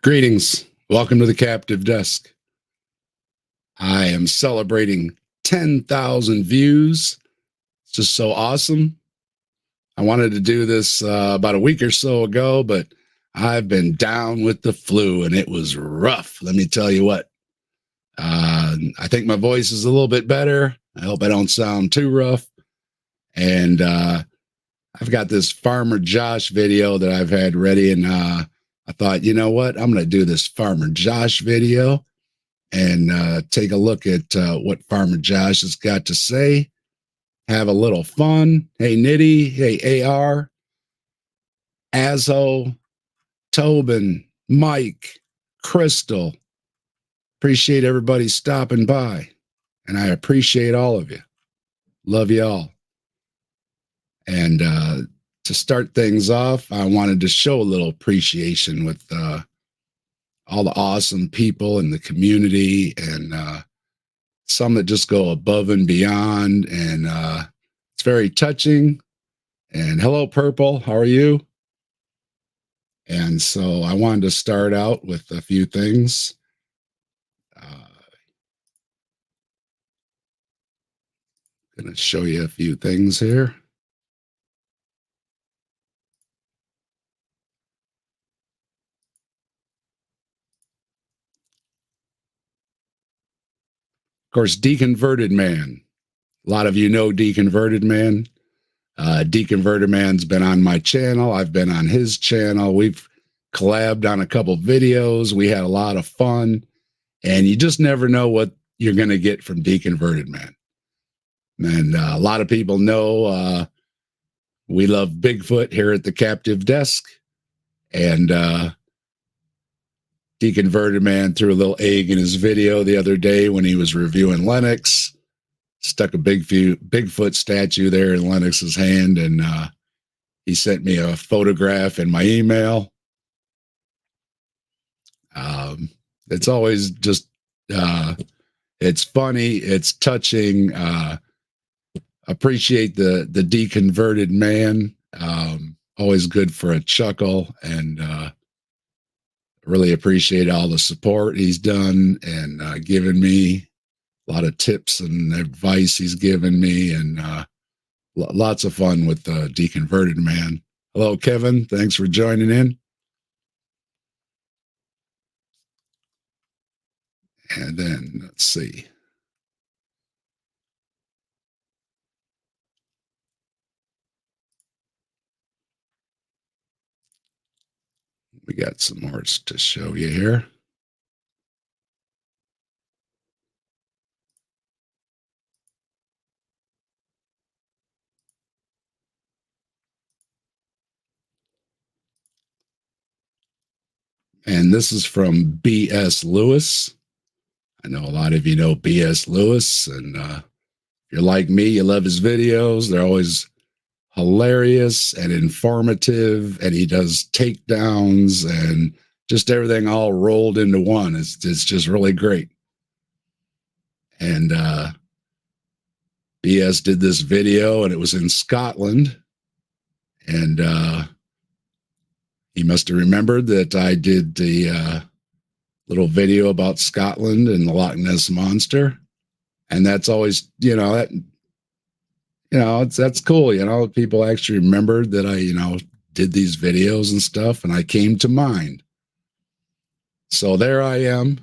Greetings. Welcome to the Captive Desk. I am celebrating 10,000 views. It's just so awesome. I wanted to do this about a week or so ago, but I've been down with the flu and it was rough. Let me tell you what. I think my voice is a little bit better. I hope I don't sound too rough. And I've got this Farmer Josh video that I've had ready, and I thought, you know what? I'm going to do this Farmer Josh video and take a look at what Farmer Josh has got to say. Have a little fun. Hey, Nitty. Hey, AR. Azzo. Tobin. Mike. Crystal. Appreciate everybody stopping by. And I appreciate all of you. Love you all. And to start things off, I wanted to show a little appreciation with all the awesome people in the community, and some that just go above and beyond. And it's very touching. And hello, Purple. How are you? And so I wanted to start out with a few things. Going to show you a few things here. Of course, Deconverted Man. A lot of you know Deconverted Man. Deconverted Man's been on my channel. I've been on his channel. We've collabed on a couple videos. We had a lot of fun. And you just never know what you're going to get from Deconverted Man. And a lot of people know we love Bigfoot here at the Captive Desk. And Deconverted Man threw a little egg in his video the other day when he was reviewing Lennox. Stuck a Bigfoot statue there in Lennox's hand, and he sent me a photograph in my email. It's always just, it's funny, it's touching. Appreciate the Deconverted Man. Always good for a chuckle, and really appreciate all the support he's done and given me. A lot of tips and advice he's given me, and lots of fun with Deconverted Man. Hello, Kevin. Thanks for joining in. And then let's see. We got some more to show you here. And this is from B.S. Lewis. I know a lot of you know B.S. Lewis, and if you're like me, you love his videos. They're always hilarious and informative, and he does takedowns and just everything all rolled into one. It's just really great. And BS did this video, and it was in Scotland, and he must have remembered that I did the little video about Scotland and the Loch Ness Monster, and that's always, that's cool. People actually remembered that I, did these videos and stuff, and I came to mind. So there I am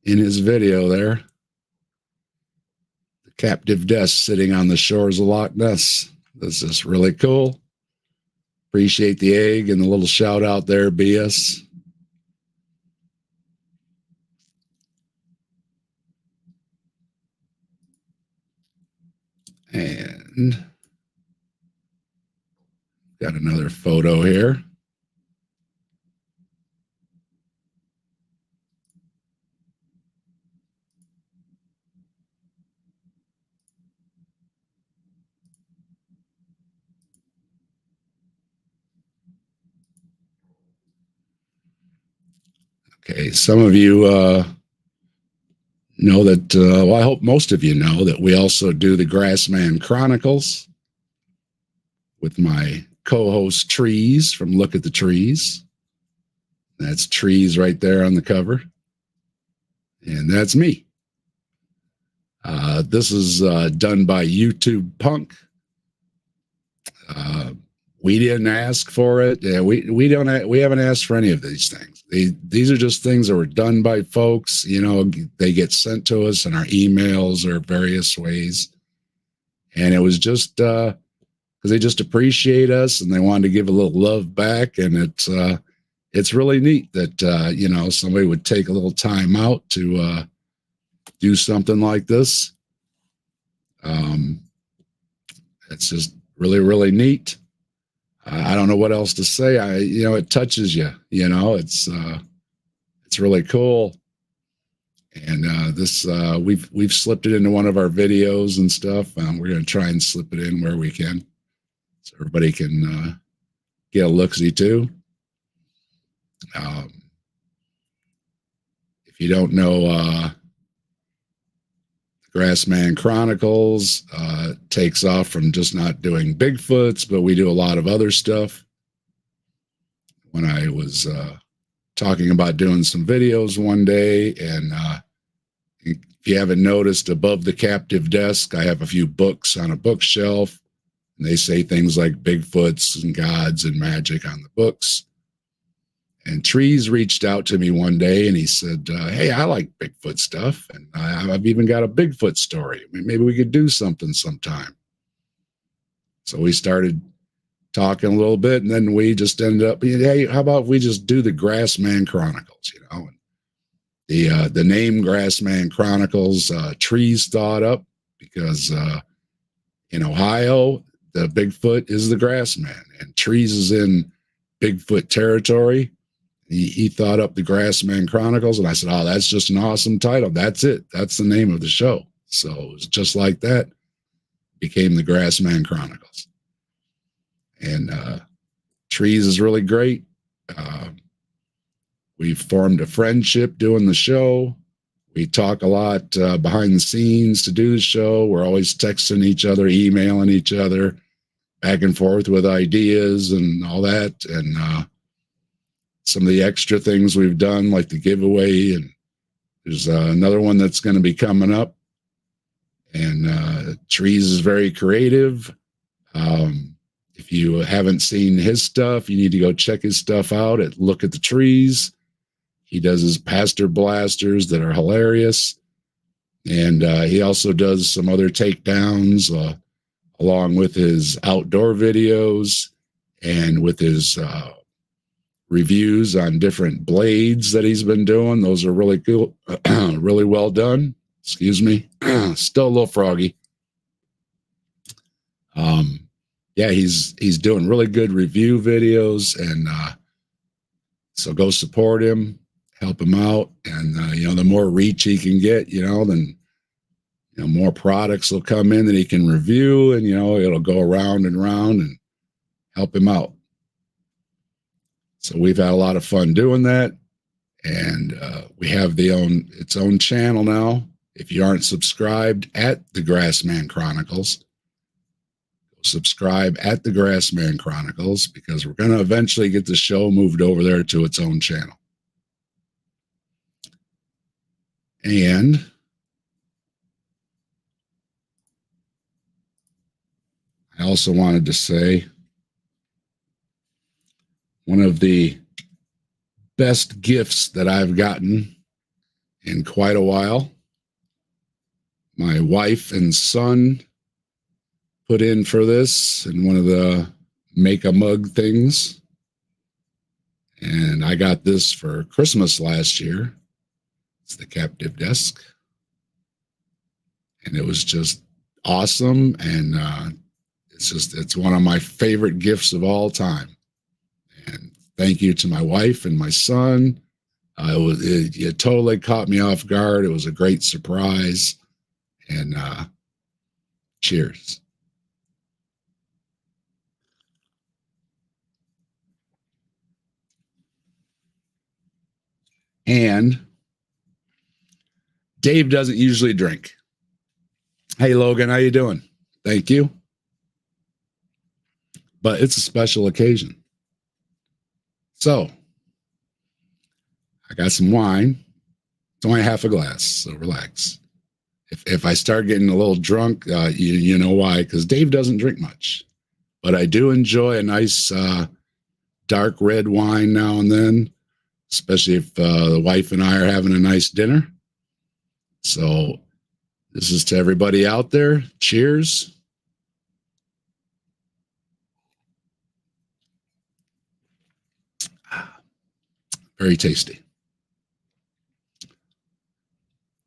in his video there. The Captive Desk sitting on the shores of Loch Ness. This is really cool. Appreciate the egg and the little shout out there, BS. And got another photo here. Okay, some of you know that, well, I hope most of you know that we also do the Grassman Chronicles with my co-host Trees from Look at the Trees. That's trees right there on the cover. And that's me. This is done by YouTube Punk. We didn't ask for it. Yeah, we haven't asked for any of these things. These are just things that were done by folks. You know, they get sent to us in our emails or various ways. And it was just because they just appreciate us and they wanted to give a little love back. And it's really neat that you know, somebody would take a little time out to do something like this. It's just really, really neat. I don't know what else to say. You know, it touches you. You know, it's really cool. And this we've slipped it into one of our videos and stuff. We're going to try and slip it in where we can, so everybody can get a look-see too. If you don't know, Grassman Chronicles takes off from just not doing Bigfoots, but we do a lot of other stuff. When I was talking about doing some videos one day, and if you haven't noticed, above the captive desk, I have a few books on a bookshelf, and they say things like Bigfoots and gods and magic on the books. And Trees reached out to me one day and he said, hey, I like Bigfoot stuff. And I've even got a Bigfoot story. Maybe we could do something sometime. So we started talking a little bit, and then we just ended up, hey, how about we just do the Grassman Chronicles, you know? And the name Grassman Chronicles, Trees thought up because in Ohio, the Bigfoot is the Grassman, and Trees is in Bigfoot territory. He thought up the Grassman Chronicles, and I said, oh, that's just an awesome title. That's it. That's the name of the show. So it was just like that. Became the Grassman Chronicles. And Trees is really great. We've formed a friendship doing the show. We talk a lot behind the scenes to do the show. We're always texting each other, emailing each other, back and forth with ideas and all that. And some of the extra things we've done, like the giveaway, and there's another one that's going to be coming up. And Trees is very creative. If you haven't seen his stuff, you need to go check his stuff out at Look at the Trees. He does his Pastor Blasters that are hilarious. And he also does some other takedowns along with his outdoor videos and with his reviews on different blades that he's been doing. Those are really cool, really well done. Excuse me. Still a little froggy. Yeah, he's doing really good review videos, and so go support him, help him out, and you know, the more reach he can get, you know, then you know, more products will come in that he can review, and you know, it'll go around and around and help him out. So we've had a lot of fun doing that, and we have its own channel now. If you aren't subscribed at the Grassman Chronicles, subscribe at the Grassman Chronicles, because we're going to eventually get the show moved over there to its own channel. And I also wanted to say one of the best gifts that I've gotten in quite a while, my wife and son put in for this in one of the make a mug things. And I got this for Christmas last year. It's the captive desk. And it was just awesome. And it's one of my favorite gifts of all time. And thank you to my wife and my son. It totally caught me off guard. It was a great surprise. And cheers. And Dave doesn't usually drink. Hey, Logan, how you doing? Thank you. But it's a special occasion. So I got some wine. It's only half a glass, so relax. If I start getting a little drunk, you know why, because Dave doesn't drink much. But I do enjoy a nice dark red wine now and then, especially if the wife and I are having a nice dinner. So this is to everybody out there. Cheers. Very tasty.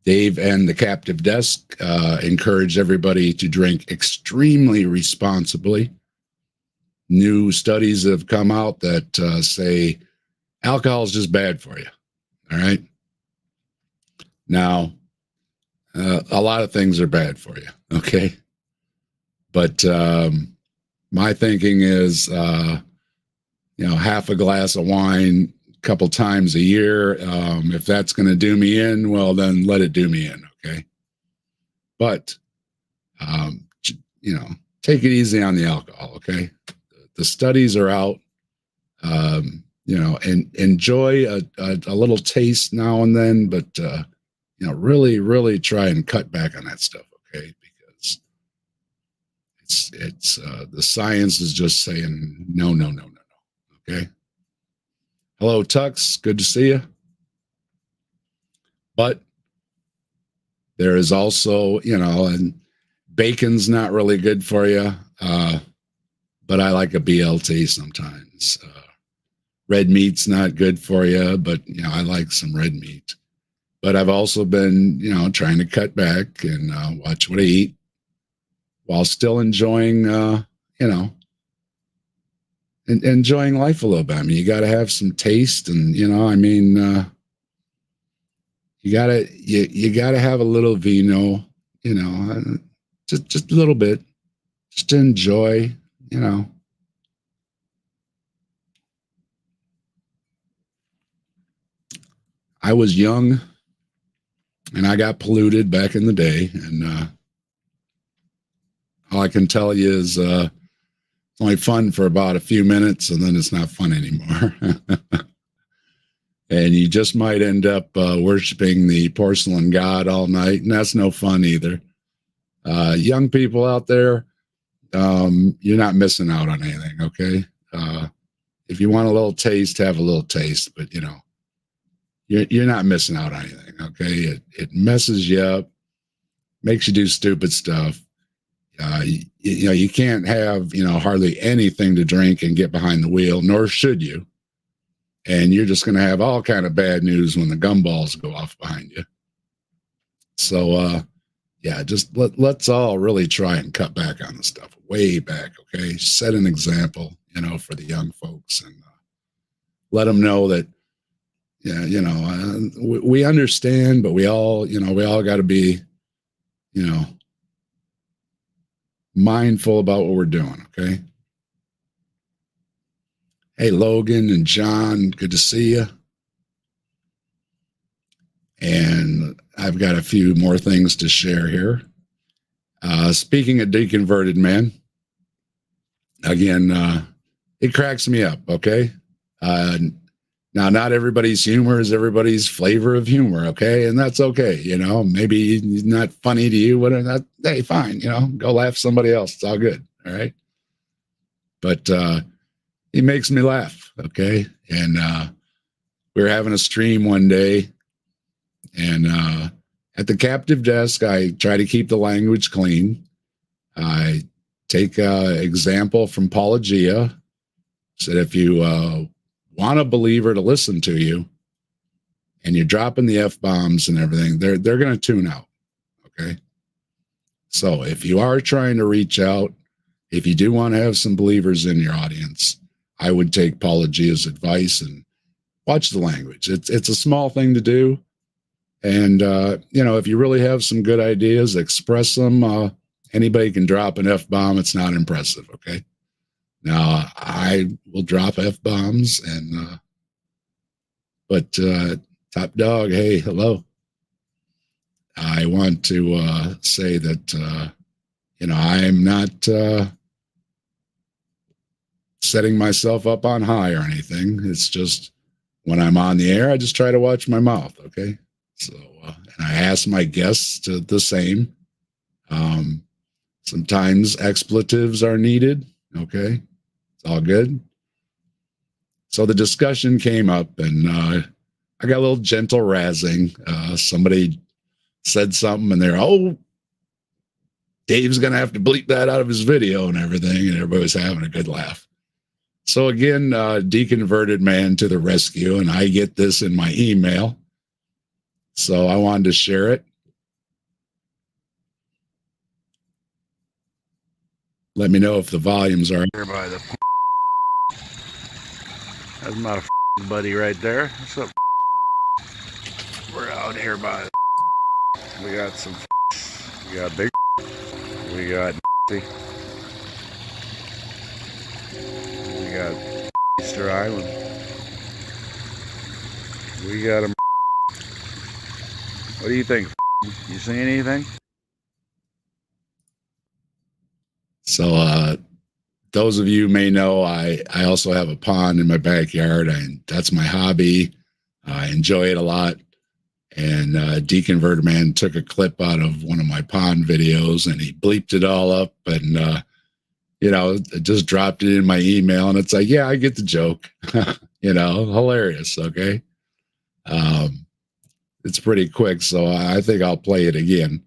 Dave and the Captive Desk encourage everybody to drink extremely responsibly. New studies have come out that say alcohol is just bad for you. All right. Now, a lot of things are bad for you. Okay. But my thinking is, half a glass of wine a couple times a year. If that's going to do me in, well, then let it do me in. Okay. But, take it easy on the alcohol. Okay. The studies are out, and enjoy a little taste now and then, but, really, really try and cut back on that stuff. Okay. Because it's the science is just saying, no. Okay. Hello, Tux. Good to see you. But there is also, and bacon's not really good for you. But I like a BLT sometimes. Red meat's not good for you, but I like some red meat. But I've also been, trying to cut back and watch what I eat while still enjoying, enjoying life a little bit. I mean, you got to have some taste, and you gotta have a little vino, just a little bit, just to enjoy. I was young and I got polluted back in the day. And all I can tell you is it's only fun for about a few minutes and then it's not fun anymore. And you just might end up worshiping the porcelain god all night. And that's no fun either. Young people out there, you're not missing out on anything, okay? If you want a little taste, have a little taste, but you're not missing out on anything, okay? It messes you up, makes you do stupid stuff. You can't have hardly anything to drink and get behind the wheel, nor should you. And you're just going to have all kind of bad news when the gumballs go off behind you. So just let's all really try and cut back on the stuff way back, okay? Set an example, for the young folks, and let them know that, we understand, but we all got to be, mindful about what we're doing, okay? Hey, Logan and John, good to see you. And I've got a few more things to share here. Speaking of deconverted man, again, it cracks me up, okay? Now, not everybody's humor is everybody's flavor of humor, okay? And that's okay, maybe he's not funny to you, whatever. That, hey, fine, go laugh somebody else. It's all good, all right? But he makes me laugh, okay? And we were having a stream one day, and at the Captive Desk, I try to keep the language clean. I take an example from Apologia. Said if you want a believer to listen to you, and you're dropping the F-bombs and everything, they're going to tune out, okay? So if you are trying to reach out, if you do want to have some believers in your audience, I would take Apologia's advice and watch the language. It's a small thing to do. And, if you really have some good ideas, express them. Anybody can drop an F-bomb. It's not impressive, okay? Now, I will drop F-bombs, but Top Dog, hey, hello. I want to say that, I'm not setting myself up on high or anything. It's just when I'm on the air, I just try to watch my mouth. Okay. So, and I ask my guests to the same. Sometimes expletives are needed. Okay. It's all good. So the discussion came up, and I got a little gentle razzing. Somebody said something, and they're, oh, Dave's going to have to bleep that out of his video and everything. And everybody was having a good laugh. So again, deconverted man to the rescue, and I get this in my email. So I wanted to share it. Let me know if the volumes are here by the. That's my buddy right there. What's up? We're out here by. We got some. We got big. We got. We got Easter Island. We got a. What do you think? You see anything? So, those of you may know, I also have a pond in my backyard, and that's my hobby. I enjoy it a lot. And Deconverted Man took a clip out of one of my pond videos, and he bleeped it all up, and just dropped it in my email. And it's like, yeah, I get the joke. Hilarious. Okay. It's pretty quick, so I think I'll play it again.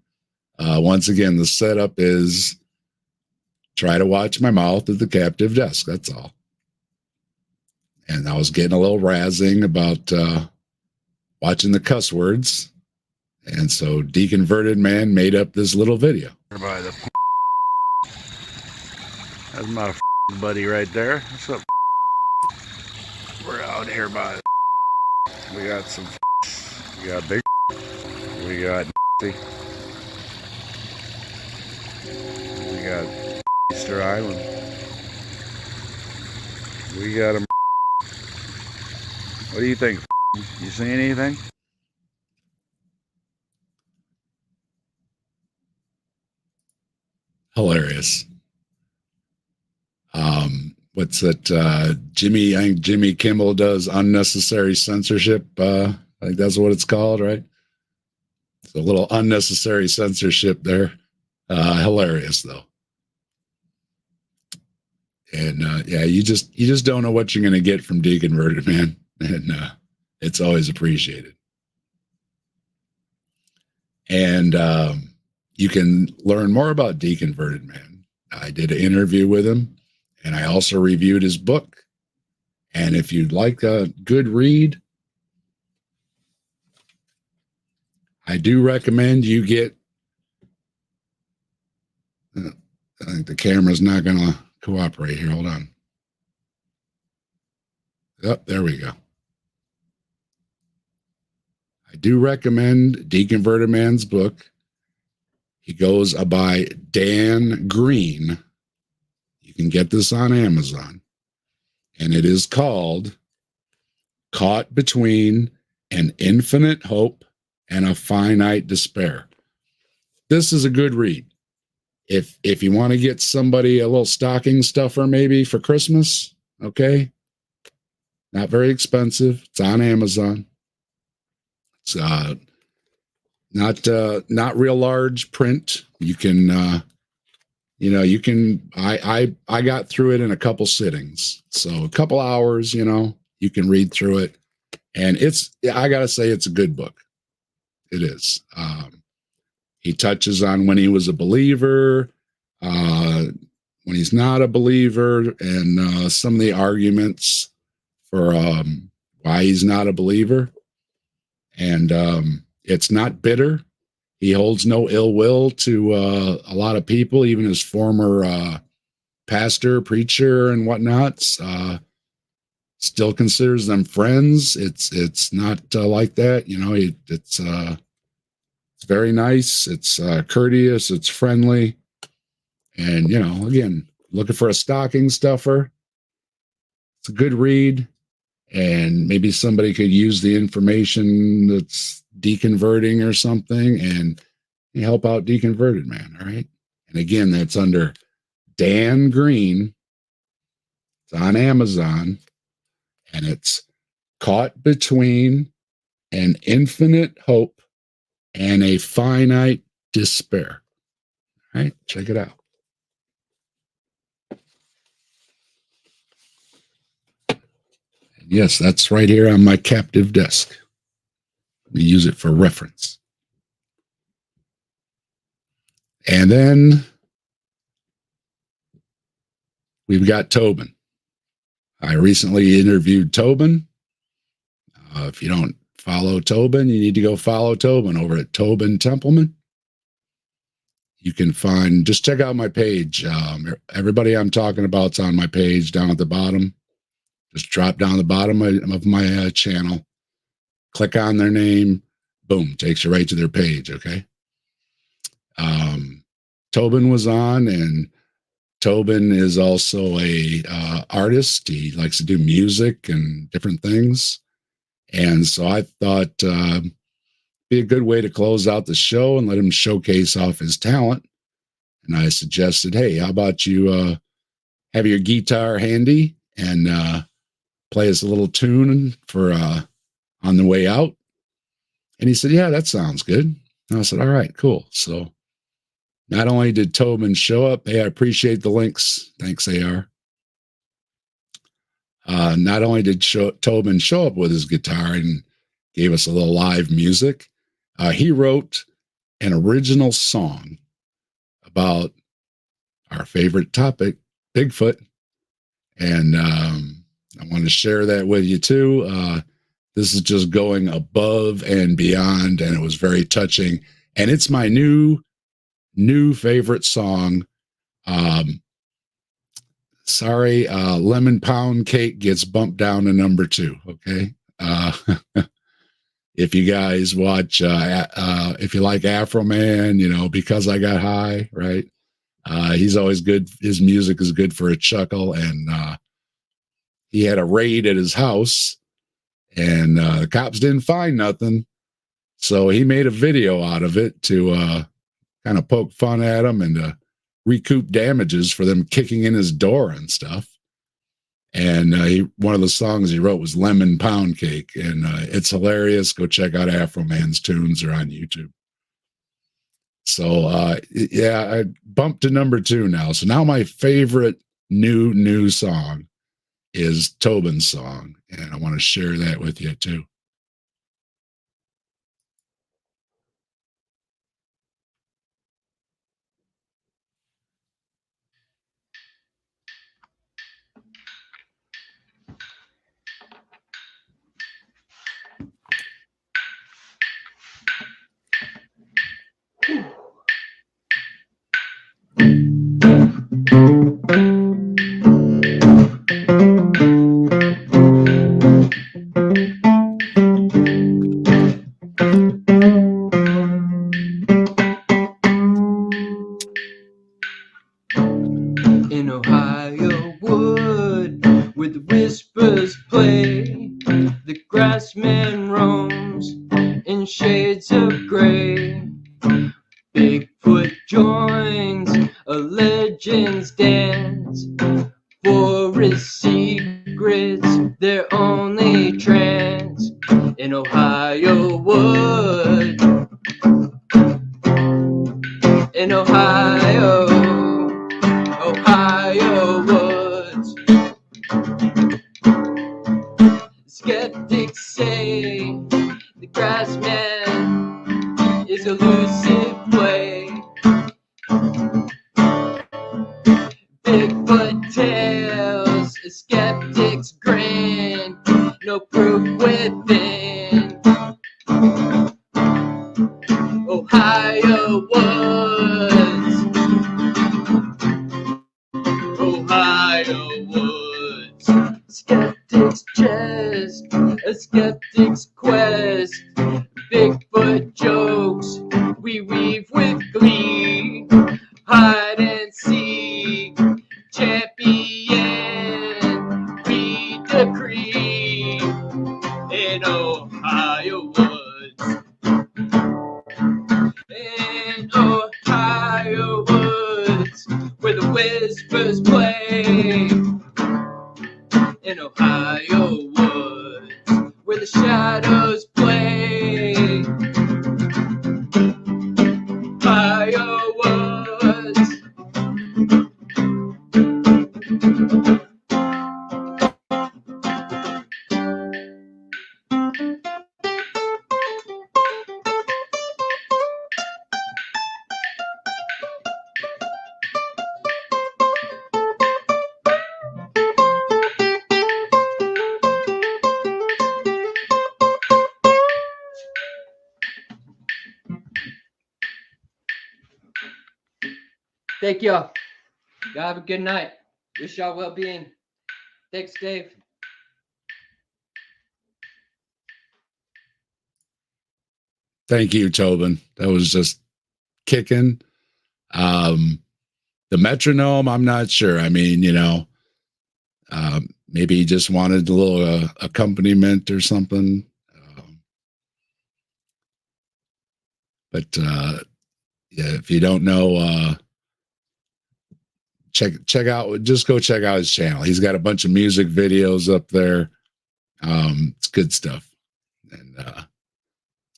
Once again, the setup is try to watch my mouth at the captive desk. That's all. And I was getting a little razzing about watching the cuss words. And so Deconverted Man made up this little video. By the. That's my buddy right there. What's up? We're out here by. We got some. We got big. We got. We got Easter Island. We got a. What do you think? You see anything? Hilarious. What's that? I think Jimmy Kimmel does unnecessary censorship. I think that's what it's called, right? It's a little unnecessary censorship there. Hilarious though. And you just don't know what you're going to get from Deconverted Man, and it's always appreciated. And you can learn more about Deconverted Man. I did an interview with him, and I also reviewed his book. And if you'd like a good read, I do recommend you get. I think the camera's not going to cooperate here. Hold on. Oh, there we go. I do recommend Deconverted Man's book. He goes by Dan Green. You can get this on Amazon. And it is called Caught Between an Infinite Hope and a Finite Despair. This is a good read. If you want to get somebody a little stocking stuffer maybe for Christmas, okay? Not very expensive. It's on Amazon. It's not real large print. You can I got through it in a couple sittings. So a couple hours, you can read through it. And I gotta say, it's a good book. It is. He touches on when he was a believer, when he's not a believer, and some of the arguments for why he's not a believer. And it's not bitter. He holds no ill will to a lot of people, even his former pastor, preacher, and whatnot. Still considers them friends. It's not like that, It's very nice. It's courteous. It's friendly, and again, looking for a stocking stuffer. It's a good read, and maybe somebody could use the information that's deconverting or something, and help out Deconverted Man. All right, and again, that's under Dan Green. It's on Amazon. And it's caught between an infinite hope and a finite despair. All right, check it out. Yes, that's right here on my captive desk. We use it for reference. And then we've got Tobin. I recently interviewed Tobin. If you don't follow Tobin, you need to go follow Tobin over at Tobin Templeman. You can find, just check out my page. Everybody I'm talking about's on my page down at the bottom. Just drop down the bottom of my channel, click on their name, boom, takes you right to their page, okay? Tobin was on, and Tobin is also a artist. He likes to do music and different things. And so I thought be a good way to close out the show and let him showcase off his talent. And I suggested, hey, how about you have your guitar handy and play us a little tune for on the way out? And he said, yeah, that sounds good. And I said, all right, cool. So not only did Tobin show up, hey, I appreciate the links. Thanks, AR. Not only did Tobin show up with his guitar and gave us a little live music, he wrote an original song about our favorite topic, Bigfoot. And I want to share that with you too. This is just going above and beyond, and it was very touching. And it's my new favorite song. Sorry, Lemon Pound Cake gets bumped down to number 2. Okay. If you guys watch, if you like Afro Man, you know, Because I Got High, right? He's always good. His music is good for a chuckle. And he had a raid at his house, and the cops didn't find nothing. So he made a video out of it to kind of poke fun at him and to recoup damages for them kicking in his door and stuff. And one of the songs he wrote was Lemon Pound Cake, and it's hilarious. Go check out Afro Man's tunes. They're on YouTube. So yeah, I bumped to number 2 now. So now my favorite new song is Tobin's song, and I want to share that with you too. In Ohio wood, where the whispers play, the grassman roams in shades of gray. Bigfoot joins a legend's dance, for his secrets their only trance. In Ohio wood, in Ohio woods, skeptics say the grassman is elusive play. Bigfoot tales, a skeptic's grin, no proof within. Ohio woods, Ohio woods, skeptic's chest, a skeptic's quest. Bigfoot jokes we weave with glee, hide and seek, champion we decree. In Ohio woods, in Ohio woods, where the whispers play. In Ohio woods, shadows play. Fireworks. Thank y'all. Y'all have a good night. Wish y'all well-being. Thanks, Dave. Thank you, Tobin. That was just kicking. The metronome, I'm not sure. I mean, maybe he just wanted a little accompaniment or something. But yeah, if you don't know, check out. Just go check out his channel. He's got a bunch of music videos up there. It's good stuff, and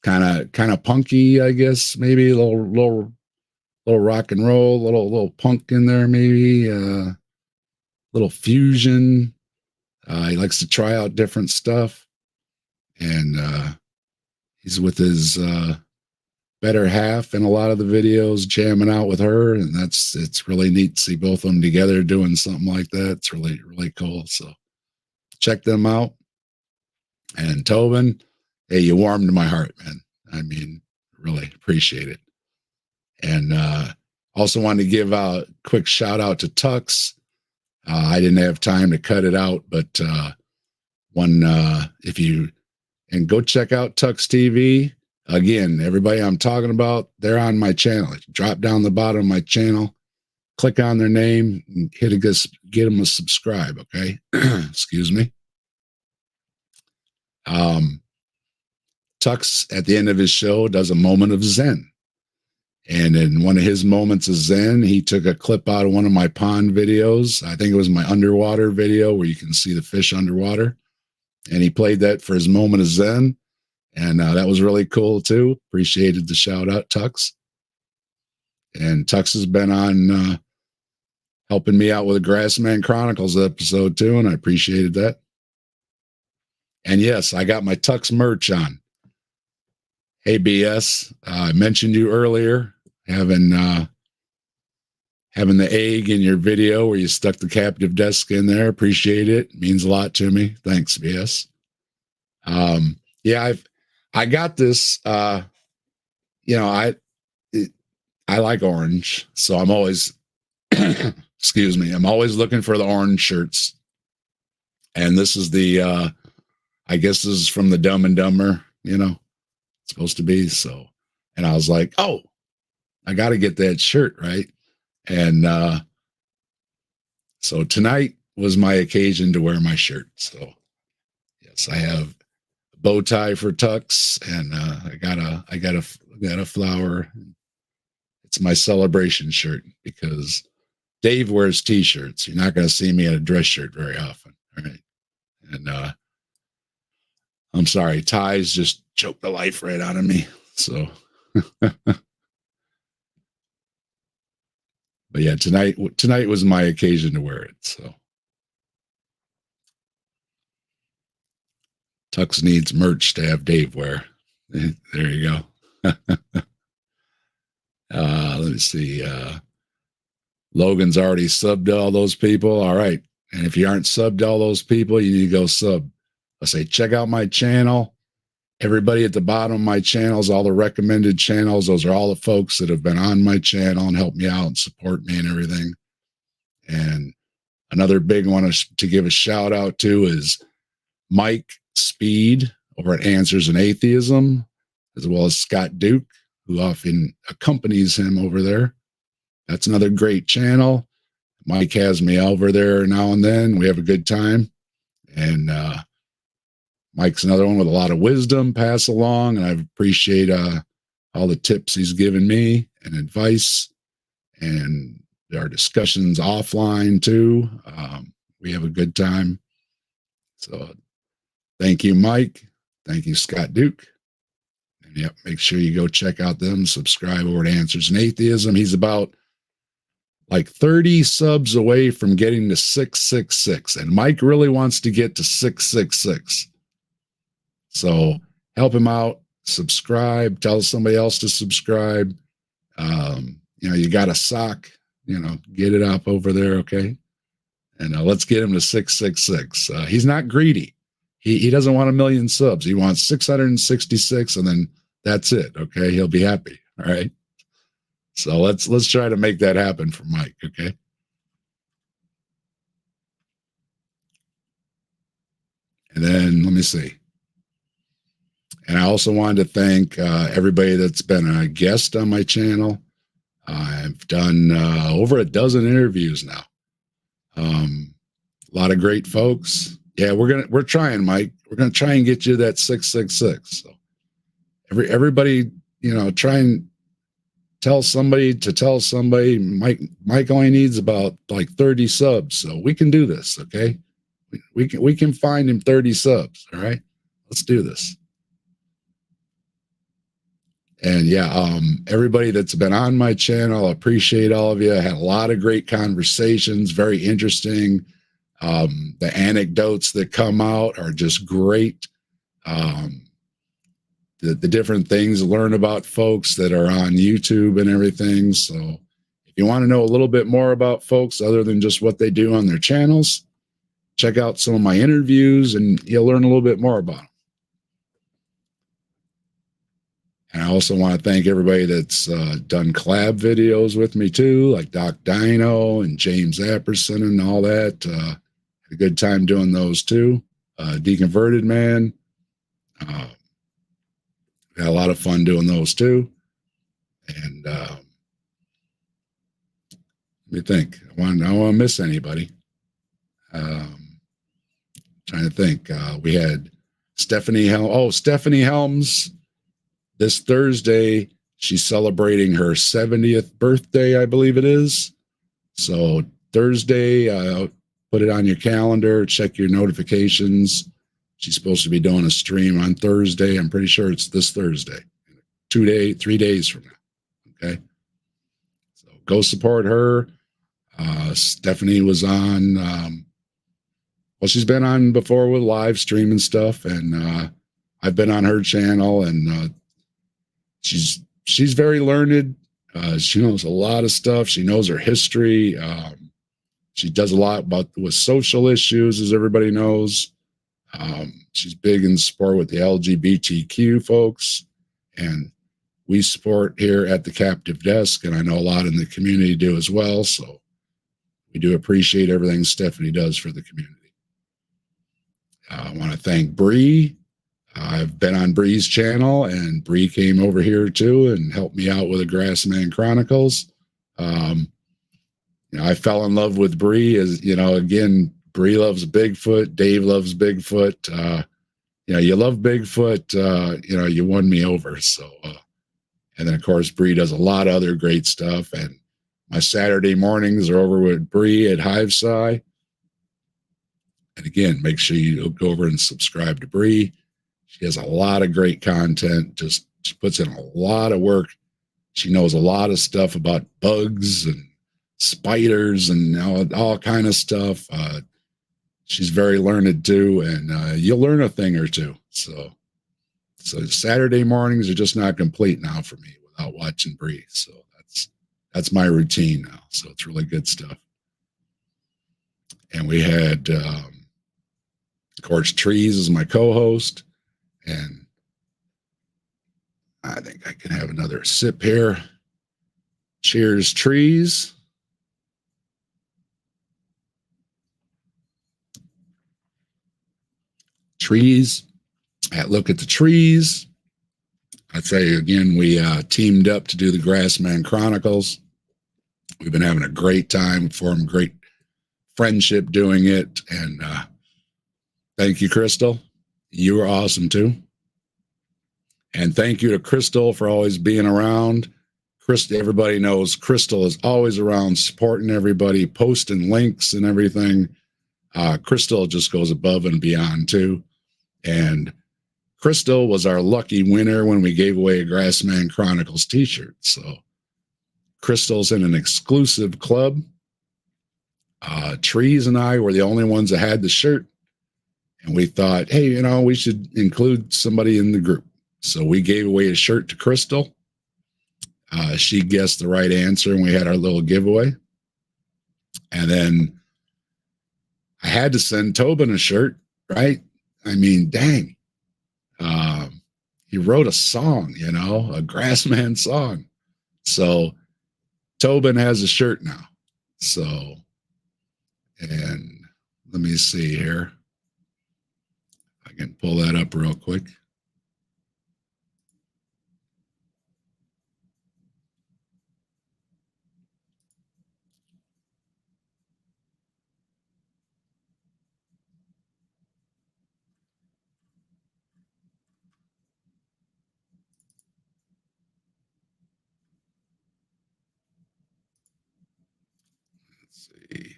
kind of punky, I guess. Maybe a little rock and roll, little punk in there, maybe little fusion. He likes to try out different stuff, and he's with his better half in a lot of the videos, jamming out with her, and it's really neat to see both of them together doing something like that. It's really cool. So check them out. And Tobin, hey, you warmed my heart, man. I mean, really appreciate it. And also wanted to give a quick shout out to Tux. I didn't have time to cut it out, but if you and go check out Tux TV. Again, everybody I'm talking about, they're on my channel. Drop down the bottom of my channel, click on their name, and get them a subscribe. Okay, excuse me. Tux at the end of his show does a moment of Zen. And in one of his moments of Zen, he took a clip out of one of my pond videos. I think it was my underwater video where you can see the fish underwater. And he played that for his moment of Zen. And that was really cool too. Appreciated the shout out, Tux. And Tux has been on helping me out with the Grassman Chronicles episode too. And I appreciated that. And yes, I got my Tux merch on. Hey, BS, I mentioned you earlier having the egg in your video where you stuck the captive desk in there. Appreciate it. Means a lot to me. Thanks, BS. Yeah, I got this. I like orange, so I'm always excuse me. I'm always looking for the orange shirts. And this is the I guess this is from the Dumb and Dumber, supposed to be. So, and I was like, oh, I got to get that shirt, right? And so tonight was my occasion to wear my shirt. So yes, I have a bow tie for Tux, and I got a flower. It's my celebration shirt because Dave wears t-shirts. You're not going to see me in a dress shirt very often, right? And I'm sorry, ties just choke the life right out of me. So, but yeah, tonight was my occasion to wear it. So, Tux needs merch to have Dave wear. There you go. Let me see. Logan's already subbed to all those people. All right. And if you aren't subbed to all those people, you need to go sub. I say, check out my channel. Everybody at the bottom of my channels, all the recommended channels, those are all the folks that have been on my channel and helped me out and support me and everything. And another big one to give a shout out to is Mike Speed over at Answers in Atheism, as well as Scott Duke, who often accompanies him over there. That's another great channel. Mike has me over there now and then. We have a good time. And Mike's another one with a lot of wisdom pass along, and I appreciate all the tips he's given me and advice, and our discussions offline too. We have a good time. So thank you, Mike. Thank you, Scott Duke. And yep, make sure you go check out them. Subscribe over to Answers in Atheism. He's about like 30 subs away from getting to 666. And Mike really wants to get to 666. So help him out. Subscribe. Tell somebody else to subscribe. You got a sock. Get it up over there, okay? And let's get him to 666. He's not greedy. He doesn't want 1 million subs. He wants 666, and then that's it. Okay, he'll be happy. All right. So let's try to make that happen for Mike. Okay. And then let me see. And I also wanted to thank everybody that's been a guest on my channel. I've done over a dozen interviews now. A lot of great folks. Yeah, we're trying, Mike. We're gonna try and get you that 666. So everybody, try and tell somebody to tell somebody. Mike only needs about like 30 subs, so we can do this. Okay, we can find him 30 subs. All right, let's do this. And yeah, everybody that's been on my channel, I appreciate all of you. I had a lot of great conversations, very interesting. The anecdotes that come out are just great. The different things to learn about folks that are on YouTube and everything. So if you want to know a little bit more about folks other than just what they do on their channels, check out some of my interviews and you'll learn a little bit more about them. And I also want to thank everybody that's done collab videos with me too, like Doc Dino and James Apperson and all that. Had a good time doing those too. Deconverted Man. Had a lot of fun doing those too. And let me think. I don't want to miss anybody. Trying to think. We had Stephanie Helms. This Thursday, she's celebrating her 70th birthday, I believe it is. So Thursday, put it on your calendar, check your notifications. She's supposed to be doing a stream on Thursday. I'm pretty sure it's this Thursday, 3 days from now. Okay. So go support her. Stephanie was on, she's been on before with live stream and stuff. And I've been on her channel and she's very learned. She knows a lot of stuff. She knows her history. She does a lot with social issues, as everybody knows. She's big in support with the LGBTQ folks, and we support here at the Captive Desk, and I know a lot in the community do as well. So we do appreciate everything Stephanie does for the community. I want to thank Bree. I've been on Bree's channel, and Bree came over here too and helped me out with the Grassman Chronicles. I fell in love with Bree. Again, Bree loves Bigfoot. Dave loves Bigfoot. You love Bigfoot. You won me over. So, and then of course Bree does a lot of other great stuff. And my Saturday mornings are over with Bree at Hive Sci. And again, make sure you go over and subscribe to Bree. She has a lot of great content. She puts in a lot of work. She knows a lot of stuff about bugs and spiders and all kind of stuff. She's very learned too, and you'll learn a thing or two. So Saturday mornings are just not complete now for me without watching Bree. So that's my routine now. So it's really good stuff. And we had, of course, Trees as my co-host. And I think I can have another sip here. Cheers, Trees. Trees. Look at the trees. I'd say again, we teamed up to do the Grassman Chronicles. We've been having a great time, formed great friendship doing it. And thank you, Crystal. You were awesome too. And thank you to Crystal for always being around. Everybody knows Crystal is always around supporting everybody, posting links and everything. Crystal just goes above and beyond too. And Crystal was our lucky winner when we gave away a Grassman Chronicles t-shirt. So Crystal's in an exclusive club. Trees and I were the only ones that had the shirt. And we thought, hey, you know, we should include somebody in the group. So we gave away a shirt to Crystal. She guessed the right answer, and we had our little giveaway. And then I had to send Tobin a shirt, right? I mean, dang. He wrote a song, you know, a Grassman song. So Tobin has a shirt now. So, and let me see here. I can pull that up real quick. Let's see.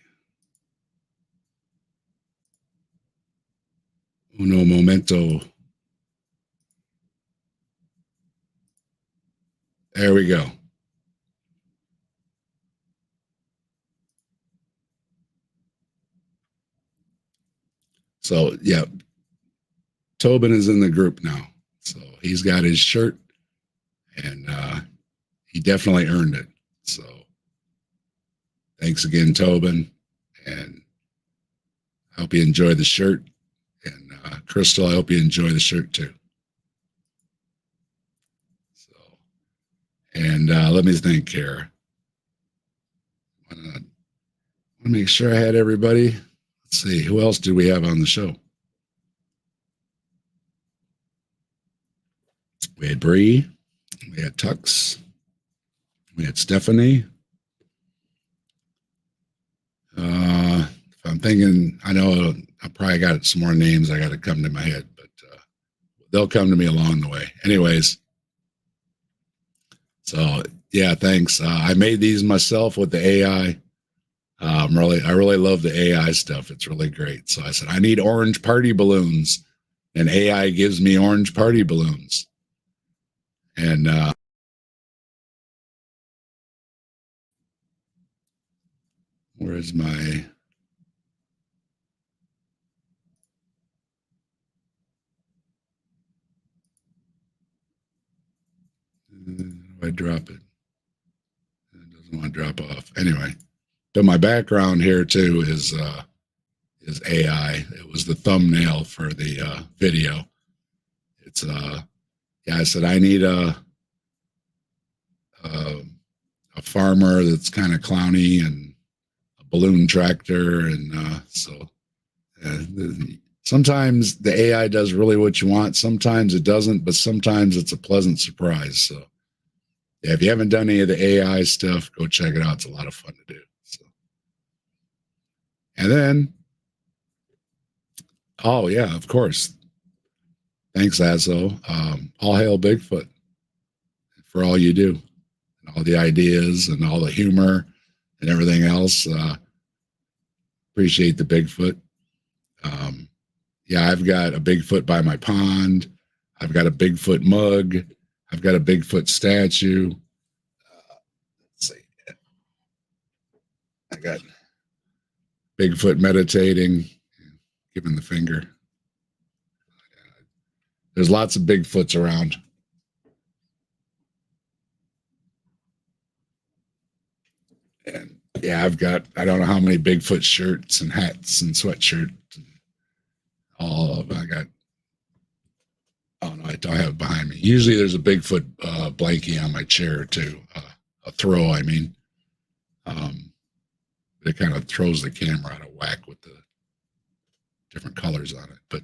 Uno momento. There we go. So, yeah, Tobin is in the group now. So he's got his shirt, and he definitely earned it. So thanks again, Tobin. And I hope you enjoy the shirt. And Crystal, I hope you enjoy the shirt too. So, and let me think here. I want to make sure I had everybody. Let's see, who else did we have on the show? We had Bree, we had Tux, we had Stephanie. If I'm thinking, I know I probably got some more names I got to come to my head, but they'll come to me along the way. Anyways, so yeah, thanks. I made these myself with the AI. I really love the AI stuff. It's really great. So I said, I need orange party balloons, and AI gives me orange party balloons. And where's my? I drop it. It doesn't want to drop off. Anyway, so my background here too is AI. It was the thumbnail for the video. It's yeah, I said I need a farmer that's kind of clowny and a balloon tractor, and so sometimes the AI does really what you want. Sometimes it doesn't, but sometimes it's a pleasant surprise. So yeah, if you haven't done any of the AI stuff, go check it out. It's a lot of fun to do. So, and then, oh yeah, of course. Thanks, Azo. All hail Bigfoot for all you do, and all the ideas and all the humor and everything else. Appreciate the Bigfoot. Yeah, I've got a Bigfoot by my pond. I've got a Bigfoot mug. I've got a Bigfoot statue. Let's see. I got Bigfoot meditating, giving the finger. There's lots of Bigfoots around. And yeah, I've got, I don't know how many Bigfoot shirts and hats and sweatshirts. All of them. I got, oh no, I don't have it behind me. Usually there's a Bigfoot blankie on my chair too. A throw, I mean. It kind of throws the camera out of whack with the different colors on it. But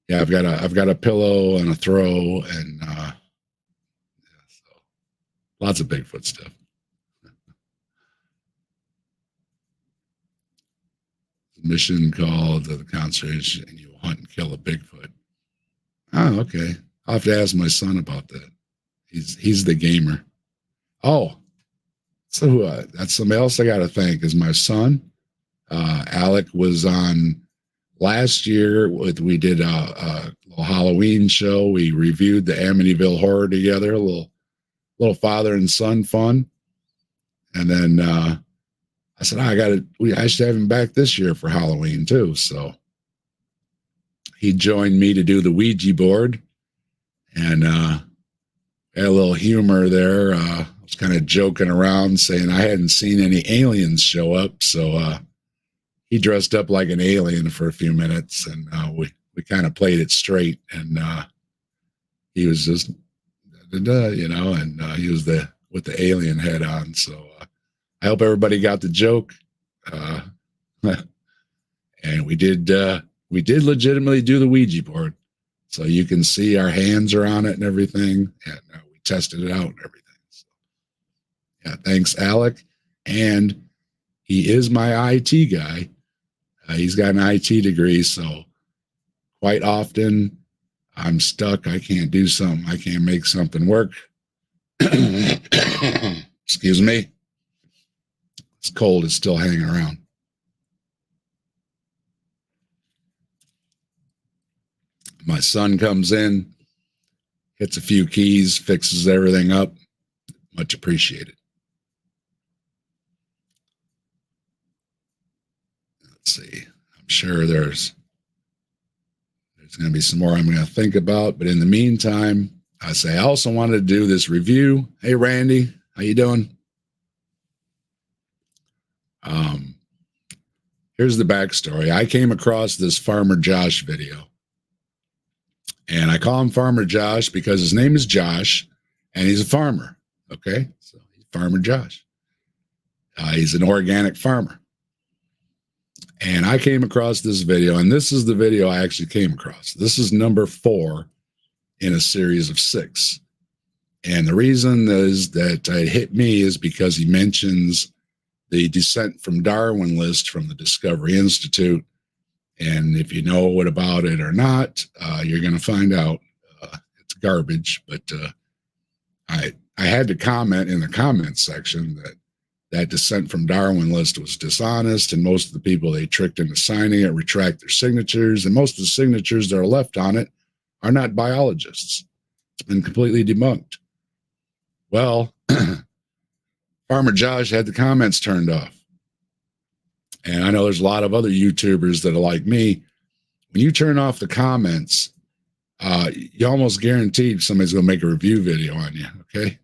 yeah, I've got a pillow and a throw, and yeah, so lots of Bigfoot stuff. Mission called to the conservation, and you hunt and kill a Bigfoot. Oh, okay. I'll have to ask my son about that. He's the gamer. Oh, so that's somebody else I got to thank is my son. Alec was on last year, we did a little Halloween show. We reviewed the Amityville Horror together, a little father and son fun. And then I said, I should have him back this year for Halloween too. So he joined me to do the Ouija board, and had a little humor there. I was kind of joking around saying I hadn't seen any aliens show up. So he dressed up like an alien for a few minutes, and we kind of played it straight. And he was just, you know, and he was with the alien head on. So I hope everybody got the joke. And we did legitimately do the Ouija board, so you can see our hands are on it and everything, and we tested it out and everything. So, yeah, thanks, Alec. And he is my IT guy. He's got an IT degree, so quite often I'm stuck. I can't do something. I can't make something work. Excuse me. This cold is still hanging around. My son comes in, hits a few keys, fixes everything up. Much appreciated. Let's see. I'm sure there's going to be some more I'm going to think about, but in the meantime, I also wanted to do this review. Hey, Randy, how you doing? Here's the backstory. I came across this Farmer Josh video, and I call him Farmer Josh because his name is Josh, and he's a farmer. Okay, so he's Farmer Josh. He's an organic farmer. And I came across this video, and this is the video I actually came across. This is number 4 in a series of 6. And the reason is that it hit me is because he mentions the Descent from Darwin list from the Discovery Institute. And if you know what about it or not, you're going to find out it's garbage. But I had to comment in the comments section that Descent from Darwin list was dishonest, and most of the people they tricked into signing it retract their signatures, and most of the signatures that are left on it are not biologists. It's been completely debunked. Well, Farmer Josh had the comments turned off. And I know there's a lot of other YouTubers that are like me. When you turn off the comments, you almost guaranteed somebody's going to make a review video on you, okay?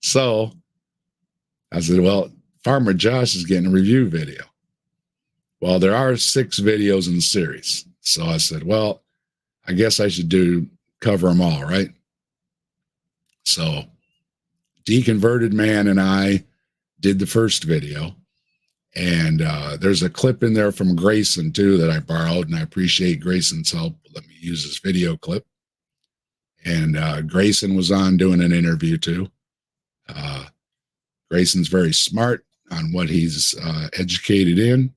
So I said, well, Farmer Josh is getting a review video. Well, there are 6 videos in the series. So I said, well, I guess I should cover them all, right? So Deconverted Man and I did the first video. And there's a clip in there from Grayson, too, that I borrowed, and I appreciate Grayson's help. Let me use this video clip. And Grayson was on doing an interview, too. Grayson's very smart on what he's educated in,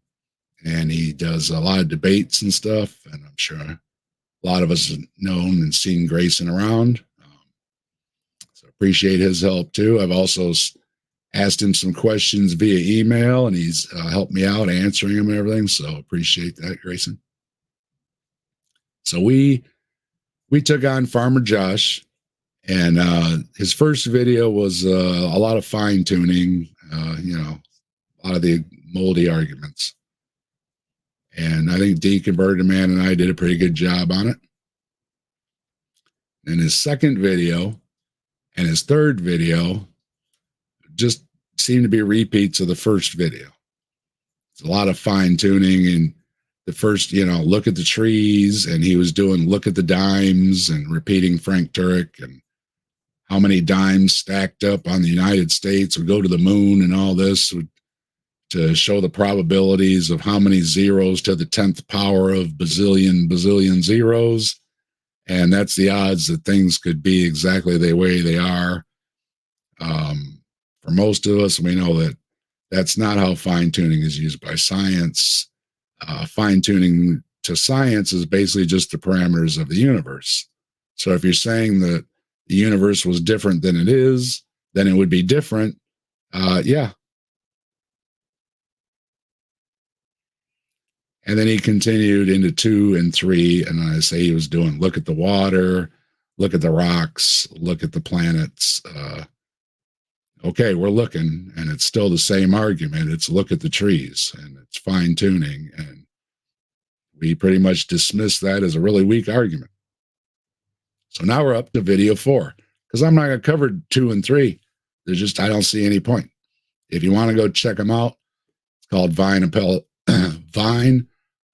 and he does a lot of debates and stuff, and I'm sure a lot of us have known and seen Grayson around. So appreciate his help, too. I've also asked him some questions via email, and he's helped me out answering them and everything. So appreciate that, Grayson. So we took on Farmer Josh, and his first video was a lot of fine tuning, a lot of the moldy arguments. And I think Deconverted Man and I did a pretty good job on it. And his second video and his third video just seem to be repeats of the first video. It's a lot of fine tuning, and the first, look at the trees, and he was doing look at the dimes and repeating Frank Turek and how many dimes stacked up on the United States would go to the moon and all this to show the probabilities of how many zeros to the 10th power of bazillion zeros. And that's the odds that things could be exactly the way they are. For most of us, we know that that's not how fine-tuning is used by science. Fine-tuning to science is basically just the parameters of the universe. So if you're saying that the universe was different than it is, then it would be different. Yeah. And then he continued into 2 and 3. And I say he was doing, look at the water, look at the rocks, look at the planets. Okay, we're looking, and it's still the same argument. It's look at the trees, and it's fine tuning. And we pretty much dismissed that as a really weak argument. So now we're up to video 4, because I'm not going to cover 2 and 3. There's just, I don't see any point. If you want to go check them out, it's called Vine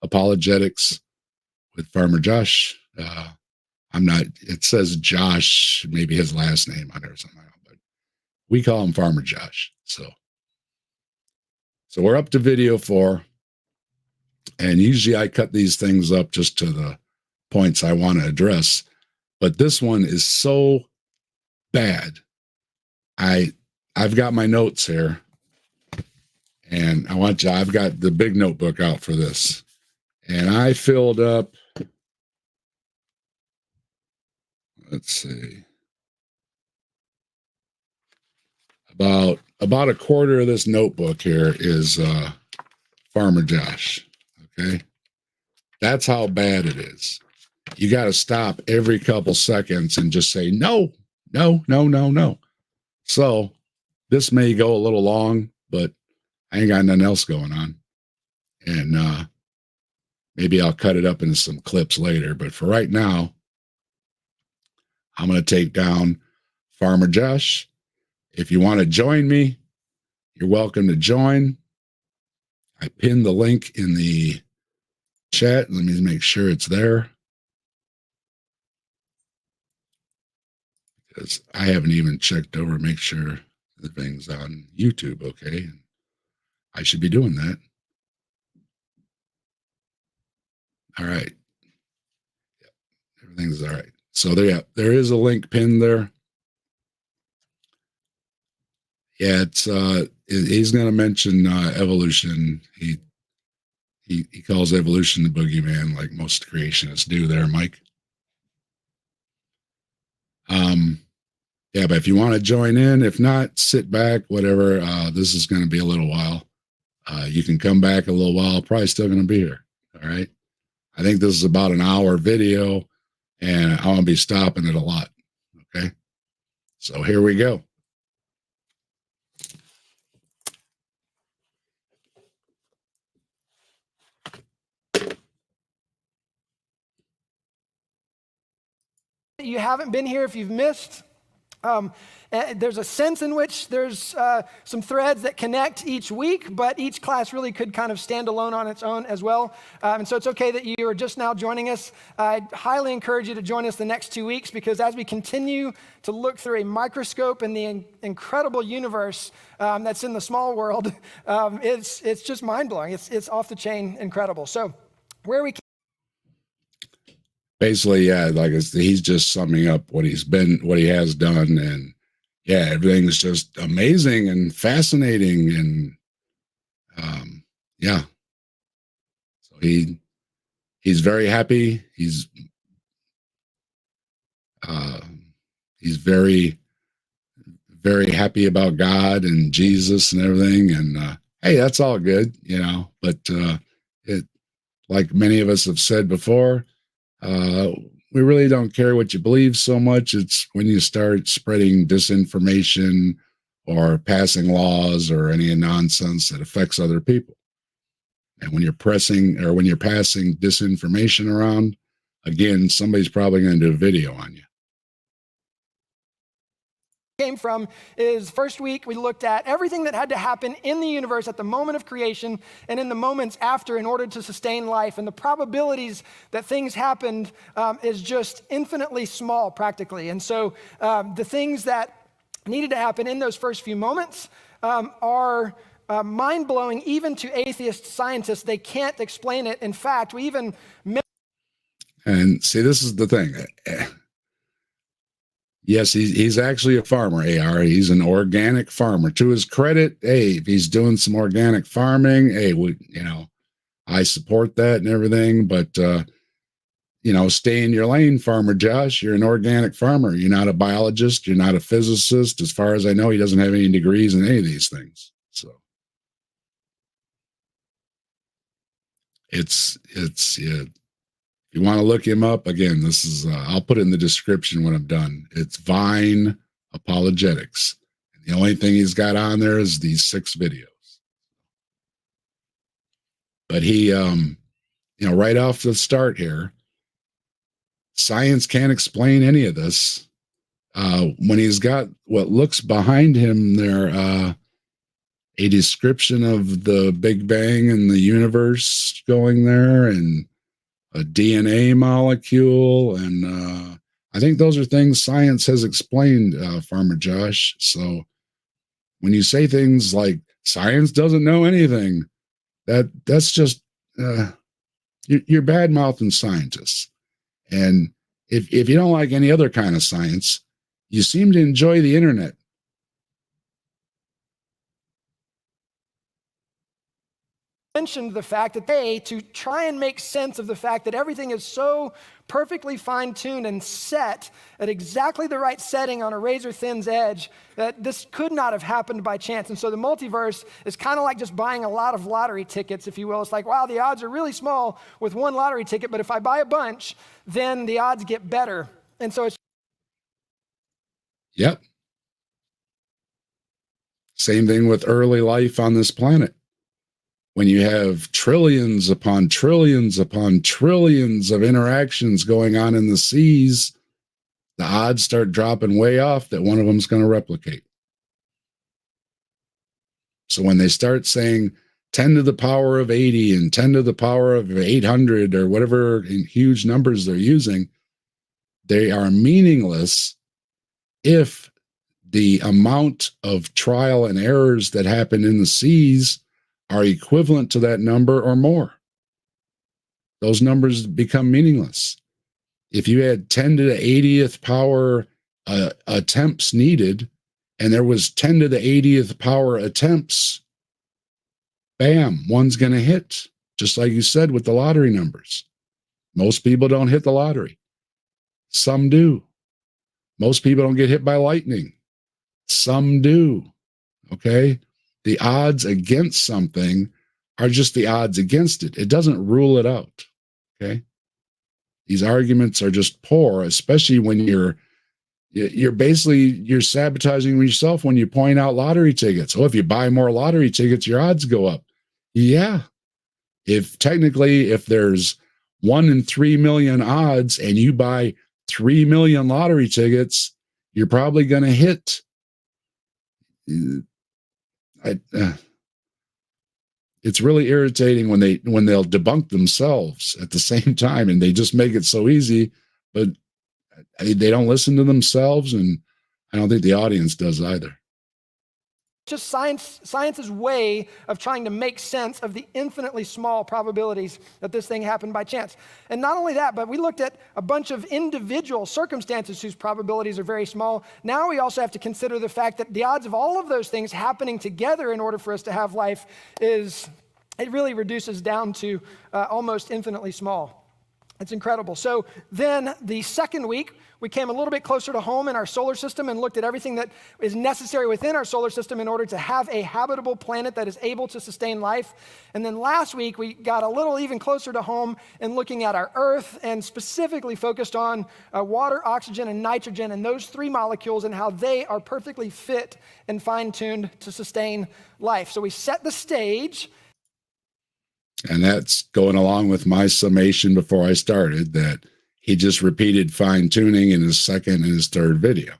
Apologetics with Farmer Josh. I'm not, it says Josh, maybe his last name on there or something, but we call him Farmer Josh. So we're up to video 4. And usually I cut these things up just to the points I want to address. But this one is so bad. I've got my notes here. And I've got the big notebook out for this. And I filled up, let's see, about a quarter of this notebook here is Farmer Josh. Okay. That's how bad it is. You got to stop every couple seconds and just say, no, no, no, no, no. So this may go a little long, but I ain't got nothing else going on. And maybe I'll cut it up into some clips later. But for right now, I'm going to take down Farmer Josh. If you want to join me, you're welcome to join. I pinned the link in the chat. Let me make sure it's there, because I haven't even checked over to make sure the thing's on YouTube. Okay. I should be doing that. All right. Everything's all right. So there is a link pinned there. Yeah, he's going to mention evolution. He calls evolution the boogeyman, like most creationists do there, Mike. Yeah, but if you want to join in, if not, sit back, whatever. This is going to be a little while. You can come back a little while, probably still going to be here. All right. I think this is about an hour video, and I'm going to be stopping it a lot. Okay. So here we go. You haven't been here, if you've missed, there's a sense in which there's some threads that connect each week, but each class really could kind of stand alone on its own as well. And so it's okay that you are just now joining us. I highly encourage you to join us the next 2 weeks, because as we continue to look through a microscope in the incredible universe that's in the small world, it's just mind-blowing. It's off the chain incredible. So where we basically, yeah, like he's just summing up what he has done, and yeah, everything's just amazing and fascinating, and yeah. So he's very happy. He's very, very happy about God and Jesus and everything, and hey, that's all good, you know. But it, like many of us have said before, we really don't care what you believe so much. It's when you start spreading disinformation or passing laws or any nonsense that affects other people. And when you're passing disinformation around, again, somebody's probably going to do a video on you. Came from is first week we looked at everything that had to happen in the universe at the moment of creation and in the moments after in order to sustain life, and the probabilities that things happened is just infinitely small practically. And so the things that needed to happen in those first few moments are mind-blowing even to atheist scientists. They can't explain it. In fact, we even and see, this is the thing. Yes, he's actually a farmer, AR. He's an organic farmer. To his credit, hey, if he's doing some organic farming, hey, I support that and everything. But, stay in your lane, Farmer Josh. You're an organic farmer. You're not a biologist. You're not a physicist. As far as I know, he doesn't have any degrees in any of these things. So If you want to look him up, again, this is, I'll put it in the description when I'm done. It's Vine Apologetics. And the only thing he's got on there is these 6 videos. But he, right off the start here, science can't explain any of this. When he's got what looks behind him there, a description of the Big Bang and the universe going there, and a DNA molecule. And I think those are things science has explained, Farmer Josh. So when you say things like science doesn't know anything, that's just, you're bad-mouthing scientists. And if you don't like any other kind of science, you seem to enjoy the internet. Mentioned the fact that to try and make sense of the fact that everything is so perfectly fine-tuned and set at exactly the right setting on a razor-thin edge, that this could not have happened by chance. And so the multiverse is kind of like just buying a lot of lottery tickets, if you will. It's like, wow, the odds are really small with one lottery ticket, but if I buy a bunch, then the odds get better. And so it's... Yep. Same thing with early life on this planet. When you have trillions upon trillions upon trillions of interactions going on in the seas, the odds start dropping way off that one of them's going to replicate. So when they start saying 10 to the power of 80 and 10 to the power of 800 or whatever huge numbers they're using, they are meaningless if the amount of trial and errors that happen in the seas are equivalent to that number or more. Those numbers become meaningless. If you had 10 to the 80th power attempts needed, and there was 10 to the 80th power attempts, bam, one's going to hit, just like you said with the lottery numbers. Most people don't hit the lottery. Some do. Most people don't get hit by lightning. Some do. Okay? The odds against something are just the odds against it. It doesn't rule it out. Okay? These arguments are just poor, especially when you're sabotaging yourself when you point out lottery tickets. Oh, if you buy more lottery tickets, your odds go up. Yeah. If there's 1 in 3 million odds and you buy 3 million lottery tickets, you're probably going to hit. It's really irritating when they'll debunk themselves at the same time, and they just make it so easy, but they don't listen to themselves, and I don't think the audience does either. Just science's way of trying to make sense of the infinitely small probabilities that this thing happened by chance. And not only that, but we looked at a bunch of individual circumstances whose probabilities are very small. Now we also have to consider the fact that the odds of all of those things happening together in order for us to have life it really reduces down to almost infinitely small. It's incredible. So then the second week, we came a little bit closer to home in our solar system and looked at everything that is necessary within our solar system in order to have a habitable planet that is able to sustain life. And then last week, we got a little even closer to home in looking at our Earth and specifically focused on water, oxygen, and nitrogen, and those 3 molecules and how they are perfectly fit and fine-tuned to sustain life. So we set the stage. And that's going along with my summation before I started, that he just repeated fine-tuning in his second and his third video.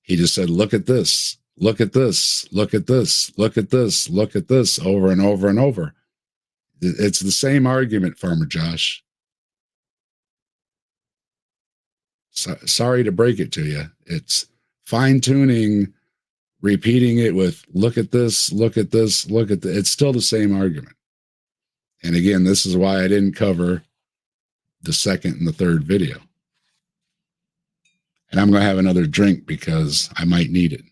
He just said, look at this, look at this, look at this, look at this, look at this, over and over and over. It's the same argument, Farmer Josh. Sorry to break it to you. It's fine-tuning, repeating it with look at this, look at this, look at this. It's still the same argument. And again, this is why I didn't cover the second and the third video. And I'm going to have another drink because I might need it.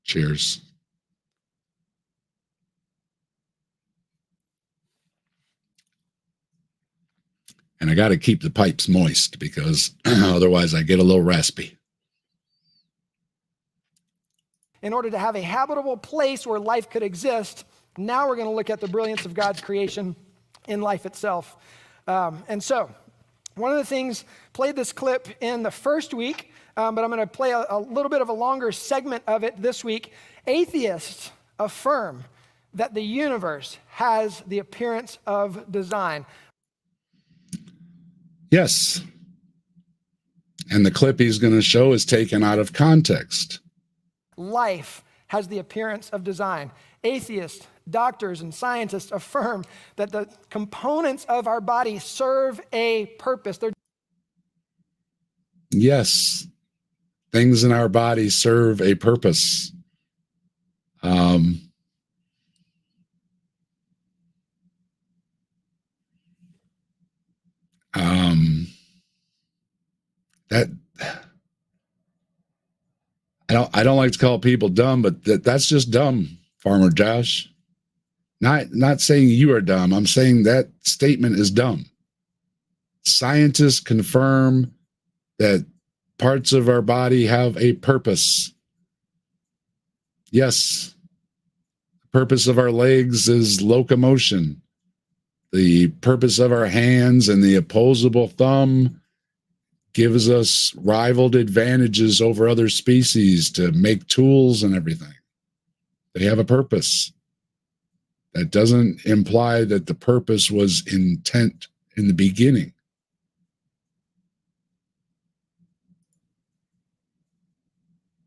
Cheers. And I got to keep the pipes moist because otherwise I get a little raspy. In order to have a habitable place where life could exist, now we're going to look at the brilliance of God's creation in life itself. And so, one of the things, played this clip in the first week, but I'm going to play a little bit of a longer segment of it this week. Atheists affirm that the universe has the appearance of design. Yes. And the clip he's going to show is taken out of context. Life has the appearance of design. Atheists, doctors, and scientists affirm that the components of our body serve a purpose. Yes. Things in our body serve a purpose. That I don't like to call people dumb, but that's just dumb, Farmer Josh. Not saying you are dumb. I'm saying that statement is dumb. Scientists confirm that parts of our body have a purpose. Yes. The purpose of our legs is locomotion. The purpose of our hands and the opposable thumb gives us rivaled advantages over other species to make tools and everything. They have a purpose. That doesn't imply that the purpose was intent in the beginning.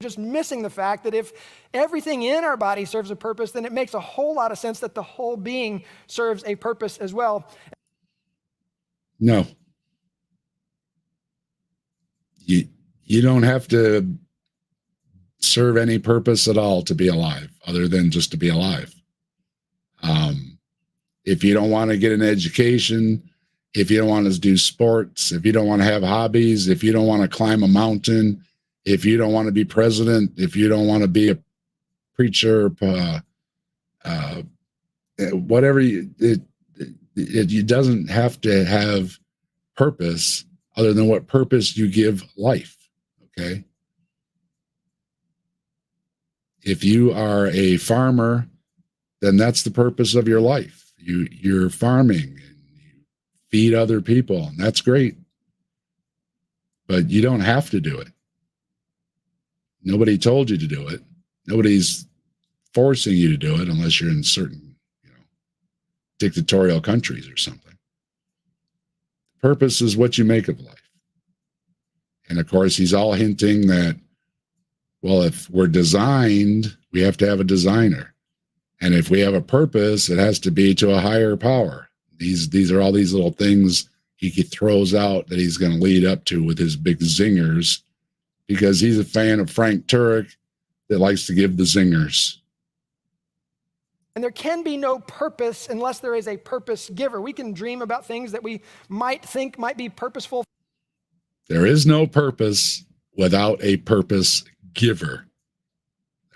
Just missing the fact that if everything in our body serves a purpose, then it makes a whole lot of sense that the whole being serves a purpose as well. No. You don't have to serve any purpose at all to be alive, other than just to be alive. If you don't want to get an education, if you don't want to do sports, if you don't want to have hobbies, if you don't want to climb a mountain, if you don't want to be president, if you don't want to be a preacher, whatever, it doesn't have to have purpose other than what purpose you give life. Okay. If you are a farmer, then that's the purpose of your life. You're farming and you feed other people, and that's great. But you don't have to do it. Nobody told you to do it. Nobody's forcing you to do it unless you're in certain, dictatorial countries or something. Purpose is what you make of life. And of course, he's all hinting that, well, if we're designed, we have to have a designer. And if we have a purpose, it has to be to a higher power. These are all these little things he throws out that he's going to lead up to with his big zingers, because he's a fan of Frank Turek that likes to give the zingers. And there can be no purpose unless there is a purpose giver. We can dream about things that we might think might be purposeful. There is no purpose without a purpose giver.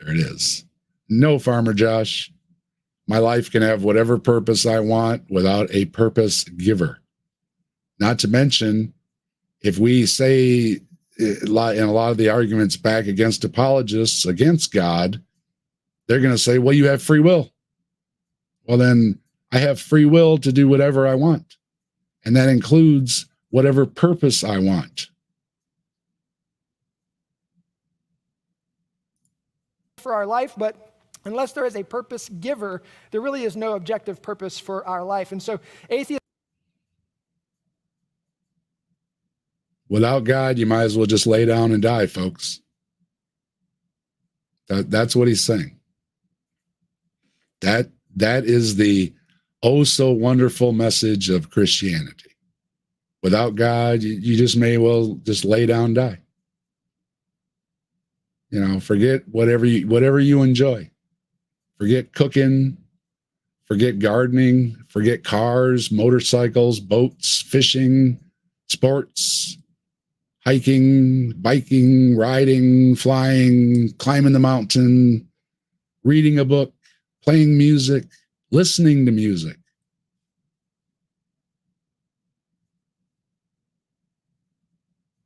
There it is. No, Farmer Josh. My life can have whatever purpose I want without a purpose giver. Not to mention, if we say in a lot of the arguments back against apologists against God, they're going to say, well, you have free will. Well, then I have free will to do whatever I want. And that includes whatever purpose I want. For our life, but unless there is a purpose giver, there really is no objective purpose for our life. And so atheists, without God, you might as well just lay down and die, folks. That's what he's saying. That is the oh so wonderful message of Christianity. Without God, you just may well just lay down and die. Forget whatever you enjoy. Forget cooking, forget gardening, forget cars, motorcycles, boats, fishing, sports, hiking, biking, riding, flying, climbing the mountain, reading a book, playing music, listening to music.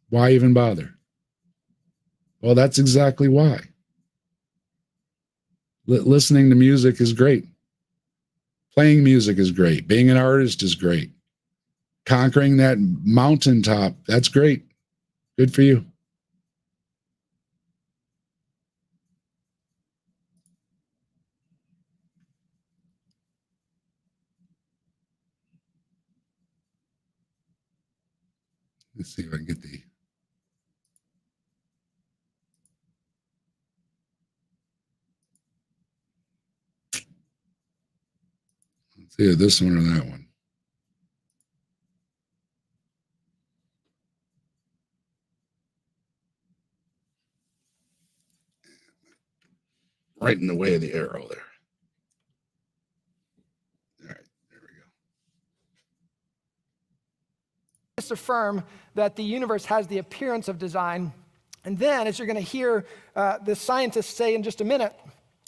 Why even bother? Well, that's exactly why. Listening to music is great. Playing music is great. Being an artist is great. Conquering that mountaintop, that's great. Good for you. Let's see if I can get the... Let's see if this one or that one. Right in the way of the arrow there. All right, there we go. Just affirm that the universe has the appearance of design. And then, as you're going to hear the scientists say in just a minute,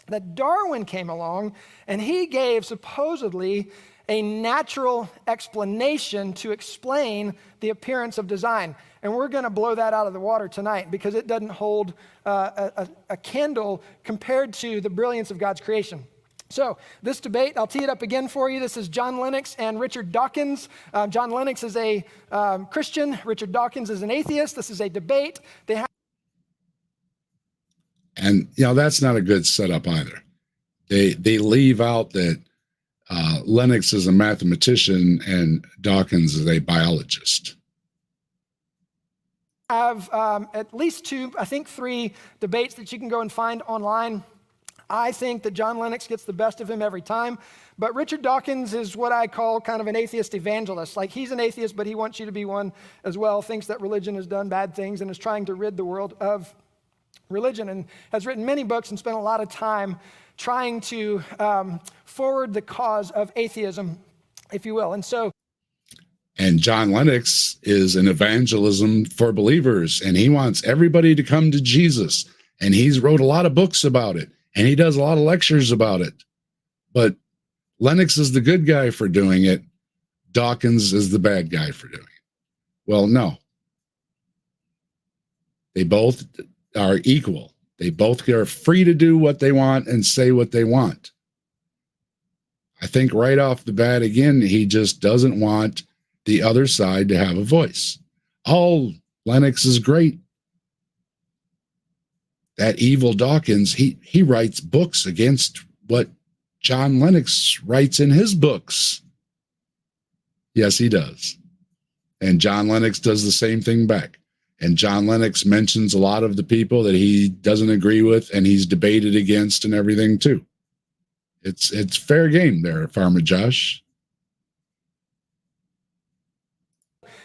that Darwin came along and he gave supposedly a natural explanation to explain the appearance of design. And we're going to blow that out of the water tonight because it doesn't hold a candle compared to the brilliance of God's creation. So this debate, I'll tee it up again for you. This is John Lennox and Richard Dawkins. John Lennox is a Christian. Richard Dawkins is an atheist. This is a debate. And, that's not a good setup either. They leave out that Lennox is a mathematician and Dawkins is a biologist. Have at least two, I think 3 debates that you can go and find online. I think that John Lennox gets the best of him every time, but Richard Dawkins is what I call kind of an atheist evangelist. Like, he's an atheist, but he wants you to be one as well, thinks that religion has done bad things and is trying to rid the world of religion, and has written many books and spent a lot of time trying to forward the cause of atheism, if you will. And John Lennox is an evangelism for believers, and he wants everybody to come to Jesus. And he's wrote a lot of books about it, and he does a lot of lectures about it. But Lennox is the good guy for doing it. Dawkins is the bad guy for doing it. Well, no. They both are equal. They both are free to do what they want and say what they want. I think right off the bat, again, he just doesn't want the other side to have a voice. Oh, Lennox is great. That evil Dawkins, he writes books against what John Lennox writes in his books. Yes, he does. And John Lennox does the same thing back. And John Lennox mentions a lot of the people that he doesn't agree with and he's debated against and everything too. It's fair game there, Farmer Josh.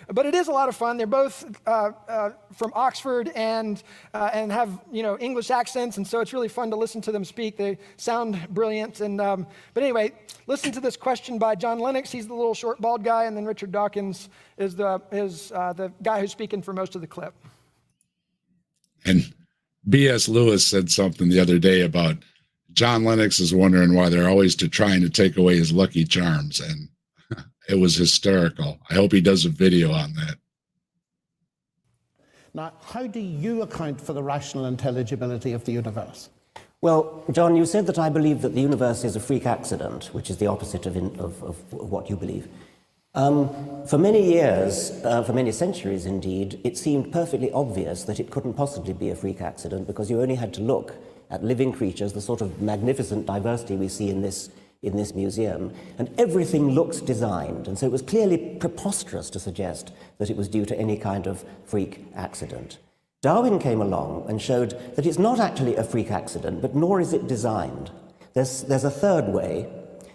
But it is a lot of fun. They're both from Oxford and have English accents, and so it's really fun to listen to them speak. They sound brilliant. But anyway, listen to this question by John Lennox. He's the little short bald guy, and then Richard Dawkins is the guy who's speaking for most of the clip. And B.S. Lewis said something the other day about John Lennox is wondering why they're always trying to take away his Lucky Charms, and it was hysterical. I hope he does a video on that. Now, how do you account for the rational intelligibility of the universe? Well, John, you said that I believe that the universe is a freak accident, which is the opposite of what you believe. For many years, for many centuries indeed, it seemed perfectly obvious that it couldn't possibly be a freak accident because you only had to look at living creatures, the sort of magnificent diversity we see in this museum, and everything looks designed. And so it was clearly preposterous to suggest that it was due to any kind of freak accident. Darwin came along and showed that it's not actually a freak accident, but nor is it designed. There's a third way,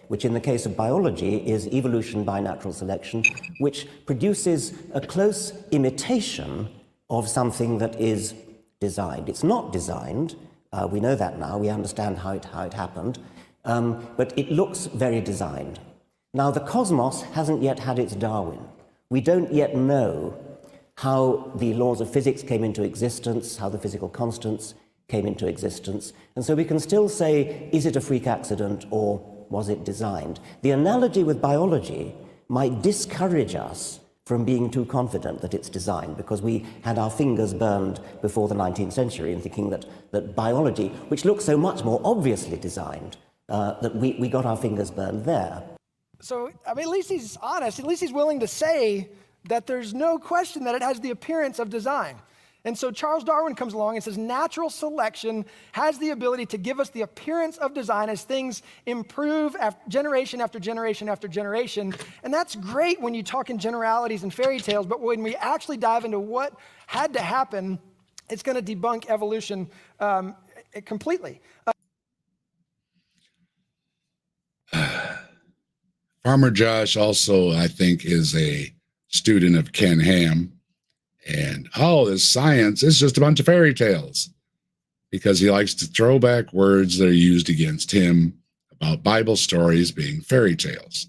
which in the case of biology is evolution by natural selection, which produces a close imitation of something that is designed. It's not designed. We know that now. We understand how it happened. But it looks very designed. Now, the cosmos hasn't yet had its Darwin. We don't yet know how the laws of physics came into existence, how the physical constants came into existence. And so we can still say, is it a freak accident or was it designed? The analogy with biology might discourage us from being too confident that it's designed, because we had our fingers burned before the 19th century in thinking that biology, which looks so much more obviously designed, that we got our fingers burned there. So, I mean, at least he's honest. At least he's willing to say that there's no question that it has the appearance of design. And so Charles Darwin comes along and says natural selection has the ability to give us the appearance of design as things improve generation after generation after generation. And that's great when you talk in generalities and fairy tales, but when we actually dive into what had to happen, it's going to debunk evolution completely. Farmer Josh also, I think, is a student of Ken Ham. And, this science is just a bunch of fairy tales, because he likes to throw back words that are used against him about Bible stories being fairy tales.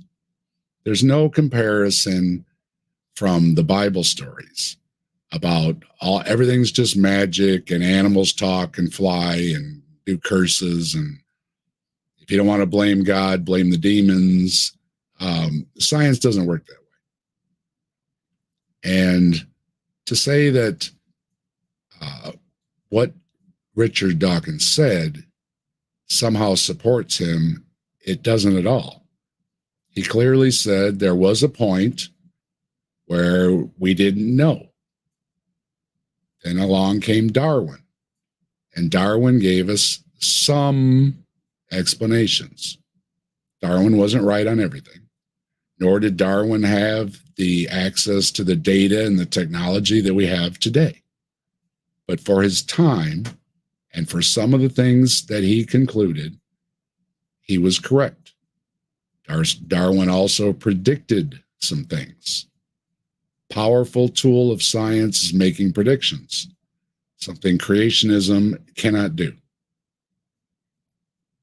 There's no comparison from the Bible stories about everything's just magic and animals talk and fly and do curses. And if you don't want to blame God, blame the demons. Science doesn't work that way. And to say that what Richard Dawkins said somehow supports him, it doesn't at all. He clearly said there was a point where we didn't know. Then along came Darwin, and Darwin gave us some explanations. Darwin wasn't right on everything, nor did Darwin have the access to the data and the technology that we have today. But for his time, and for some of the things that he concluded, he was correct. Darwin also predicted some things. Powerful tool of science is making predictions, something creationism cannot do.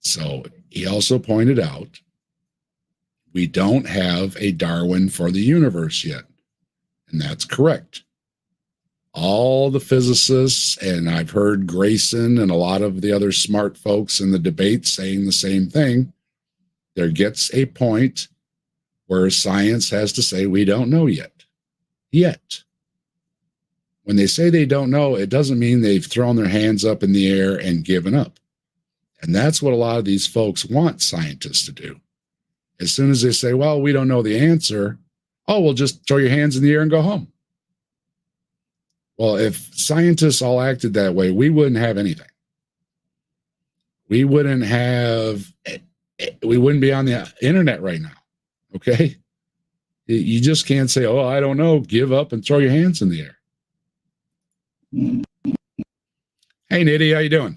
So he also pointed out we don't have a Darwin for the universe yet, and that's correct. All the physicists, and I've heard Grayson and a lot of the other smart folks in the debate saying the same thing. There gets a point where science has to say, we don't know yet. When they say they don't know, it doesn't mean they've thrown their hands up in the air and given up. And that's what a lot of these folks want scientists to do. As soon as they say, well, we don't know the answer, well, just throw your hands in the air and go home. Well, if scientists all acted that way, we wouldn't have anything. We wouldn't be on the internet right now. Okay? You just can't say, I don't know, give up and throw your hands in the air. Hey, Nitty, how you doing?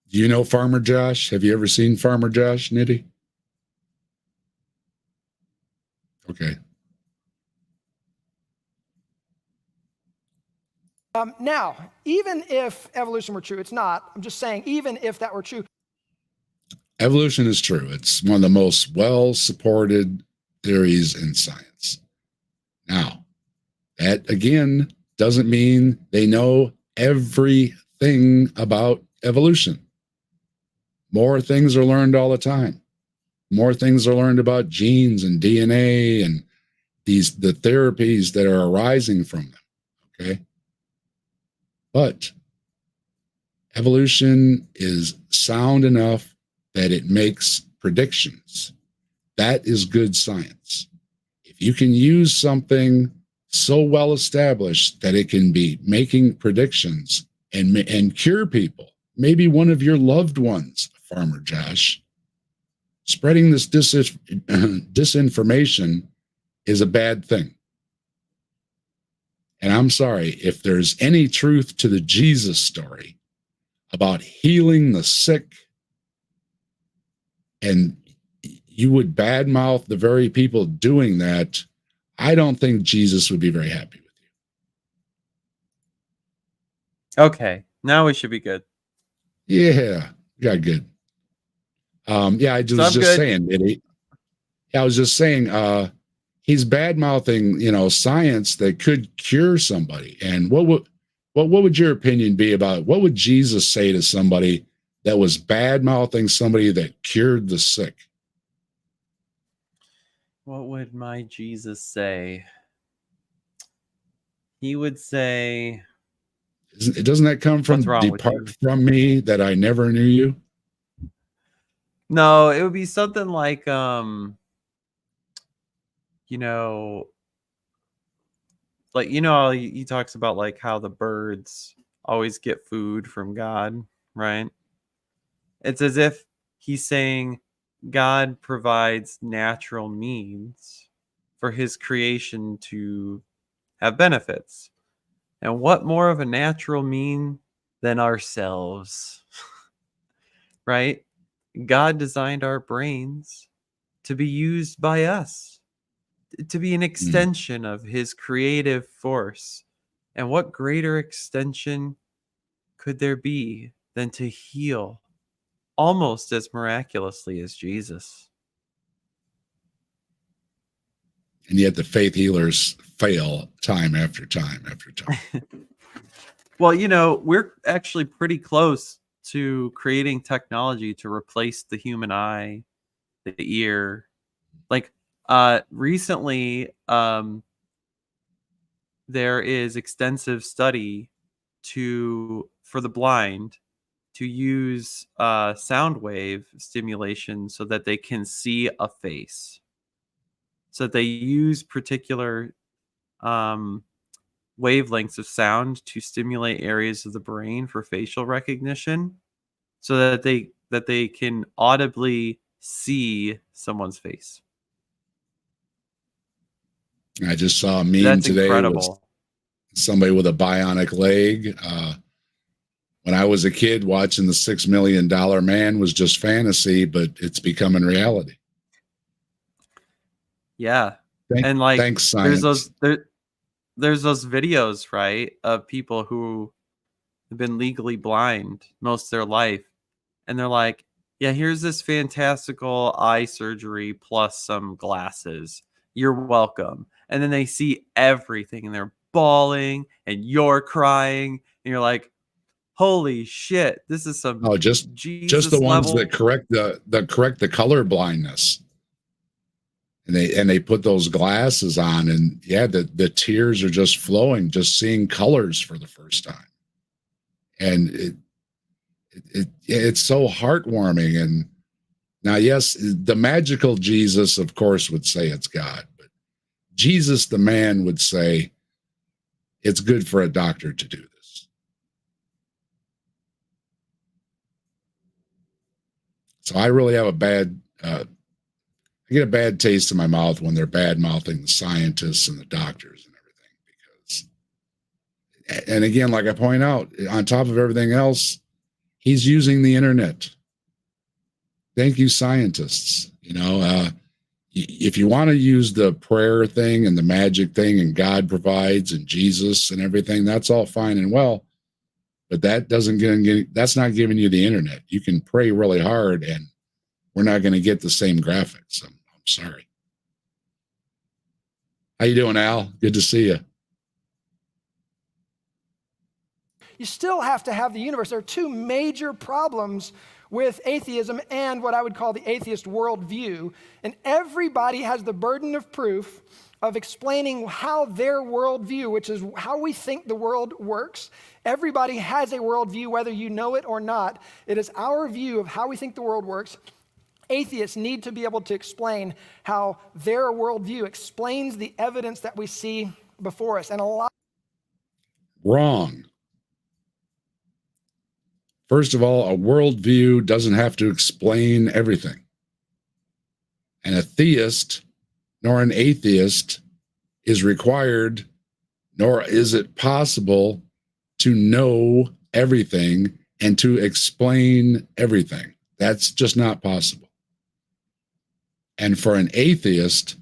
Do you know Farmer Josh? Have you ever seen Farmer Josh, Nitty? Okay. Now, even if evolution were true, it's not. I'm just saying, even if that were true. Evolution is true. It's one of the most well-supported theories in science. Now, that again doesn't mean they know everything about evolution. More things are learned all the time. More things are learned about genes and DNA and the therapies that are arising from them. Okay. But evolution is sound enough that it makes predictions. That is good science. If you can use something so well established that it can be making predictions and cure people, maybe one of your loved ones, Farmer Josh, spreading this disinformation is a bad thing. And I'm sorry, if there's any truth to the Jesus story about healing the sick, and you would badmouth the very people doing that, I don't think Jesus would be very happy with you. Okay, now we should be good. Yeah, got good. I was just saying, I was just saying, he's bad mouthing, science that could cure somebody. And what would your opinion be about what would Jesus say to somebody that was bad mouthing somebody that cured the sick? What would my Jesus say? He would say, Doesn't that come from What's wrong with depart you? from me that I never knew you? No, it would be something like, you know, how he talks about like how the birds always get food from God, right? It's as if he's saying God provides natural means for his creation to have benefits. And what more of a natural mean than ourselves, right? God designed our brains to be used by us, to be an Mm. extension of his creative force. And what greater extension could there be than to heal almost as miraculously as Jesus? And yet the faith healers fail time after time after time. Well, we're actually pretty close to creating technology to replace the human eye, the ear. Like recently, there is extensive study for the blind to use sound wave stimulation so that they can see a face. So that they use particular um, wavelengths of sound to stimulate areas of the brain for facial recognition, so that they can audibly see someone's face. I just saw a meme That's today with incredible. somebody with a bionic leg. When I was a kid, watching the $6 Million Man was just fantasy, but it's becoming reality. Yeah. And like Thanks, science. there's those videos, right, of people who have been legally blind most of their life, and they're like, yeah, here's this fantastical eye surgery plus some glasses, you're welcome. And then they see everything and they're bawling and you're crying and you're like, holy shit, this is some Oh, just the Jesus ones level. that correct the color blindness. And they put those glasses on, and yeah, the tears are just flowing, just seeing colors for the first time. And it's so heartwarming. And now, yes, the magical Jesus, of course, would say it's God, but Jesus, the man, would say it's good for a doctor to do this. So I really have I get a bad taste in my mouth when they're bad mouthing the scientists and the doctors and everything. Because, and again, like I point out, on top of everything else, he's using the internet. Thank you, scientists. If you want to use the prayer thing and the magic thing and God provides and Jesus and everything, that's all fine and well. But that's not giving you the internet. You can pray really hard and we're not going to get the same graphics. I'm sorry. How you doing, Al? Good to see you. You still have to have the universe. There are two major problems with atheism and what I would call the atheist worldview. And everybody has the burden of proof of explaining how their worldview, which is how we think the world works, everybody has a worldview, whether you know it or not. It is our view of how we think the world works. Atheists need to be able to explain how their worldview explains the evidence that we see before us. And a lot. Wrong. First of all, a worldview doesn't have to explain everything. And a theist nor an atheist is required, nor is it possible to know everything and to explain everything. That's just not possible. And for an atheist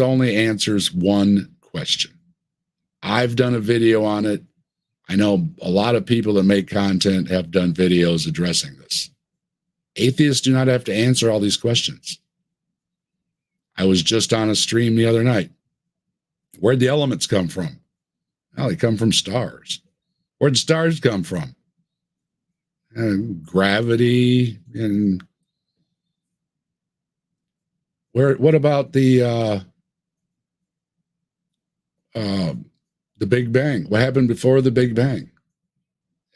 only answers one question. I've done a video on it. I know a lot of people that make content have done videos addressing this. Atheists do not have to answer all these questions. I was just on a stream the other night. Where'd the elements come from? Well, they come from stars. Where'd stars come from? Gravity. And what about the the Big Bang? What happened before the Big Bang? And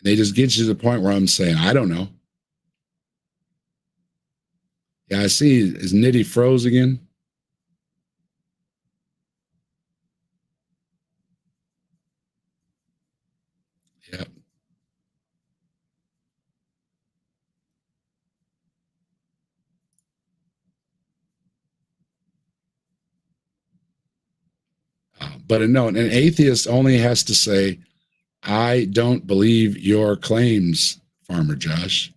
they just get you to the point where I'm saying, I don't know. Yeah, I see. Is Nitty froze again? Yeah. But no, an atheist only has to say, I don't believe your claims, Farmer Josh.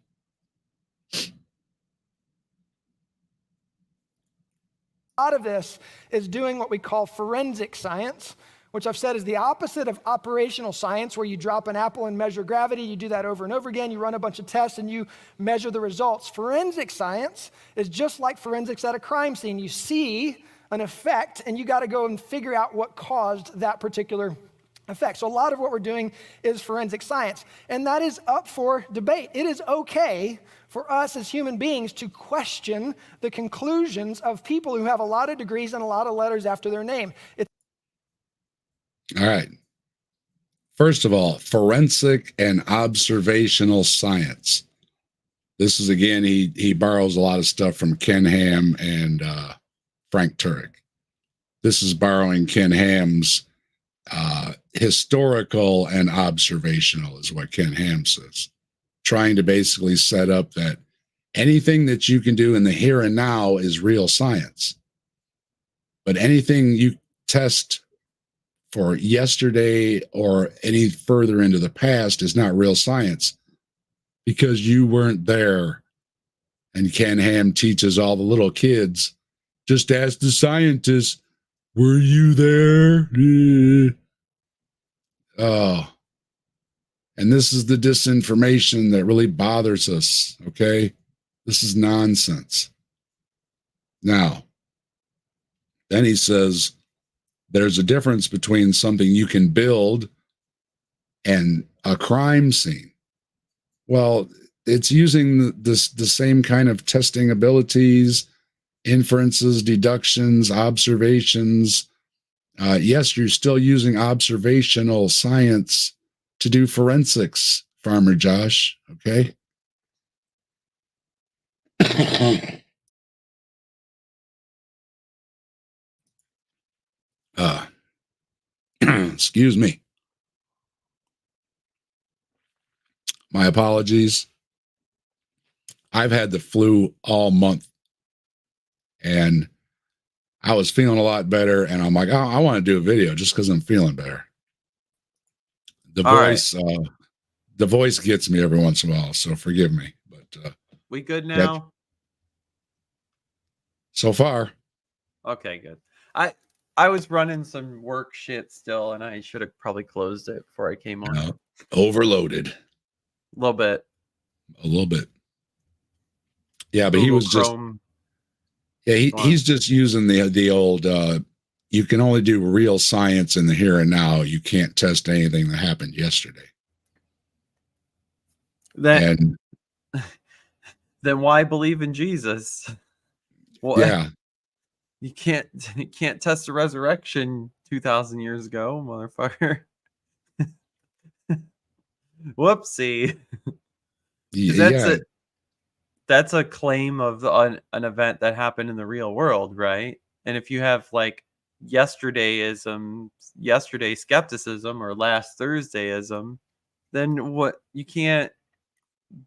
A lot of this is doing what we call forensic science, which I've said is the opposite of operational science, where you drop an apple and measure gravity. You do that over and over again. You run a bunch of tests and you measure the results. Forensic science is just like forensics at a crime scene. You see an effect and you got to go and figure out what caused that particular effect. So a lot of what we're doing is forensic science, and that is up for debate. It is okay for us as human beings to question the conclusions of people who have a lot of degrees and a lot of letters after their name. All right. First of all, forensic and observational science. This is, again, he borrows a lot of stuff from Ken Ham and Frank Turek. This is borrowing Ken Ham's historical and observational, is what Ken Ham says. Trying to basically set up that anything that you can do in the here and now is real science. But anything you test for yesterday or any further into the past is not real science, because you weren't there. And Ken Ham teaches all the little kids, just ask the scientists, were you there? Oh, and this is the disinformation that really bothers us, okay? This is nonsense. Now, then he says there's a difference between something you can build and a crime scene. Well, it's using the same kind of testing abilities, inferences, deductions, observations. Yes, you're still using observational science to do forensics, Farmer Josh, okay? Excuse me. My apologies. I've had the flu all month, and I was feeling a lot better, and I'm like, oh, I want to do a video just because I'm feeling better. The voice gets me every once in a while, so forgive me. But we good now? So far. Okay, good. I was running some work shit still, and I should have probably closed it before I came on. Overloaded. A little bit. Yeah, but Google he was Chrome. he's just using the old you can only do real science in the here and now. You can't test anything that happened yesterday. Then why believe in Jesus? Well, yeah. You can't test the resurrection 2,000 years ago, motherfucker. Whoopsie. That's a claim of an event that happened in the real world, right? And if you have like yesterday skepticism or last Thursdayism, then what, you can't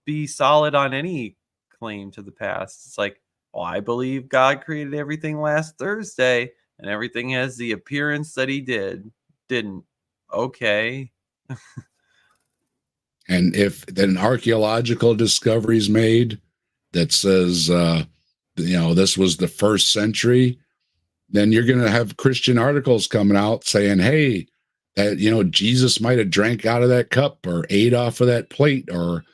be solid on any claim to the past. It's like, well, I believe God created everything last Thursday and everything has the appearance that he didn't. Okay. And if then archaeological discoveries made that says, this was the first century, then you're going to have Christian articles coming out saying, hey, that, Jesus might have drank out of that cup or ate off of that plate or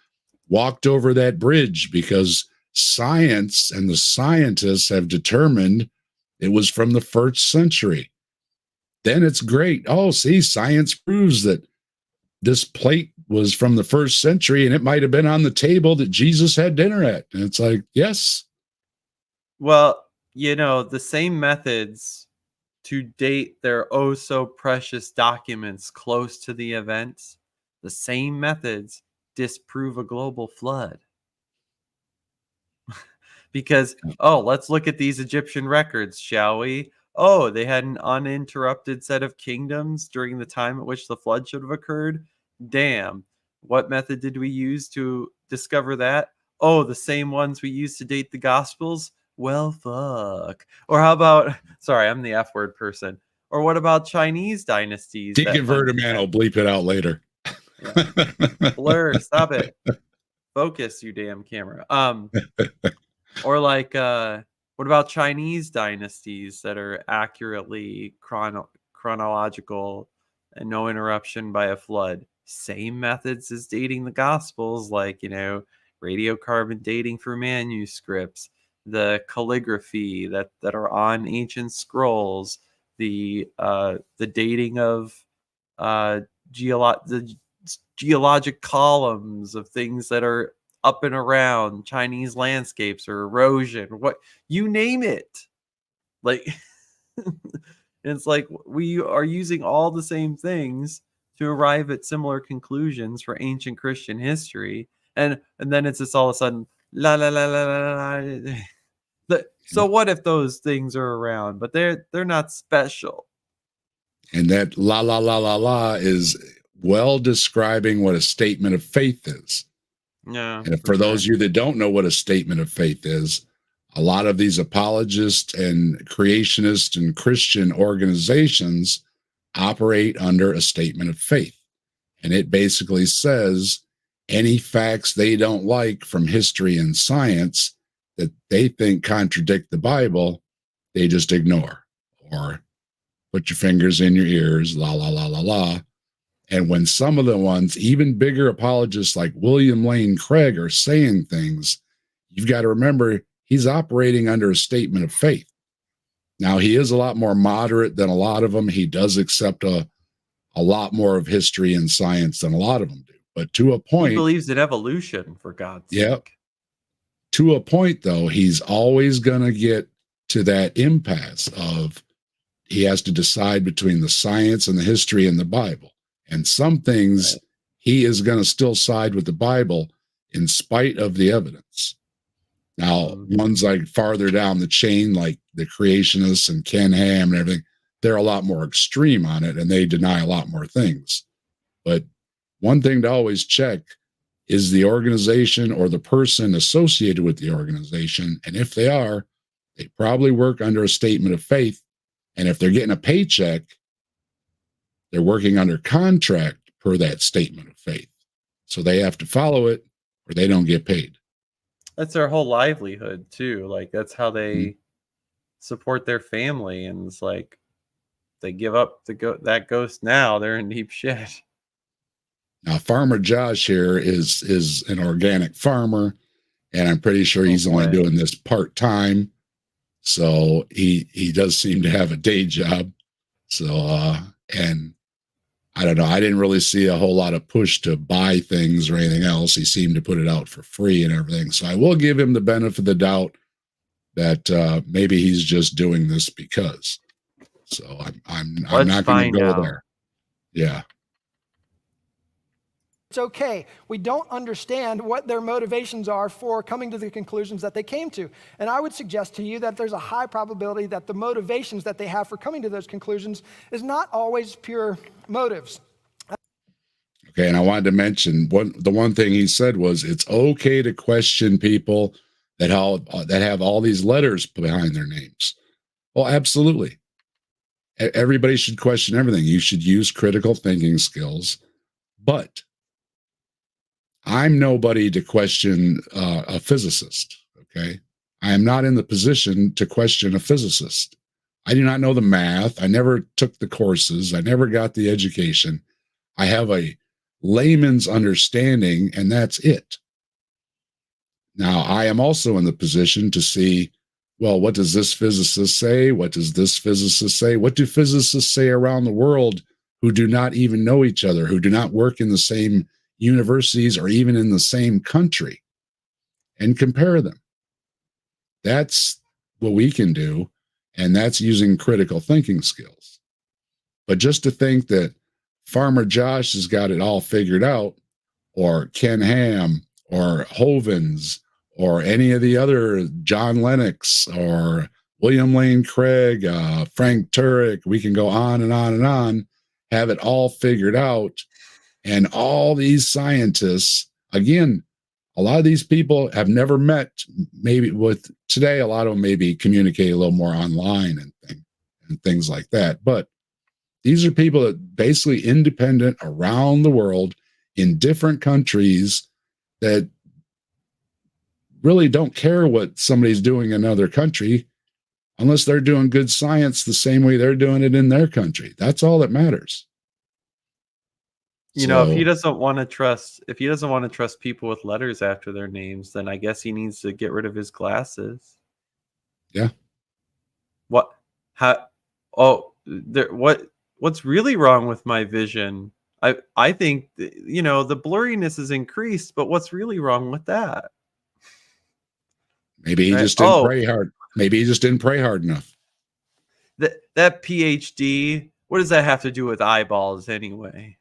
walked over that bridge because science and the scientists have determined it was from the first century. Then it's great. Oh, see, science proves that this plate was from the first century and it might have been on the table that Jesus had dinner at. And it's like, yes. Well, the same methods to date their oh so precious documents close to the events, the same methods disprove a global flood. Because, oh, let's look at these Egyptian records, shall we? Oh, they had an uninterrupted set of kingdoms during the time at which the flood should have occurred. Damn. What method did we use to discover that? Oh, the same ones we used to date the Gospels? Well, fuck. Or how about, sorry, I'm the F word person. Or what about Chinese dynasties? Deacon Vertiman will bleep it out later. Yeah. Blur, stop it. Focus, you damn camera. Or like, what about Chinese dynasties that are accurately chronological and no interruption by a flood? Same methods as dating the Gospels, like, radiocarbon dating for manuscripts, the calligraphy that are on ancient scrolls, the dating of the geologic columns of things that are up and around Chinese landscapes or erosion, what you name it. Like, it's like we are using all the same things to arrive at similar conclusions for ancient Christian history, and then it's just all of a sudden la la la la la la. So what if those things are around, but they're not special? And that la la la la la is well describing what a statement of faith is. Yeah. And for those of you that don't know what a statement of faith is, a lot of these apologists and creationist and Christian organizations operate under a statement of faith. And it basically says any facts they don't like from history and science that they think contradict the Bible, they just ignore or put your fingers in your ears, la, la, la, la, la. And when some of the ones, even bigger apologists like William Lane Craig, are saying things, you've got to remember he's operating under a statement of faith. Now, he is a lot more moderate than a lot of them. He does accept a lot more of history and science than a lot of them do. But to a point, he believes in evolution, for God's sake. To a point, though, he's always going to get to that impasse of he has to decide between the science and the history and the Bible. And some things he is going to still side with the Bible in spite of the evidence. Now, ones like farther down the chain, like the creationists and Ken Ham and everything, they're a lot more extreme on it and they deny a lot more things. But one thing to always check is the organization or the person associated with the organization. And if they are, they probably work under a statement of faith. And if they're getting a paycheck, they're working under contract per that statement of faith. So they have to follow it or they don't get paid. That's their whole livelihood too. Like that's how they support their family. And it's like they give up that ghost now, they're in deep shit. Now, Farmer Josh here is an organic farmer, and I'm pretty sure he's only doing this part-time. So he does seem to have a day job. So and I don't know. I didn't really see a whole lot of push to buy things or anything else. He seemed to put it out for free and everything. So I will give him the benefit of the doubt that maybe he's just doing this because. So I'm not going to go there. Yeah. It's okay. We don't understand what their motivations are for coming to the conclusions that they came to. And I would suggest to you that there's a high probability that the motivations that they have for coming to those conclusions is not always pure motives. Okay, and I wanted to mention the one thing he said was it's okay to question people that have all these letters behind their names. Well, absolutely. Everybody should question everything. You should use critical thinking skills, but I'm nobody to question a physicist, okay? I am not in the position to question a physicist. I do not know the math. I never took the courses. I never got the education. I have a layman's understanding, and that's it. Now, I am also in the position to see, well, what does this physicist say? What does this physicist say? What do physicists say around the world who do not even know each other, who do not work in the same universities or even in the same country, and compare them? That's what we can do. And that's using critical thinking skills. But just to think that Farmer Josh has got it all figured out, or Ken Ham, or Hovens, or any of the other John Lennox, or William Lane Craig, Frank Turek, we can go on and on and on, have it all figured out. And all these scientists, again, a lot of these people have never met. Maybe with today, a lot of them maybe communicate a little more online and things like that. But these are people that basically independent around the world in different countries that really don't care what somebody's doing in another country unless they're doing good science the same way they're doing it in their country. That's all that matters. You know, if he doesn't want to trust people with letters after their names, then I guess he needs to get rid of his glasses. Yeah. What? How? Oh, what's really wrong with my vision? I think, you know, the blurriness is increased, but what's really wrong with that? Maybe he just didn't pray hard. Maybe he just didn't pray hard enough. That PhD, what does that have to do with eyeballs anyway?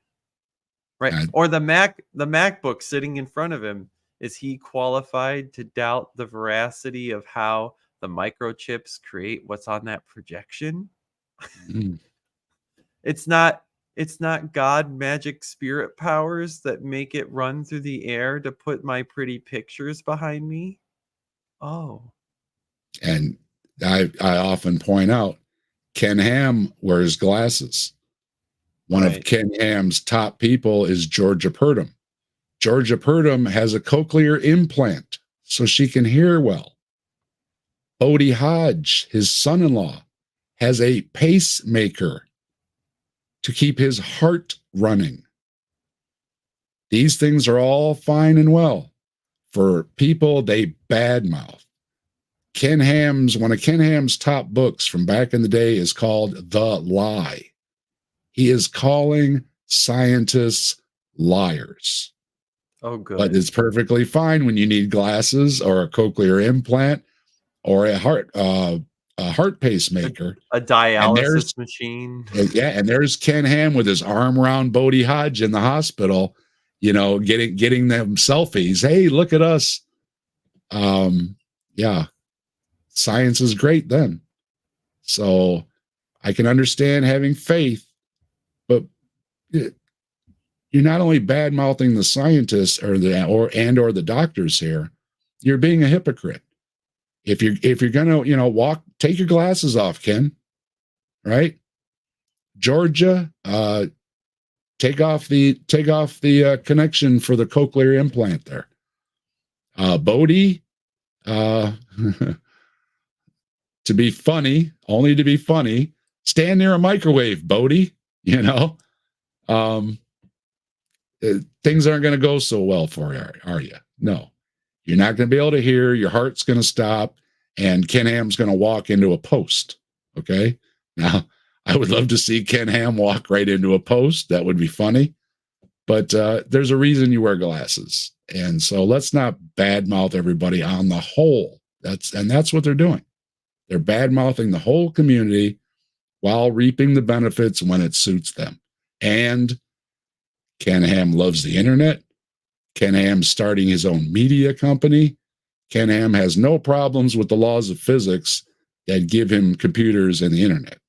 Right. Or the MacBook sitting in front of him. Is he qualified to doubt the veracity of how the microchips create what's on that projection? Mm. It's not God magic spirit powers that make it run through the air to put my pretty pictures behind me. Oh. And I often point out, Ken Ham wears glasses. One of Ken Ham's top people is Georgia Purdom. Georgia Purdom has a cochlear implant so she can hear well. Bodie Hodge, his son-in-law, has a pacemaker to keep his heart running. These things are all fine and well. For people they badmouth. One of Ken Ham's top books from back in the day is called The Lie. He is calling scientists liars. Oh, good. But it's perfectly fine when you need glasses or a cochlear implant or a heart pacemaker, a dialysis machine. Yeah, and there's Ken Ham with his arm around Bodie Hodge in the hospital, you know, getting them selfies. Hey, look at us. Yeah, science is great then. So I can understand having faith. But you're not only bad mouthing the scientists or the doctors here, you're being a hypocrite. If you're gonna, you know, take your glasses off, Ken. Right? Georgia, take off the connection for the cochlear implant there. Bodie, to be funny, only to be funny, stand near a microwave, Bodie. You know, things aren't going to go so well for you, are you? No, you're not going to be able to hear. Your heart's going to stop, and Ken Ham's going to walk into a post. Okay, now I would love to see Ken Ham walk right into a post. That would be funny, but there's a reason you wear glasses, and so let's not badmouth everybody on the whole. That's what they're doing. They're badmouthing the whole community while reaping the benefits when it suits them. And Ken Ham loves the internet. Ken Ham's starting his own media company. Ken Ham has no problems with the laws of physics that give him computers and the internet.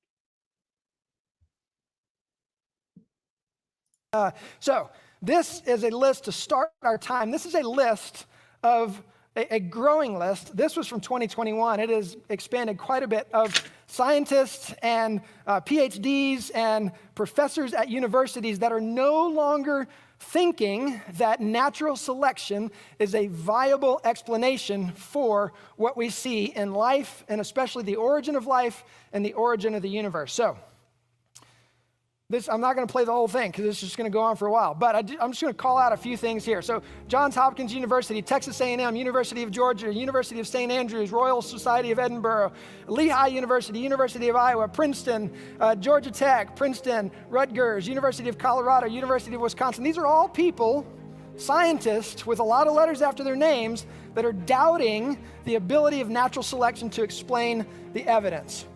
So this is a list to start our time. This is a list of a growing list. This was from 2021. It has expanded quite a bit of scientists and PhDs and professors at universities that are no longer thinking that natural selection is a viable explanation for what we see in life, and especially the origin of life and the origin of the universe. So I'm not going to play the whole thing because it's just going to go on for a while, but I'm just going to call out a few things here. So Johns Hopkins University, Texas A&M, University of Georgia, University of St. Andrews, Royal Society of Edinburgh, Lehigh University, University of Iowa, Princeton, Georgia Tech, Princeton, Rutgers, University of Colorado, University of Wisconsin. These are all people, scientists with a lot of letters after their names, that are doubting the ability of natural selection to explain the evidence.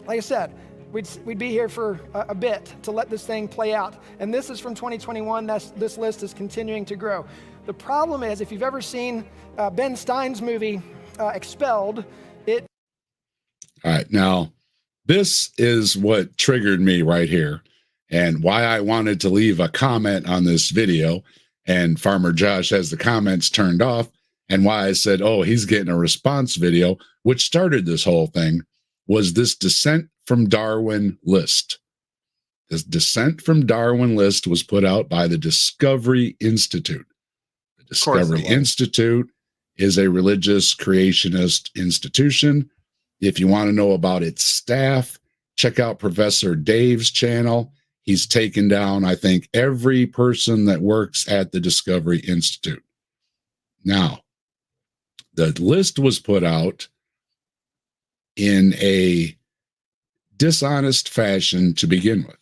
like I said, we'd be here for a bit to let this thing play out. And this is from 2021. This list is continuing to grow. The problem is, if you've ever seen Ben Stein's movie, Expelled, All right, now this is what triggered me right here and why I wanted to leave a comment on this video, and Farmer Josh has the comments turned off, and why I said, oh, he's getting a response video, which started this whole thing, was this Descent from Darwin list. This Descent from Darwin list was put out by the Discovery Institute. The Discovery Institute is a religious creationist institution. If you want to know about its staff, check out Professor Dave's channel. He's taken down, I think, every person that works at the Discovery Institute. Now, the list was put out in a dishonest fashion to begin with.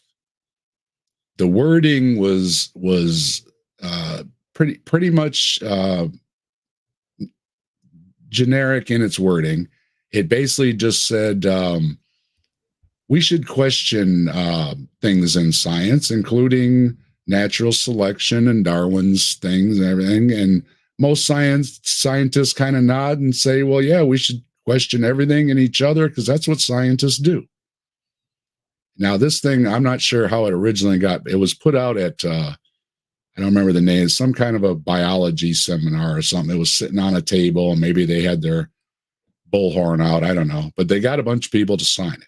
The wording was pretty much generic in its wording. It basically just said we should question things in science, including natural selection and Darwin's things and everything. And most scientists kind of nod and say, well, yeah, we should question everything and each other because that's what scientists do. Now, this thing, I'm not sure how it originally got. It was put out at, I don't remember the name, some kind of a biology seminar or something. It was sitting on a table and maybe they had their bullhorn out. I don't know. But they got a bunch of people to sign it.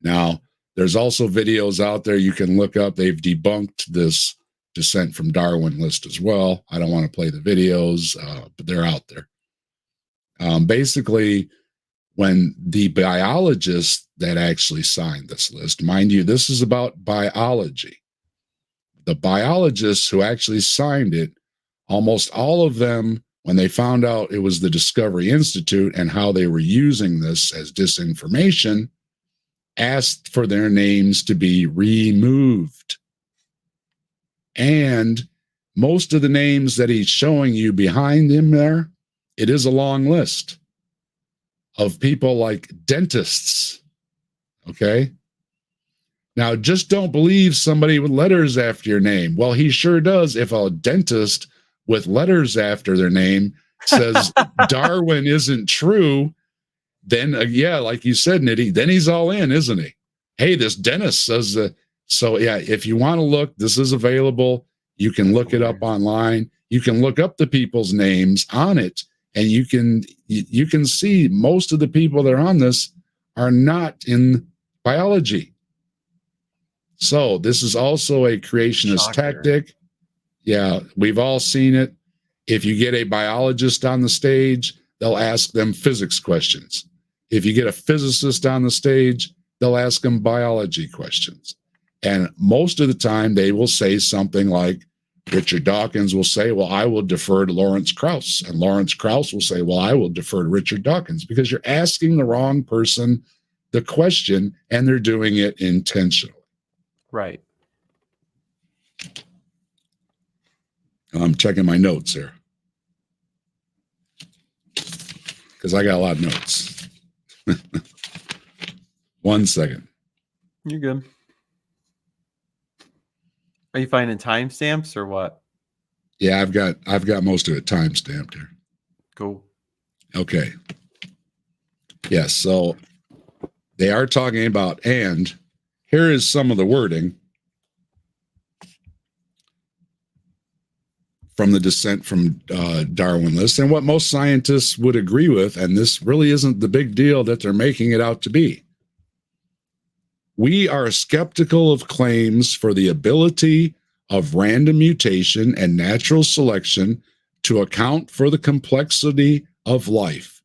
Now, there's also videos out there you can look up. They've debunked this Descent from Darwin list as well. I don't want to play the videos, but they're out there. Basically, when the biologists that actually signed this list, mind you, this is about biology. The biologists who actually signed it, almost all of them, when they found out it was the Discovery Institute and how they were using this as disinformation, asked for their names to be removed. And most of the names that he's showing you behind him there, it is a long list of people like dentists. Okay? Now, just don't believe somebody with letters after your name. Well, he sure does. If a dentist with letters after their name says Darwin isn't true, then, yeah, like you said, Nitty, then he's all in, isn't he? Hey, this dentist says that. So, yeah, if you want to look, this is available. You can look it up online. You can look up the people's names on it, and you can see most of the people that are on this are not in biology. So this is also a creationist tactic. Yeah, we've all seen it. If you get a biologist on the stage, they'll ask them physics questions. If you get a physicist on the stage, they'll ask them biology questions. And most of the time, they will say something like, Richard Dawkins will say, well, I will defer to Lawrence Krauss. And Lawrence Krauss will say, well, I will defer to Richard Dawkins, because you're asking the wrong person the question, and they're doing it intentionally. Right. I'm checking my notes here, because I got a lot of notes. 1 second. You're good. Are you finding timestamps or what? Yeah, I've got most of it time stamped here. Cool. Okay. Yes, so they are talking about, and here is some of the wording from the Descent from Darwin list, and what most scientists would agree with, and this really isn't the big deal that they're making it out to be. We are skeptical of claims for the ability of random mutation and natural selection to account for the complexity of life.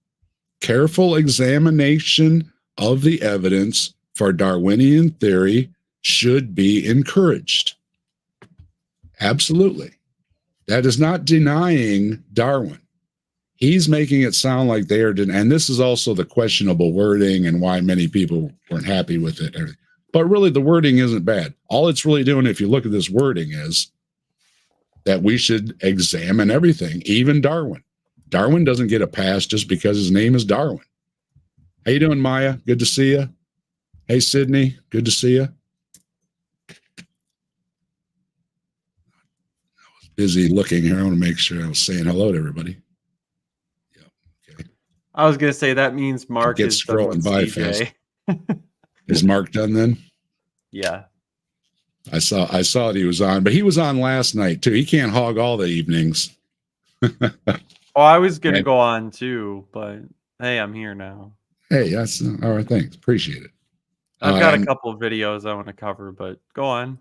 Careful examination of the evidence for Darwinian theory should be encouraged. Absolutely. That is not denying Darwin. He's making it sound like they are denying, and this is also the questionable wording and why many people weren't happy with it. But really, the wording isn't bad. All it's really doing, if you look at this wording, is that we should examine everything, even Darwin. Darwin doesn't get a pass just because his name is Darwin. How you doing, Maya? Good to see you. Hey, Sydney, good to see you. Busy looking here. I want to make sure I was saying hello to everybody. Yeah. Okay. I was gonna say that means Mark Get is done scrolling with by CJ. Is Mark done then? Yeah. I saw that he was on, but he was on last night too. He can't hog all the evenings. Oh, I was gonna Yeah. go on too, but hey, I'm here now. Hey, that's all right. Thanks. Appreciate it. I've got a And couple of videos I want to cover, but go on.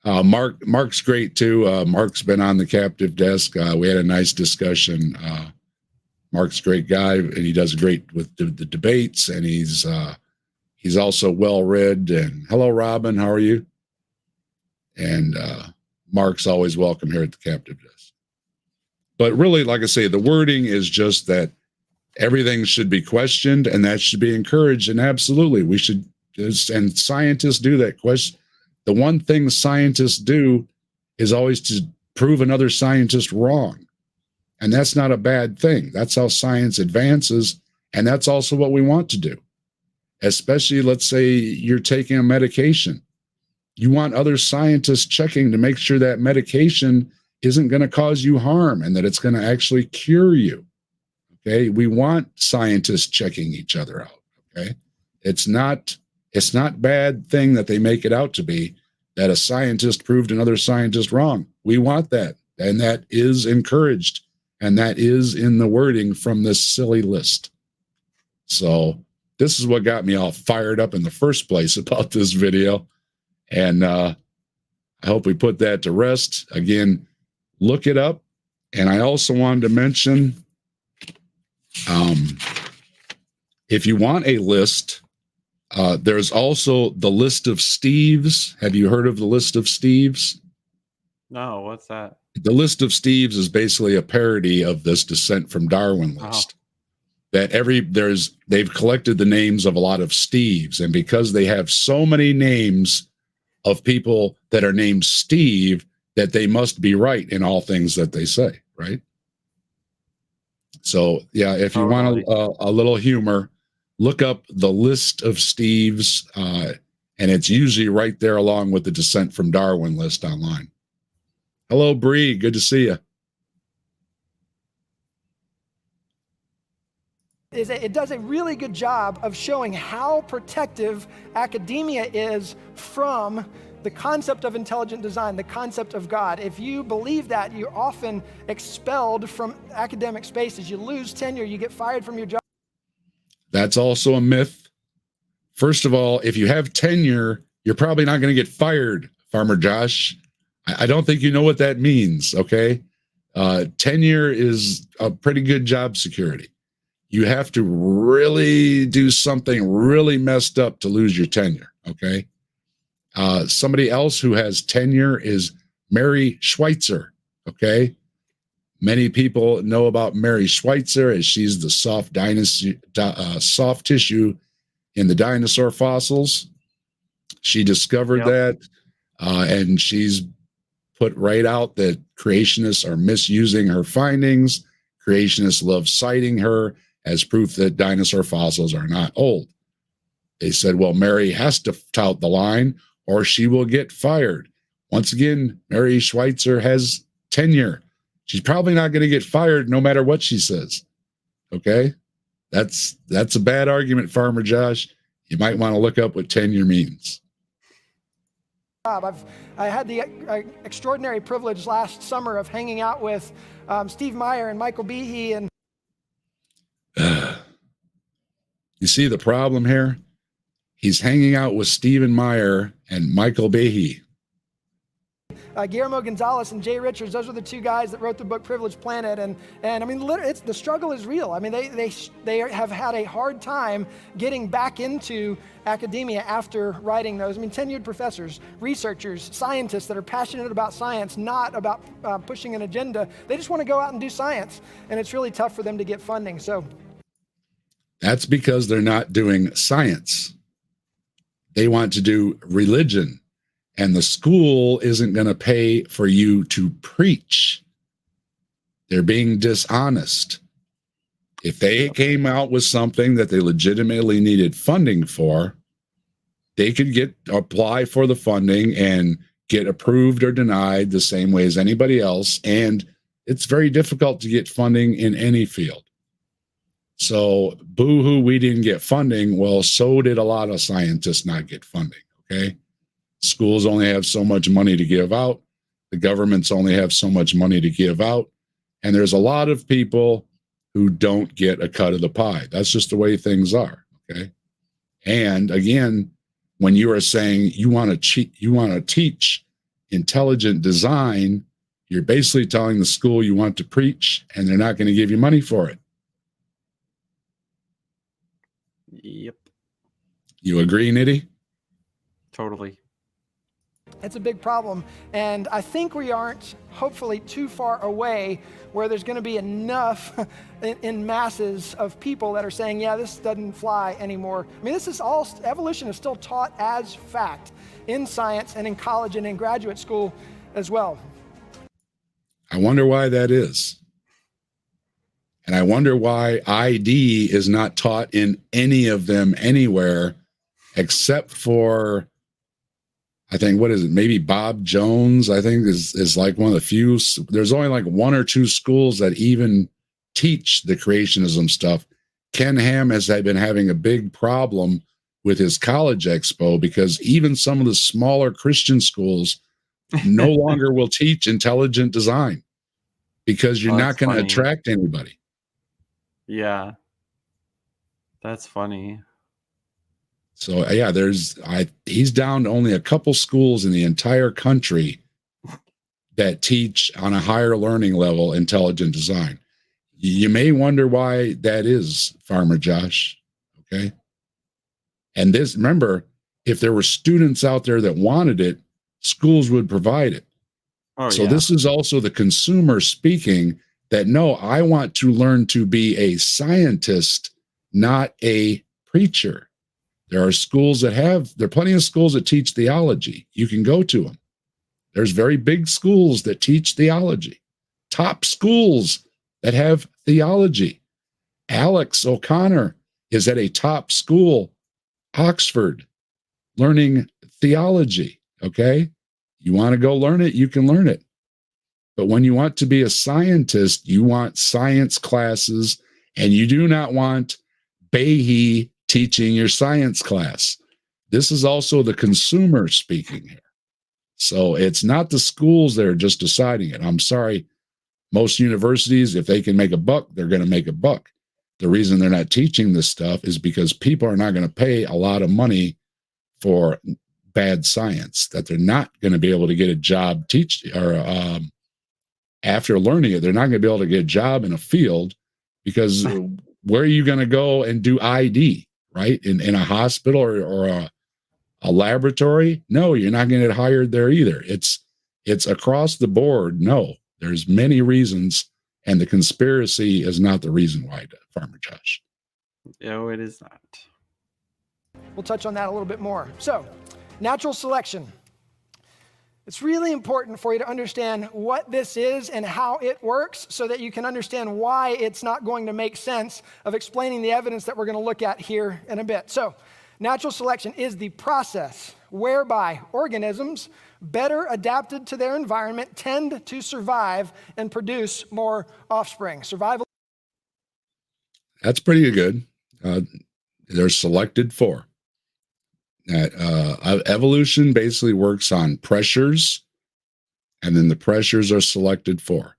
Mark's great too. Mark's been on the captive desk. We had a nice discussion. Mark's a great guy, and he does great with the debates, and he's also well read. And hello, Robin, how are you? And Mark's always welcome here at the captive desk. But really, like I say, the wording is just that everything should be questioned, and that should be encouraged. And absolutely, we should. And scientists do that. Question. The one thing scientists do is always to prove another scientist wrong. And that's not a bad thing. That's how science advances. And that's also what we want to do. Especially, let's say you're taking a medication. You want other scientists checking to make sure that medication isn't going to cause you harm and that it's going to actually cure you. Okay. We want scientists checking each other out. Okay. It's not bad thing that they make it out to be that a scientist proved another scientist wrong. We want that. And that is encouraged. And that is in the wording from this silly list. So this is what got me all fired up in the first place about this video. And I hope we put that to rest. Again, look it up. And I also wanted to mention, if you want a list, there's also the list of Steves. Have you heard of the list of Steves? No, what's that? The list of Steves is basically a parody of this Descent from Darwin list. That they've collected the names of a lot of Steves, and because they have so many names of people that are named Steve, that they must be right in all things that they say, right? So yeah, if you want a little humor, look up the list of Steves, and it's usually right there along with the Descent from Darwin list online. Hello, Bree. Good to see you. It does a really good job of showing how protective academia is from the concept of intelligent design, the concept of God. If you believe that, you're often expelled from academic spaces. You lose tenure, you get fired from your job. That's also a myth. First of all, if you have tenure, you're probably not going to get fired, Farmer Josh. I don't think you know what that means, okay? Tenure is a pretty good job security. You have to really do something really messed up to lose your tenure, okay? Somebody else who has tenure is Mary Schweitzer, okay? Many people know about Mary Schweitzer as she's the soft tissue in the dinosaur fossils. She discovered that, and she's put right out that creationists are misusing her findings. Creationists love citing her as proof that dinosaur fossils are not old. They said, well, Mary has to tout the line or she will get fired. Once again, Mary Schweitzer has tenure. She's probably not going to get fired no matter what she says. Okay? That's a bad argument, Farmer Josh. You might want to look up what tenure means. I had the extraordinary privilege last summer of hanging out with Steve Meyer and Michael Behe. And you see the problem here? He's hanging out with Stephen Meyer and Michael Behe. Guillermo Gonzalez and Jay Richards, those were the two guys that wrote the book Privileged Planet. And I mean, the struggle is real. I mean, they have had a hard time getting back into academia after writing those. I mean, tenured professors, researchers, scientists that are passionate about science, not about pushing an agenda. They just want to go out and do science. And it's really tough for them to get funding. So that's because they're not doing science. They want to do religion. And the school isn't going to pay for you to preach. They're being dishonest. If they came out with something that they legitimately needed funding for, they could apply for the funding and get approved or denied the same way as anybody else. And it's very difficult to get funding in any field. So boo-hoo, we didn't get funding. Well, so did a lot of scientists not get funding, okay? Schools only have so much money to give out. The governments only have so much money to give out. And there's a lot of people who don't get a cut of the pie. That's just the way things are, okay? And again, when you are saying you want to teach intelligent design, you're basically telling the school you want to preach, and they're not going to give you money for it. Yep. You agree, Nitty? Totally. It's a big problem, and I think we aren't, hopefully, too far away where there's going to be enough in masses of people that are saying, yeah, this doesn't fly anymore. I mean, this is all, evolution is still taught as fact in science and in college and in graduate school as well. I wonder why that is. And I wonder why ID is not taught in any of them anywhere except for, I think, what is it? Maybe Bob Jones, I think, is like one of the few. There's only like one or two schools that even teach the creationism stuff. Ken Ham has been having a big problem with his college expo because even some of the smaller Christian schools no longer will teach intelligent design because you're not going to attract anybody. Yeah. That's funny. So yeah, he's down to only a couple schools in the entire country that teach on a higher learning level intelligent design. You may wonder why that is, Farmer Josh. Okay. And this, remember, if there were students out there that wanted it, schools would provide it. Oh, so yeah. This is also the consumer speaking that, no, I want to learn to be a scientist, not a preacher. There are schools there are plenty of schools that teach theology. You can go to them. There's very big schools that teach theology, top schools that have theology. Alex O'Connor is at a top school, Oxford, learning theology, okay? You want to go learn it, you can learn it. But when you want to be a scientist, you want science classes, and you do not want Behe teaching your science class. This is also the consumer speaking here. So it's not the schools that are just deciding it. I'm sorry, most universities, if they can make a buck, they're going to make a buck. The reason they're not teaching this stuff is because people are not going to pay a lot of money for bad science, that they're not going to be able to get a job after learning it. They're not going to be able to get a job in a field because where are you going to go and do ID, right? In a hospital or a laboratory? No, you're not going to get hired there either. It's across the board. No, there's many reasons, and the conspiracy is not the reason why, Farmer Josh. No, it is not. We'll touch on that a little bit more. So, natural selection. It's really important for you to understand what this is and how it works so that you can understand why it's not going to make sense of explaining the evidence that we're going to look at here in a bit. So, natural selection is the process whereby organisms better adapted to their environment tend to survive and produce more offspring. Survival. That's pretty good. They're selected for. Evolution basically works on pressures, and then the pressures are selected for.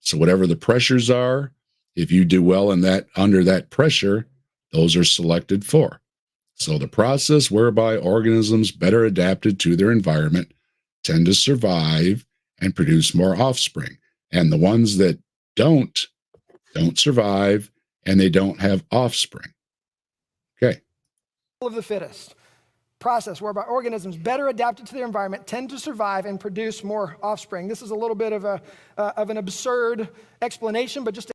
So whatever the pressures are, if you do well in that, under that pressure, those are selected for. So the process whereby organisms better adapted to their environment tend to survive and produce more offspring. And the ones that don't survive and they don't have offspring. Okay. Of the fittest. Process whereby organisms better adapted to their environment tend to survive and produce more offspring. This is a little bit of an absurd explanation, but just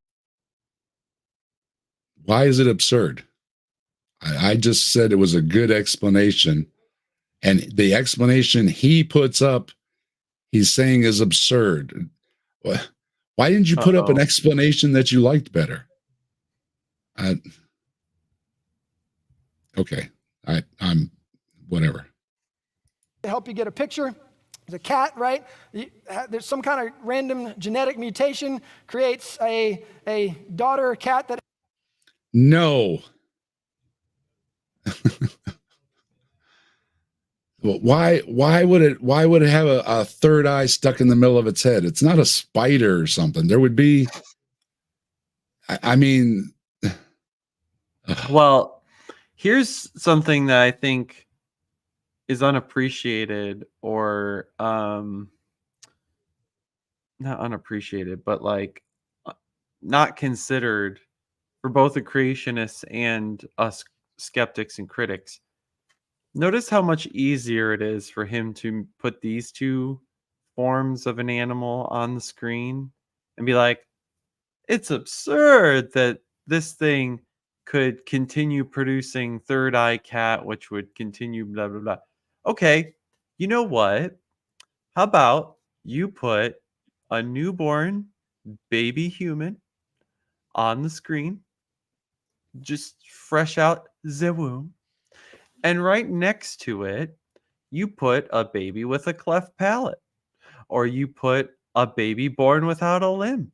why is it absurd? I just said it was a good explanation, and the explanation he puts up, he's saying is absurd. Why didn't you put up an explanation that you liked better? Okay, I'm whatever. To help you get a picture, there's a cat, right? There's some kind of random genetic mutation creates a daughter cat that. No. Well, why would it have a third eye stuck in the middle of its head? It's not a spider or something. There would be. I mean. Well, here's something that I think is unappreciated, or not unappreciated, but like not considered for both the creationists and us skeptics and critics. Notice how much easier it is for him to put these two forms of an animal on the screen and be like, it's absurd that this thing could continue producing third eye cat, which would continue blah, blah, blah. Okay, you know what? How about you put a newborn baby human on the screen, just fresh out the womb, and right next to it, you put a baby with a cleft palate, or you put a baby born without a limb,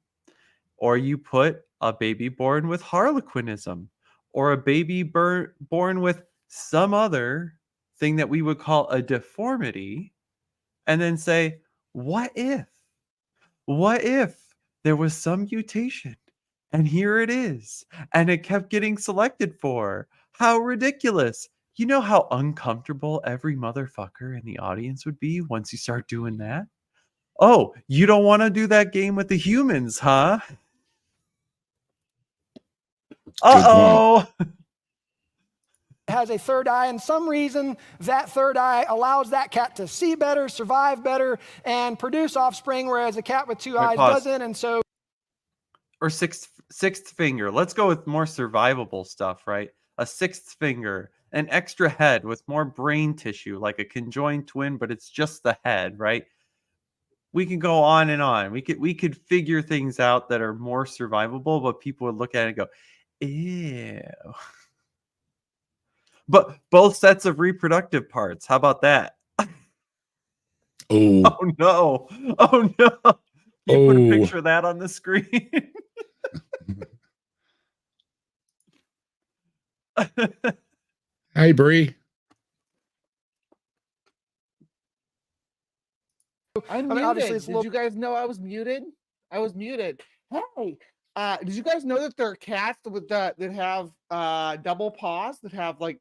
or you put a baby born with harlequinism, or a baby born with some other thing that we would call a deformity, and then say, what if there was some mutation and here it is, and it kept getting selected for? How ridiculous. You know how uncomfortable every motherfucker in the audience would be once you start doing that? Oh, you don't want to do that game with the humans, huh? Uh-oh. Has a third eye, and some reason that third eye allows that cat to see better, survive better, and produce offspring, whereas a cat with two eyes pause. doesn't. And so, Or sixth finger. Let's go with more survivable stuff, right? A sixth finger, an extra head with more brain tissue, like a conjoined twin, but it's just the head, right? We can go on and on. We could figure things out that are more survivable, but people would look at it and go, ew. But both sets of reproductive parts. How about that? Oh. Oh no. Oh no. You put a picture of that on the screen. Hi, Bree. I'm mean, obviously muted. it's a Did little- you guys know I was muted? I was muted. Hey, did you guys know that there are cats that have double paws that have like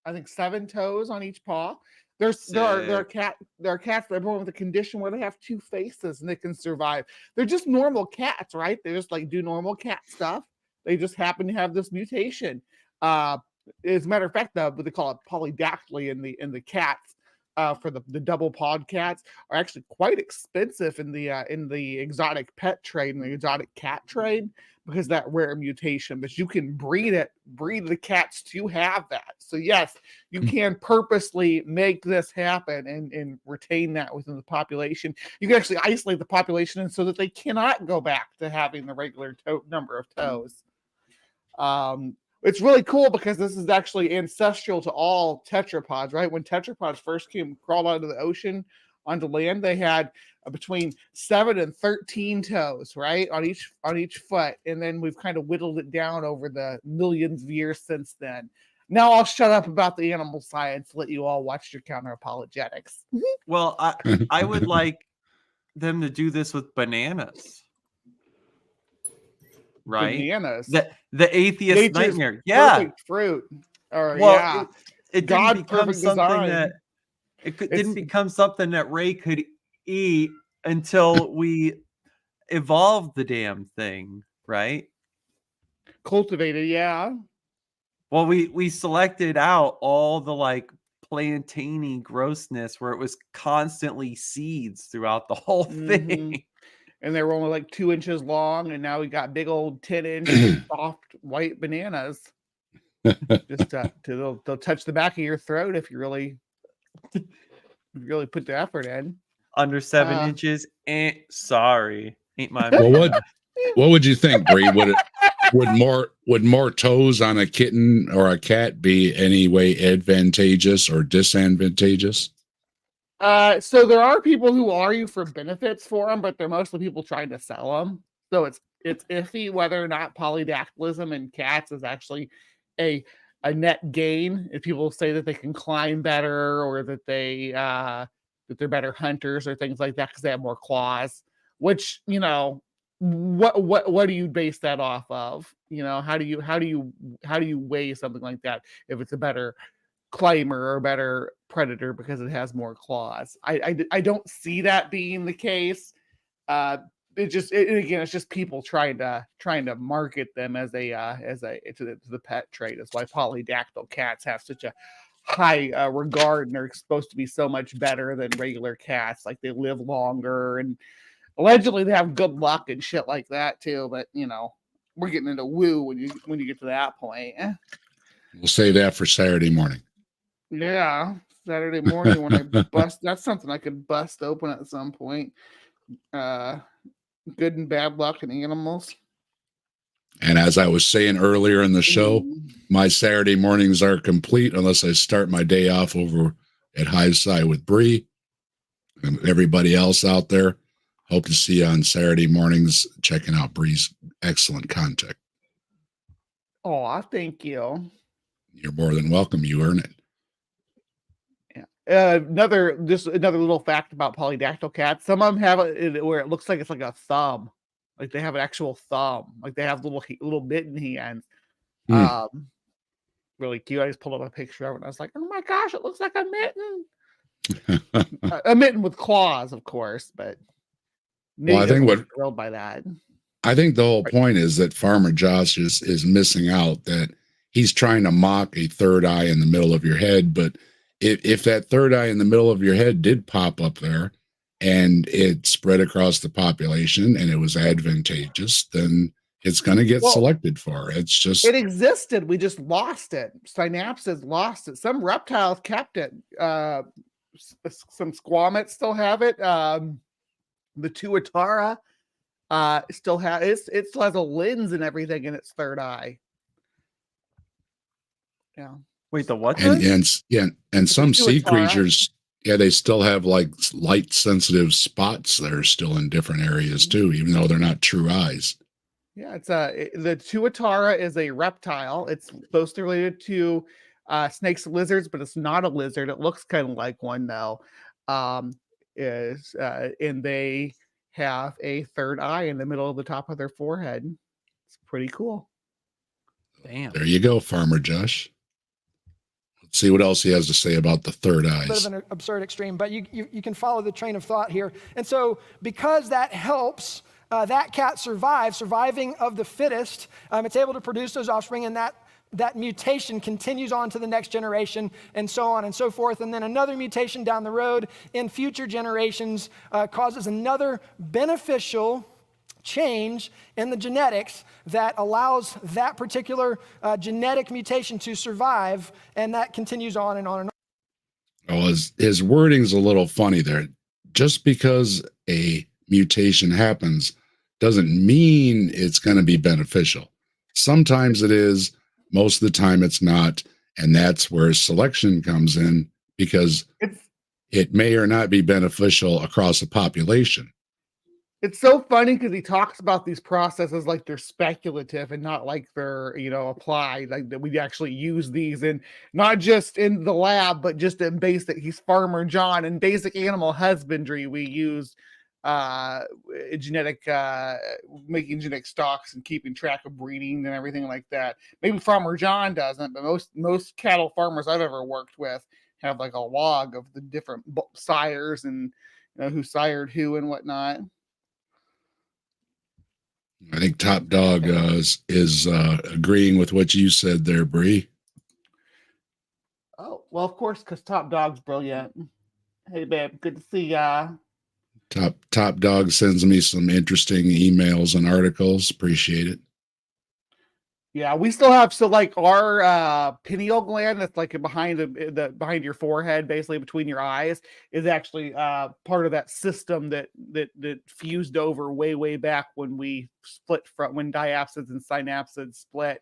I think 7 toes on each paw? There are cats that are born with a condition where they have 2 faces and they can survive. They're just normal cats, right? They just like do normal cat stuff. They just happen to have this mutation. As a matter of fact, what they call it polydactyly in the cats. For the double pod cats are actually quite expensive in the exotic pet trade and the exotic cat trade because of that rare mutation. But you can breed the cats to have that. So yes, you can purposely make this happen and retain that within the population. You can actually isolate the population and so that they cannot go back to having the regular number of toes. It's really cool because this is actually ancestral to all tetrapods, right? When tetrapods first crawled out of the ocean onto land, they had between 7 and 13 toes, right, on each foot, and then we've kind of whittled it down over the millions of years since then. Now I'll shut up about the animal science. Let you all watch your counter apologetics. Well, I would like them to do this with bananas. Right? Bananas. The atheist Nature's nightmare. Yeah. Perfect fruit. Or Well, yeah. it didn't God's become perfect something design. that didn't become something that Ray could eat until we evolved the damn thing, right? Cultivated, yeah. Well, we selected out all the like plantainy grossness where it was constantly seeds throughout the whole thing. And they were only like 2 inches long, and now we got big old 10-inch soft white bananas. Just they'll touch the back of your throat if you really put the effort in. Under 7 inches, sorry, ain't my. Well, what would you think, Bree? would more toes on a kitten or a cat be any way advantageous or disadvantageous? So there are people who argue for benefits for them, but they're mostly people trying to sell them. So it's iffy whether or not polydactylism in cats is actually a net gain. If people say that they can climb better or that they're better hunters or things like that because they have more claws, which what do you base that off of? How do you weigh something like that if it's a better climber or better predator because it has more claws? I don't see that being the case. It's just people trying to market them as to the pet trade. That's why polydactyl cats have such a high regard, and they're supposed to be so much better than regular cats. Like they live longer, and allegedly they have good luck and shit like that too. But we're getting into woo when you get to that point. We'll save that for Saturday morning. Yeah, Saturday morning when I bust. That's something I could bust open at some point. Good and bad luck in animals. And as I was saying earlier in the show, my Saturday mornings are complete unless I start my day off over at High Side with Bree and everybody else out there. Hope to see you on Saturday mornings checking out Bree's excellent content. Oh, thank you. You're more than welcome. You earn it. Another little fact about polydactyl cats. Some of them have it where it looks like it's like a thumb, like they have an actual thumb, like they have little mitten hands. Really cute. I just pulled up a picture of it and I was like, oh my gosh, it looks like a mitten. A mitten with claws, of course, but well, I think thrilled by that. I think the whole point is that Farmer Josh is missing out, that he's trying to mock a third eye in the middle of your head, but if that third eye in the middle of your head did pop up there and it spread across the population and it was advantageous, then it's going to get selected for. It's just... It existed. We just lost it. Synapses lost it. Some reptiles kept it. Some squamates still have it. The tuatara still has it. Still has a lens and everything in its third eye. Yeah. Wait, the what? And some sea creatures, they still have like light sensitive spots that are still in different areas too, even though they're not true eyes. Yeah, it's the tuatara is a reptile. It's closely related to snakes and lizards, but it's not a lizard. It looks kind of like one though. And they have a third eye in the middle of the top of their forehead. It's pretty cool. Damn. There you go, Farmer Josh. Let's see what else he has to say about the third eyes. Bit of an absurd extreme, but you can follow the train of thought here. And so because that helps that cat surviving of the fittest, it's able to produce those offspring, and that mutation continues on to the next generation, and so on and so forth. And then another mutation down the road in future generations causes another beneficial change in the genetics that allows that particular genetic mutation to survive, and that continues on and on and on. Well, his wording's a little funny there. Just because a mutation happens doesn't mean it's going to be beneficial. Sometimes it is, most of the time it's not, and that's where selection comes in, because it may or not be beneficial across a population. It's so funny because he talks about these processes like they're speculative and not like they're, applied, like that we actually use these in not just in the lab, but just in basic. He's Farmer John. In basic animal husbandry, we use making genetic stocks and keeping track of breeding and everything like that. Maybe Farmer John doesn't, but most cattle farmers I've ever worked with have like a log of the different sires and who sired who and whatnot. I think Top Dog is agreeing with what you said there, Bree. Oh, well, of course, because Top Dog's brilliant. Hey, babe, good to see ya. Top Dog sends me some interesting emails and articles. Appreciate it. Yeah, we still have like our pineal gland that's like behind behind your forehead, basically between your eyes, is actually part of that system that fused over way back when we split from when diapsids and synapsids split.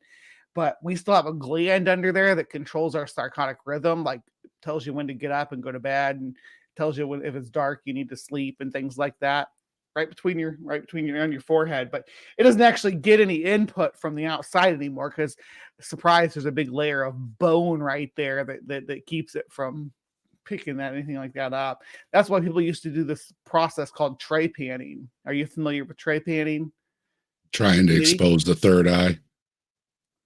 But we still have a gland under there that controls our circadian rhythm, like tells you when to get up and go to bed, and tells you when if it's dark you need to sleep and things like that. Right between your on your forehead, but it doesn't actually get any input from the outside anymore because, surprise, there's a big layer of bone right there that keeps it from picking anything like that up. That's why people used to do this process called tray panning. Are you familiar with tray panning? Trying to Maybe? expose the third eye.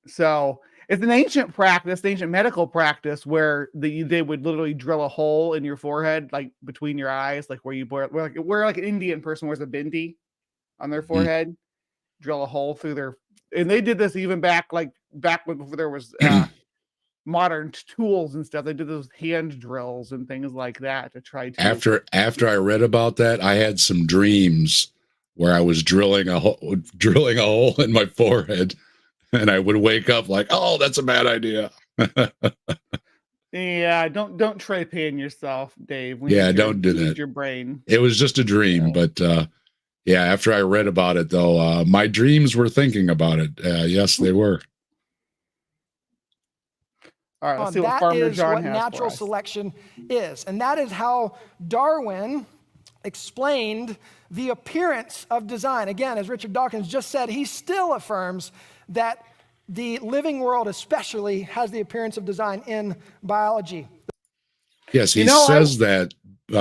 So it's an ancient practice, ancient medical practice, where they would literally drill a hole in your forehead, like between your eyes, like where like an Indian person wears a bindi on their forehead, drill a hole through their, and they did this even back when before there was modern tools and stuff. They did those hand drills and things like that to try to. After I read about that, I had some dreams where I was drilling a hole in my forehead. And I would wake up like, oh, that's a bad idea. Yeah, don't tray pan yourself, Dave. Don't do that. Your brain. It was just a dream, but yeah, after I read about it, though, my dreams were thinking about it. Yes, they were. All right, let's see what Farmer John has for us. Natural selection is, and that is how Darwin explained the appearance of design. Again, as Richard Dawkins just said, he still affirms that the living world especially has the appearance of design in biology. Yes, he says that.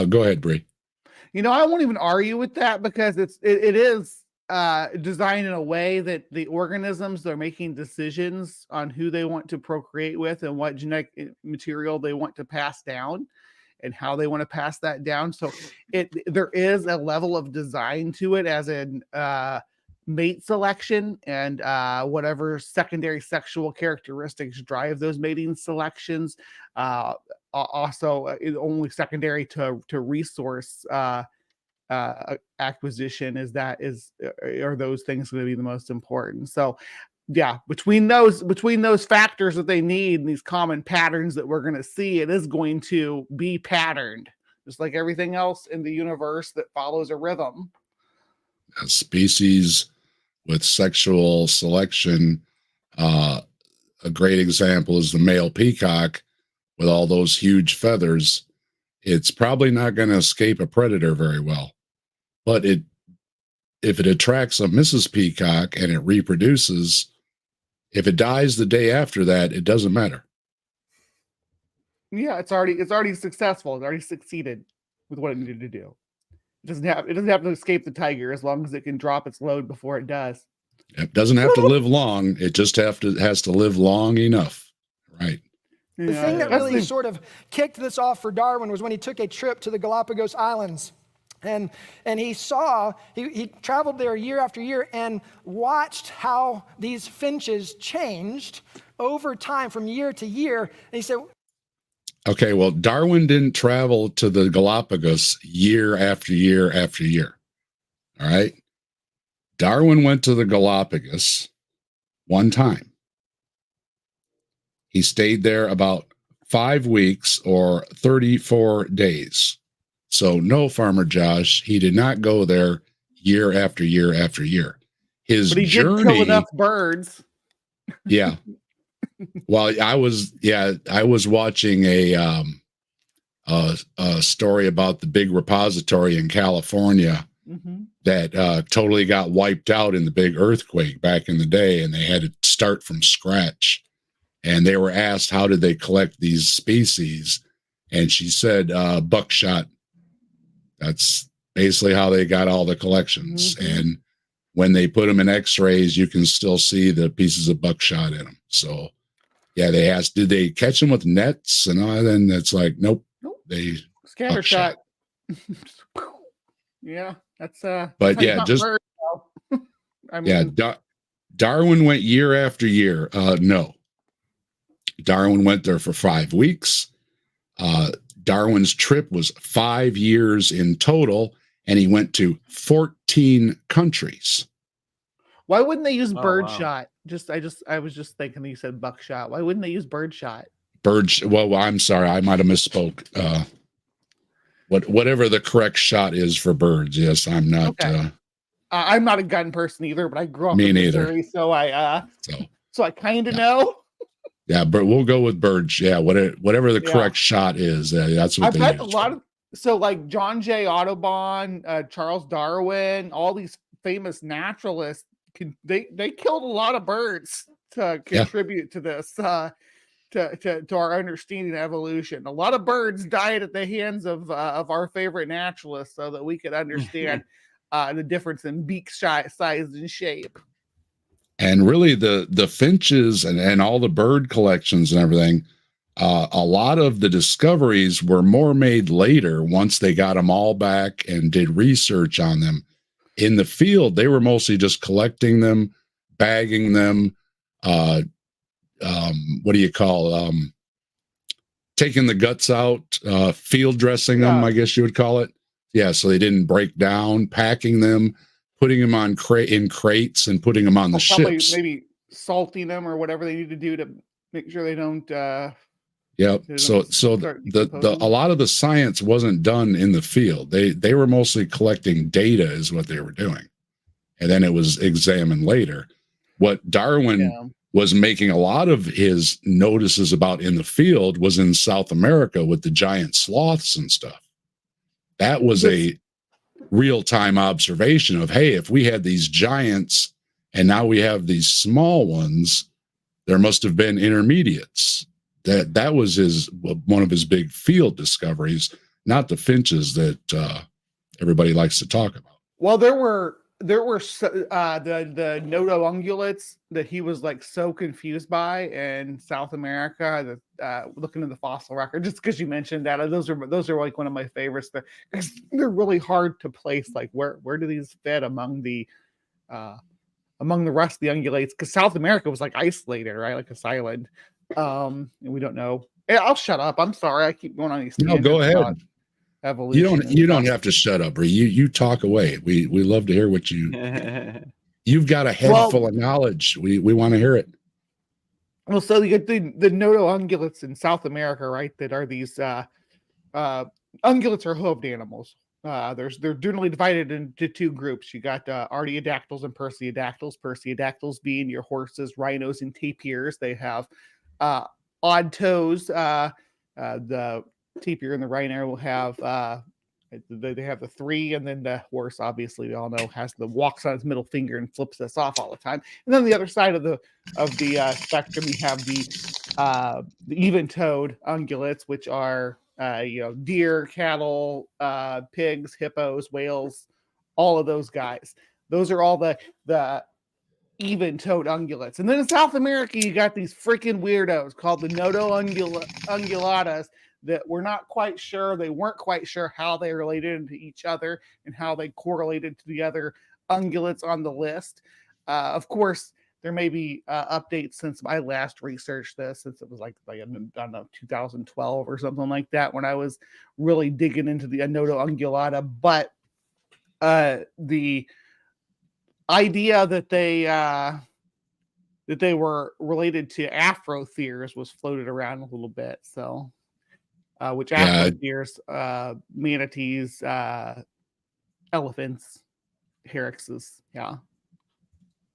Go ahead, Bree. I won't even argue with that because it is designed in a way that the organisms are making decisions on who they want to procreate with and what genetic material they want to pass down and how they want to pass that down. So there is a level of design to it, as in mate selection and whatever secondary sexual characteristics drive those mating selections. Also, only secondary to resource acquisition are those things going to be the most important. So yeah, between those factors that they need and these common patterns that we're going to see, it is going to be patterned, just like everything else in the universe that follows a rhythm. A species with sexual selection, a great example is the male peacock with all those huge feathers. It's probably not going to escape a predator very well, but if it attracts a Mrs. Peacock and it reproduces, if it dies the day after that, it doesn't matter. Yeah, it's already successful. It's already succeeded with what it needed to do. It doesn't have to escape the tiger as long as it can drop its load before it does. It doesn't have to live long. It just has to live long enough, right? The thing that really sort of kicked this off for Darwin was when he took a trip to the Galapagos Islands. And he traveled there year after year and watched how these finches changed over time from year to year. And he said, okay, well, Darwin didn't travel to the Galapagos year after year after year. All right. Darwin went to the Galapagos one time. He stayed there about 5 weeks or 34 days. So no, Farmer Josh, he did not go there year after year after year. But he did kill enough birds. Yeah. Well, I was watching a story about the big repository in California that totally got wiped out in the big earthquake back in the day, and they had to start from scratch. And they were asked, how did they collect these species? And she said, buckshot. That's basically how they got all the collections. And when they put them in x-rays, you can still see the pieces of buckshot in them. So yeah, they asked, did they catch them with nets? And then it's like, nope. They scattershot. Yeah, that's but yeah, just I mean, Darwin went year after year. No, Darwin went there for 5 weeks. Darwin's trip was 5 years in total, and he went to 14 countries. Why wouldn't they use birdshot? I was just thinking you said buckshot. Why wouldn't they use birdshot? Well, I'm sorry, I might have misspoke. Whatever the correct shot is for birds. Yes, I'm not. Okay. I'm not a gun person either, but I grew up Me in neither. Missouri, so I kind of Yeah. know. Yeah, but we'll go with birds. Yeah, whatever the Yeah. correct shot is, that's what I they bet use. a lot of like John J. Audubon, Charles Darwin, all these famous naturalists, they killed a lot of birds to contribute to this, to our understanding of evolution. A lot of birds died at the hands of our favorite naturalists, so that we could understand the difference in beak size and shape. And really, the finches and all the bird collections and everything, a lot of the discoveries were more made later once they got them all back and did research on them. In the field, they were mostly just collecting them, bagging them, what do you call, taking the guts out, field dressing them, I guess you would call it. Yeah, so they didn't break down, packing them, putting them on in crates and putting them on the ships. Maybe salting them or whatever they need to do to make sure they don't. Yep. So a lot of the science wasn't done in the field. They were mostly collecting data is what they were doing. And then it was examined later. What Darwin was making a lot of his notices about in the field was in South America with the giant sloths and stuff. That was a real-time observation of, hey, if we had these giants and now we have these small ones, there must have been intermediates. That was one of his big field discoveries, not the finches that everybody likes to talk about. Well, there were the nodo ungulates that he was like so confused by in South America. That looking at the fossil record, just because you mentioned that, those are like one of my favorites. They're really hard to place. Like where do these fit among the rest of the ungulates? Because South America was like isolated, right, like this island. And we don't know. I'll shut up. I'm sorry. I keep going on these. No, go ahead. Evolution. You don't have to shut up, Bree. You talk away. We love to hear what you've got a head full of knowledge. We want to hear it. Well, so you get the nodo ungulates in South America, right? That are these ungulates are hoofed animals. They're generally divided into two groups. You got artiodactyls and perciodactyls. Perciodactyls being your horses, rhinos, and tapirs. They have odd toes. The tapir and the rhino will have they have the three, and then the horse, obviously, we all know, walks on his middle finger and flips us off all the time. And then the other side of the spectrum, you have the even-toed ungulates, which are deer, cattle, pigs, hippos, whales, all of those guys. Those are all the even-toed ungulates. And then in South America, you got these freaking weirdos called the nodo ungulatas that we're not quite sure. They weren't quite sure how they related to each other and how they correlated to the other ungulates on the list. Of course, there may be updates since I last researched this, since it was like I don't know, 2012 or something like that, when I was really digging into the nodo ungulata. But the idea that they were related to afrotheres was floated around a little bit. So, which afrotheres, manatees, elephants, hyraxes, yeah.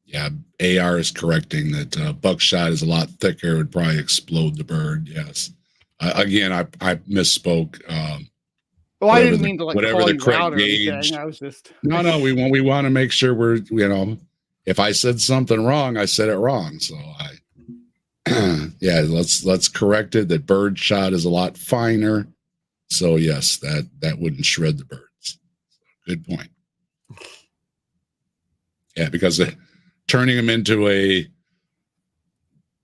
Yeah, AR is correcting that buckshot is a lot thicker. It would probably explode the bird. Yes. Again, I misspoke. Well, I didn't mean to call you out or anything. I was just no. We want to make sure we're if I said something wrong, I said it wrong. So let's correct it. That bird shot is a lot finer. So yes, that wouldn't shred the birds. Good point. Yeah, because turning them into a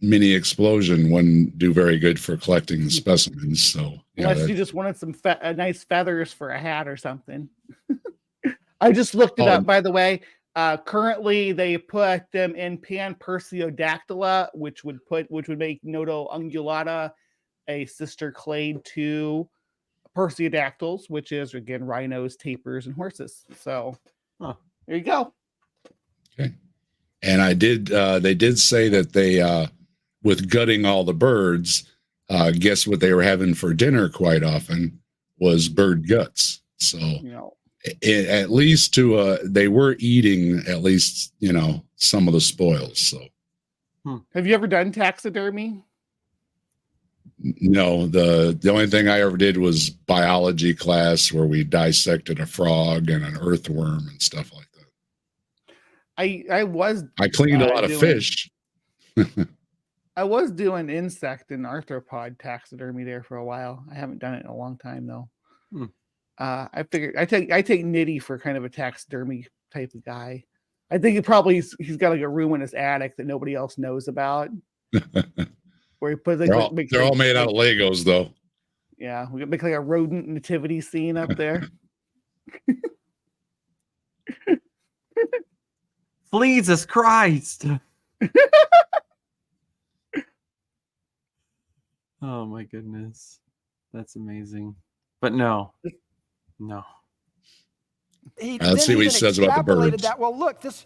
mini explosion wouldn't do very good for collecting the specimens. So unless you just wanted some nice feathers for a hat or something. I just looked it up, by the way. Currently, they put them in Pan Perciodactyla, which would make Nodo ungulata a sister clade to Perciodactyls, which is again rhinos, tapirs, and horses. So there you go. Okay. And they did say that they, with gutting all the birds, guess what they were having for dinner quite often was bird guts. So at least they were eating at least, some of the spoils. So Have you ever done taxidermy? no, the only thing I ever did was biology class where we dissected a frog and an earthworm and stuff like that. I cleaned a lot of fish. I was doing insect and arthropod taxidermy there for a while. I haven't done it in a long time though. I figured I take Nitty for kind of a taxidermy type of guy. I think he's got like a room in his attic that nobody else knows about. Where he puts they're all made out of Legos though. Yeah, we could make like a rodent nativity scene up there. Jesus Christ. Oh my goodness. That's amazing. But no. Let's see what he says about the birds. That, well, look, this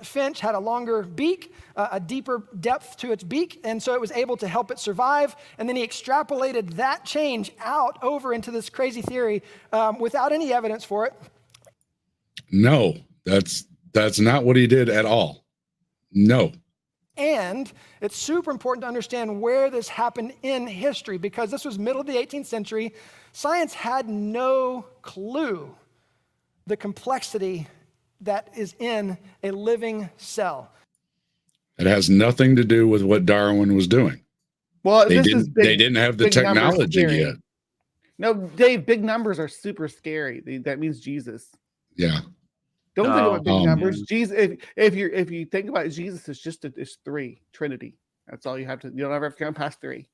finch had a longer beak, a deeper depth to its beak, and so it was able to help it survive. And then he extrapolated that change out over into this crazy theory without any evidence for it. No, that's not what he did at all. No. And it's super important to understand where this happened in history, because this was middle of the 18th century. Science had no clue the complexity that is in a living cell. It has nothing to do with what Darwin was doing. Well, they didn't have the technology yet. No, Dave, big numbers are super scary. That means Jesus. Yeah. Don't think about big numbers. Man. Jesus, if you think about it, Jesus is just it's three, Trinity. That's all you have to. You don't ever have to count past three.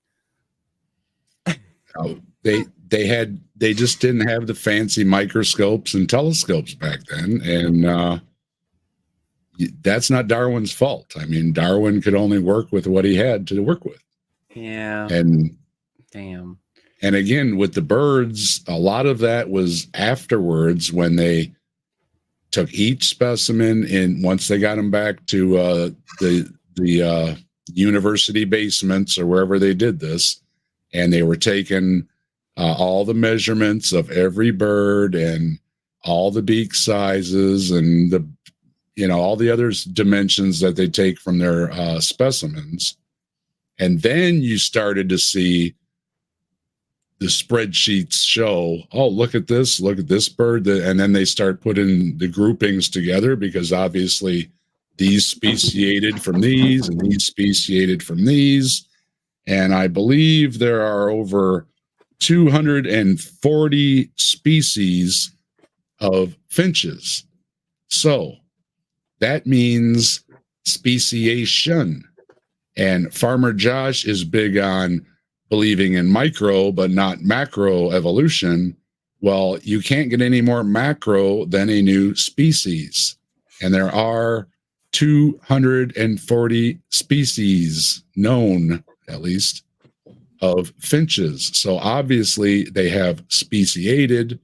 They just didn't have the fancy microscopes and telescopes back then, and that's not Darwin's fault. I mean, Darwin could only work with what he had to work with. Yeah. And damn. And again, with the birds, a lot of that was afterwards when they took each specimen, and once they got them back to the university basements or wherever they did this, and they were taking all the measurements of every bird and all the beak sizes and all the other dimensions that they take from their specimens. And then you started to see the spreadsheets show, oh, look at this bird. And then they start putting the groupings together, because obviously these speciated from these and these speciated from these. And I believe there are over 240 species of finches. So that means speciation. And Farmer Josh is big on believing in micro but not macro evolution. Well, you can't get any more macro than a new species. And there are 240 species known, at least, of finches. So obviously they have speciated.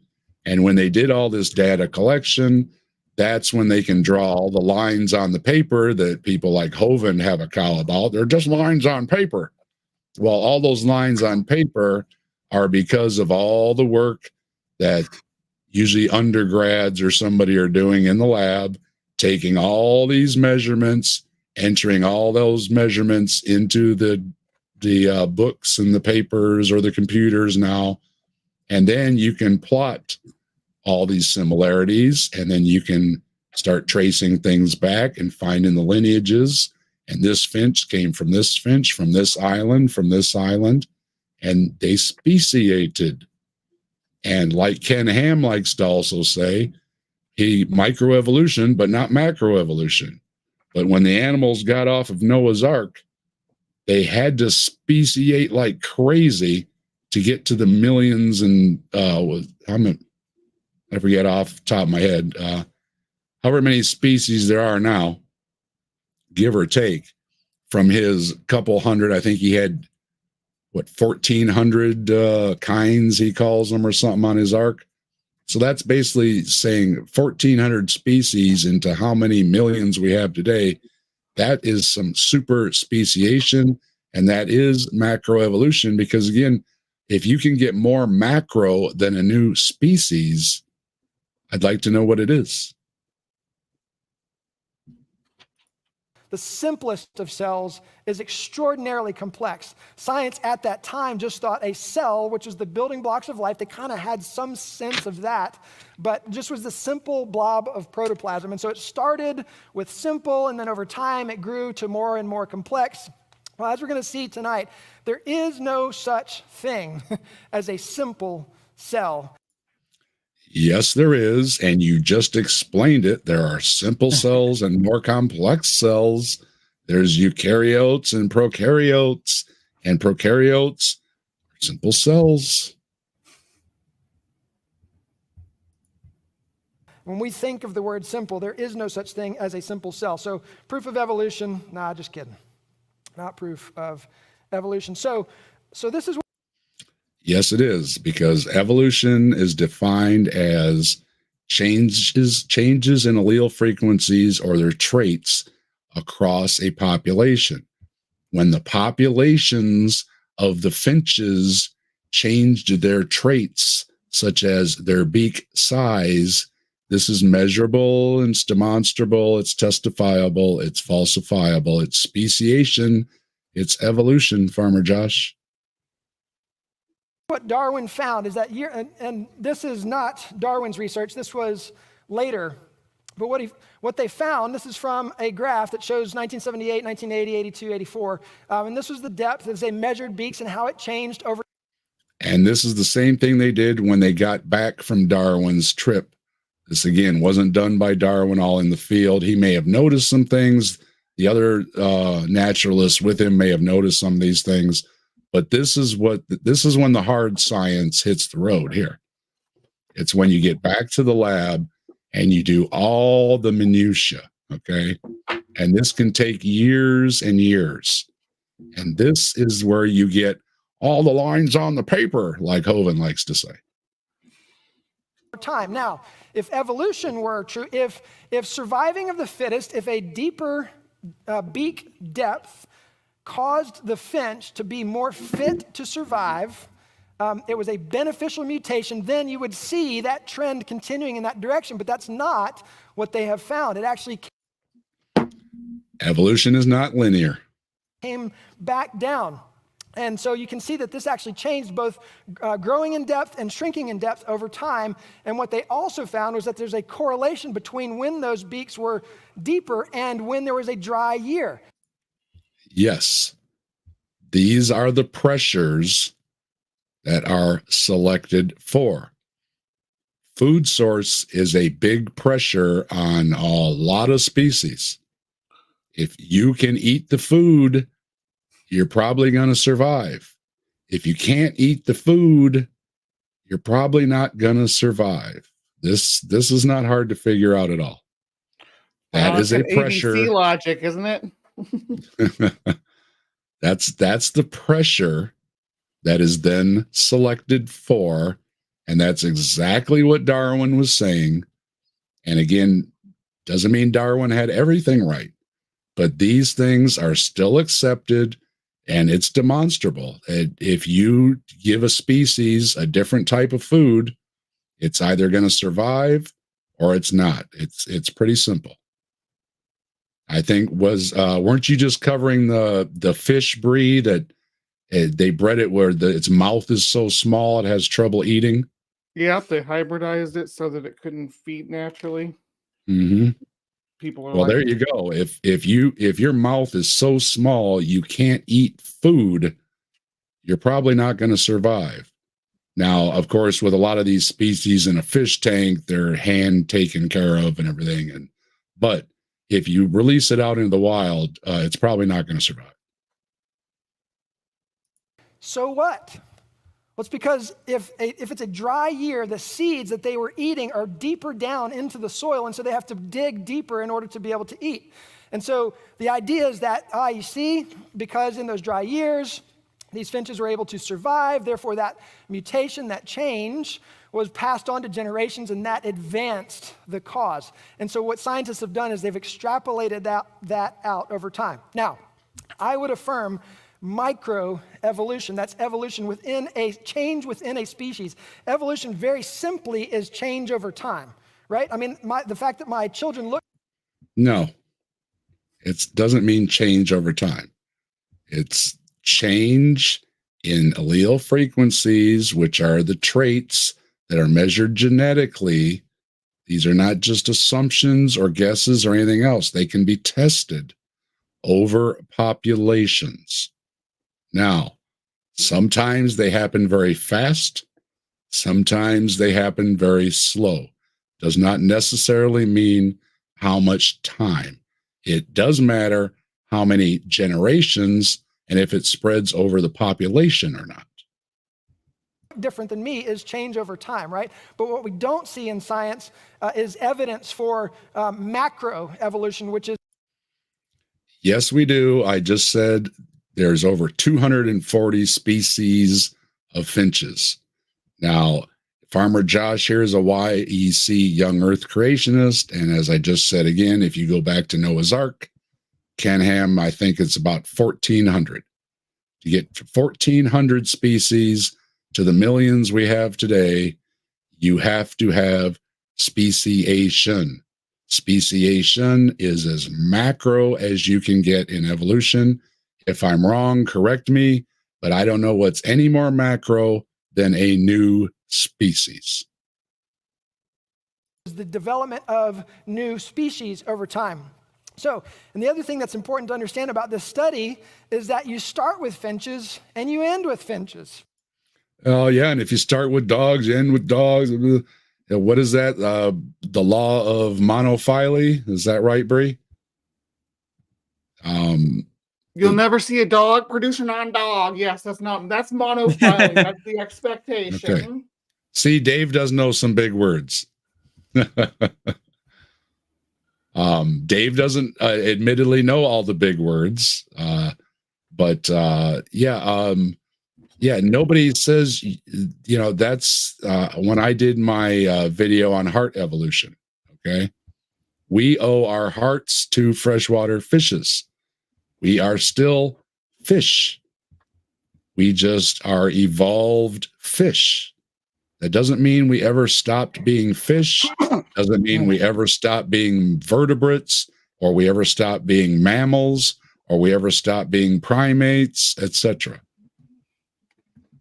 And when they did all this data collection, that's when they can draw all the lines on the paper that people like Hovind have a cow about. They're just lines on paper. Well, all those lines on paper are because of all the work that usually undergrads or somebody are doing in the lab, taking all these measurements, entering all those measurements into the books and the papers or the computers now. And then you can plot all these similarities, and then you can start tracing things back and finding the lineages. And this finch came from this finch, from this island, and they speciated. And like Ken Ham likes to also say, he microevolution, but not macroevolution. But when the animals got off of Noah's Ark, they had to speciate like crazy to get to the millions and I forget off the top of my head, however many species there are now, give or take, from his couple hundred. I think he had 1,400 kinds, he calls them, or something on his ark. So that's basically saying 1,400 species into how many millions we have today. That is some super speciation, and that is macroevolution, because again, if you can get more macro than a new species, I'd like to know what it is. The simplest of cells is extraordinarily complex. Science at that time just thought a cell, which is the building blocks of life, they kind of had some sense of that, but just was the simple blob of protoplasm. And so it started with simple, and then over time it grew to more and more complex. Well, as we're going to see tonight, there is no such thing as a simple cell. Yes, there is. And you just explained it. There are simple cells and more complex cells. There's eukaryotes and prokaryotes are simple cells. When we think of the word simple, there is no such thing as a simple cell. So proof of evolution, nah, just kidding. Not proof of evolution. So this is what. Yes, it is, because evolution is defined as changes in allele frequencies or their traits across a population. When the populations of the finches changed their traits, such as their beak size, this is measurable, it's demonstrable, it's testifiable, it's falsifiable, it's speciation, it's evolution, Farmer Josh. What Darwin found is that and this is not Darwin's research, this was later, but what they found, this is from a graph that shows 1978, 1980, 82, 84, and this was the depth as they measured beaks and how it changed over. And this is the same thing they did when they got back from Darwin's trip. This, again, wasn't done by Darwin all in the field. He may have noticed some things. The other naturalists with him may have noticed some of these things. But this is when the hard science hits the road here. It's when you get back to the lab and you do all the minutia, okay? And this can take years and years. And this is where you get all the lines on the paper, like Hovind likes to say. Time. Now, if evolution were true, if surviving of the fittest, if a deeper beak depth caused the finch to be more fit to survive, it was a beneficial mutation, then you would see that trend continuing in that direction, but that's not what they have found. It actually Evolution is not linear. Came back down. And so you can see that this actually changed both growing in depth and shrinking in depth over time. And what they also found was that there's a correlation between when those beaks were deeper and when there was a dry year. Yes, these are the pressures that are selected for. Food source is a big pressure on a lot of species. If you can eat the food, you're probably going to survive. If you can't eat the food, you're probably not going to survive. This is not hard to figure out at all. That is a pressure. ABC logic, isn't it? That's the pressure that is then selected for, and that's exactly what Darwin was saying. And again, doesn't mean Darwin had everything right, but these things are still accepted. And it's demonstrable. If you give a species a different type of food, it's either going to survive or it's not. It's pretty simple. I think weren't you just covering the fish breed that they bred it where its mouth is so small it has trouble eating? Yep, they hybridized it so that it couldn't feed naturally. Mm-hmm. People are well, like, there you go. If your mouth is so small you can't eat food, you're probably not going to survive. Now, of course, with a lot of these species in a fish tank, they're hand taken care of and everything. But if you release it out into the wild, it's probably not going to survive. So what? Well, it's because if it's a dry year, the seeds that they were eating are deeper down into the soil, and so they have to dig deeper in order to be able to eat. And so the idea is that, you see, because in those dry years, these finches were able to survive. Therefore, that mutation, that change, was passed on to generations, and that advanced the cause. And so what scientists have done is they've extrapolated that out over time. Now, I would affirm microevolution. That's evolution within a change within a species. Evolution, very simply, is change over time, right? I mean, the fact that my children look. No, it doesn't mean change over time. It's change in allele frequencies, which are the traits that are measured genetically. These are not just assumptions or guesses or anything else. They can be tested over populations. Now, sometimes they happen very fast. Sometimes they happen very slow. Does not necessarily mean how much time. It does matter how many generations and if it spreads over the population or not. Different than me is change over time, right? But what we don't see in science is evidence for macroevolution, which is. Yes, we do. I just said there's over 240 species of finches. Now, Farmer Josh here is a YEC Young Earth creationist. And as I just said again, if you go back to Noah's Ark, Canham, I think it's about 1,400. To get 1,400 species to the millions we have today, you have to have speciation. Speciation is as macro as you can get in evolution. If I'm wrong, correct me, but I don't know what's any more macro than a new species. The development of new species over time. So, and the other thing that's important to understand about this study is that you start with finches and you end with finches. Oh, yeah. And if you start with dogs, you end with dogs. What is that? The law of monophily? Is that right, Bree? You'll never see a dog produce a non-dog. Yes, that's monophily. That's the expectation. Okay. See, Dave does know some big words. Dave doesn't admittedly know all the big words, but nobody says, that's when I did my video on heart evolution. Okay. We owe our hearts to freshwater fishes. We are still fish. We just are evolved fish. That doesn't mean we ever stopped being fish. Doesn't mean we ever stopped being vertebrates, or we ever stopped being mammals, or we ever stopped being primates, etc.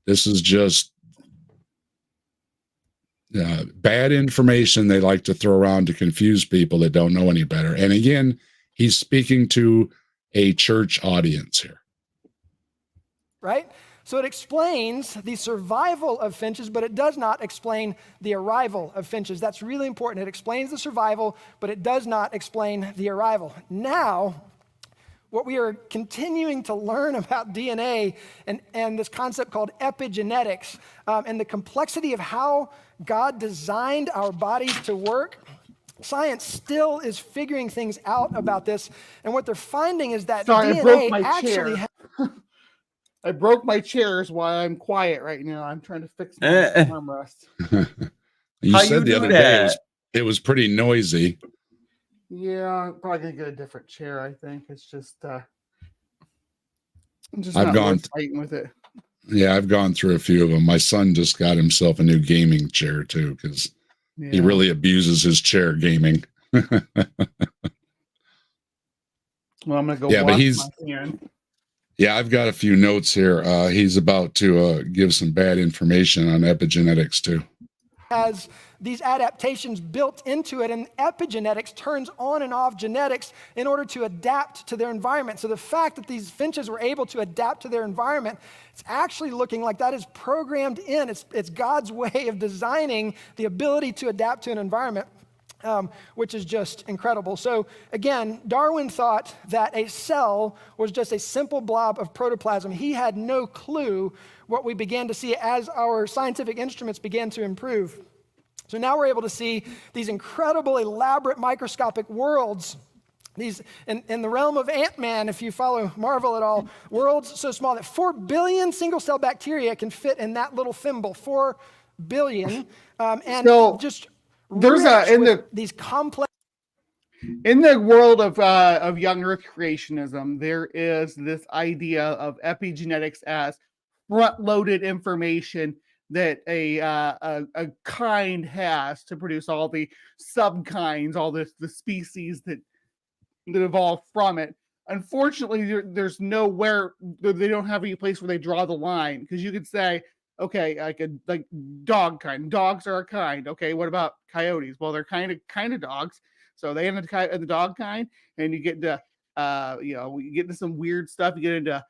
This is just bad information they like to throw around to confuse people that don't know any better. And again, he's speaking to a church audience here. Right? So it explains the survival of finches, but it does not explain the arrival of finches. That's really important. It explains the survival, but it does not explain the arrival. Now, what we are continuing to learn about DNA and this concept called epigenetics and the complexity of how God designed our bodies to work, science still is figuring things out about this. And what they're finding is that DNA actually I broke my chair is why I'm quiet right now. I'm trying to fix my armrest. You said the other day it was pretty noisy. Yeah, I'm probably gonna get a different chair. I think it's just I'm just I've not gone fighting with it. Yeah, I've gone through a few of them. My son just got himself a new gaming chair too, because he really abuses his chair gaming. Well, I'm gonna go wash my hand. Yeah, I've got a few notes here. He's about to give some bad information on epigenetics too. Has these adaptations built into it, and epigenetics turns on and off genetics in order to adapt to their environment. So the fact that these finches were able to adapt to their environment, it's actually looking like that is programmed in. It's God's way of designing the ability to adapt to an environment. Which is just incredible. So again, Darwin thought that a cell was just a simple blob of protoplasm. He had no clue what we began to see as our scientific instruments began to improve. So now we're able to see these incredible, elaborate microscopic worlds These in the realm of Ant-Man, if you follow Marvel at all, worlds so small that 4 billion single-cell bacteria can fit in that little thimble. 4 billion, and So, just there's rich in with the these complex. in the world of young Earth creationism, there is this idea of epigenetics as front-loaded information that a kind has to produce all the subkinds, all the species that evolve from it. Unfortunately, there's nowhere, they don't have any place where they draw the line, because you could say, okay, like dog kind. Dogs are a kind. Okay, what about coyotes? Well, they're kind of dogs, so they in the dog kind, and you get into you get into some weird stuff. You get into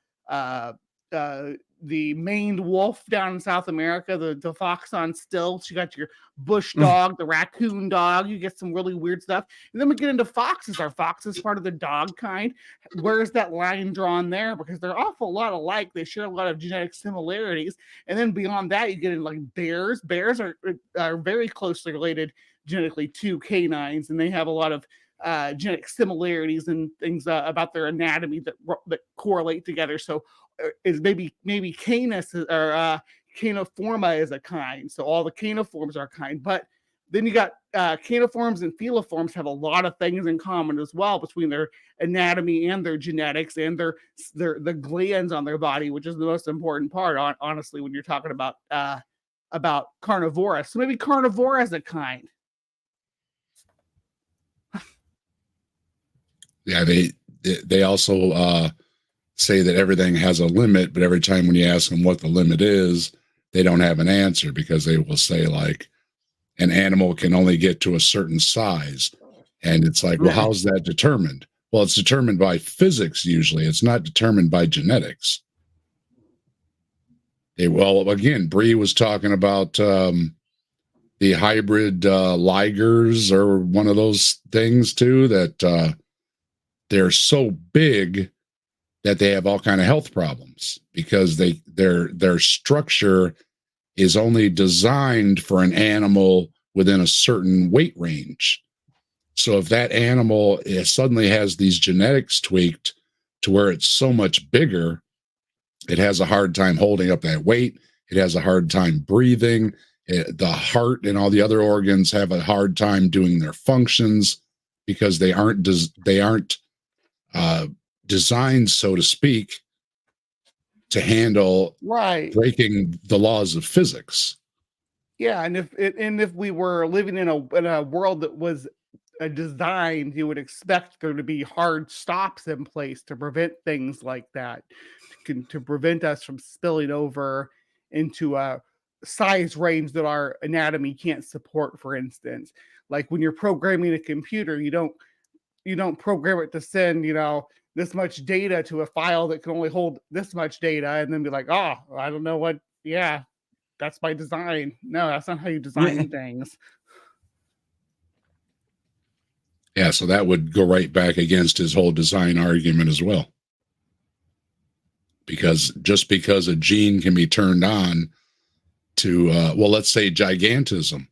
the maned wolf down in South America, the fox on stilts. You got your bush dog, the raccoon dog. You get some really weird stuff. And then we get into foxes. Are foxes part of the dog kind? Where's that line drawn there? Because they're awful lot alike. They share a lot of genetic similarities. And then beyond that, you get into like bears. Bears are very closely related genetically to canines, and they have a lot of genetic similarities and things about their anatomy that correlate together. So is maybe Canis or Caniforma is a kind. So all the caniforms are kind, but then you got caniforms and feliforms have a lot of things in common as well between their anatomy and their genetics and the glands on their body, which is the most important part, honestly, when you're talking about carnivora. So maybe carnivora is a kind. Yeah, they also say that everything has a limit, but every time when you ask them what the limit is, they don't have an answer, because they will say like an animal can only get to a certain size. And it's like, well, how's that determined? Well, it's determined by physics usually. It's not determined by genetics. Well, again, Bree was talking about the hybrid ligers, or one of those things too, that they're so big that they have all kind of health problems, because their structure is only designed for an animal within a certain weight range. So if that animal suddenly has these genetics tweaked to where it's so much bigger, it has a hard time holding up that weight. It has a hard time breathing. The heart and all the other organs have a hard time doing their functions, because they aren't designed, so to speak, to handle breaking the laws of physics. Yeah, and if we were living in a world that was designed, you would expect there to be hard stops in place to prevent things like that, to prevent us from spilling over into a size range that our anatomy can't support. For instance, like when you're programming a computer, you don't program it to send this much data to a file that can only hold this much data, and then be like, oh, I don't know what. Yeah, that's by design. No, that's not how you design things. Yeah, so that would go right back against his whole design argument as well. Because just because a gene can be turned on to, well, let's say gigantism,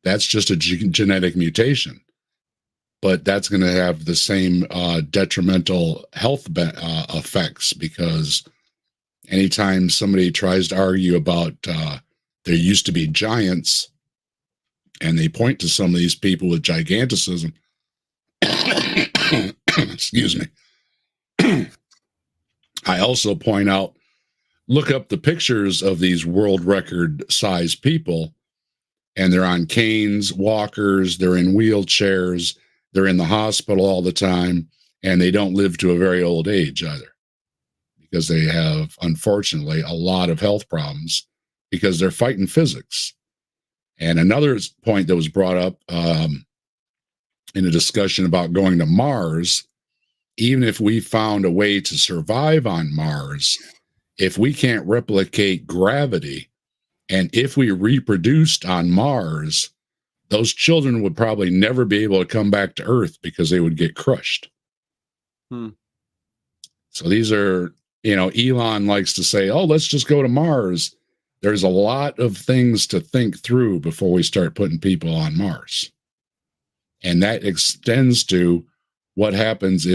that's just a genetic mutation. But that's going to have the same detrimental health effects, because anytime somebody tries to argue about there used to be giants, and they point to some of these people with giganticism, excuse me, I also point out, look up the pictures of these world record size people, and they're on canes, walkers, they're in wheelchairs, they're in the hospital all the time, and they don't live to a very old age either, because they have, unfortunately, a lot of health problems because they're fighting physics. And another point that was brought up in a discussion about going to Mars, even if we found a way to survive on Mars, if we can't replicate gravity, and if we reproduced on Mars, those children would probably never be able to come back to Earth, because they would get crushed. So these are, Elon likes to say, oh, let's just go to Mars. There's a lot of things to think through before we start putting people on Mars. And that extends to what happens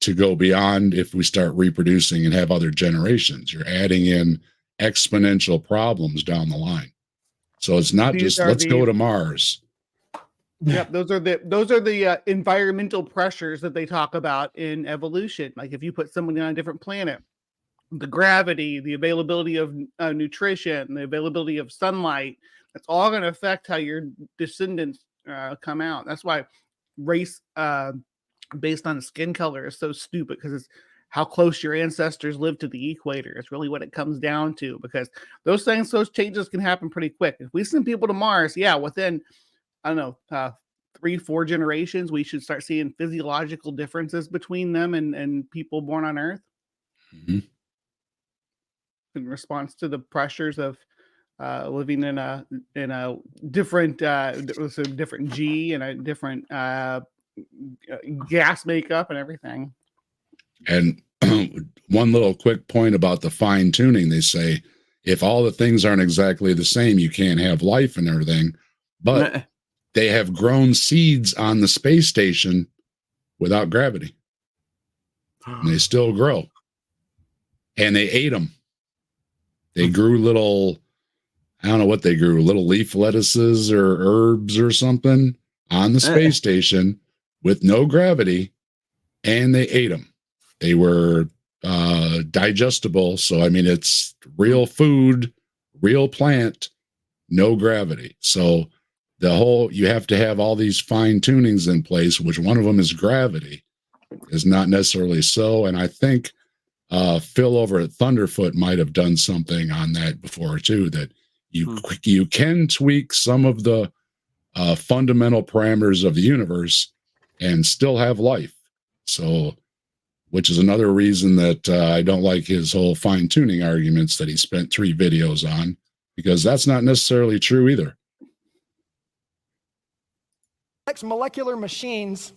to go beyond if we start reproducing and have other generations? You're adding in exponential problems down the line. So it's not These just are let's go the- to Mars. Yep, those are the environmental pressures that they talk about in evolution. Like if you put somebody on a different planet, the gravity, the availability of nutrition, the availability of sunlight, that's all going to affect how your descendants come out. That's why race based on skin color is so stupid, because it's how close your ancestors live to the equator. It's really what it comes down to, because those changes can happen pretty quick. If we send people to Mars, yeah, within, I don't know, 3-4 generations, we should start seeing physiological differences between them and people born on Earth. Mm-hmm. In response to the pressures of living in a different different G and a different gas makeup and everything. And one little quick point about the fine tuning, they say if all the things aren't exactly the same, you can't have life and everything. But they have grown seeds on the space station without gravity. And they still grow. And they ate them. They grew little, I don't know what they grew, little leaf lettuces or herbs or something on the space station with no gravity, and they ate them. They were digestible. So, I mean, it's real food, real plant, no gravity. So you have to have all these fine tunings in place, which one of them is gravity, is not necessarily so. And I think Phil over at Thunderfoot might have done something on that before too, that you can tweak some of the fundamental parameters of the universe and still have life. So, which is another reason that I don't like his whole fine tuning arguments that he spent 3 videos on, because that's not necessarily true either. Molecular machines,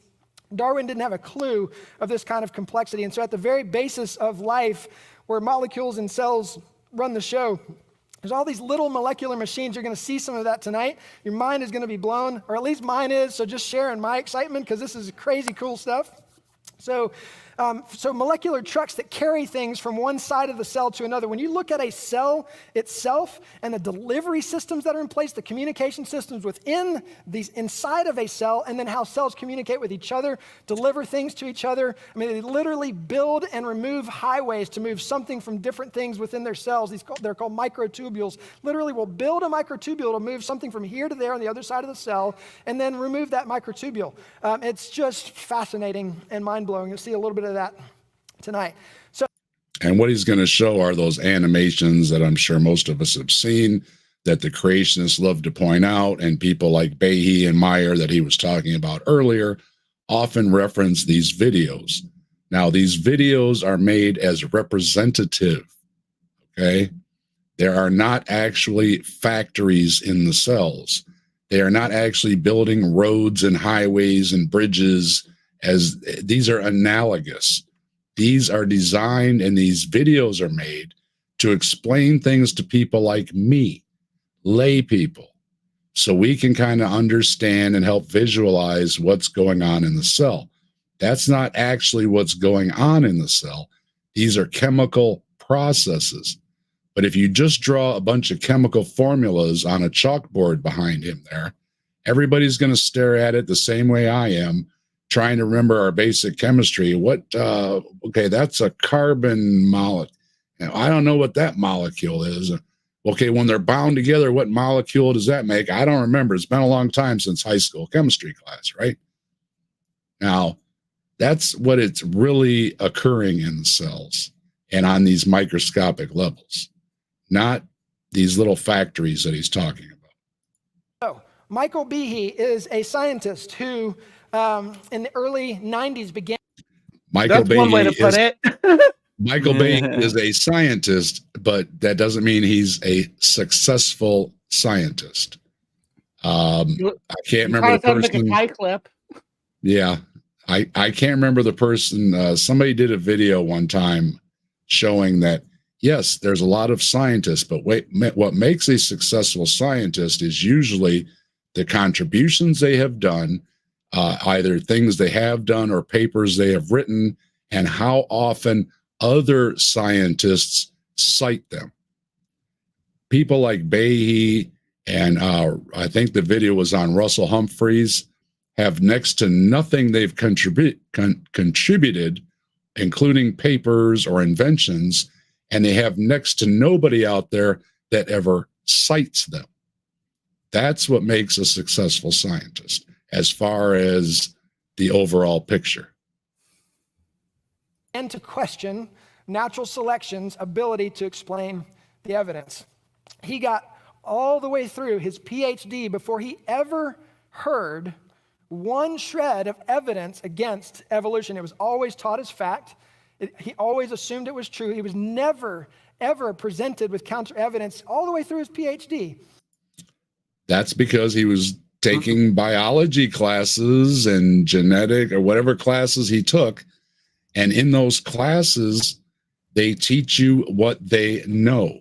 Darwin didn't have a clue of this kind of complexity. And so at the very basis of life, where molecules and cells run the show, there's all these little molecular machines. You're going to see some of that tonight. Your mind is going to be blown, or at least mine is. So just sharing my excitement, because this is crazy cool stuff. So molecular trucks that carry things from one side of the cell to another. When you look at a cell itself and the delivery systems that are in place, the communication systems within these inside of a cell, and then how cells communicate with each other, deliver things to each other. I mean, they literally build and remove highways to move something from different things within their cells. They're called microtubules. Literally, we'll build a microtubule to move something from here to there on the other side of the cell, and then remove that microtubule. It's just fascinating and mind-blowing. You'll see a little bit of that tonight. And what he's going to show are those animations that I'm sure most of us have seen, that the creationists love to point out, and people like Behe and Meyer that he was talking about earlier often reference these videos. Now, these videos are made as representative, okay? There are not actually factories in the cells. They are not actually building roads and highways and bridges, as these are analogous. These are designed, and these videos are made to explain things to people like me, lay people, so we can kind of understand and help visualize what's going on in the cell. That's not actually what's going on in the cell. These are chemical processes. But if you just draw a bunch of chemical formulas on a chalkboard behind him there, everybody's going to stare at it the same way I am, trying to remember our basic chemistry. Okay, that's a carbon molecule. I don't know what that molecule is. Okay, when they're bound together, what molecule does that make? I don't remember. It's been a long time since high school chemistry class, right? Now, that's what it's really occurring in the cells and on these microscopic levels, not these little factories that he's talking about. So Michael Behe is a scientist who in the early 90s began. That's one way to put it. Michael Behe is a scientist, but that doesn't mean he's a successful scientist. I can't remember the person. Make a clip. Yeah, I can't remember the person. Somebody did a video one time showing that, yes, there's a lot of scientists, but what makes a successful scientist is usually the contributions they have done, either things they have done or papers they have written, and how often other scientists cite them. People like Behe, and I think the video was on Russell Humphreys, have next to nothing they've contributed, including papers or inventions, and they have next to nobody out there that ever cites them. That's what makes a successful scientist as far as the overall picture. And to question natural selection's ability to explain the evidence. He got all the way through his PhD before he ever heard one shred of evidence against evolution. It was always taught as fact. He always assumed it was true. He was never, ever presented with counter evidence all the way through his PhD. That's because he was taking biology classes and genetic or whatever classes he took. And in those classes, they teach you what they know.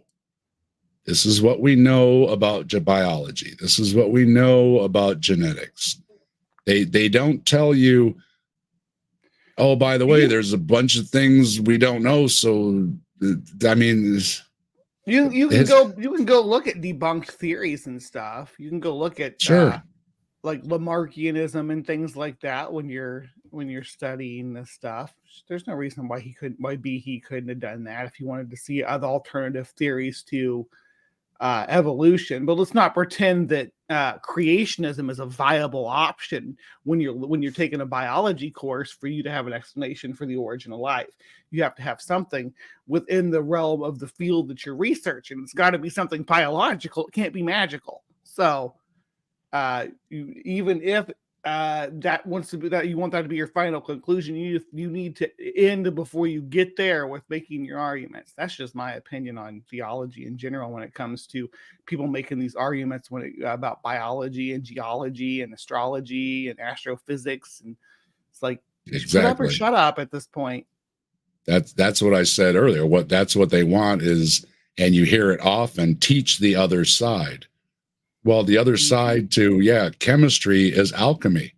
This is what we know about biology. This is what we know about genetics. They don't tell you, oh, by the way, there's a bunch of things we don't know. So, I mean, you can go look at debunked theories and stuff. You can go look at like Lamarckianism and things like that when you're studying this stuff. There's no reason why he couldn't have done that if he wanted to see other alternative theories to evolution. But let's not pretend that creationism is a viable option when you're taking a biology course for you to have an explanation for the origin of life. You have to have something within the realm of the field that you're researching. It's got to be something biological. It can't be magical. So even if that wants to be that you want that to be your final conclusion, you need to end before you get there with making your arguments. That's just my opinion on theology in general when it comes to people making these arguments about biology and geology and astrology and astrophysics, and it's like shut up or shut up at this point. That's what I said earlier. That's what they want is, and you hear it often, teach the other side. Well, the other side to, chemistry is alchemy.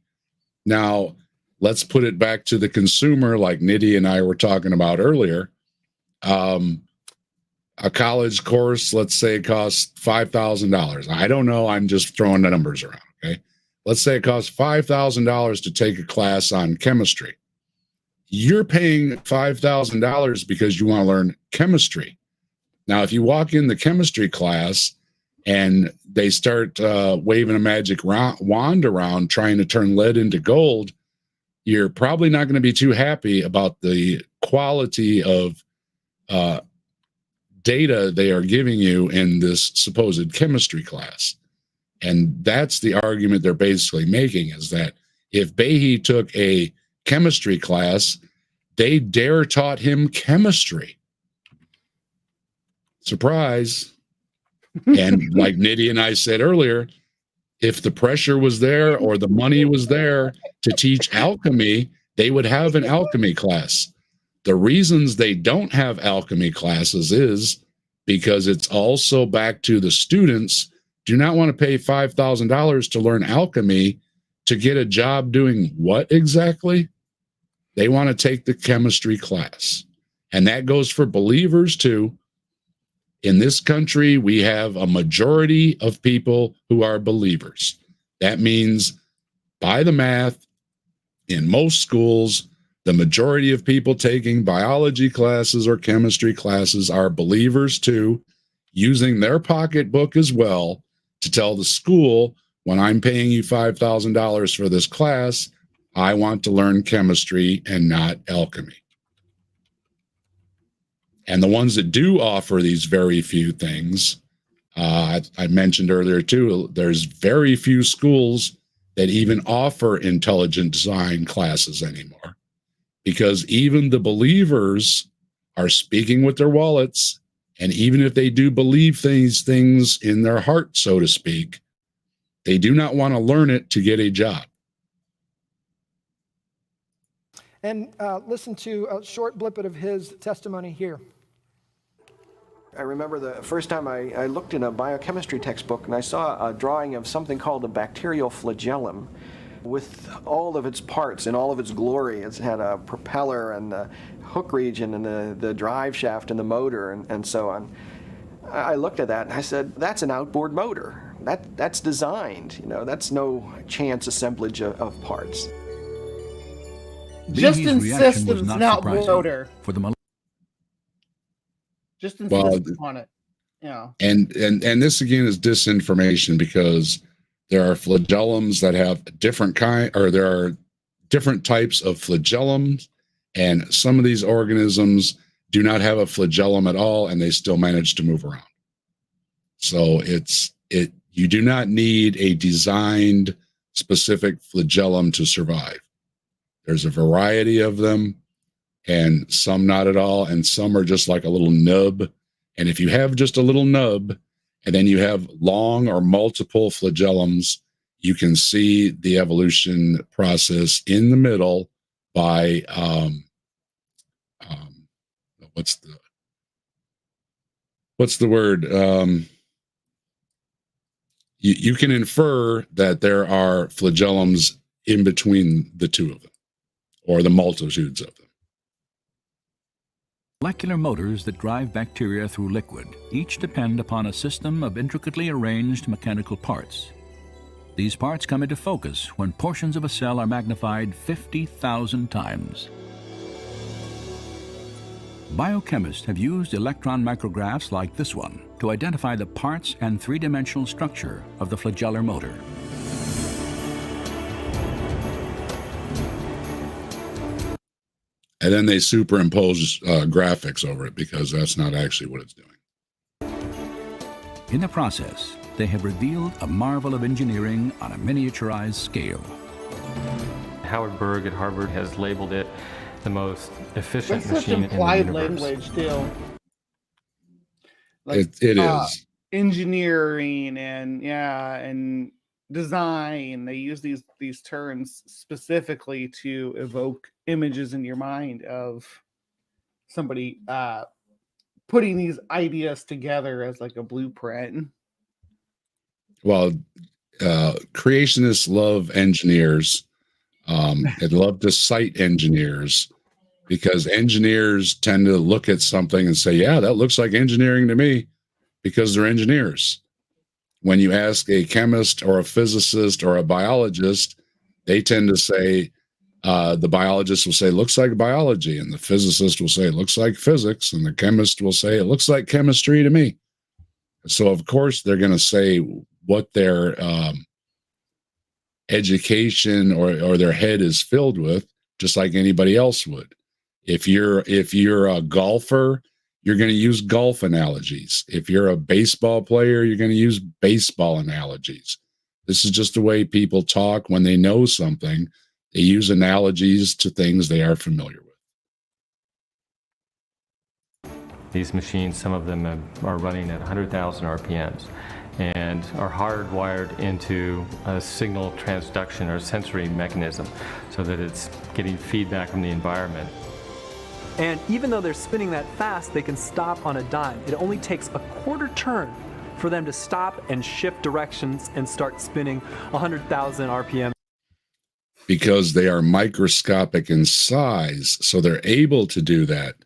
Now, let's put it back to the consumer, like Nidhi and I were talking about earlier. A college course, let's say, costs $5,000. I don't know. I'm just throwing the numbers around, okay? Let's say it costs $5,000 to take a class on chemistry. You're paying $5,000 because you want to learn chemistry. Now, if you walk in the chemistry class and they start waving a magic wand around trying to turn lead into gold, you're probably not going to be too happy about the quality of data they are giving you in this supposed chemistry class. And that's the argument they're basically making, is that if Behe took a chemistry class, they dare taught him chemistry. Surprise. And like Nidhi and I said earlier, if the pressure was there or the money was there to teach alchemy, they would have an alchemy class. The reasons they don't have alchemy classes is because it's also back to the students do not want to pay $5,000 to learn alchemy to get a job doing what exactly? They want to take the chemistry class. And that goes for believers too. In this country, we have a majority of people who are believers. That means, by the math, in most schools, the majority of people taking biology classes or chemistry classes are believers too, using their pocketbook as well to tell the school, when I'm paying you $5,000 for this class, I want to learn chemistry and not alchemy. And the ones that do offer these very few things, I mentioned earlier too, there's very few schools that even offer intelligent design classes anymore, because even the believers are speaking with their wallets. And even if they do believe these things in their heart, so to speak, they do not want to learn it to get a job. And listen to a short blippet of his testimony here. I remember the first time I looked in a biochemistry textbook and I saw a drawing of something called a bacterial flagellum. with all of its parts and all of its glory. It's had a propeller and the hook region and the drive shaft and the motor and so on. I looked at that and I said, that's an outboard motor. That's designed, that's no chance assemblage of parts. Just Behe's insist reaction that was it's not an outboard surprising motor. for the Just Well, insist on it. Yeah. And this again is disinformation, because there are flagellums that have different there are different types of flagellums, and some of these organisms do not have a flagellum at all, and they still manage to move around. So you do not need a designed specific flagellum to survive. There's a variety of them, and some not at all, and some are just like a little nub. And if you have just a little nub, and then you have long or multiple flagellums, you can see the evolution process in the middle by what's the word? You can infer that there are flagellums in between the two of them, or the multitudes of them. molecular motors that drive bacteria through liquid each depend upon a system of intricately arranged mechanical parts. These parts come into focus when portions of a cell are magnified 50,000 times. Biochemists have used electron micrographs like this one to identify the parts and three-dimensional structure of the flagellar motor. And then they superimpose graphics over it, because that's not actually what it's doing. In the process, they have revealed a marvel of engineering on a miniaturized scale. Howard Berg at Harvard has labeled it the most efficient That's such machine in the implied universe. language, too. It is. Engineering and design. They use these terms specifically to evoke images in your mind of somebody putting these ideas together as like a blueprint. Well, creationists love engineers. They love to cite engineers, because engineers tend to look at something and say, yeah, that looks like engineering to me, because they're engineers. When you ask a chemist or a physicist or a biologist, they tend to say, the biologist will say, looks like biology, and the physicist will say, it looks like physics, and the chemist will say, it looks like chemistry to me. So, of course, they're going to say what their education or their head is filled with, just like anybody else would. If you're a golfer, you're going to use golf analogies. If you're a baseball player, you're going to use baseball analogies. This is just the way people talk when they know something. They use analogies to things they are familiar with. These machines, some of them are running at 100,000 RPMs and are hardwired into a signal transduction or sensory mechanism so that it's getting feedback from the environment. And even though they're spinning that fast, they can stop on a dime. It only takes a quarter turn for them to stop and shift directions and start spinning 100,000 RPM. Because they are microscopic in size, so they're able to do that.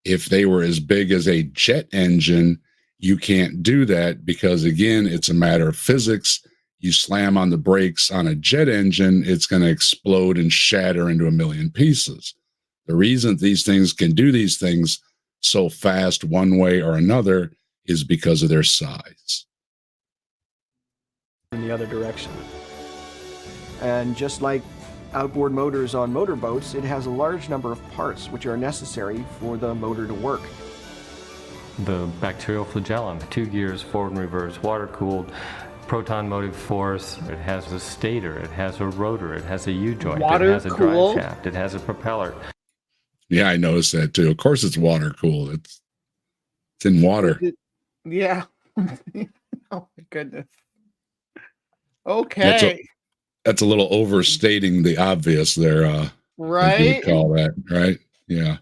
If they were as big as a jet engine, you can't do that, because, again, it's a matter of physics. You slam on the brakes on a jet engine, it's going to explode and shatter into a million pieces. The reason these things can do these things so fast one way or another is because of their size. In the other direction. And just like outboard motors on motorboats, it has a large number of parts which are necessary for the motor to work. The bacterial flagellum, 2 gears, forward and reverse, water-cooled, proton motive force. It has a stator, it has a rotor, it has a U-joint, it has a drive shaft, it has a propeller. Yeah, I noticed that too. Of course it's water cooled. It's in water. Yeah. Oh my goodness. Okay. That's a little overstating the obvious there. Right. You would call that, right? Yeah.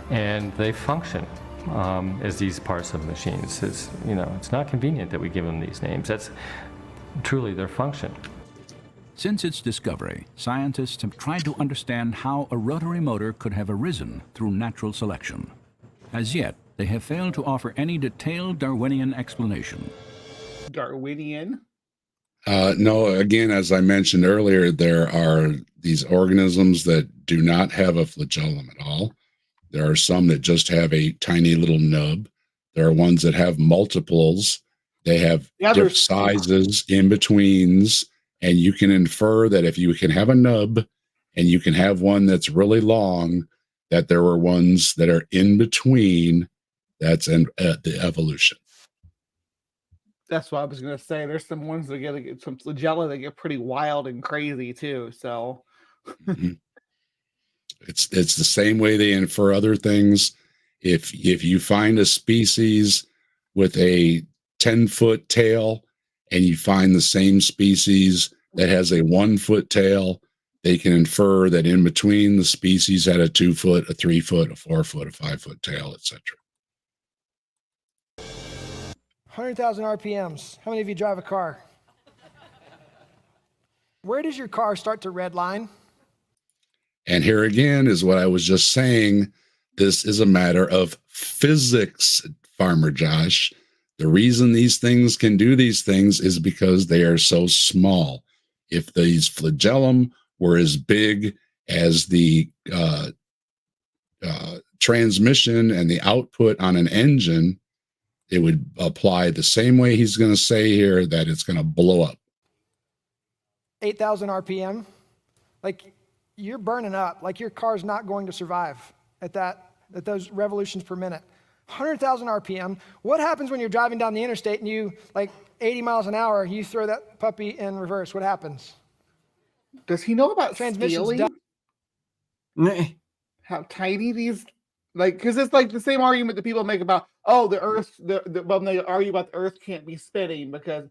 And they function as these parts of machines. It's not convenient that we give them these names. That's truly their function. Since its discovery, scientists have tried to understand how a rotary motor could have arisen through natural selection. As yet, they have failed to offer any detailed Darwinian explanation. Darwinian? No, again, as I mentioned earlier, there are these organisms that do not have a flagellum at all. There are some that just have a tiny little nub. There are ones that have multiples. They have different sizes, in-betweens, and you can infer that if you can have a nub and you can have one that's really long, that there were ones that are in between. That's the evolution. That's what I was gonna say. There's some ones that get some flagella that get pretty wild and crazy too. So Mm-hmm. It's the same way they infer other things. If you find a species with a 10-foot tail and you find the same species that has a 1-foot tail, they can infer that in between the species had a 2-foot, a 3-foot, a 4-foot, a 5-foot tail, etc. 100,000 RPMs. How many of you drive a car? Where does your car start to redline? And here again is what I was just saying. This is a matter of physics, Farmer Josh. The reason these things can do these things is because they are so small. If these flagellum were as big as the transmission and the output on an engine, it would apply the same way he's going to say here, that it's going to blow up. 8,000 RPM. Like, you're burning up. Like, your car's not going to survive at those revolutions per minute. 100,000 RPM. What happens when you're driving down the interstate and you, like 80 miles an hour, you throw that puppy in reverse? What happens? Does he know about Transmission's scaling? How tiny these, like, because it's like the same argument that people make about, oh, the Earth, when they argue about the Earth can't be spinning because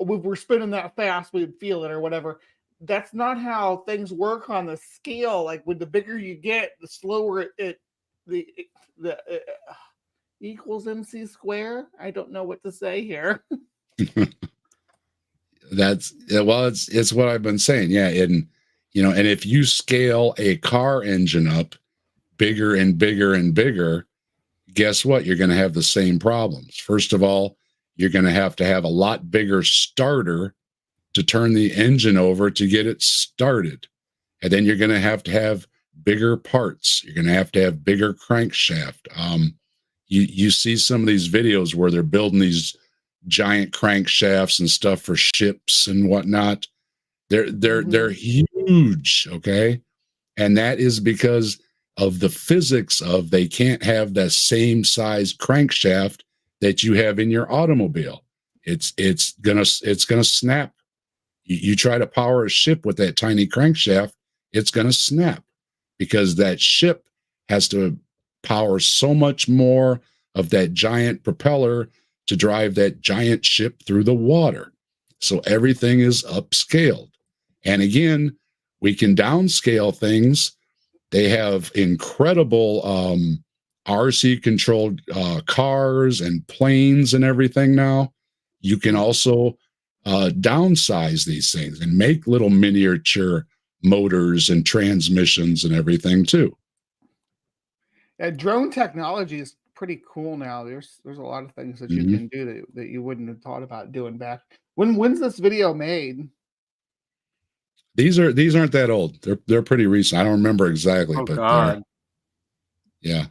if we're spinning that fast, we'd feel it or whatever. That's not how things work on the scale. Like, when the bigger you get, the slower the equals MC square. I don't know what to say here. It's what I've been saying. Yeah. And if you scale a car engine up bigger and bigger and bigger, guess what? You're going to have the same problems. First of all, you're going to have a lot bigger starter to turn the engine over to get it started. And then you're going to have bigger parts. You're going to have bigger crankshaft. You see some of these videos where they're building these giant crankshafts and stuff for ships and whatnot. They're huge, okay? And that is because of the physics of they can't have that same size crankshaft that you have in your automobile. It's gonna snap. You try to power a ship with that tiny crankshaft, it's gonna snap because that ship has to power so much more of that giant propeller to drive that giant ship through the water. So everything is upscaled. And again, we can downscale things. They have incredible RC controlled cars and planes and everything now. You can also downsize these things and make little miniature motors and transmissions and everything too. Yeah, drone technology is pretty cool now. There's a lot of things that you can do that you wouldn't have thought about doing back. When's this video made? These aren't that old. They're pretty recent. I don't remember exactly, but God. Yeah.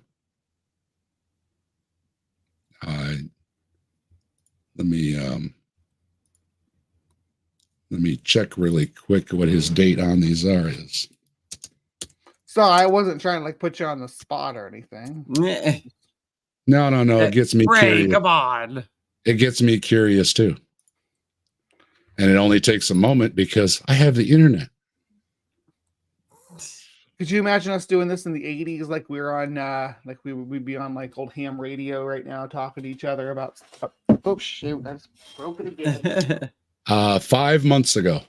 Let me check really quick what his date on these is. So I wasn't trying to like put you on the spot or anything. No. It gets me curious. Come on. It gets me curious too. And it only takes a moment because I have the internet. Could you imagine us doing this in the 80s? Like we were on, like we'd be on like old ham radio right now, talking to each other about. Oh shoot! That's broken again. 5 months ago.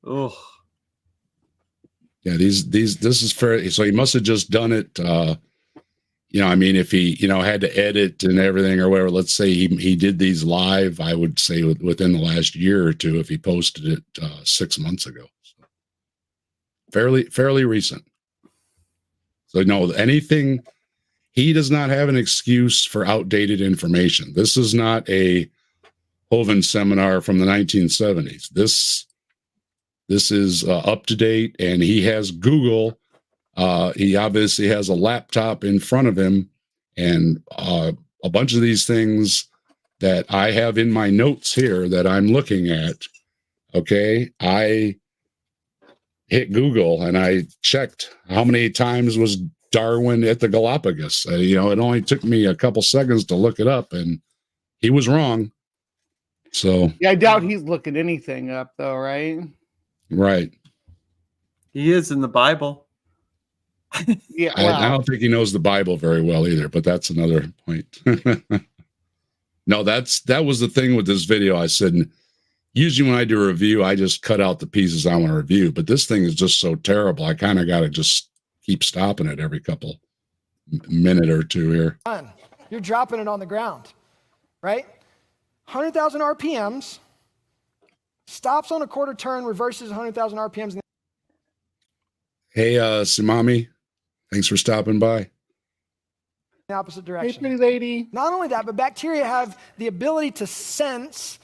Oh. Yeah, this is fair. So he must have just done it. I mean, if he, had to edit and everything or whatever, let's say he did these live, I would say within the last year or two, if he posted it 6 months ago. So fairly recent. So no, anything, he does not have an excuse for outdated information. This is not a Hovind seminar from the 1970s. This is up to date, and he has Google. He obviously has a laptop in front of him, and a bunch of these things that I have in my notes here that I'm looking at. Okay, I hit Google and I checked how many times was Darwin at the Galapagos. It only took me a couple seconds to look it up, and he was wrong. So Yeah, I doubt he's looking anything up though, right? right. He is in the Bible. Yeah, I don't think he knows the Bible very well either, but that's another point. No, that was the thing with this video. I said, usually when I do a review, I just cut out the pieces I want to review, but this thing is just so terrible. I kind of got to just keep stopping it every couple minute or two here. You're dropping it on the ground, right? 100,000 RPMs, stops on a quarter turn, reverses 100,000 RPMs. Hey, Sumami, thanks for stopping by. The opposite hey, direction. pretty lady. Not only that, but bacteria have the ability to sense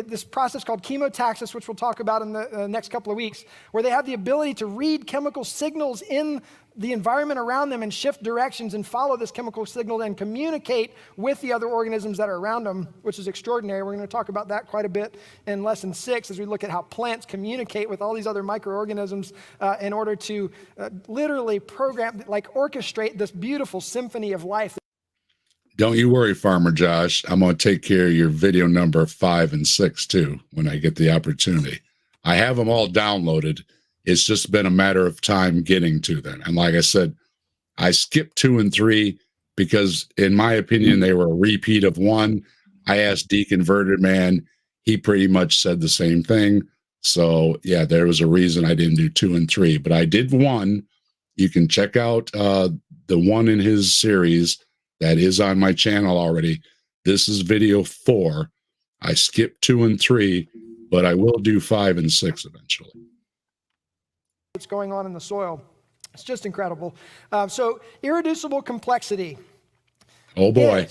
this process called chemotaxis, which we'll talk about in the next couple of weeks, where they have the ability to read chemical signals in the environment around them and shift directions and follow this chemical signal and communicate with the other organisms that are around them, which is extraordinary. We're going to talk about that quite a bit in lesson 6 as we look at how plants communicate with all these other microorganisms in order to literally program, orchestrate this beautiful symphony of life. Don't you worry, Farmer Josh. I'm going to take care of your video number 5 and 6 too when I get the opportunity. I have them all downloaded. It's just been a matter of time getting to them. And like I said, I skipped 2 and 3 because, in my opinion, they were a repeat of 1. I asked Deconverted Man. He pretty much said the same thing. So, yeah, there was a reason I didn't do 2 and 3. But I did 1. You can check out the 1 in his series. That is on my channel already. This is video 4. I skipped 2 and 3, but I will do 5 and 6 eventually. What's going on in the soil. It's just incredible. So irreducible complexity. Oh boy.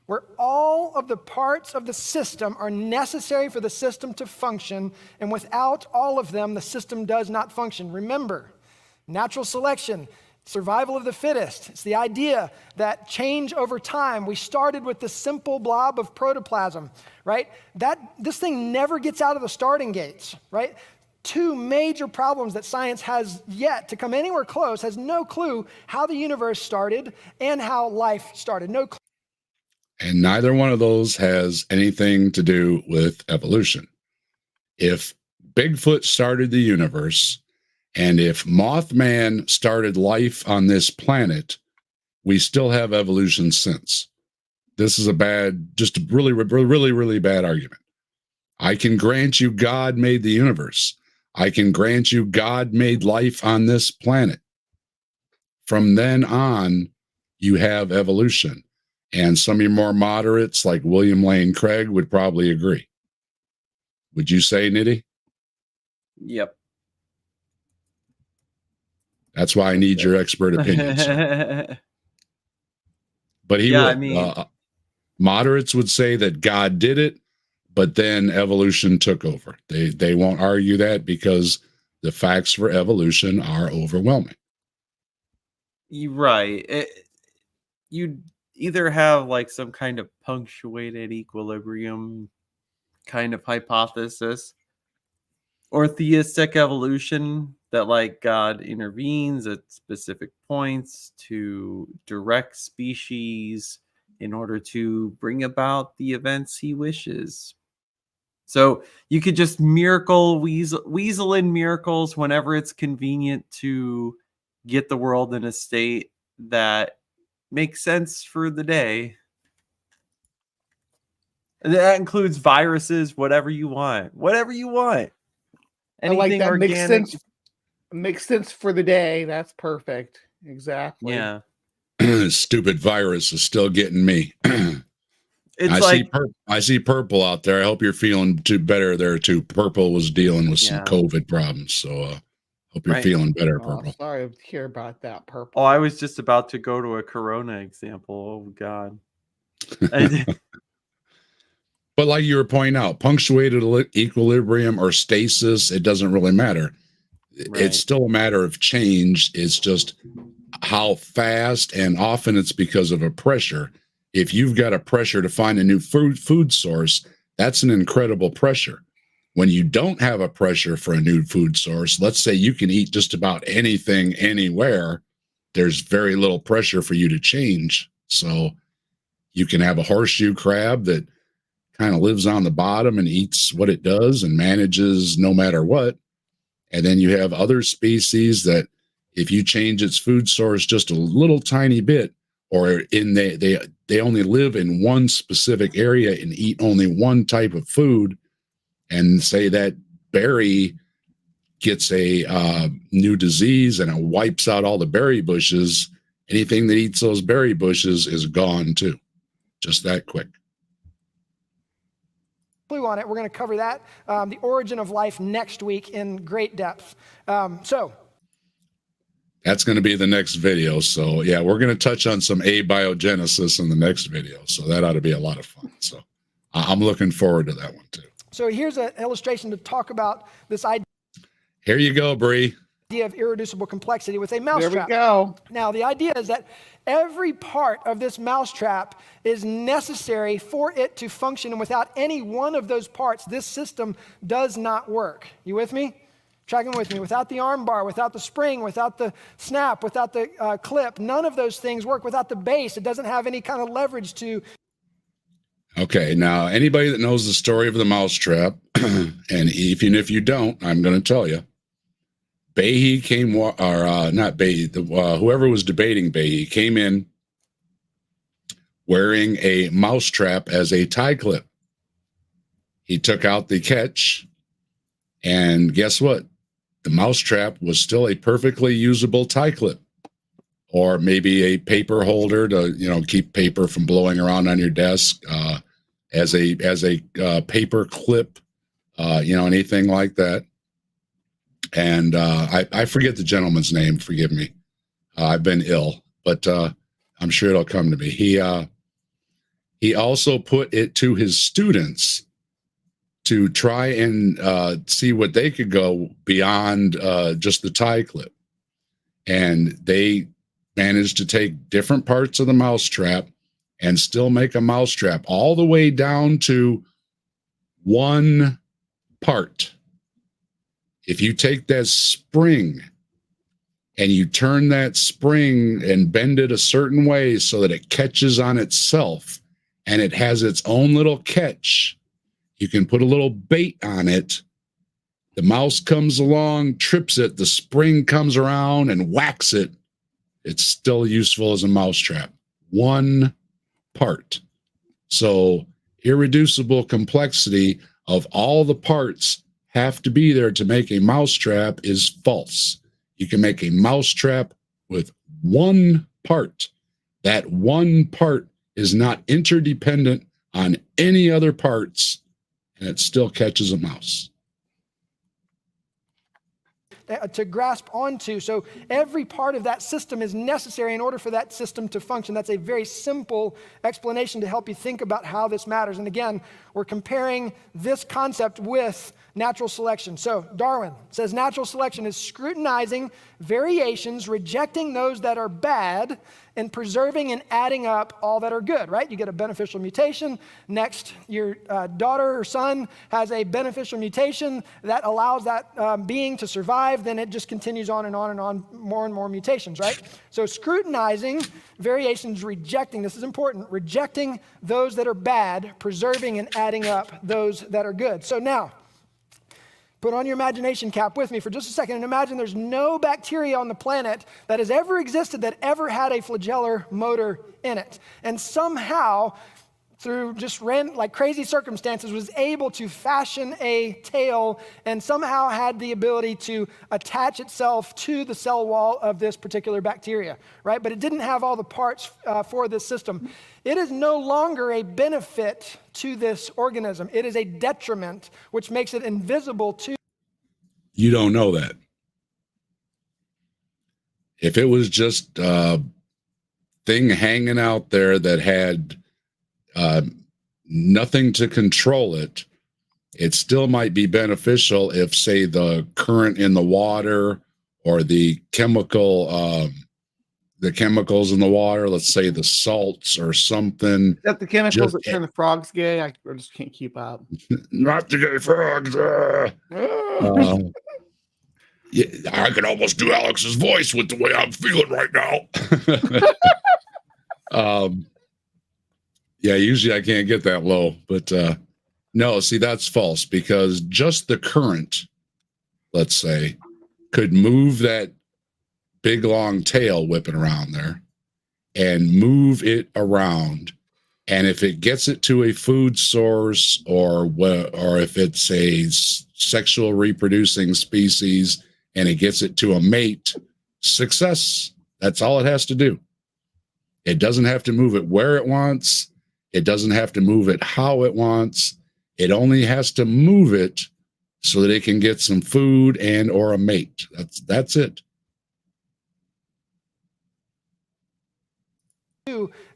Where all of the parts of the system are necessary for the system to function, and without all of them, the system does not function. Remember, natural selection, survival of the fittest. It's the idea that change over time. We started with this simple blob of protoplasm, right? This thing never gets out of the starting gates, right? 2 major problems that science has yet to come anywhere close, has no clue how the universe started and how life started. No clue. And neither one of those has anything to do with evolution. If Bigfoot started the universe, and if Mothman started life on this planet, we still have evolution since. This is just a really, really, really bad argument. I can grant you God made the universe. I can grant you God made life on this planet. From then on, you have evolution. And some of your more moderates, like William Lane Craig, would probably agree. Would you say, Nitty? Yep. That's why I need your expert opinion. But moderates would say that God did it, but then evolution took over. They won't argue that because the facts for evolution are overwhelming. You're right. You either have some kind of punctuated equilibrium kind of hypothesis, or theistic evolution that God intervenes at specific points to direct species in order to bring about the events he wishes. So you could just weasel in miracles whenever it's convenient to get the world in a state that makes sense for the day. And that includes viruses, whatever you want. Anything I like that. organic. Makes sense for the day. That's perfect. Exactly. Yeah. Stupid virus is still getting me. It's I see purple out there. I hope you're feeling better there too. Purple was dealing with some COVID problems, so hope you're feeling better, Purple. Sorry to hear about that, Purple. Oh, I was just about to go to a Corona example. Oh God. But like you were pointing out, punctuated equilibrium or stasis, it doesn't really matter. Right. It's still a matter of change. It's just how fast, and often it's because of a pressure. If you've got a pressure to find a new food source, that's an incredible pressure. When you don't have a pressure for a new food source, let's say you can eat just about anything anywhere, there's very little pressure for you to change. So you can have a horseshoe crab that kind of lives on the bottom and eats what it does and manages no matter what. And then you have other species that if you change its food source just a little tiny bit, or they only live in one specific area and eat only one type of food, and say that berry gets a new disease and it wipes out all the berry bushes, anything that eats those berry bushes is gone too. Just that quick. On it. We're going to cover that, the origin of life, next week in great depth. That's going to be the next video. So yeah, we're going to touch on some abiogenesis in the next video. So that ought to be a lot of fun. So I'm looking forward to that one too. So here's an illustration to talk about this idea. Here you go, Bree. Idea of irreducible complexity with a mousetrap. There we go. Now, the idea is that every part of this mousetrap is necessary for it to function, and without any one of those parts, this system does not work. You with me? Tracking with me. Without the arm bar, without the spring, without the snap, without the clip, none of those things work. Without the base, it doesn't have any kind of leverage to. Okay, now anybody that knows the story of the mousetrap, and even if you don't, I'm going to tell you. Behe came, or not Behe, whoever was debating Behe came in wearing a mousetrap as a tie clip. He took out the catch, and guess what? The mousetrap was still a perfectly usable tie clip, or maybe a paper holder to keep paper from blowing around on your desk, as a paper clip, anything like that. And I forget the gentleman's name. Forgive me. I've been ill, but I'm sure it'll come to me. He also put it to his students to try and see what they could go beyond just the tie clip. And they managed to take different parts of the mousetrap and still make a mousetrap all the way down to one part. If you take that spring and you turn that spring and bend it a certain way so that it catches on itself and it has its own little catch, you can put a little bait on it. The mouse comes along, trips it, the spring comes around and whacks it. It's still useful as a mousetrap. One part. So irreducible complexity of all the parts have to be there to make a mousetrap is false. You can make a mousetrap with one part. That one part is not interdependent on any other parts, and it still catches a mouse. To grasp onto. So every part of that system is necessary in order for that system to function. That's a very simple explanation to help you think about how this matters. And again, we're comparing this concept with natural selection. So Darwin says natural selection is scrutinizing variations, rejecting those that are bad, and preserving and adding up all that are good, right? You get a beneficial mutation. Next, your daughter or son has a beneficial mutation that allows that being to survive. Then it just continues on and on and on, more and more mutations, right? So scrutinizing variations, rejecting, this is important, rejecting those that are bad, preserving and adding up those that are good. So now, put on your imagination cap with me for just a second and imagine there's no bacteria on the planet that has ever existed that ever had a flagellar motor in it. And somehow, through just like crazy circumstances, was able to fashion a tail and somehow had the ability to attach itself to the cell wall of this particular bacteria, right? But it didn't have all the parts for this system. It is no longer a benefit to this organism. It is a detriment, which makes it invisible to. You don't know that. If it was just a thing hanging out there that had nothing to control it, it still might be beneficial if, say, the current in the water or the chemicals in the water, let's say the salts or something. Is that the chemicals that just- turn the frogs gay? I just can't keep up. Not the gay frogs. Yeah, I can almost do Alex's voice with the way I'm feeling right now. Yeah, usually I can't get that low, but no, see, that's false, because just the current, let's say, could move that big long tail whipping around there and move it around. And if it gets it to a food source or if it's a sexual reproducing species and it gets it to a mate, success. That's all it has to do. It doesn't have to move it where it wants. It doesn't have to move it how it wants. It only has to move it so that it can get some food and or a mate. That's it.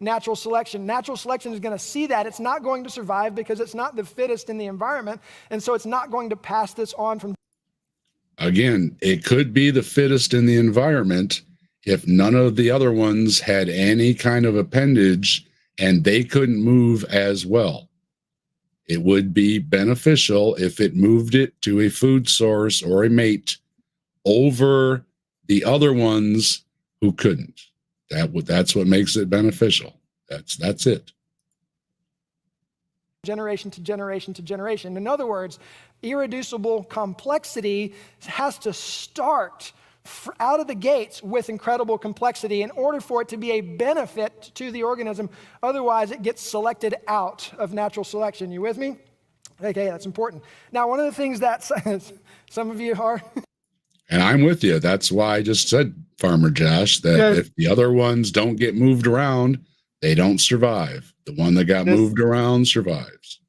Natural selection. Natural selection is going to see that it's not going to survive because it's not the fittest in the environment, and so it's not going to pass this on from. Again, it could be the fittest in the environment if none of the other ones had any kind of appendage and they couldn't move as well. It would be beneficial if it moved it to a food source or a mate over the other ones who couldn't. That's what makes it beneficial. That's it. Generation to generation to generation. In other words, irreducible complexity has to start out of the gates with incredible complexity in order for it to be a benefit to the organism. Otherwise, it gets selected out of natural selection. You with me? Okay, that's important. Now, one of the things that some of you are... And I'm with you. That's why I just said, Farmer Josh, that if the other ones don't get moved around, they don't survive. The one that got moved around survives.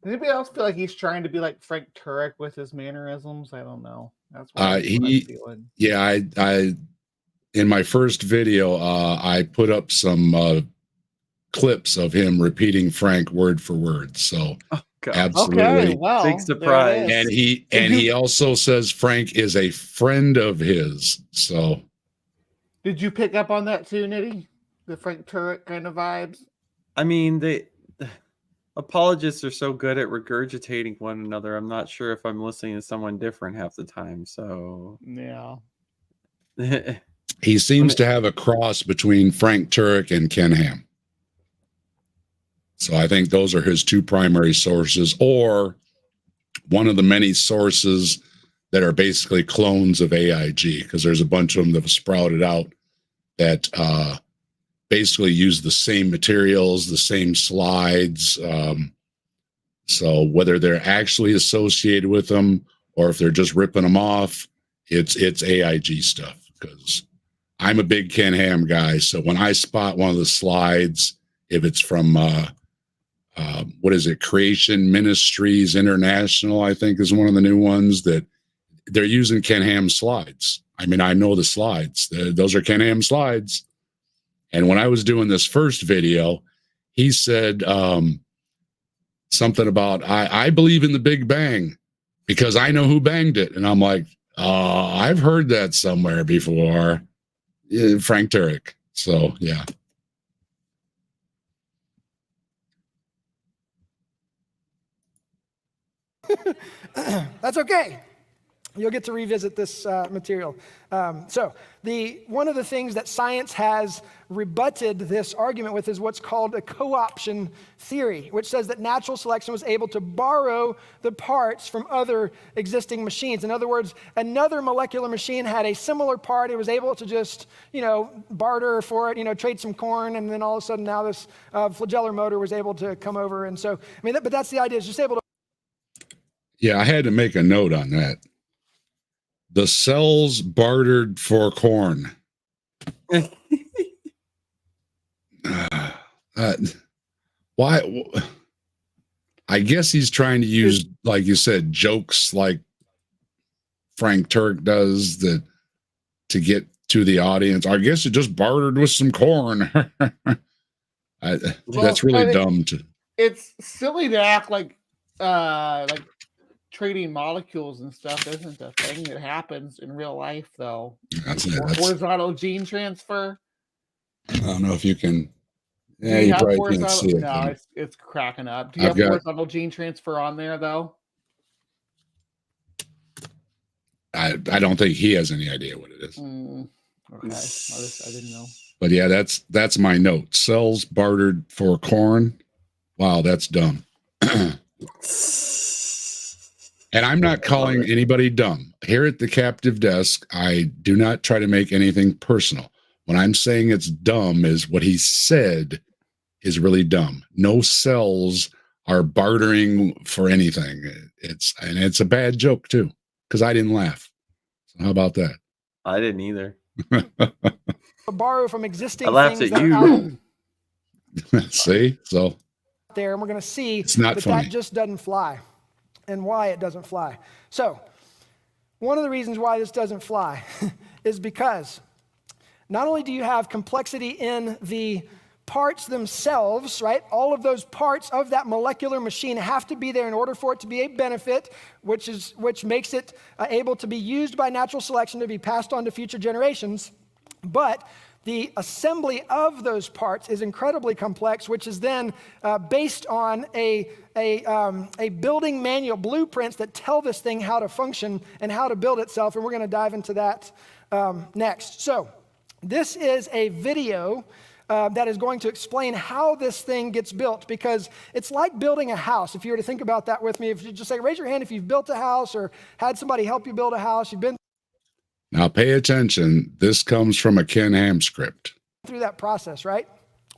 Does anybody else feel like he's trying to be like Frank Turek with his mannerisms? I don't know. That's what I'm feeling. Yeah, I in my first video, I put up some clips of him repeating Frank word for word. So absolutely, okay, well, big surprise. And he also says Frank is a friend of his. So, did you pick up on that too, Nitty? The Frank Turek kind of vibes. I mean, the apologists are so good at regurgitating one another. I'm not sure if I'm listening to someone different half the time. So yeah, he seems to have a cross between Frank Turek and Ken Ham. So I think those are his two primary sources, or one of the many sources that are basically clones of AIG, because there's a bunch of them that have sprouted out that basically use the same materials, the same slides. So whether they're actually associated with them or if they're just ripping them off, it's AIG stuff. Because I'm a big Ken Ham guy, so when I spot one of the slides, if it's from what is it, Creation Ministries International, I think is one of the new ones, that they're using Ken Ham slides. I mean, I know the slides. Those are Ken Ham slides. And when I was doing this first video, he said something about, I believe in the Big Bang because I know who banged it. And I'm like, I've heard that somewhere before. Frank Turek. So, yeah. That's okay. you'll get to revisit this material. So one of the things that science has rebutted this argument with is what's called a co-option theory, which says that natural selection was able to borrow the parts from other existing machines. In other words, another molecular machine had a similar part. It was able to just, barter for it, trade some corn, and then all of a sudden now this flagellar motor was able to come over. And so, but that's the idea, is just able to. Yeah, I had to make a note on that. The cells bartered for corn. Why? I guess he's trying to use, like you said, jokes like Frank Turk does to get to the audience. I guess it just bartered with some corn. That's really dumb. It's silly to act like trading molecules and stuff isn't a thing that happens in real life, though. That's horizontal gene transfer. I don't know if you can. Yeah, you probably can't see it. No, it's cracking up. Do you have horizontal gene transfer on there, though? I don't think he has any idea what it is. Okay, I didn't know. But yeah, that's my note. Cells bartered for corn. Wow, that's dumb. And I'm not calling anybody dumb. Here at the captive desk, I do not try to make anything personal. When I'm saying it's dumb is what he said is really dumb. No cells are bartering for anything. It's a bad joke too, because I didn't laugh. So how about that? I didn't either. Borrow from existing I laughed things at you. See? So there, and we're going to see that just doesn't fly and why it doesn't fly. So one of the reasons why this doesn't fly is because not only do you have complexity in the parts themselves, right? All of those parts of that molecular machine have to be there in order for it to be a benefit, which makes it able to be used by natural selection to be passed on to future generations. But the assembly of those parts is incredibly complex, which is then based on a building manual, blueprints that tell this thing how to function and how to build itself. And we're going to dive into that next. So this is a video that is going to explain how this thing gets built, because it's like building a house. If you were to think about that with me, if you just say, raise your hand if you've built a house or had somebody help you build a house, you've been. Now pay attention. This comes from a Ken Ham script. Through that process, right?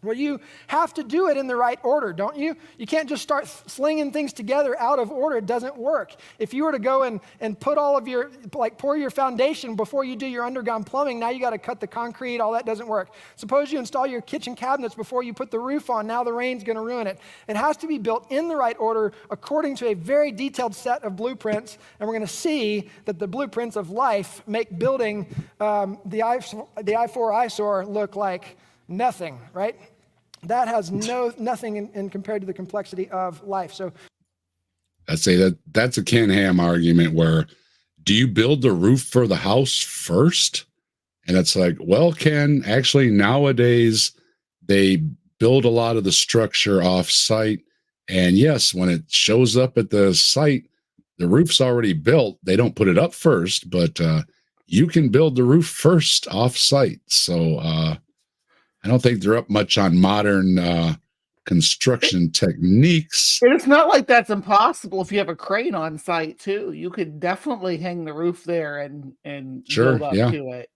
Well, you have to do it in the right order, don't you? You can't just start slinging things together out of order. It doesn't work. If you were to go and put all of your, pour your foundation before you do your underground plumbing, now you got to cut the concrete, all that doesn't work. Suppose you install your kitchen cabinets before you put the roof on, now the rain's going to ruin it. It has to be built in the right order according to a very detailed set of blueprints, and we're going to see that the blueprints of life make building the I-4 eyesore look like nothing, right? That has nothing in compared to the complexity of life. So I'd say that's a Ken Ham argument where, do you build the roof for the house first? And it's like, well, Ken, actually nowadays they build a lot of the structure off site. And yes, when it shows up at the site, the roof's already built. They don't put it up first, but you can build the roof first off site. So I don't think they're up much on modern construction techniques. It's not like that's impossible if you have a crane on site too. You could definitely hang the roof there and build up to it.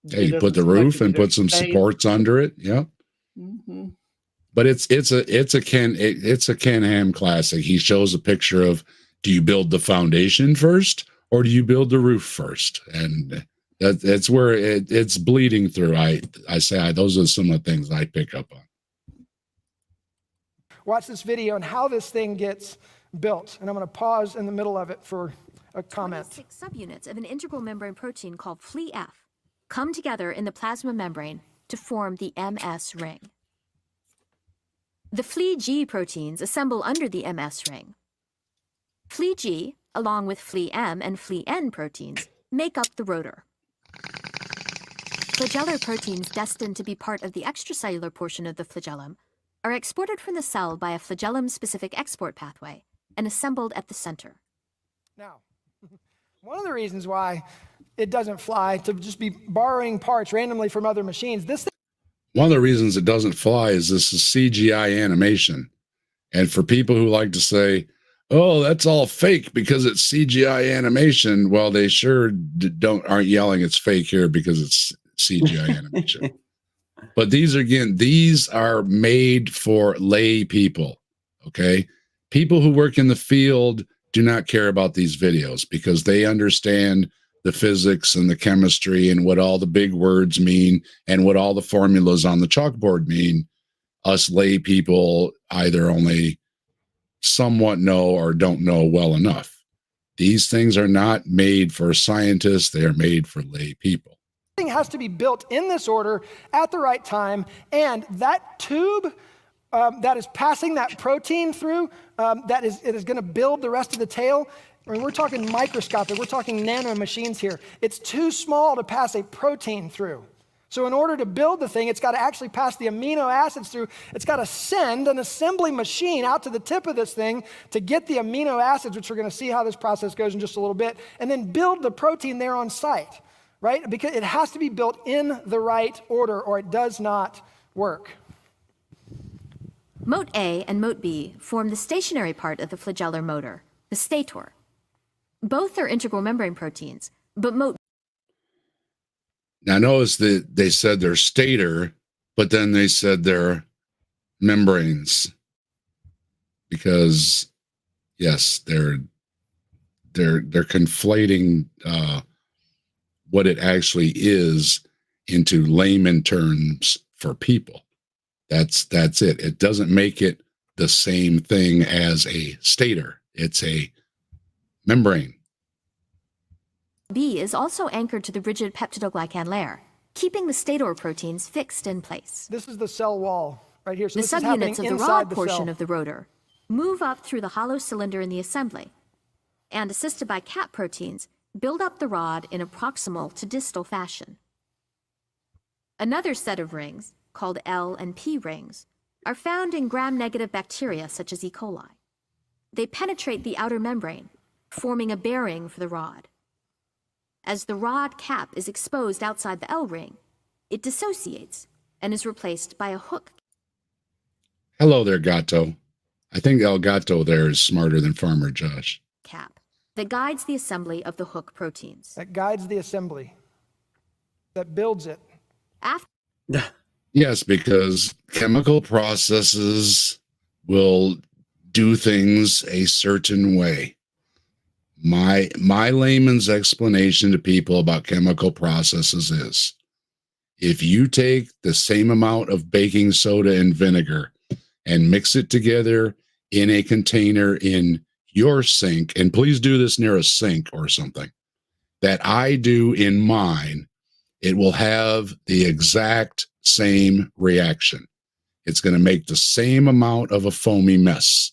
Yeah, you put the roof and put some supports under it. Yeah. Mm-hmm. But it's a Ken Ham classic. He shows a picture of, do you build the foundation first or do you build the roof first? And that's where it's bleeding through. I say those are some of the things I pick up on. Watch this video and how this thing gets built. And I'm going to pause in the middle of it for a comment. 6 subunits of an integral membrane protein called FLE-F come together in the plasma membrane to form the MS ring. The FLE-G proteins assemble under the MS ring. FLE-G, along with FLE-M and FLE-N proteins, make up the rotor. Flagellar proteins destined to be part of the extracellular portion of the flagellum are exported from the cell by a flagellum-specific export pathway and assembled at the center. Now, One of the reasons why it doesn't fly, to just be borrowing parts randomly from other machines. One of the reasons it doesn't fly is this is CGI animation. And for people who like to say, oh, that's all fake because it's CGI animation, well, they sure aren't yelling it's fake here because it's CGI animation. But these are made for lay people, okay? People who work in the field do not care about these videos because they understand the physics and the chemistry and what all the big words mean and what all the formulas on the chalkboard mean. Us lay people either only somewhat know or don't know well enough. These things are not made for scientists. They are made for lay people. Thing has to be built in this order at the right time, and that tube that is passing that protein through, it is going to build the rest of the tail. I mean, we're talking microscopic, we're talking nano machines here. It's too small to pass a protein through. So in order to build the thing, it's got to actually pass the amino acids through. It's got to send an assembly machine out to the tip of this thing to get the amino acids, which we're going to see how this process goes in just a little bit, and then build the protein there on site. Right? Because it has to be built in the right order or it does not work. Mote A and mote B form the stationary part of the flagellar motor, the stator. Both are integral membrane proteins, but mote. Now notice that they said they're stator, but then they said they're membranes. Because yes, they're conflating what it actually is into layman terms for people. That's it. It doesn't make it the same thing as a stator. It's a membrane. B is also anchored to the rigid peptidoglycan layer, keeping the stator proteins fixed in place. This is the cell wall right here. So the this is happening subunits of the inside rod the portion cell. of the rotor move up through the hollow cylinder in the assembly, and assisted by cap proteins, build up the rod in a proximal to distal fashion. Another set of rings, called L and P rings, are found in gram-negative bacteria such as E. coli. They penetrate the outer membrane, forming a bearing for the rod. As the rod cap is exposed outside the L ring, it dissociates and is replaced by a hook. Hello there, Gato. I think El Gato there is smarter than Farmer Josh. Cap that guides the assembly of the hook proteins. That guides the assembly. That builds it. After Yes, because chemical processes will do things a certain way. My layman's explanation to people about chemical processes is if you take the same amount of baking soda and vinegar and mix it together in a container in your sink, and please do this near a sink or something, that I do in mine, it will have the exact same reaction. It's going to make the same amount of a foamy mess.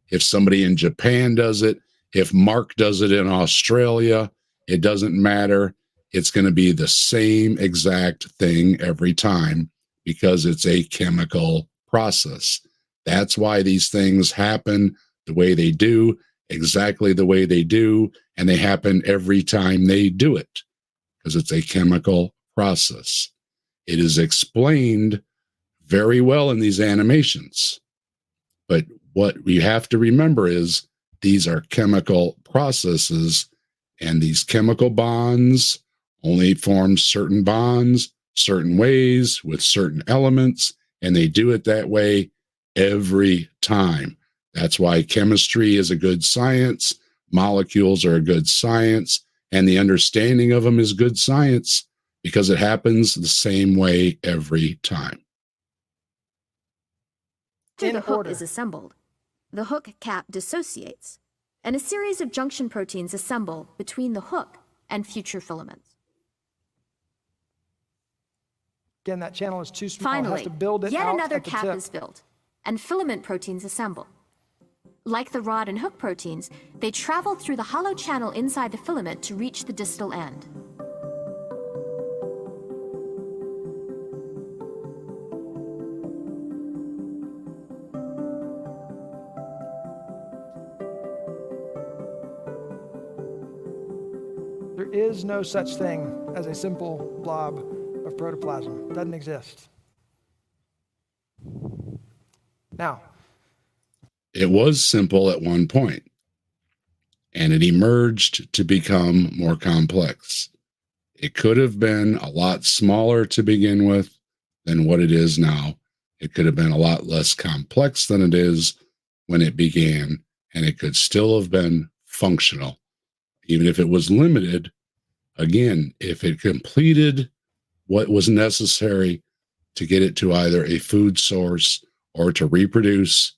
If somebody in Japan does it, if Mark does it in Australia, it doesn't matter. It's going to be the same exact thing every time because it's a chemical process. That's why these things happen the way they do, exactly the way they do, and they happen every time they do it because it's a chemical process. It is explained very well in these animations. But what we have to remember is these are chemical processes, and these chemical bonds only form certain bonds, certain ways with certain elements, and they do it that way every time. That's why chemistry is a good science, molecules are a good science, and the understanding of them is good science because it happens the same way every time. After the hook is assembled, the hook cap dissociates, and a series of junction proteins assemble between the hook and future filaments. Again, that channel is too small. It has Finally, to build it yet out another at the cap tip. is built, and filament proteins assemble. Like the rod and hook proteins, they travel through the hollow channel inside the filament to reach the distal end. There is no such thing as a simple blob of protoplasm. It doesn't exist. Now, it was simple at one point, and it emerged to become more complex. It could have been a lot smaller to begin with than what it is now. It could have been a lot less complex than it is when it began, and it could still have been functional. Even if it was limited, again, if it completed what was necessary to get it to either a food source or to reproduce,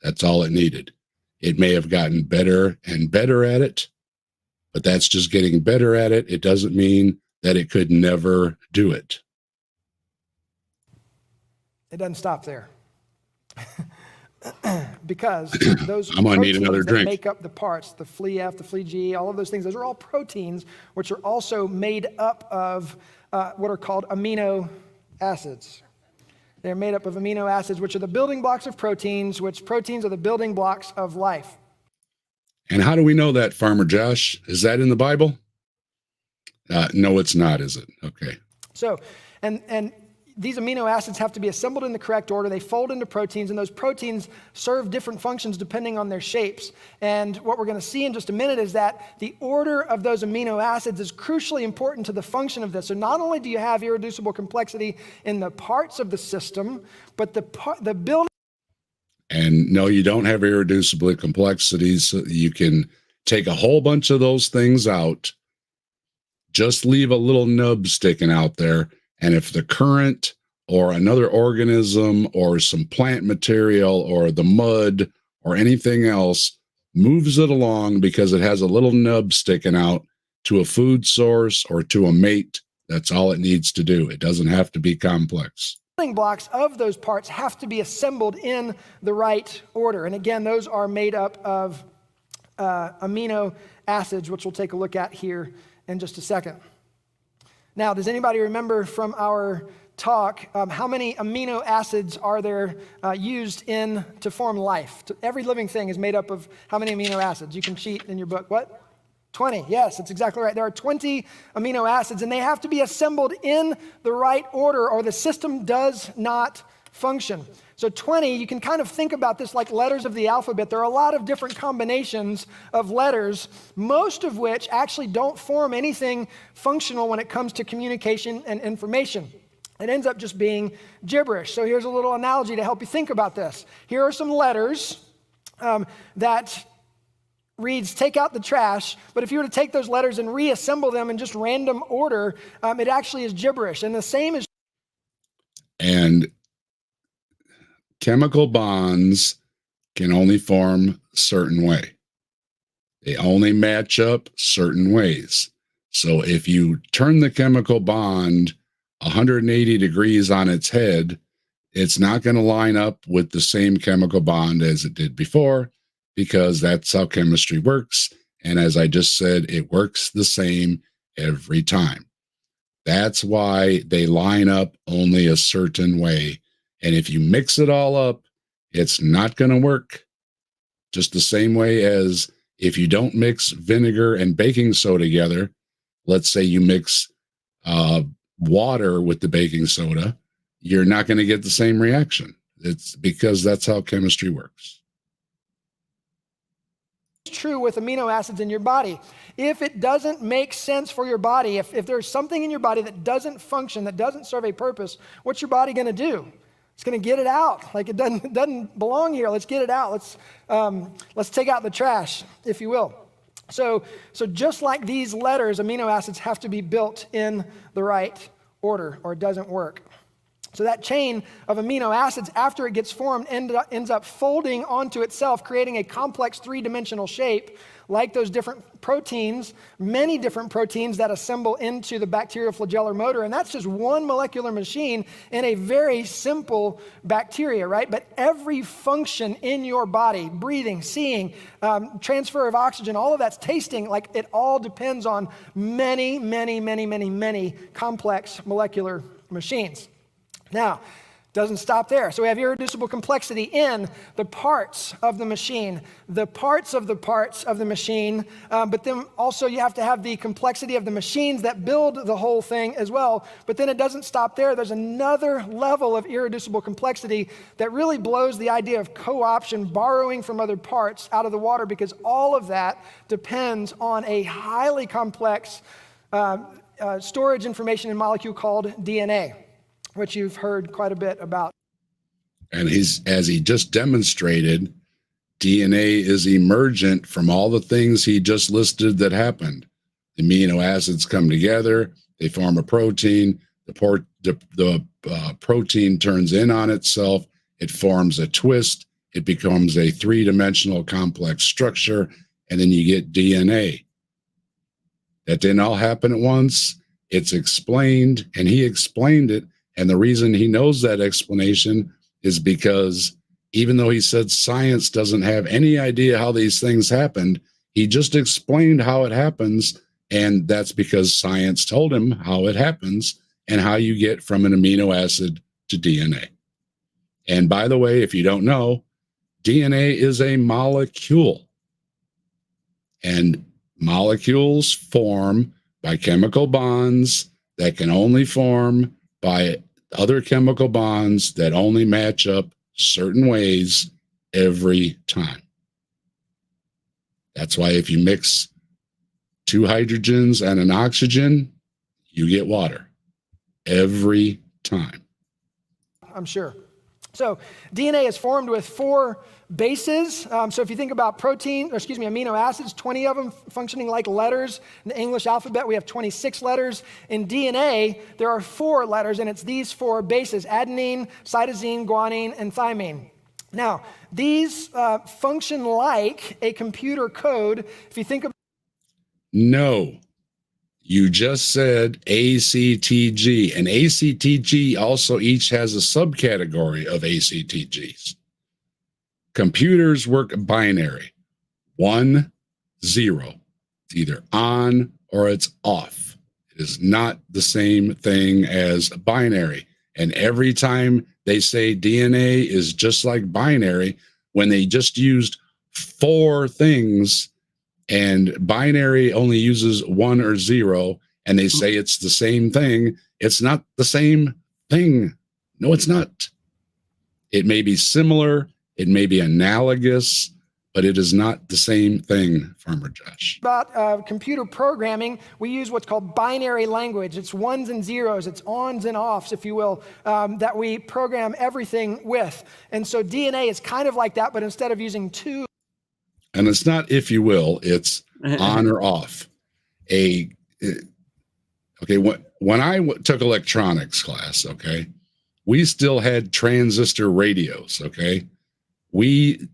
that's all it needed. It may have gotten better and better at it, but that's just getting better at it. It doesn't mean that it could never do it. it doesn't stop there. Because those I'm gonna need another proteins that drink. make up the parts, the Fle F, the Fle G, all of those things, those are all proteins, which are also made up of what are called amino acids. They're made up of amino acids, which are the building blocks of proteins, which proteins are the building blocks of life. And how do we know that, Farmer Josh? Is that in the Bible? No, it's not, is it? Okay. So, and these amino acids have to be assembled in the correct order. They fold into proteins, and those proteins serve different functions depending on their shapes. And what we're going to see in just a minute is that the order of those amino acids is crucially important to the function of this. So not only do you have irreducible complexity in the parts of the system, but the building. And no, you don't have irreducible complexities. So you can take a whole bunch of those things out, just leave a little nub sticking out there. And if the current or another organism or some plant material or the mud or anything else moves it along because it has a little nub sticking out to a food source or to a mate, that's all it needs to do. It doesn't have to be complex. Building blocks of those parts have to be assembled in the right order. And again, those are made up of amino acids, which we'll take a look at here in just a second. Now, does anybody remember from our talk how many amino acids are there used to form life? Every living thing is made up of how many amino acids? You can cheat in your book. What? 20. Yes, that's exactly right. There are 20 amino acids, and they have to be assembled in the right order or the system does not function. So 20, you can kind of think about this like letters of the alphabet. There are a lot of different combinations of letters, most of which actually don't form anything functional when it comes to communication and information. It ends up just being gibberish. So here's a little analogy to help you think about this. Here are some letters that reads, take out the trash, but if you were to take those letters and reassemble them in just random order, it actually is gibberish. And the same is. And chemical bonds can only form a certain way. They only match up certain ways. So if you turn the chemical bond 180 degrees on its head, it's not going to line up with the same chemical bond as it did before, because that's how chemistry works. And as I just said, it works the same every time. That's why they line up only a certain way. And if you mix it all up, it's not going to work. Just the same way as if you don't mix vinegar and baking soda together, let's say you mix water with the baking soda, you're not going to get the same reaction. It's because that's how chemistry works. True with amino acids in your body. If it doesn't make sense for your body, if there's something in your body that doesn't function, that doesn't serve a purpose, what's your body going to do? It's going to get it out. Like it doesn't belong here. Let's get it out. Let's take out the trash, if you will. So just like these letters, amino acids have to be built in the right order or it doesn't work. So that chain of amino acids, after it gets formed, ends up folding onto itself, creating a complex three-dimensional shape, like those different proteins, many different proteins that assemble into the bacterial flagellar motor. And that's just one molecular machine in a very simple bacteria, right? But every function in your body, breathing, seeing, transfer of oxygen, all of that's tasting, like it all depends on many, many, many, many, many complex molecular machines. Now, Doesn't stop there. So we have irreducible complexity in the parts of the machine, the parts of the machine, but then also you have to have the complexity of the machines that build the whole thing as well. But then it doesn't stop there. There's another level of irreducible complexity that really blows the idea of co-option, borrowing from other parts out of the water, because all of that depends on a highly complex storage information in molecule called DNA, which you've heard quite a bit about. And as he just demonstrated, DNA is emergent from all the things he just listed that happened. The amino acids come together, they form a protein, the protein turns in on itself, it forms a twist, it becomes a three-dimensional complex structure, and then you get DNA. That didn't all happen at once. It's explained, and he explained it. And the reason he knows that explanation is because even though he said science doesn't have any idea how these things happened, he just explained how it happens. And that's because science told him how it happens and how you get from an amino acid to DNA. And by the way, if you don't know, DNA is a molecule. And molecules form by chemical bonds that can only form by other chemical bonds that only match up certain ways every time. That's why if you mix two hydrogens and an oxygen, you get water every time. I'm sure. So DNA is formed with 4 bases. So if you think about amino acids, 20 of them functioning like letters. In the English alphabet, we have 26 letters. In DNA, there are 4 letters, and it's these 4 bases: adenine, cytosine, guanine, and thymine. Now, these function like a computer code. If you think about No, you just said ACTG, and ACTG also each has a subcategory of ACTGs. Computers work binary, 1, 0. It's either on or it's off. It is not the same thing as binary. And every time they say DNA is just like binary, when they just used 4 things, and binary only uses 1 or 0, and they say it's the same thing, it's not the same thing. No, it's not. It may be similar, it may be analogous, but it is not the same thing, Farmer Josh. about computer programming, we use what's called binary language. It's ones and zeros, it's ons and offs, if you will, that we program everything with. And so DNA is kind of like that, but instead of using 2. And it's not, if you will, it's on or off. When I took electronics class, okay, we still had transistor radios, okay? We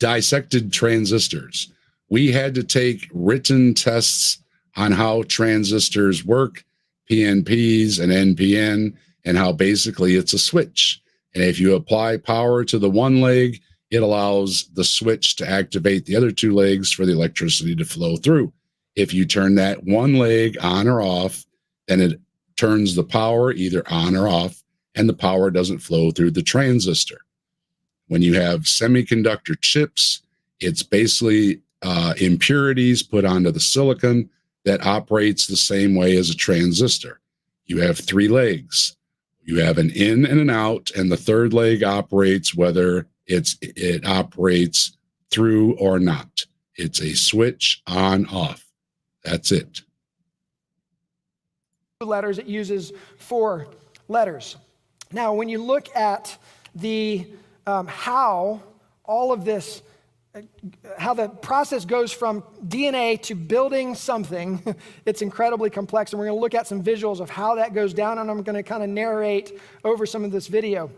dissected transistors. We had to take written tests on how transistors work, PNPs and NPN, and how basically it's a switch. And if you apply power to the one leg, it allows the switch to activate the other 2 legs for the electricity to flow through. If you turn that one leg on or off, then it turns the power either on or off, and the power doesn't flow through the transistor. When you have semiconductor chips, it's basically impurities put onto the silicon that operates the same way as a transistor. You have 3 legs. You have an in and an out, and the 3rd leg operates whether it operates through or not. It's a switch on off. That's it. Letters, it uses 4 letters. Now, when you look at the how all of this, how the process goes from DNA to building something, it's incredibly complex, and we're going to look at some visuals of how that goes down, and I'm going to kind of narrate over some of this video.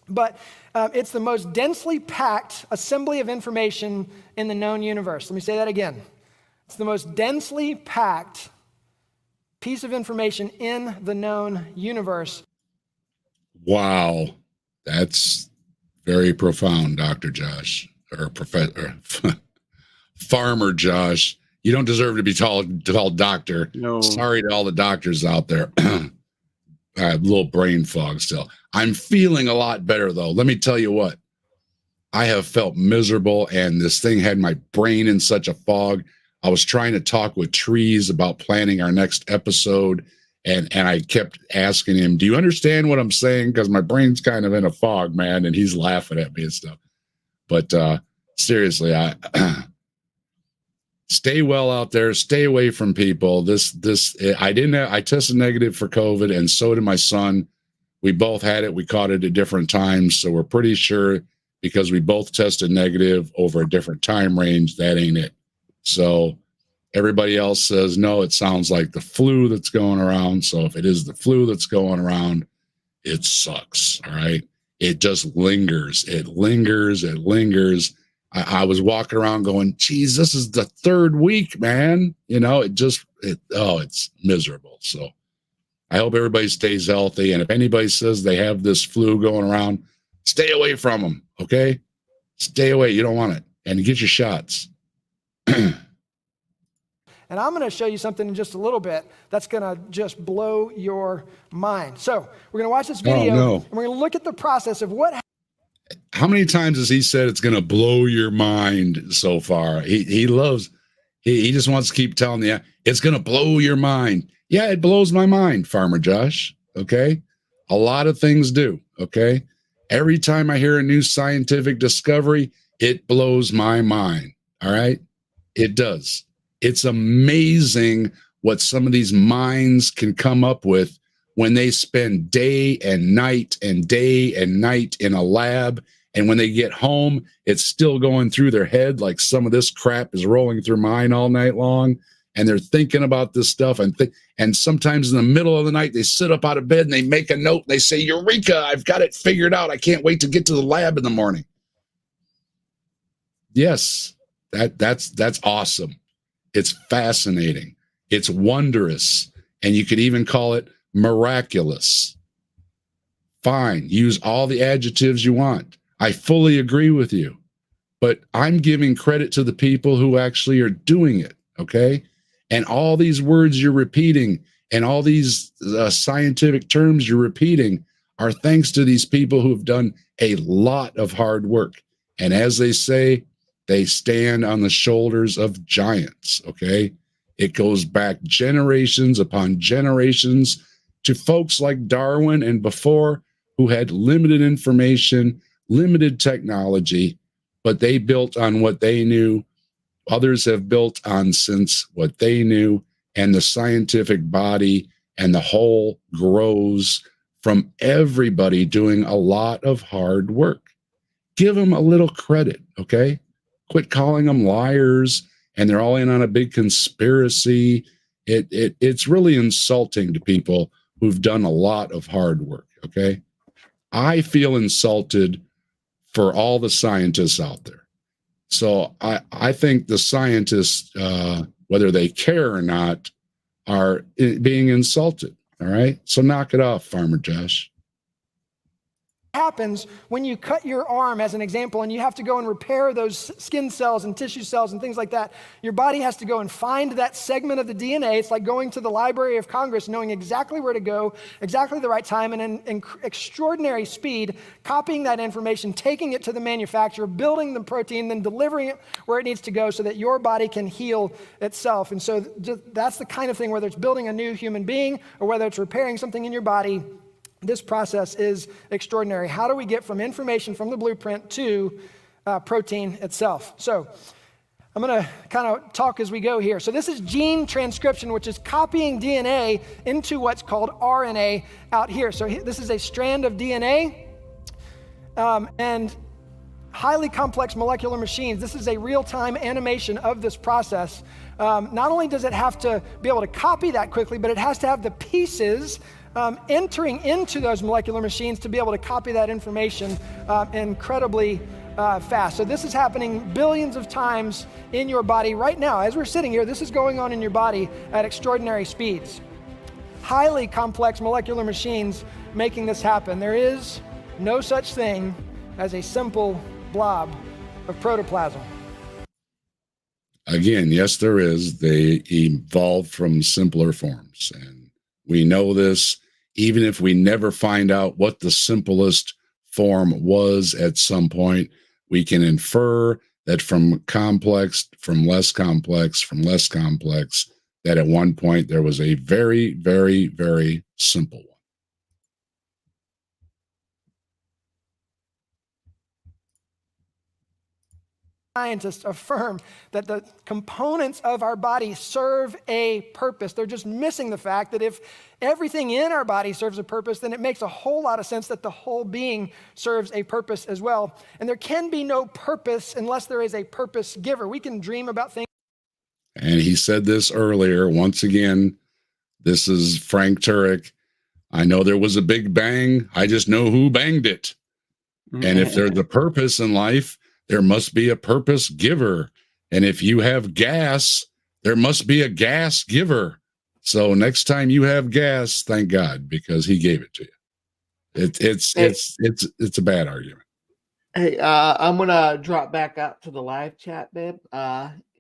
But it's the most densely packed assembly of information in the known universe. Let me say that again. It's the most densely packed piece of information in the known universe. Wow. That's very profound, Dr. Josh, or Professor Farmer Josh. You don't deserve to be called doctor. No. Sorry to all the doctors out there. I have a little brain fog still. I'm feeling a lot better, though. Let me tell you what. I have felt miserable, and this thing had my brain in such a fog. I was trying to talk with Trees about planning our next episode, and I kept asking him, do you understand what I'm saying? Because my brain's kind of in a fog, man, and he's laughing at me and stuff. But seriously, I stay well out there. Stay away from people. I tested negative for COVID, and so did my son. We both had it. We caught it at different times, so we're pretty sure because we both tested negative over a different time range, that ain't it. So everybody else says, no, it sounds like the flu that's going around. So if it is the flu that's going around, it sucks. All right. It just lingers. It lingers. It lingers. I was walking around going, geez, this is the third week, man. You know, it's miserable. So I hope everybody stays healthy. And if anybody says they have this flu going around, stay away from them. Okay. Stay away. You don't want it. And get your shots. And I'm going to show you something in just a little bit that's going to just blow your mind. So we're going to watch this video, and we're going to look at the process of what. How many times has he said it's going to blow your mind so far? He just wants to keep telling you, it's going to blow your mind. Yeah, it blows my mind, Farmer Josh. Okay. A lot of things do. Okay. Every time I hear a new scientific discovery, it blows my mind. All right. It does. It's amazing what some of these minds can come up with when they spend day and night in a lab. And when they get home, it's still going through their head like some of this crap is rolling through mine all night long. And they're thinking about this stuff. And sometimes in the middle of the night, they sit up out of bed and they make a note. They say, Eureka, I've got it figured out. I can't wait to get to the lab in the morning. Yes, that's awesome. It's fascinating. It's wondrous. And you could even call it miraculous. Fine. Use all the adjectives you want. I fully agree with you. But I'm giving credit to the people who actually are doing it. Okay. And all these words you're repeating and all these scientific terms you're repeating are thanks to these people who have done a lot of hard work. And as they say, they stand on the shoulders of giants, okay? It goes back generations upon generations to folks like Darwin and before who had limited information, limited technology, but they built on what they knew. Others have built on since what they knew, and the scientific body and the whole grows from everybody doing a lot of hard work. Give them a little credit, okay? Quit calling them liars, and they're all in on a big conspiracy. It's really insulting to people who've done a lot of hard work, okay? I feel insulted for all the scientists out there. So I think the scientists, whether they care or not, are being insulted, all right? So knock it off, Farmer Josh. Happens when you cut your arm, as an example, and you have to go and repair those skin cells and tissue cells and things like that. Your body has to go and find that segment of the DNA. It's like going to the Library of Congress, knowing exactly where to go, exactly the right time, and in extraordinary speed, copying that information, taking it to the manufacturer, building the protein, then delivering it where it needs to go so that your body can heal itself. And so that's the kind of thing, whether it's building a new human being or whether it's repairing something in your body. This process is extraordinary. How do we get from information from the blueprint to protein itself? So I'm going to kind of talk as we go here. So this is gene transcription, which is copying DNA into what's called RNA out here. So this is a strand of DNA and highly complex molecular machines. This is a real-time animation of this process. Not only does it have to be able to copy that quickly, but it has to have the pieces entering into those molecular machines to be able to copy that information incredibly fast. So this is happening billions of times in your body right now. As we're sitting here, this is going on in your body at extraordinary speeds. Highly complex molecular machines making this happen. There is no such thing as a simple blob of protoplasm. Again, yes, there is. They evolved from simpler forms. And we know this. even if we never find out what the simplest form was at some point, we can infer that from complex, from less complex, from less complex, that at one point there was a very, very, very simple one. Scientists affirm that the components of our body serve a purpose. They're just missing the fact that if everything in our body serves a purpose, then it makes a whole lot of sense that the whole being serves a purpose as well. And there can be no purpose unless there is a purpose giver. We can dream about things. And he said this earlier. Once again, this is Frank Turek. I know there was a big bang. I just know who banged it. And if there's a purpose in life, there must be a purpose giver. And if you have gas, there must be a gas giver. So next time you have gas, thank God, because he gave it to you. It's a bad argument. Hey, I'm gonna drop back out to the live chat, babe.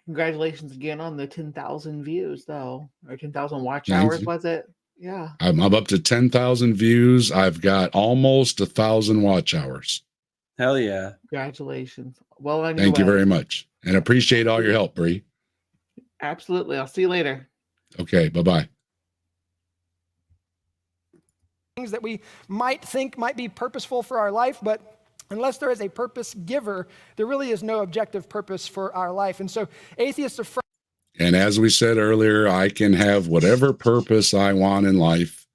Congratulations again on the 10,000 views, though, or 10,000 watch hours, was it? Yeah. I'm up to 10,000 views. I've got almost 1,000 watch hours. Hell yeah. Congratulations. Well, on Thank you very much. And appreciate all your help, Bree. Absolutely. I'll see you later. Okay, bye-bye. Things that we might think might be purposeful for our life, but unless there is a purpose giver, there really is no objective purpose for our life. And so atheists affirm. And as we said earlier, I can have whatever purpose I want in life.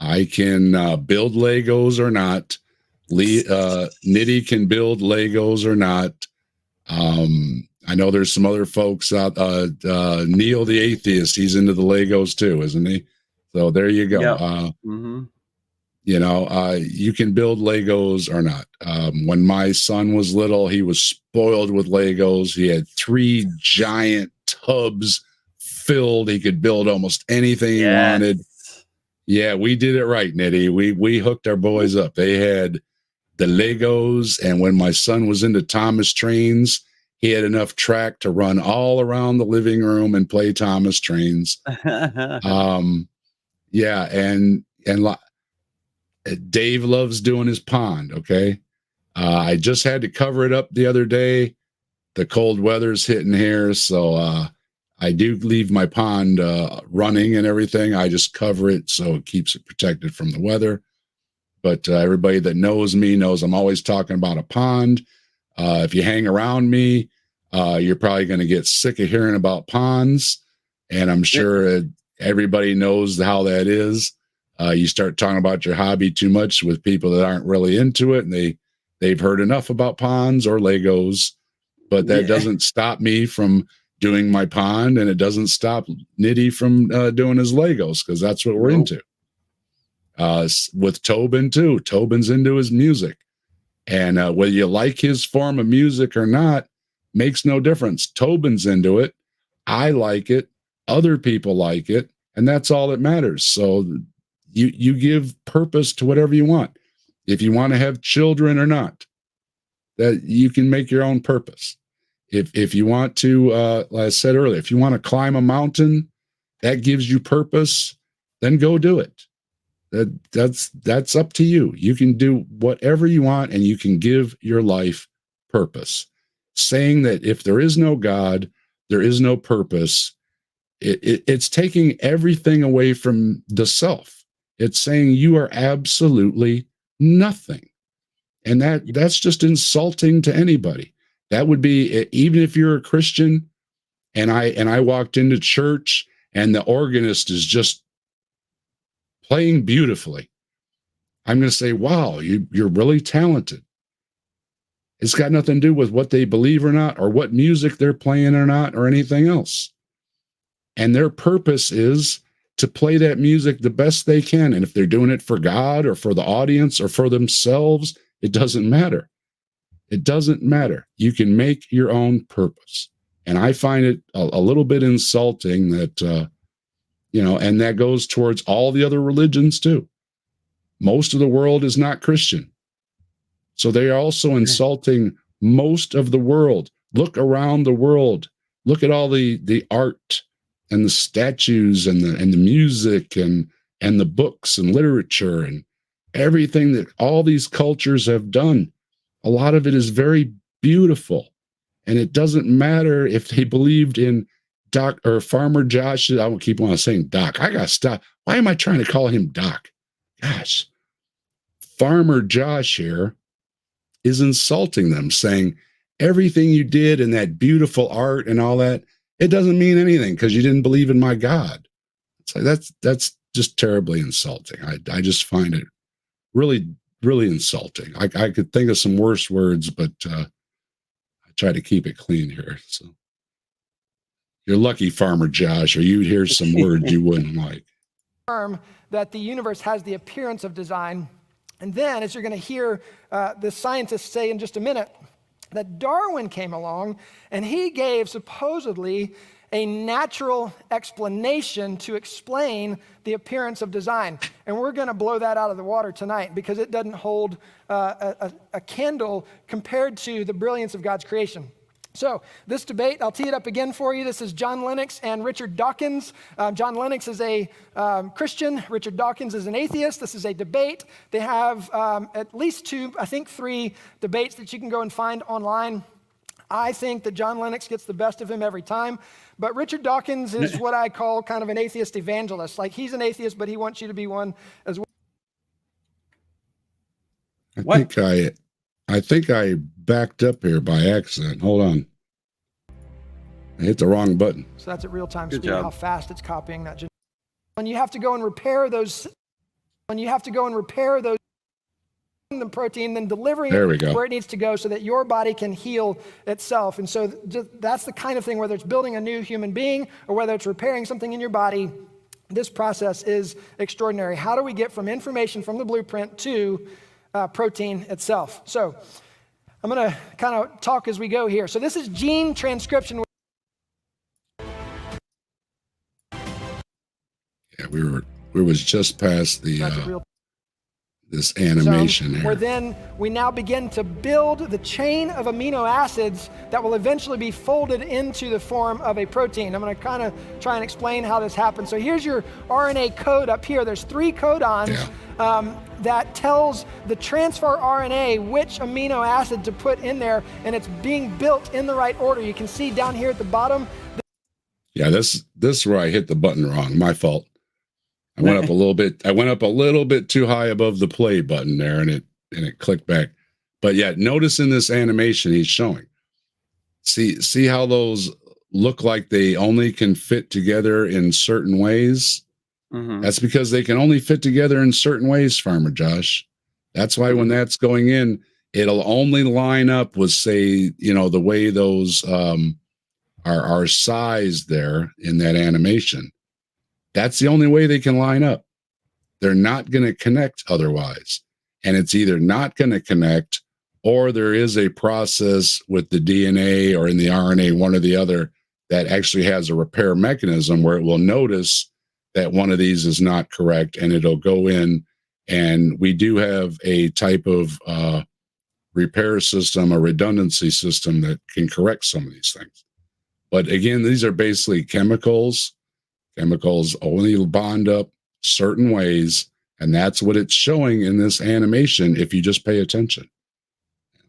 I can build Legos or not. Nitty can build Legos or not. I know there's some other folks out. Neil the atheist, he's into the Legos too, isn't he? So there you go. Yep. You know, you can build Legos or not. When my son was little, he was spoiled with Legos. He had 3 giant tubs filled. He could build almost anything he wanted. Yeah, we did it right, Nitty. We hooked our boys up. They had the Legos, and when my son was into Thomas trains, he had enough track to run all around the living room and play Thomas trains. Yeah, and Dave loves doing his pond. Okay, I just had to cover it up the other day. The cold weather's hitting here, so I do leave my pond running and everything. I just cover it so it keeps it protected from the weather. But everybody that knows me knows I'm always talking about a pond. If you hang around me, you're probably going to get sick of hearing about ponds. And I'm sure everybody knows how that is. You start talking about your hobby too much with people that aren't really into it, and they've heard enough about ponds or Legos. But that doesn't stop me from doing my pond, and it doesn't stop Nitty from doing his Legos, because that's what we're into. With Tobin too. Tobin's into his music, and whether you like his form of music or not makes no difference. Tobin's into it. I like it. Other people like it, and that's all that matters. So you give purpose to whatever you want. If you want to have children or not, that you can make your own purpose. If you want to, like I said earlier, if you want to climb a mountain, that gives you purpose, then go do it. That's up to you. You can do whatever you want, and you can give your life purpose. Saying that if there is no God, there is no purpose, it's taking everything away from the self. It's saying you are absolutely nothing. And that's just insulting to anybody. That would be, even if you're a Christian, and I walked into church and the organist is just playing beautifully, I'm going to say, wow, you're really talented. It's got nothing to do with what they believe or not, or what music they're playing or not, or anything else. And their purpose is to play that music the best they can. And if they're doing it for God or for the audience or for themselves, it doesn't matter. It doesn't matter. You can make your own purpose. And I find it a little bit insulting that, and that goes towards all the other religions too. Most of the world is not Christian. So they are also insulting most of the world. Look around the world. Look at all the art and the statues and the music and and the books and literature and everything that all these cultures have done, a lot of it is very beautiful. And it doesn't matter if they believed in Doc or Farmer Josh. I won't keep on saying Doc. I got to stop. Why am I trying to call him Doc? Gosh. Farmer Josh here is insulting them, saying everything you did in that beautiful art and all that, it doesn't mean anything because you didn't believe in my God. It's like that's just terribly insulting. I just find it really, really insulting. I could think of some worse words, but I try to keep it clean here. So you're lucky, Farmer Josh, or you'd hear some words you wouldn't like. That the universe has the appearance of design. And then, as you're going to hear the scientists say in just a minute, that Darwin came along and he gave supposedly a natural explanation to explain the appearance of design. And we're going to blow that out of the water tonight because it doesn't hold a candle compared to the brilliance of God's creation. So this debate, I'll tee it up again for you. This is John Lennox and Richard Dawkins. John Lennox is a Christian. Richard Dawkins is an atheist. This is a debate. They have at least 2, I think 3 debates that you can go and find online. I think that John Lennox gets the best of him every time. But Richard Dawkins is what I call kind of an atheist evangelist. Like, he's an atheist, but he wants you to be one as well. I think I backed up here by accident. Hold on. I hit the wrong button. So that's at real-time Good speed, job. how fast it's copying that. When you have to go and repair those, the protein, then delivering There we it go. where it needs to go so that your body can heal itself. And so that's the kind of thing, whether it's building a new human being or whether it's repairing something in your body, this process is extraordinary. How do we get from information from the blueprint to protein itself? So I'm going to kind of talk as we go here. So this is gene transcription. Yeah, we was just past the this animation here. Where then we now begin to build the chain of amino acids that will eventually be folded into the form of a protein. I'm going to kind of try and explain how this happens. So here's your RNA code up here. There's 3 codons that tells the transfer RNA which amino acid to put in there, and it's being built in the right order. You can see down here at the bottom. Yeah, this is where I hit the button wrong. My fault. I went up a little bit too high above the play button there, and it clicked back. But yeah, notice in this animation he's showing. See how those look like they only can fit together in certain ways? Mm-hmm. That's because they can only fit together in certain ways, Farmer Josh. That's why when that's going in, it'll only line up with, say, the way those are sized there in that animation. That's the only way they can line up. They're not going to connect otherwise. And it's either not going to connect, or there is a process with the DNA or in the RNA, one or the other, that actually has a repair mechanism where it will notice that one of these is not correct, and it'll go in. And we do have a type of repair system, a redundancy system that can correct some of these things. But again, these are basically chemicals. Chemicals only bond up certain ways, and that's what it's showing in this animation if you just pay attention.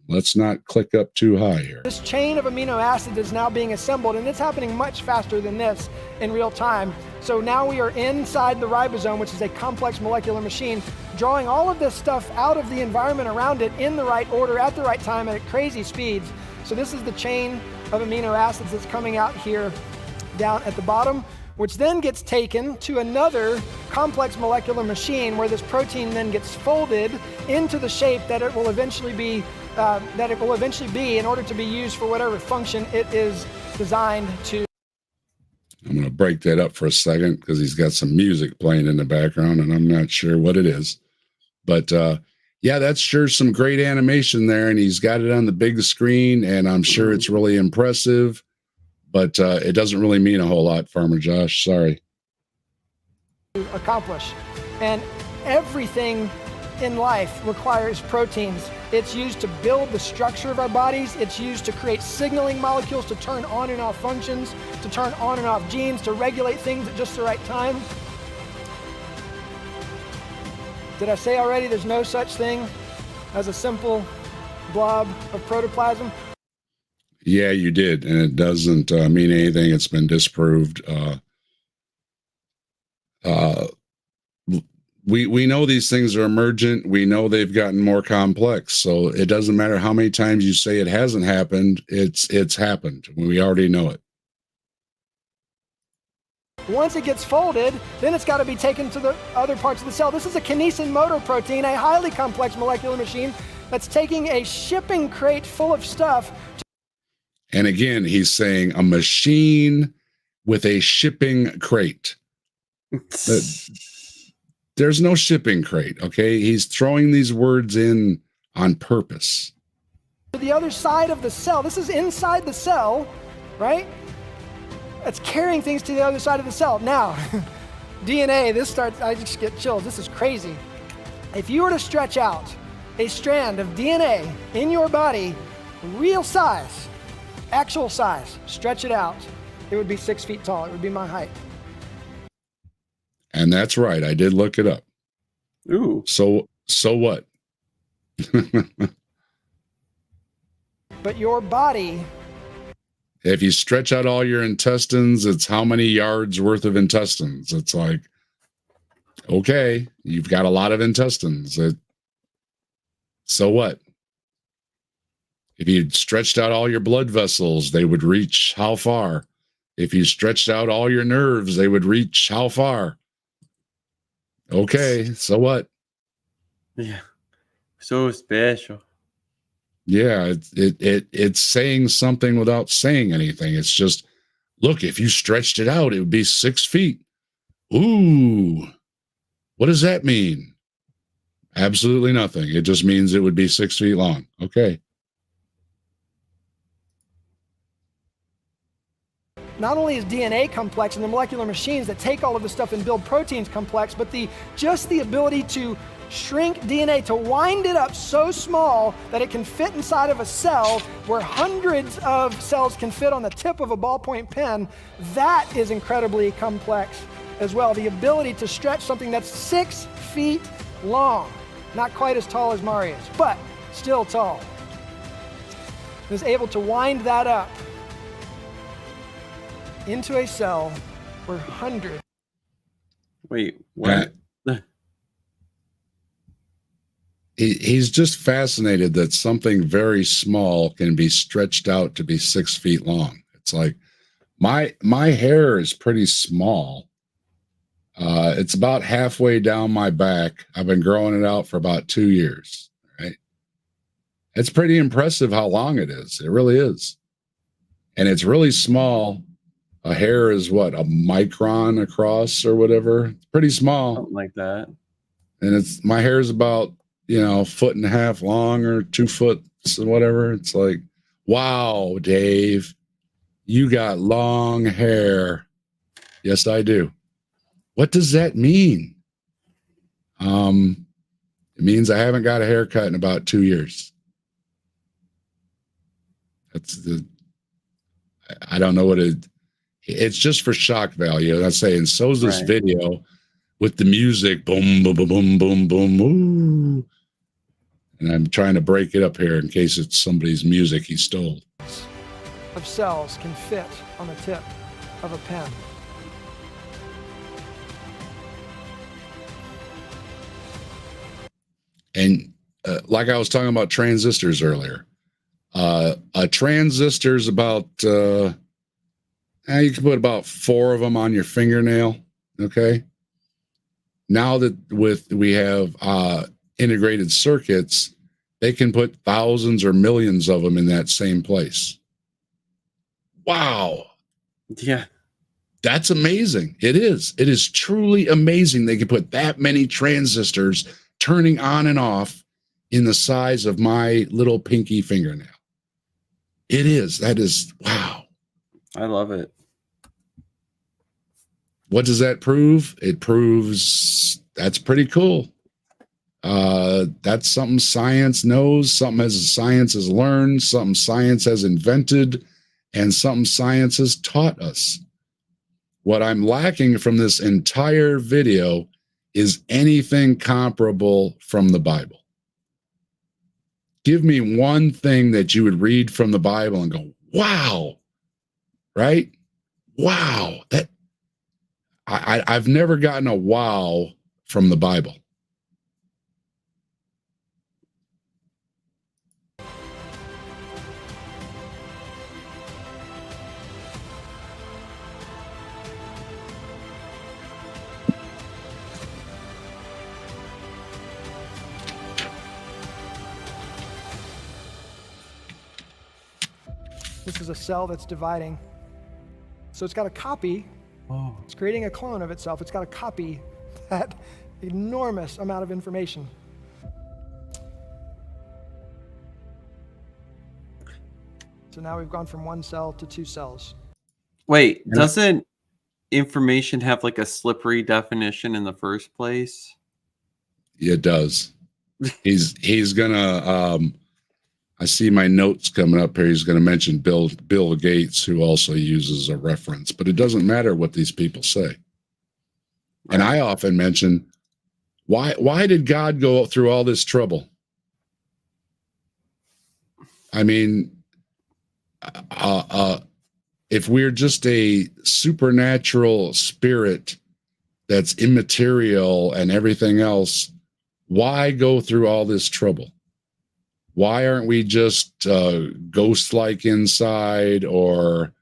Let's not click up too high here. This chain of amino acids is now being assembled, and it's happening much faster than this in real time. So now we are inside the ribosome, which is a complex molecular machine, drawing all of this stuff out of the environment around it in the right order, at the right time, and at crazy speeds. So this is the chain of amino acids that's coming out here down at the bottom, which then gets taken to another complex molecular machine where this protein then gets folded into the shape that it will eventually be in order to be used for whatever function it is designed to. I'm going to break that up for a second because he's got some music playing in the background, and I'm not sure what it is. But yeah, that's sure some great animation there, and he's got it on the big screen, and I'm sure it's really impressive. But it doesn't really mean a whole lot, Farmer Josh. Sorry. Accomplish. And everything in life requires proteins. It's used to build the structure of our bodies. It's used to create signaling molecules to turn on and off functions, to turn on and off genes, to regulate things at just the right time. Did I say already there's no such thing as a simple blob of protoplasm? Yeah, you did, and it doesn't mean anything. It's been disproved. We know these things are emergent. We know they've gotten more complex. So it doesn't matter how many times you say it hasn't happened. It's happened. We already know it. Once it gets folded, then it's got to be taken to the other parts of the cell. This is a kinesin motor protein, a highly complex molecular machine that's taking a shipping crate full of stuff. And again, he's saying a machine with a shipping crate. There's no shipping crate, okay? He's throwing these words in on purpose. To the other side of the cell. This is inside the cell, right? It's carrying things to the other side of the cell. Now, DNA, I just get chills. This is crazy. If you were to stretch out a strand of DNA in your body, real size, actual size, stretch it out, it would be 6 feet tall. It would be my height. And that's right. I did look it up. Ooh. So what? But your body, if you stretch out all your intestines, it's how many yards worth of intestines? It's like, okay, you've got a lot of intestines. So what? If you stretched out all your blood vessels, they would reach how far? If you stretched out all your nerves, they would reach how far? Okay, so what? Yeah. So special. Yeah, it's saying something without saying anything. It's just, look, if you stretched it out, it would be 6 feet. Ooh, what does that mean? Absolutely nothing. It just means it would be 6 feet long. Okay. not only is DNA complex and the molecular machines that take all of this stuff and build proteins complex, but just the ability to shrink DNA, to wind it up so small that it can fit inside of a cell where hundreds of cells can fit on the tip of a ballpoint pen, that is incredibly complex as well. The ability to stretch something that's 6 feet long, not quite as tall as Marius, but still tall, is able to wind that up into a cell where hundreds. Wait, what? He's just fascinated that something very small can be stretched out to be 6 feet long. It's like my hair is pretty small. It's about halfway down my back. I've been growing it out for about 2 years, right? It's pretty impressive how long it is. It really is. And it's really small. A hair is what, a micron across or whatever? It's pretty small. Something like that. And my hair is about, 1.5 feet long or 2 foot or whatever. It's like, wow, Dave, you got long hair. Yes, I do. What does that mean? It means I haven't got a haircut in about 2 years. I don't know what it's just for shock value. And I say, and so's this video with the music, boom, boom, boom, boom, boom, boom, ooh. And I'm trying to break it up here in case it's somebody's music he stole. Of cells can fit on the tip of a pen. And like I was talking about transistors earlier, a transistor is about, you can put about 4 of them on your fingernail, okay? Now that we have integrated circuits, they can put thousands or millions of them in that same place. Wow. Yeah. That's amazing. It is. It is truly amazing they can put that many transistors turning on and off in the size of my little pinky fingernail. It is. That is, wow. I love it. What does that prove? It proves that's pretty cool. That's something science knows, something science has learned, something science has invented, and something science has taught us. What I'm lacking from this entire video is anything comparable from the Bible? Give me one thing that you would read from the Bible and go, wow, right? Wow. That I've never gotten a wow from the Bible. This is a cell that's dividing. So it's got a copy. Oh. It's creating a clone of itself. It's got to copy that enormous amount of information. So now we've gone from one cell to two cells. Wait, doesn't information have like a slippery definition in the first place? It does. He's gonna I see my notes coming up here. He's gonna mention Bill Gates, who also uses a reference, but it doesn't matter what these people say. Right. And I often mention, why did God go through all this trouble? I mean, if we're just a supernatural spirit that's immaterial and everything else, why go through all this trouble? Why aren't we just ghost-like inside, or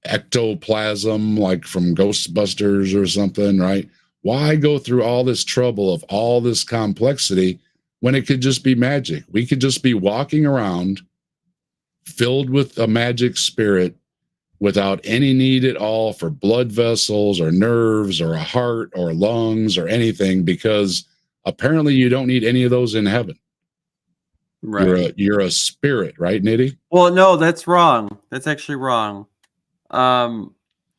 ectoplasm like from Ghostbusters or something, right? Why go through all this trouble of all this complexity when it could just be magic? We could just be walking around filled with a magic spirit without any need at all for blood vessels or nerves or a heart or lungs or anything, because apparently you don't need any of those in heaven. Right. You're a spirit, right, Nitty? Well, no, that's wrong. That's actually wrong. Well,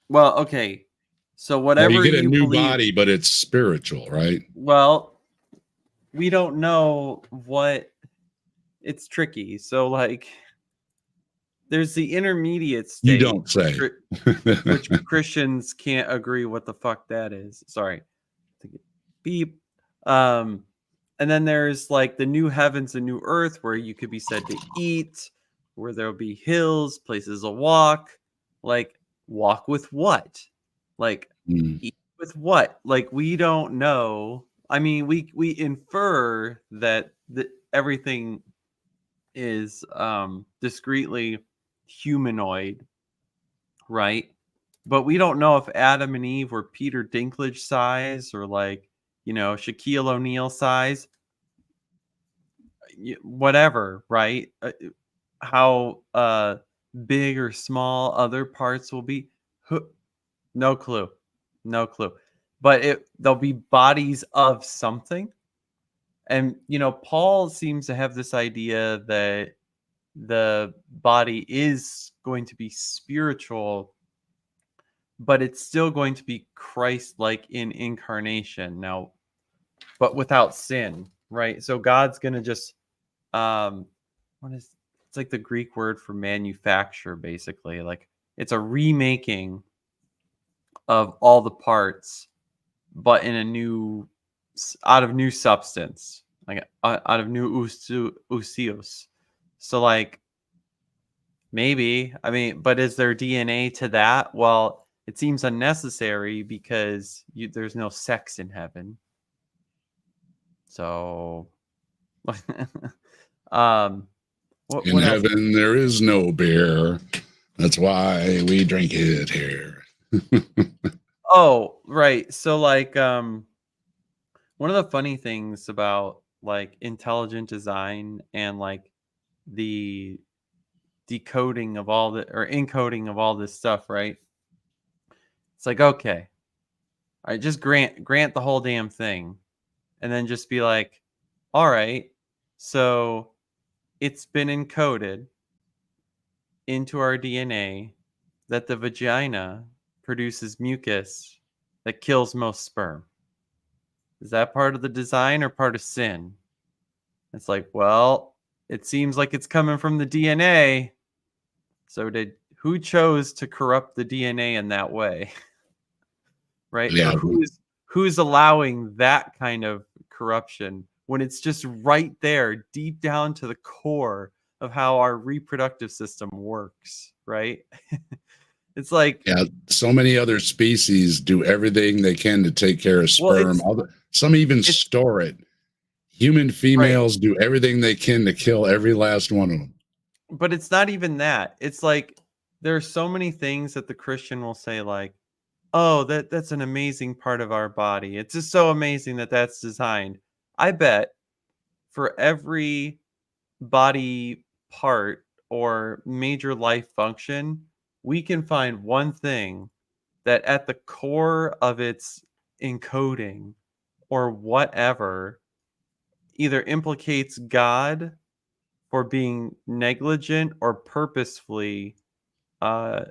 okay. So whatever you get a new believe, body, but it's spiritual, right? Well, we don't know what. It's tricky. So like, there's the intermediate state. You don't say. Which Christians can't agree what the fuck that is. Sorry. Beep. And then there's like the new heavens and new earth, where you could be said to eat, where there'll be hills, places to walk. Like, walk with what? Like, eat with what? Like, we don't know. I mean, we infer that everything is discreetly humanoid, right? But we don't know if Adam and Eve were Peter Dinklage size, or like, you know, Shaquille O'Neal size, whatever, right? How big or small other parts will be, no clue. But there'll be bodies of something. And, you know, Paul seems to have this idea that the body is going to be spiritual, but it's still going to be Christ-like in incarnation now, but without sin, right? So God's going to just, it's like the Greek word for manufacture, basically. Like, it's a remaking of all the parts, but in out of new substance, like out of new ousios. So like, maybe, I mean, but is there DNA to that? Well, it seems unnecessary, because there's no sex in heaven. So, in heaven there is no beer. That's why we drink it here. Oh, right. So like, one of the funny things about like intelligent design and like the decoding of all or encoding of all this stuff, right? It's like, okay, all right, just grant the whole damn thing, and then just be like, all right, so it's been encoded into our DNA that the vagina produces mucus that kills most sperm. Is that part of the design or part of sin? It's like, well, it seems like it's coming from the DNA. So who chose to corrupt the DNA in that way? right? Yeah. But who's allowing that kind of corruption when it's just right there, deep down to the core of how our reproductive system works, right? It's like, Yeah, so many other species do everything they can to take care of well, sperm. Some even it's store it. Human right. females do everything they can to kill every last one of them. But it's not even that. It's like there are so many things that the Christian will say, like, oh, that's an amazing part of our body. It's just so amazing that that's designed. I bet for every body part or major life function, we can find one thing that at the core of its encoding or whatever either implicates God for being negligent or purposefully uh,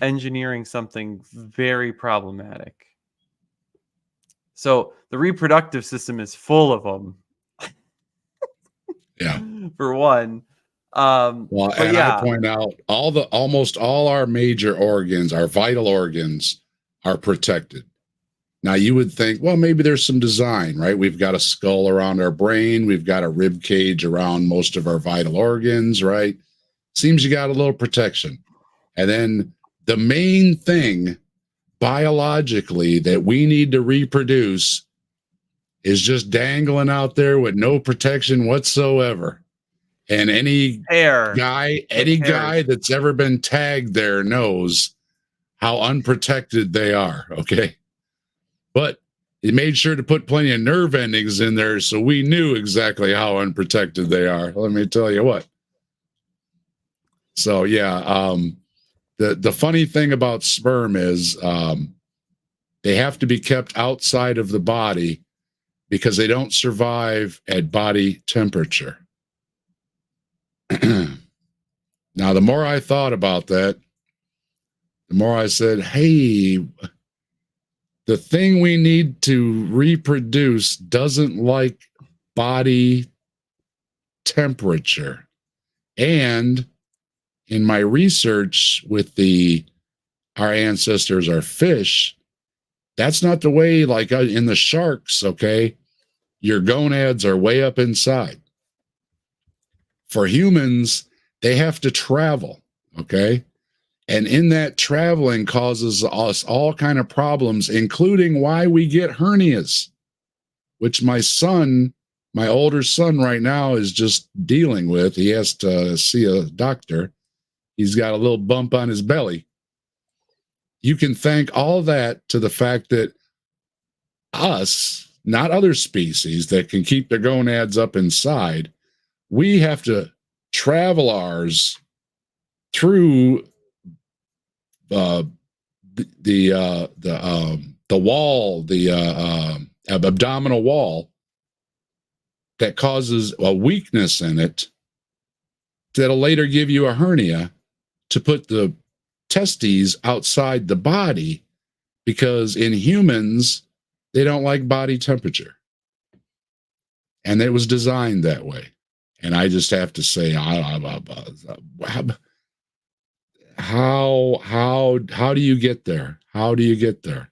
engineering something very problematic. So the reproductive system is full of them. Yeah. For one. Well, But and yeah, I point out almost all our major organs, our vital organs, are protected. Now you would think, well, maybe there's some design, right? We've got a skull around our brain, we've got a rib cage around most of our vital organs, right? Seems you got a little protection. And then the main thing biologically that we need to reproduce is just dangling out there with no protection whatsoever. And any hair. guy that's ever been tagged there knows how unprotected they are, okay? But he made sure to put plenty of nerve endings in there so we knew exactly how unprotected they are. Let me tell you what. So yeah, the funny thing about sperm is they have to be kept outside of the body because they don't survive at body temperature. Now, the more I thought about that, the more I said, hey, the thing we need to reproduce doesn't like body temperature. And in my research with our ancestors, our fish, that's not the way, like in the sharks, okay? Your gonads are way up inside. For humans, they have to travel, okay? And in that traveling causes us all kind of problems, including why we get hernias, which my older son right now is just dealing with. He has to see a doctor. He's got a little bump on his belly. You can thank all that to the fact that us, not other species that can keep their gonads up inside, we have to travel ours through the wall, the abdominal wall that causes a weakness in it that'll later give you a hernia, to put the testes outside the body, because in humans they don't like body temperature, and it was designed that way. And I just have to say, how do you get there? How do you get there?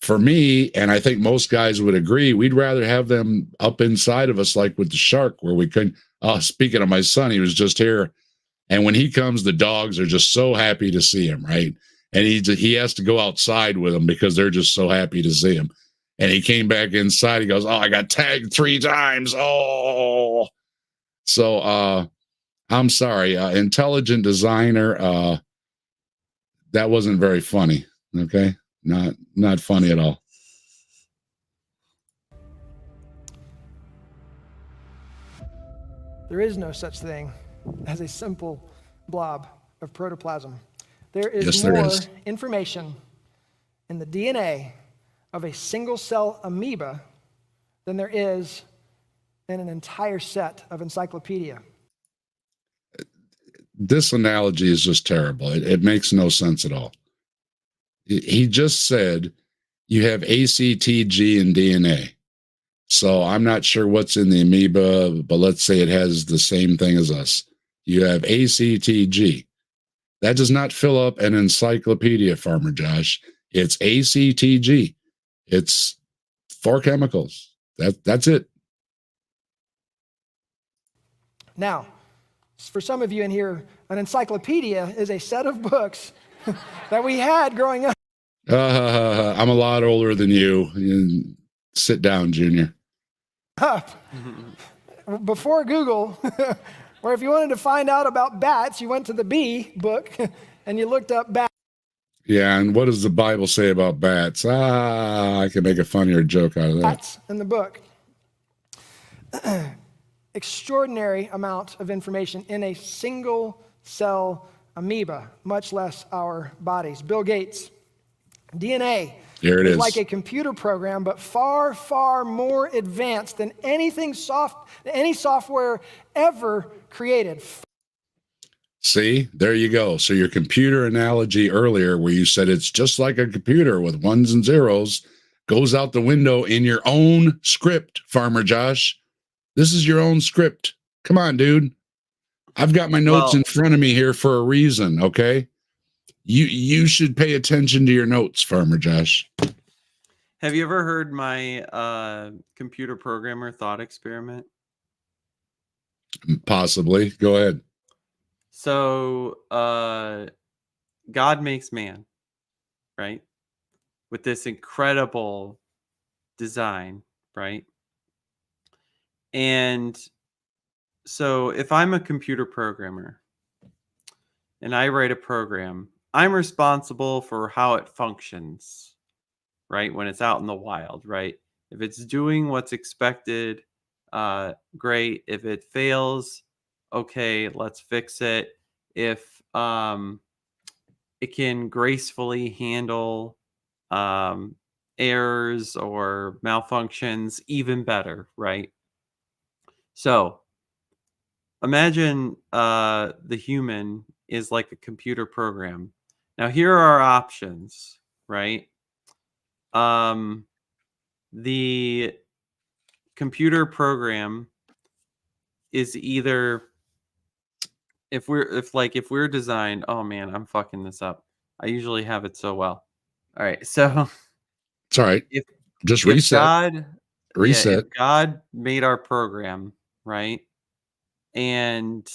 For me, and I think most guys would agree, we'd rather have them up inside of us, like with the shark, where we couldn't. Speaking of my son, he was just here, and when he comes, the dogs are just so happy to see him, right? And he has to go outside with them because they're just so happy to see him. And he came back inside. He goes, "Oh, I got tagged 3 times. Oh." So I'm sorry, intelligent designer. That wasn't very funny. Okay, not funny at all. There is no such thing as a simple blob of protoplasm. There is Yes, there more is. information in the DNA of a single-cell amoeba than there is in an entire set of encyclopedia. This analogy is just terrible. It makes no sense at all. He just said you have ACTG in DNA. So I'm not sure what's in the amoeba, but let's say it has the same thing as us. You have ACTG. That does not fill up an encyclopedia, Farmer Josh. It's ACTG. It's 4 chemicals. That's it. Now, for some of you in here, an encyclopedia is a set of books that we had growing up. I'm a lot older than you. Sit down, Junior. Before Google, or if you wanted to find out about bats, you went to the bee book and you looked up bats. Yeah, and what does the Bible say about bats? I can make a funnier joke out of that. Bats in the book. Extraordinary amount of information in a single cell amoeba, much less our bodies. Bill Gates, DNA. Here it is. Like a computer program, but far, far more advanced than any software ever created. See, there you go. So your computer analogy earlier, where you said it's just like a computer with ones and zeros, goes out the window in your own script, Farmer Josh. This is your own script. Come on, dude. I've got my notes in front of me here for a reason, okay? You should pay attention to your notes, Farmer Josh. Have you ever heard my computer programmer thought experiment? Possibly. Go ahead. So God makes man, right? With this incredible design, right? And so if I'm a computer programmer and I write a program, I'm responsible for how it functions, right? When it's out in the wild, right? If it's doing what's expected, great. If it fails, okay, let's fix it. If it can gracefully handle errors or malfunctions, even better, right? So imagine the human is like a computer program. Now, here are our options, right? The computer program is either if we're designed, oh man, I'm fucking this up. I usually have it so well. All right, so it's all right. Just reset. Yeah, if God made our program, right? And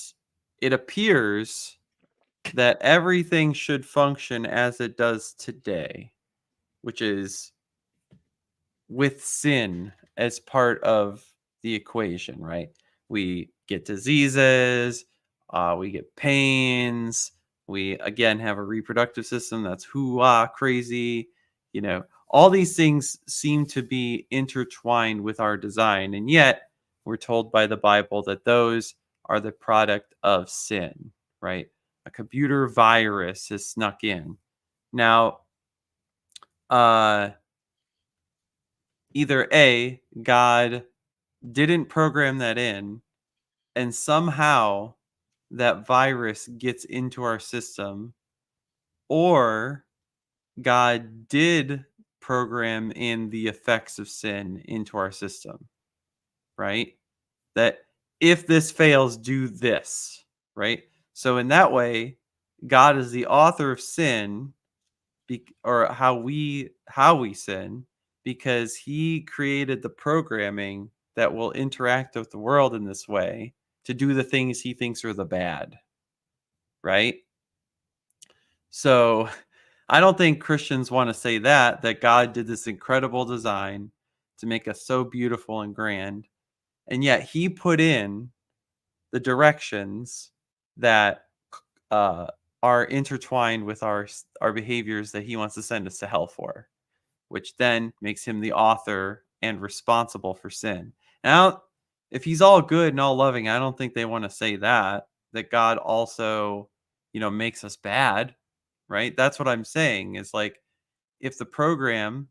it appears that everything should function as it does today, which is with sin as part of the equation, right? We get diseases, we get pains, we again have a reproductive system that's crazy, all these things seem to be intertwined with our design, and yet we're told by the Bible that those are the product of sin, right? A computer virus has snuck in. Now, either A, God didn't program that in, and somehow that virus gets into our system, or God did program in the effects of sin into our system, right? That if this fails, do this, right? So in that way, God is the author of sin, or how we sin, because he created the programming that will interact with the world in this way to do the things he thinks are the bad, right? So I don't think Christians want to say that God did this incredible design to make us so beautiful and grand, and yet he put in the directions that are intertwined with our behaviors that he wants to send us to hell for, which then makes him the author and responsible for sin. Now, if he's all good and all loving, I don't think they want to say that God also, makes us bad, right? That's what I'm saying is like, if the program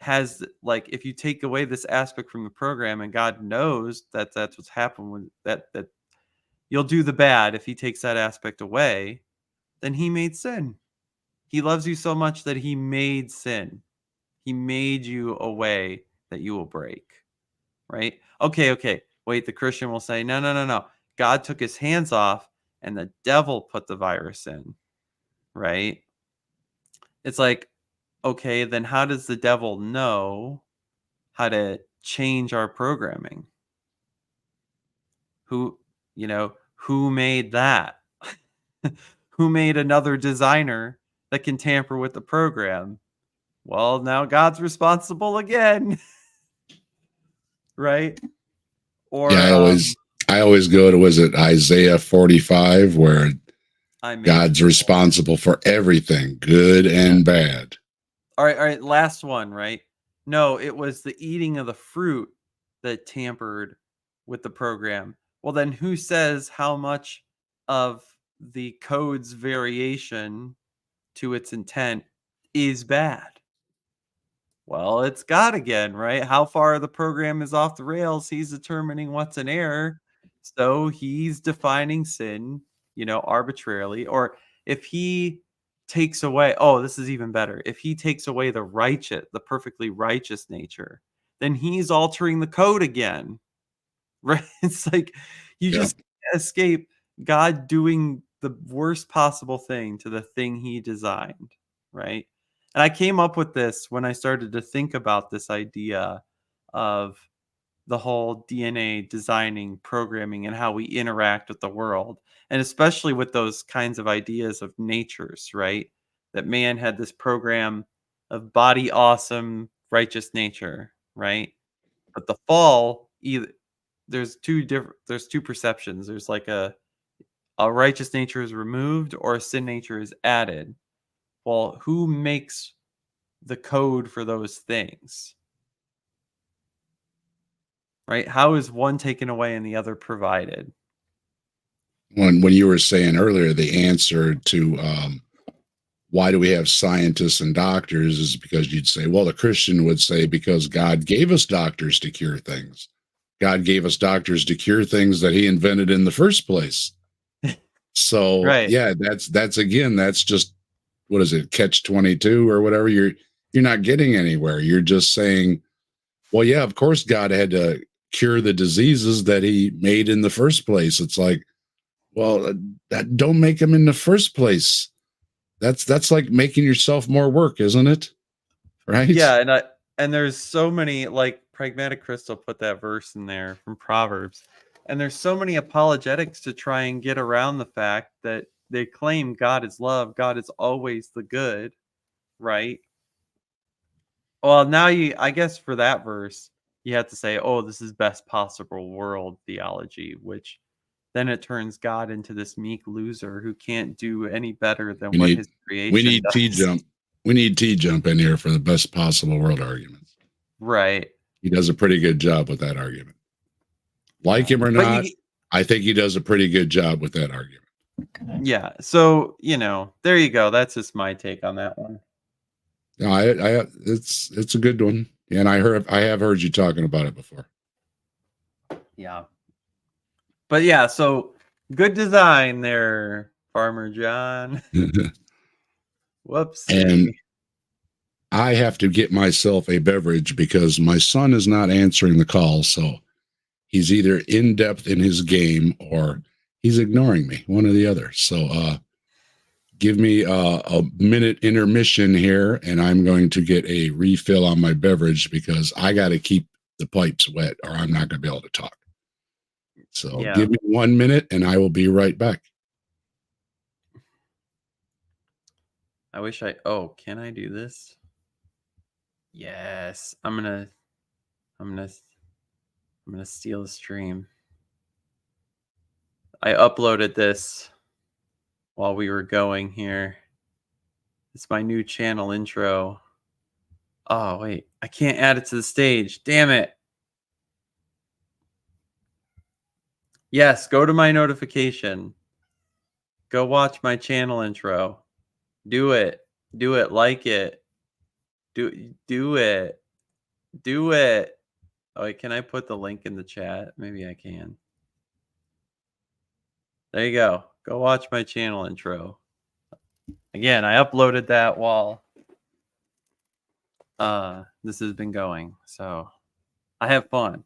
has, like, if you take away this aspect from the program and God knows that that's what's happened with that you'll do the bad if he takes that aspect away, then he made sin. He loves you so much that he made sin. He made you a way that you will break, right? Okay. Wait, the Christian will say, no. God took his hands off and the devil put the virus in, right? It's like, okay, then how does the devil know how to change our programming? Who, who made that? Who made another designer that can tamper with the program? Well, now God's responsible again. Right? Or Yeah, I always go to, was it Isaiah 45, where God's responsible for everything, good and bad. All right, last one, right? No, it was the eating of the fruit that tampered with the program. Well, then who says how much of the code's variation to its intent is bad? Well, it's God again, right? How far the program is off the rails, he's determining what's an error. So he's defining sin, arbitrarily. Or if he takes away, oh, this is even better. If he takes away the perfectly righteous nature, then he's altering the code again, right? It's like you just can't escape God doing the worst possible thing to the thing he designed, right? And I came up with this when I started to think about this idea of the whole DNA designing, programming, and how we interact with the world. And especially with those kinds of ideas of natures, right? That man had this program of body awesome, righteous nature, right? But the fall, there's two perceptions. There's like a righteous nature is removed or a sin nature is added. Well, who makes the code for those things? Right? How is one taken away and the other provided? When you were saying earlier, the answer to why do we have scientists and doctors is because you'd say, well, the Christian would say, because God gave us doctors to cure things. God gave us doctors to cure things that he invented in the first place. So right. Yeah, that's just, what is it, catch 22 or whatever? You're not getting anywhere. You're just saying, well, yeah, of course God had to cure the diseases that he made in the first place. It's like, well, that don't make them in the first place. That's like making yourself more work, isn't it? Right? Yeah, and there's so many, like Pragmatic Crystal put that verse in there from Proverbs. And there's so many apologetics to try and get around the fact that they claim God is love, God is always the good, right? Well, now I guess for that verse, you have to say, oh, this is best possible world theology, which then it turns God into this meek loser who can't do any better than what his creation we need does. T-Jump. We need T-Jump in here for the best possible world arguments. Right. He does a pretty good job with that argument. Like him or not, I think he does a pretty good job with that argument. Yeah. So, there you go. That's just my take on that one. No, it's a good one. And I have heard you talking about it before. Yeah. But yeah, so good design there, Farmer John. Whoopsie. And I have to get myself a beverage because my son is not answering the call. So he's either in depth in his game or he's ignoring me, one or the other. So give me a minute intermission here, and I'm going to get a refill on my beverage because I got to keep the pipes wet or I'm not going to be able to talk. So Give me 1 minute and I will be right back. I wish can I do this? Yes. I'm gonna steal the stream. I uploaded this while we were going here. It's my new channel intro. Oh, wait. I can't add it to the stage. Damn it. Yes, go to my notification. Go watch my channel intro. Do it. Do it. Like it. Do it. Do it. Oh, wait, can I put the link in the chat? Maybe I can. There you go. Go watch my channel intro. Again, I uploaded that while this has been going. So I have fun.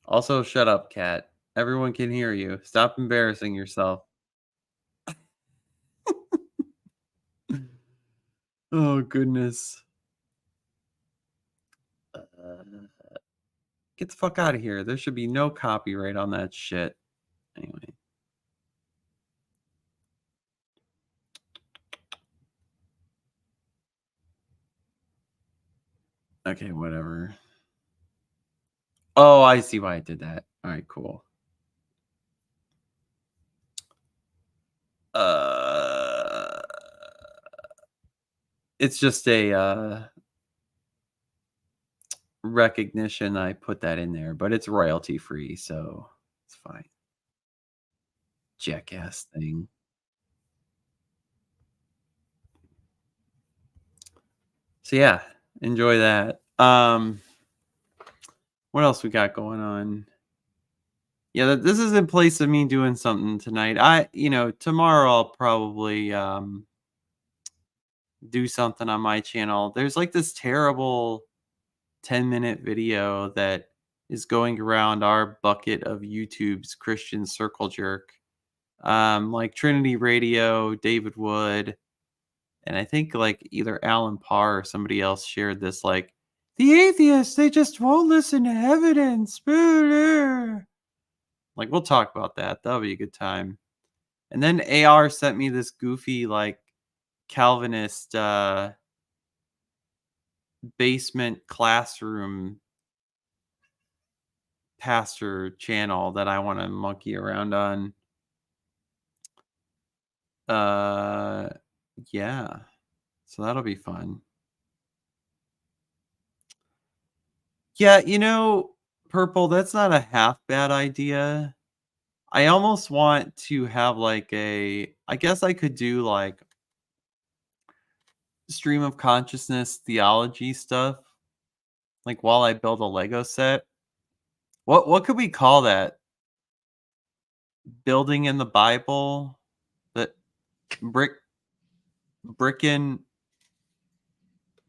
Also, shut up, Cat. Everyone can hear you. Stop embarrassing yourself. Oh, goodness. Get the fuck out of here. There should be no copyright on that shit. Anyway. Okay, whatever. Oh, I see why I did that. All right, cool. It's just a recognition. I put that in there, but it's royalty free, so it's fine. Jackass thing. So yeah, enjoy that. What else we got going on? Yeah, this is in place of me doing something tonight. Tomorrow I'll probably do something on my channel. There's like this terrible 10-minute video that is going around our bucket of YouTube's Christian circle jerk. Like Trinity Radio, David Wood, and I think like either Alan Parr or somebody else shared this, like, the atheists, they just won't listen to evidence. Like, we'll talk about that. That'll be a good time. And then AR sent me this goofy, like, Calvinist basement classroom pastor channel that I want to monkey around on. Yeah. So that'll be fun. Yeah, Purple, that's not a half bad idea. I almost want to have like I guess I could do like stream of consciousness theology stuff, like while I build a Lego set. What could we call that? Building in the Bible? That brickin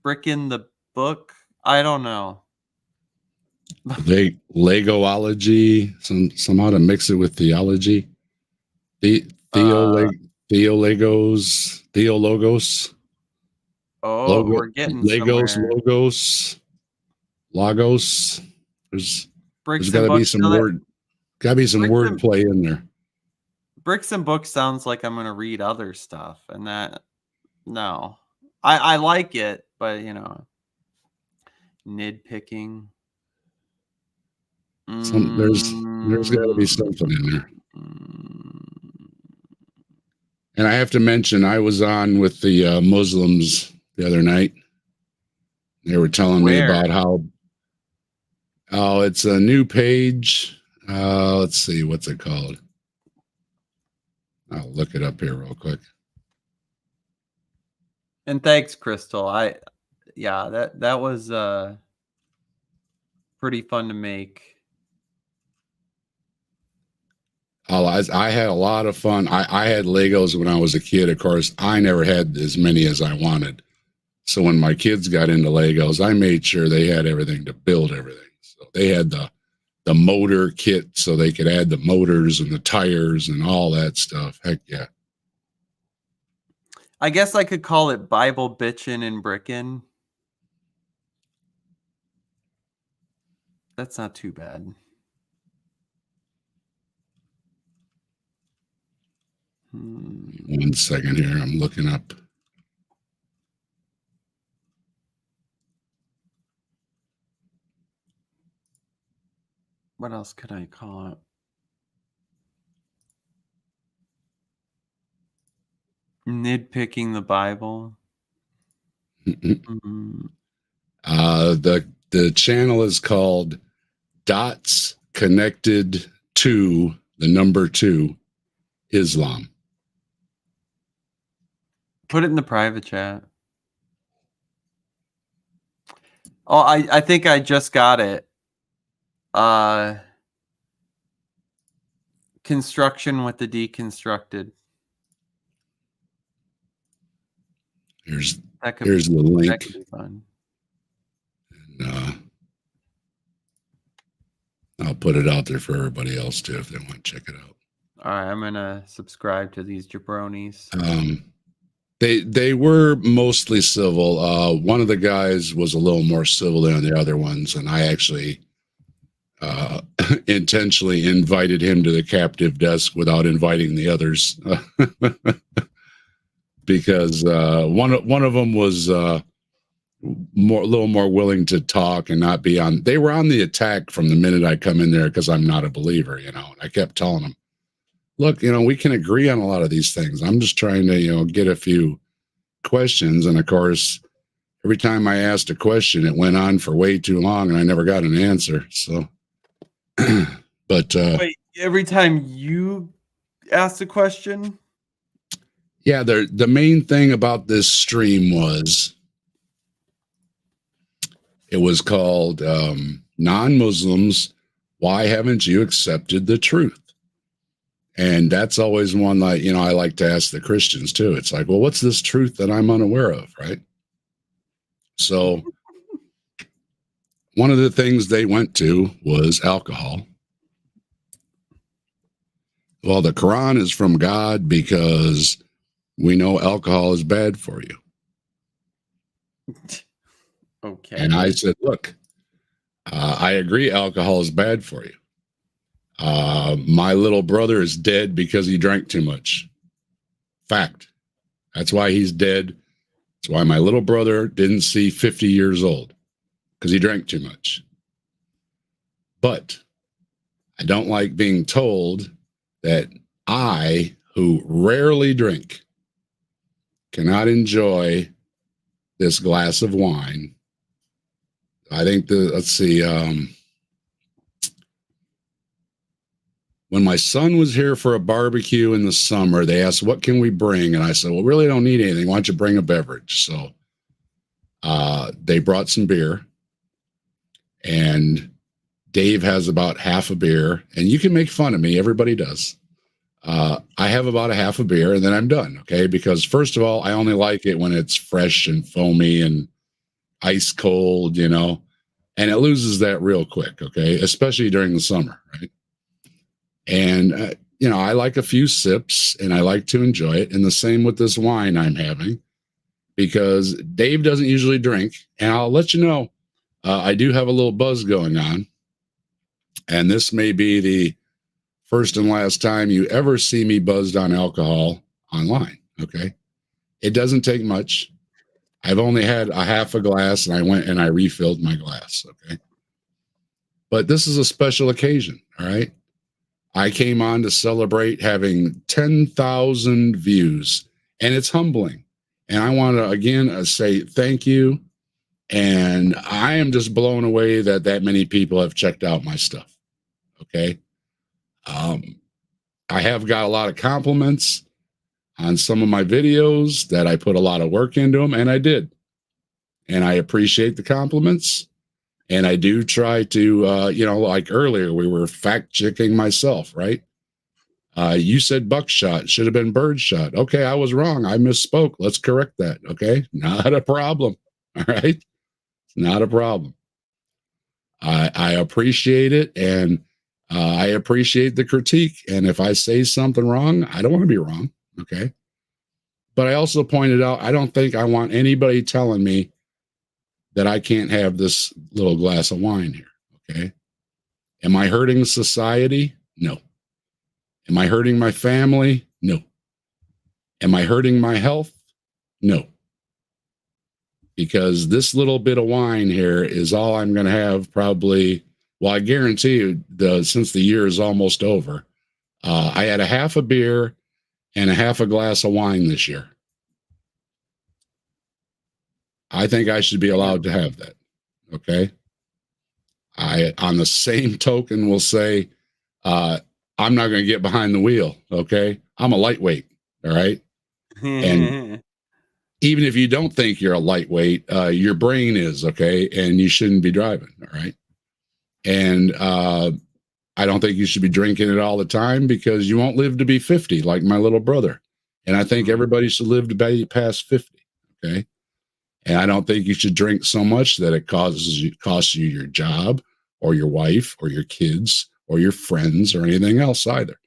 the book? I don't know. Legoology, somehow to mix it with theology. Theologos. Oh, we're getting Legos, somewhere. Logos. There's Bricks got and to be books. some word play in there. Bricks and books sounds like I'm gonna read other stuff, and that no, I like it, but nitpicking. There's got to be something in there. And I have to mention, I was on with the Muslims the other night. They were telling me about how it's a new page. Let's see, what's it called? I'll look it up here real quick. And thanks, Crystal. That was pretty fun to make. I had a lot of fun. I had Legos when I was a kid. Of course, I never had as many as I wanted. So when my kids got into Legos, I made sure they had everything to build everything. So they had the motor kit so they could add the motors and the tires and all that stuff. Heck yeah. I guess I could call it Bible bitchin' and brickin'. That's not too bad. One second here. I'm looking up. What else could I call it? Nitpicking the Bible. The channel is called Dots Connected to the number 2 Islam. Put it in the private chat. Oh, I think I just got it. Construction with the deconstructed. Here's the link. That could be fun. And, I'll put it out there for everybody else too if they want to check it out. All right, I'm gonna subscribe to these jabronis. They were mostly civil. One of the guys was a little more civil than the other ones, and I actually intentionally invited him to the captive desk without inviting the others, because one of them was a little more willing to talk and not be on. They were on the attack from the minute I come in there because I'm not a believer, you know. And I kept telling them, look, you know, we can agree on a lot of these things. I'm just trying to, you know, get a few questions. And of course, every time I asked a question, it went on for way too long and I never got an answer. So, but wait, every time you asked a question? Yeah, the main thing about this stream was it was called Non-Muslims, Why Haven't You Accepted the Truth? And that's always one that, you know, I like to ask the Christians too. It's like, well, what's this truth that I'm unaware of, right? So one of the things they went to was alcohol. Well, the Quran is from God because we know alcohol is bad for you. Okay. And I said, look, I agree alcohol is bad for you. My little brother is dead because he drank too much. Fact. That's why he's dead. That's why my little brother didn't see 50 years old, because he drank too much. But I don't like being told that I, who rarely drink, cannot enjoy this glass of wine. I think let's see, when my son was here for a barbecue in the summer, they asked, what can we bring? And I said, well, really don't need anything. Why don't you bring a beverage? So they brought some beer, and Dave has about half a beer, and you can make fun of me. Everybody does. I have about a half a beer and then I'm done. Okay. Because first of all, I only like it when it's fresh and foamy and ice cold, you know, and it loses that real quick. Okay. Especially during the summer. Right. And, you know, I like a few sips and I like to enjoy it. And the same with this wine I'm having, because Dave doesn't usually drink. And I'll let you know, I do have a little buzz going on. And this may be the first and last time you ever see me buzzed on alcohol online. Okay. It doesn't take much. I've only had a half a glass and I went and I refilled my glass. Okay. But this is a special occasion. All right. I came on to celebrate having 10,000 views, and it's humbling. And I want to again say thank you. And I am just blown away that that many people have checked out my stuff. Okay. I have got a lot of compliments on some of my videos that I put a lot of work into them, and I did. And I appreciate the compliments. And I do try to, you know, like earlier, we were fact checking myself, right? You said buckshot, should have been birdshot. Okay, I was wrong. I misspoke. Let's correct that. Okay, not a problem. All right, not a problem. I appreciate it, and I appreciate the critique. And if I say something wrong, I don't want to be wrong. Okay. But I also pointed out, I don't think I want anybody telling me that I can't have this little glass of wine here. Okay. Am I hurting society? No. Am I hurting my family? No. Am I hurting my health? No. Because this little bit of wine here is all I'm going to have probably. Well, I guarantee you, since the year is almost over, I had a half a beer and a half a glass of wine this year. I think I should be allowed to have that. Okay. I, on the same token, will say, I'm not going to get behind the wheel. Okay. I'm a lightweight. All right. And even if you don't think you're a lightweight, your brain is. Okay. And you shouldn't be driving. All right. And I don't think you should be drinking it all the time, because you won't live to be 50 like my little brother. And I think everybody should live to be past 50. Okay. And I don't think you should drink so much that it costs you your job or your wife or your kids or your friends or anything else either.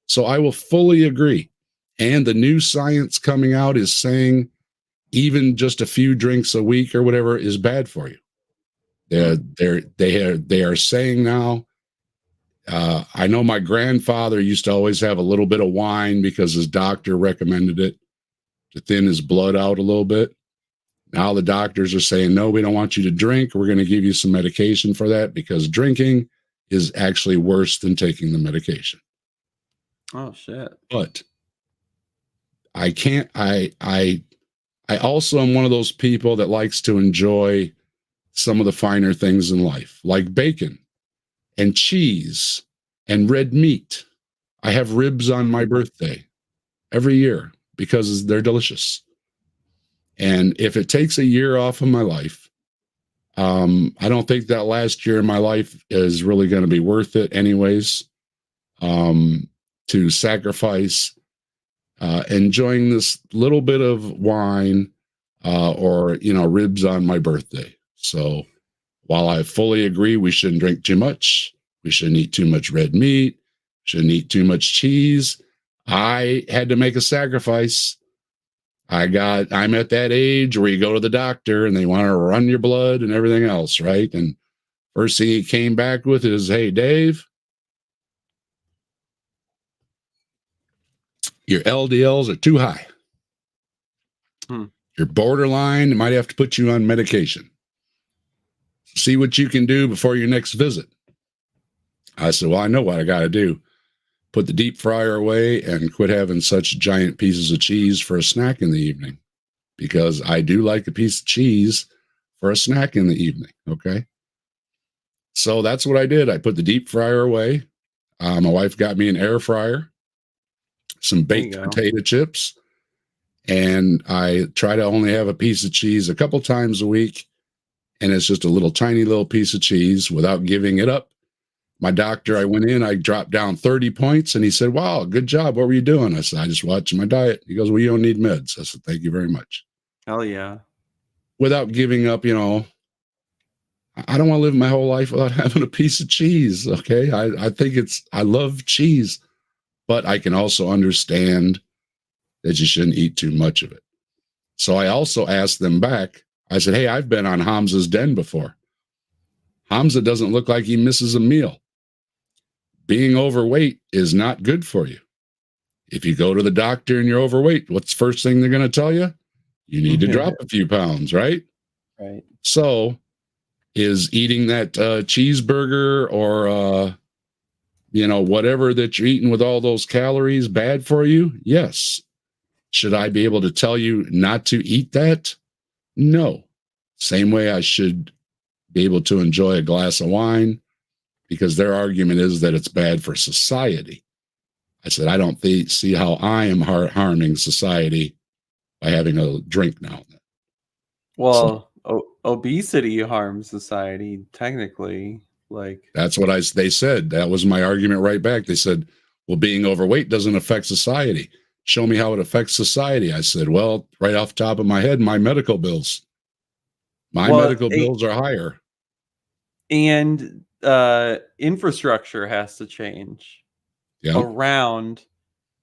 So I will fully agree. And the new science coming out is saying even just a few drinks a week or whatever is bad for you. They are saying now. I know my grandfather used to always have a little bit of wine because his doctor recommended it to thin his blood out a little bit. Now the doctors are saying, no, we don't want you to drink. We're going to give you some medication for that because drinking is actually worse than taking the medication. Oh shit. But I can't, I also am one of those people that likes to enjoy some of the finer things in life, like bacon and cheese and red meat. I have ribs on my birthday every year because they're delicious. And if it takes a year off of my life, I don't think that last year of my life is really going to be worth it anyways, to sacrifice enjoying this little bit of wine or, ribs on my birthday. So while I fully agree we shouldn't drink too much, we shouldn't eat too much red meat, shouldn't eat too much cheese, I had to make a sacrifice. I'm at that age where you go to the doctor and they want to run your blood and everything else, right? And first thing he came back with is, hey, Dave, your LDLs are too high. You're borderline, might have to put you on medication. See what you can do before your next visit. I said, well, I know what I got to do. Put the deep fryer away and quit having such giant pieces of cheese for a snack in the evening, because I do like a piece of cheese for a snack in the evening. Okay. So that's what I did. I put the deep fryer away. My wife got me an air fryer, some baked potato chips, and I try to only have a piece of cheese a couple times a week. And it's just a little tiny little piece of cheese without giving it up. My doctor, I went in, I dropped down 30 points, and he said, wow, good job. What were you doing? I said, I just watched my diet. He goes, well, you don't need meds. I said, thank you very much. Hell yeah. Without giving up, I don't want to live my whole life without having a piece of cheese. Okay. I think I love cheese, but I can also understand that you shouldn't eat too much of it. So I also asked them back. I said, hey, I've been on Hamza's Den before. Hamza doesn't look like he misses a meal. Being overweight is not good for you. If you go to the doctor and you're overweight, what's the first thing they're going to tell you? You need to drop a few pounds, right? Right. So is eating that cheeseburger or, whatever that you're eating with all those calories bad for you? Yes. Should I be able to tell you not to eat that? No. Same way I should be able to enjoy a glass of wine, because their argument is that it's bad for society. I said, I don't see how I am harming society by having a drink now and then. Well, obesity harms society, technically. That's what they said. That was my argument right back. They said, well, being overweight doesn't affect society. Show me how it affects society. I said, well, right off the top of my head, my medical bills. My medical bills are higher. And infrastructure has to change around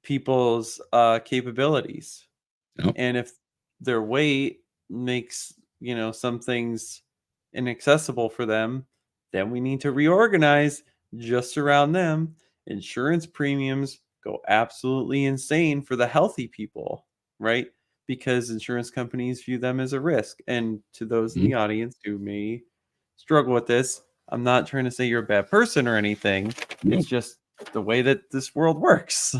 people's capabilities. Yep. And if their weight makes, some things inaccessible for them, then we need to reorganize just around them. Insurance premiums go absolutely insane for the healthy people, right? Because insurance companies view them as a risk. And to those in the audience who may struggle with this, I'm not trying to say you're a bad person or anything. It's just the way that this world works.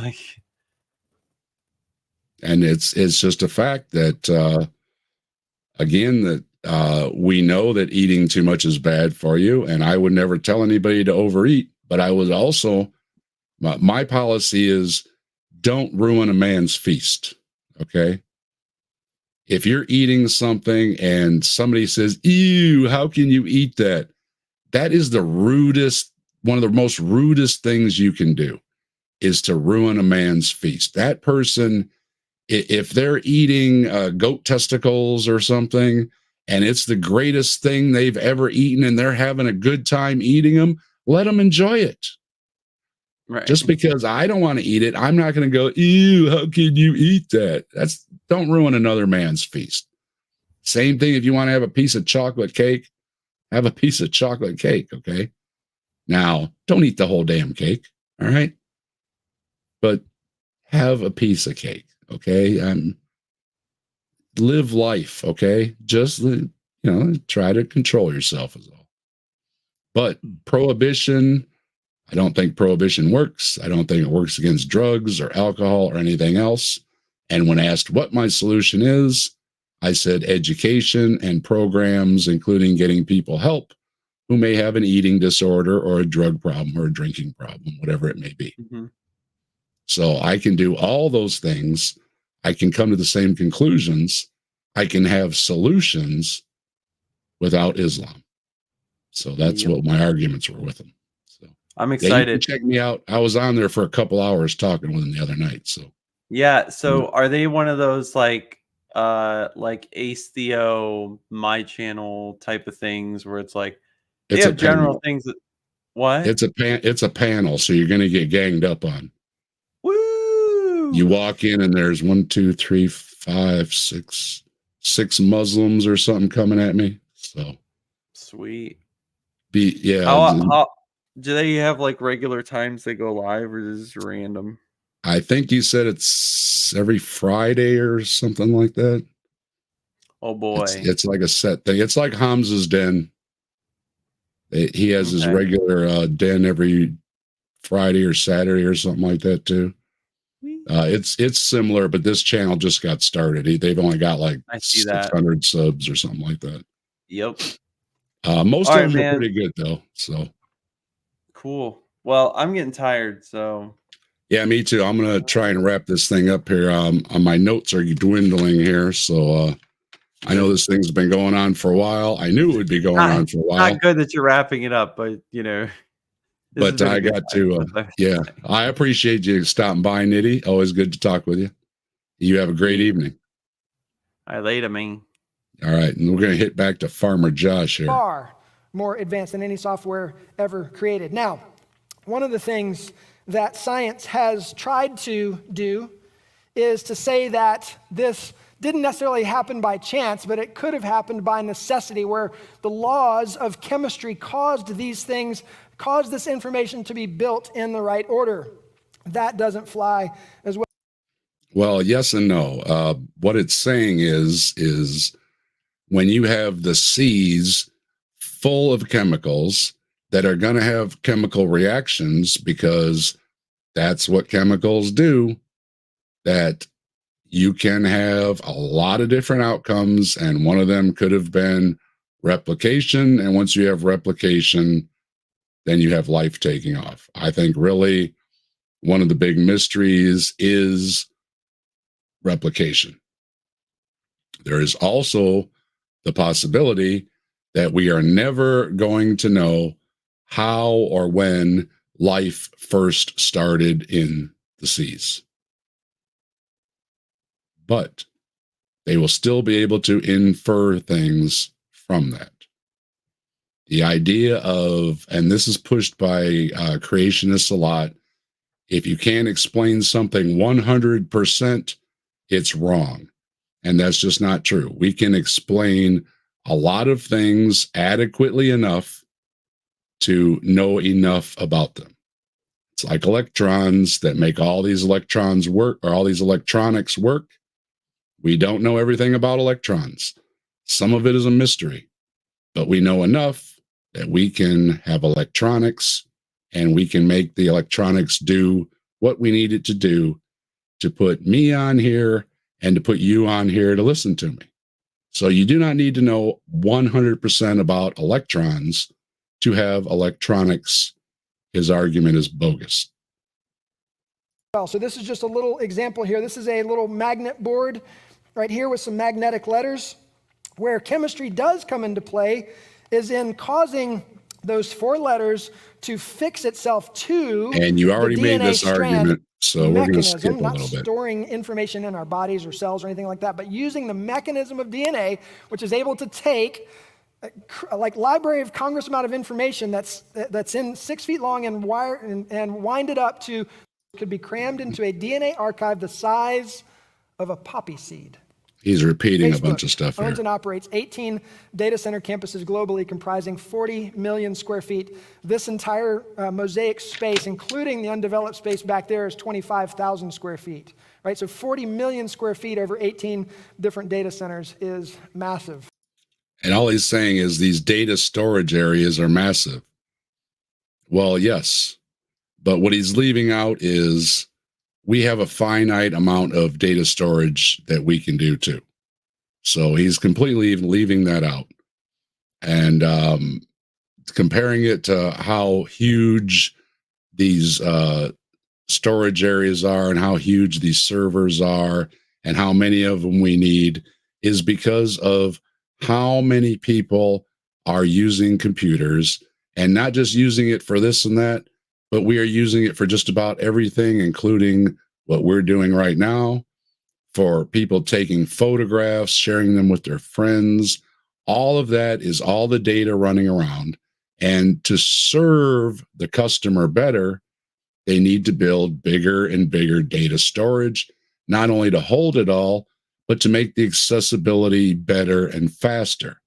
And it's just a fact that, again, that we know that eating too much is bad for you. And I would never tell anybody to overeat. But I would also, my policy is don't ruin a man's feast. Okay. If you're eating something and somebody says, ew, how can you eat that? That is one of the most rudest things you can do, is to ruin a man's feast. That person, if they're eating goat testicles or something and it's the greatest thing they've ever eaten and they're having a good time eating them, let them enjoy it. Right. Just because I don't want to eat it, I'm not going to go, ew, how can you eat that? Don't ruin another man's feast. Same thing if you want to have a piece of chocolate cake, have a piece of chocolate cake, okay? Now, don't eat the whole damn cake, all right? But have a piece of cake, okay? Live life, okay? Just, try to control yourself is all. But prohibition, I don't think prohibition works. I don't think it works against drugs or alcohol or anything else. And when asked what my solution is, I said education and programs, including getting people help who may have an eating disorder or a drug problem or a drinking problem, whatever it may be. Mm-hmm. So I can do all those things. I can come to the same conclusions. I can have solutions without Islam. So that's what my arguments were with them. So I'm you excited. can check me out. I was on there for a couple hours talking with them the other night. So yeah. So are they one of those like Ace Theo, my channel type of things where it's like they it's have a general panel. things that what? It's a panel, so you're gonna get ganged up on. Woo! You walk in and there's 1, 2, 3, 5, 6 Muslims or something coming at me. So sweet. Yeah. How do they have like regular times they go live, or is this random? I think you said it's every Friday or something like that. Oh boy. It's like a set thing. It's like Hamza's Den. He has his regular den every Friday or Saturday or something like that too. It's similar, but this channel just got started. They've only got like 600 subs or something like that. Yep. Most of them are pretty good though. So cool. Well, I'm getting tired, so yeah, me too. I'm gonna try and wrap this thing up here. My notes are dwindling here, so I know this thing's been going on for a while. I knew it would be going on for a while. Not good that you're wrapping it up, but But I got to, yeah, I appreciate you stopping by, Nitty. Always good to talk with you. You have a great evening. I later, man. All right, and we're going to hit back to Farmer Josh here. Far more advanced than any software ever created. Now, one of the things that science has tried to do is to say that this didn't necessarily happen by chance, but it could have happened by necessity, where the laws of chemistry caused these things, caused this information to be built in the right order. That doesn't fly as well. Well, yes and no. What it's saying is when you have the seas full of chemicals that are going to have chemical reactions, because that's what chemicals do, that you can have a lot of different outcomes, and one of them could have been replication. And once you have replication, then you have life taking off. I think really one of the big mysteries is replication. There is also the possibility that we are never going to know how or when life first started in the seas. But they will still be able to infer things from that. The idea of, and this is pushed by creationists a lot, if you can't explain something 100%, it's wrong. And that's just not true. We can explain a lot of things adequately enough to know enough about them. It's like electrons that make all these electrons work, or all these electronics work. We don't know everything about electrons. Some of it is a mystery, but we know enough that we can have electronics, and we can make the electronics do what we need it to do to put me on here and to put you on here to listen to me. So you do not need to know 100% about electrons to have electronics. His argument is bogus. Well, so this is just a little example here. This is a little magnet board right here with some magnetic letters. Where chemistry does come into play is in causing those 4 letters to fix itself to and you already the made DNA this strand argument. So we're going to skip mechanism, a not little bit. storing information in our bodies or cells or anything like that, but using the mechanism of DNA, which is able to take like Library of Congress amount of information that's in 6 feet long and wind it up to, could be crammed into a DNA archive the size of a poppy seed. He's repeating Facebook a bunch of stuff here. owns and operates 18 data center campuses globally comprising 40 million square feet. This entire mosaic space, including the undeveloped space back there, is 25,000 square feet, right? So 40 million square feet over 18 different data centers is massive. And all he's saying is these data storage areas are massive. Well, yes, but what he's leaving out is we have a finite amount of data storage that we can do too. So he's completely leaving that out. And comparing it to how huge these storage areas are and how huge these servers are and how many of them we need is because of how many people are using computers, and not just using it for this and that, but we are using it for just about everything, including what we're doing right now, for people taking photographs, sharing them with their friends. All of that is all the data running around. And to serve the customer better, they need to build bigger and bigger data storage, not only to hold it all, but to make the accessibility better and faster.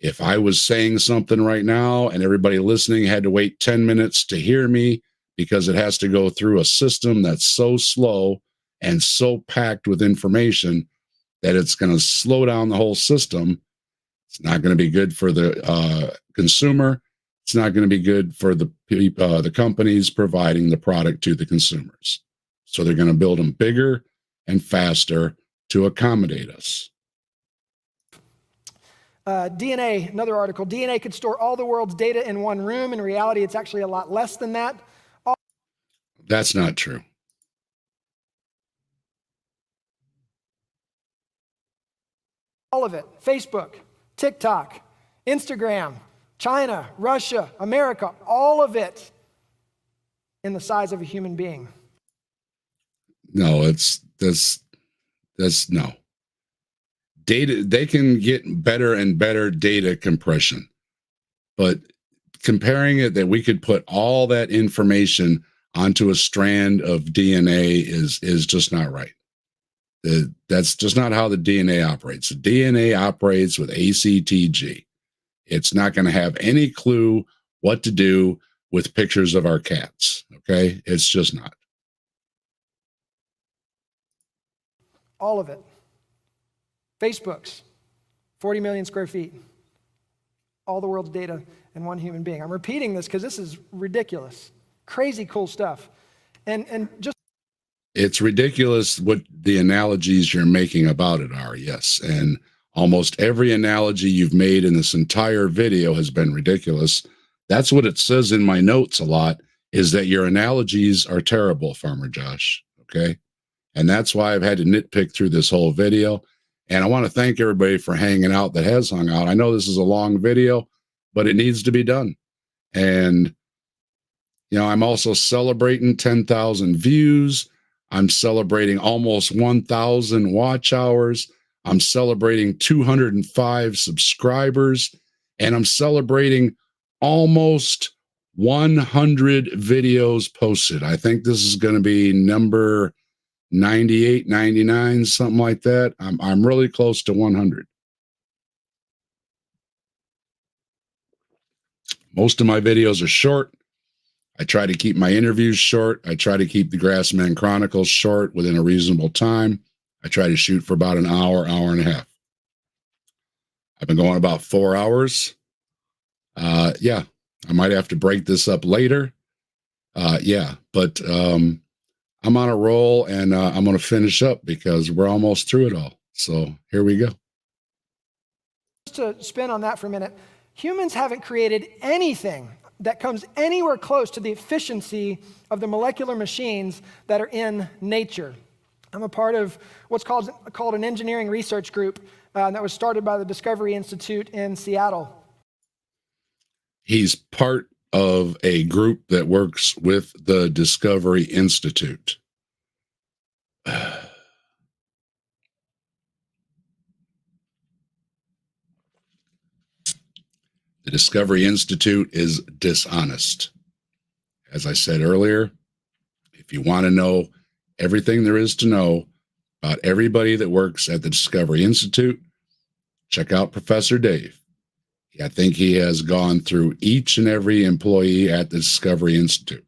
If I was saying something right now and everybody listening had to wait 10 minutes to hear me because it has to go through a system that's so slow and so packed with information that it's going to slow down the whole system, it's not going to be good for the consumer. It's not going to be good for the companies providing the product to the consumers. So they're going to build them bigger and faster to accommodate us. DNA, another article, DNA could store all the world's data in one room. In reality, it's actually a lot less than that. That's not true. All of it. Facebook, TikTok, Instagram, China, Russia, America, all of it in the size of a human being. No, that's no. Data, they can get better and better data compression, but comparing it that we could put all that information onto a strand of DNA is just not right. That's just not how the DNA operates. The DNA operates with ACTG. It's not going to have any clue what to do with pictures of our cats. Okay, it's just not. All of it. Facebook's 40 million square feet. All the world's data in one human being. I'm repeating this because this is ridiculous. Crazy cool stuff. And just It's ridiculous what the analogies you're making about it are, yes. And almost every analogy you've made in this entire video has been ridiculous. That's what it says in my notes a lot, is that your analogies are terrible, Farmer Josh, okay? And that's why I've had to nitpick through this whole video. And I want to thank everybody for hanging out that has hung out. I know this is a long video, but it needs to be done. And, you know, I'm also celebrating 10,000 views. I'm celebrating almost 1,000 watch hours. I'm celebrating 205 subscribers. And I'm celebrating almost 100 videos posted. I think this is going to be number 98, 99, something like that. I'm really close to 100. Most of my videos are short. I try to keep my interviews short. I try to keep the Grassman Chronicles short within a reasonable time. I try to shoot for about an hour, hour and a half. I've been going about 4 hours. Yeah, I might have to break this up later. But I'm on a roll, and I'm going to finish up because we're almost through it all. So here we go. just to spin on that for a minute, humans haven't created anything that comes anywhere close to the efficiency of the molecular machines that are in nature. I'm a part of what's called an engineering research group that was started by the Discovery Institute in Seattle. He's part of a group that works with the Discovery Institute. Discovery Institute is dishonest. As I said earlier, if you want to know everything there is to know about everybody that works at the Discovery Institute, check out Professor Dave. I think he has gone through each and every employee at the Discovery Institute.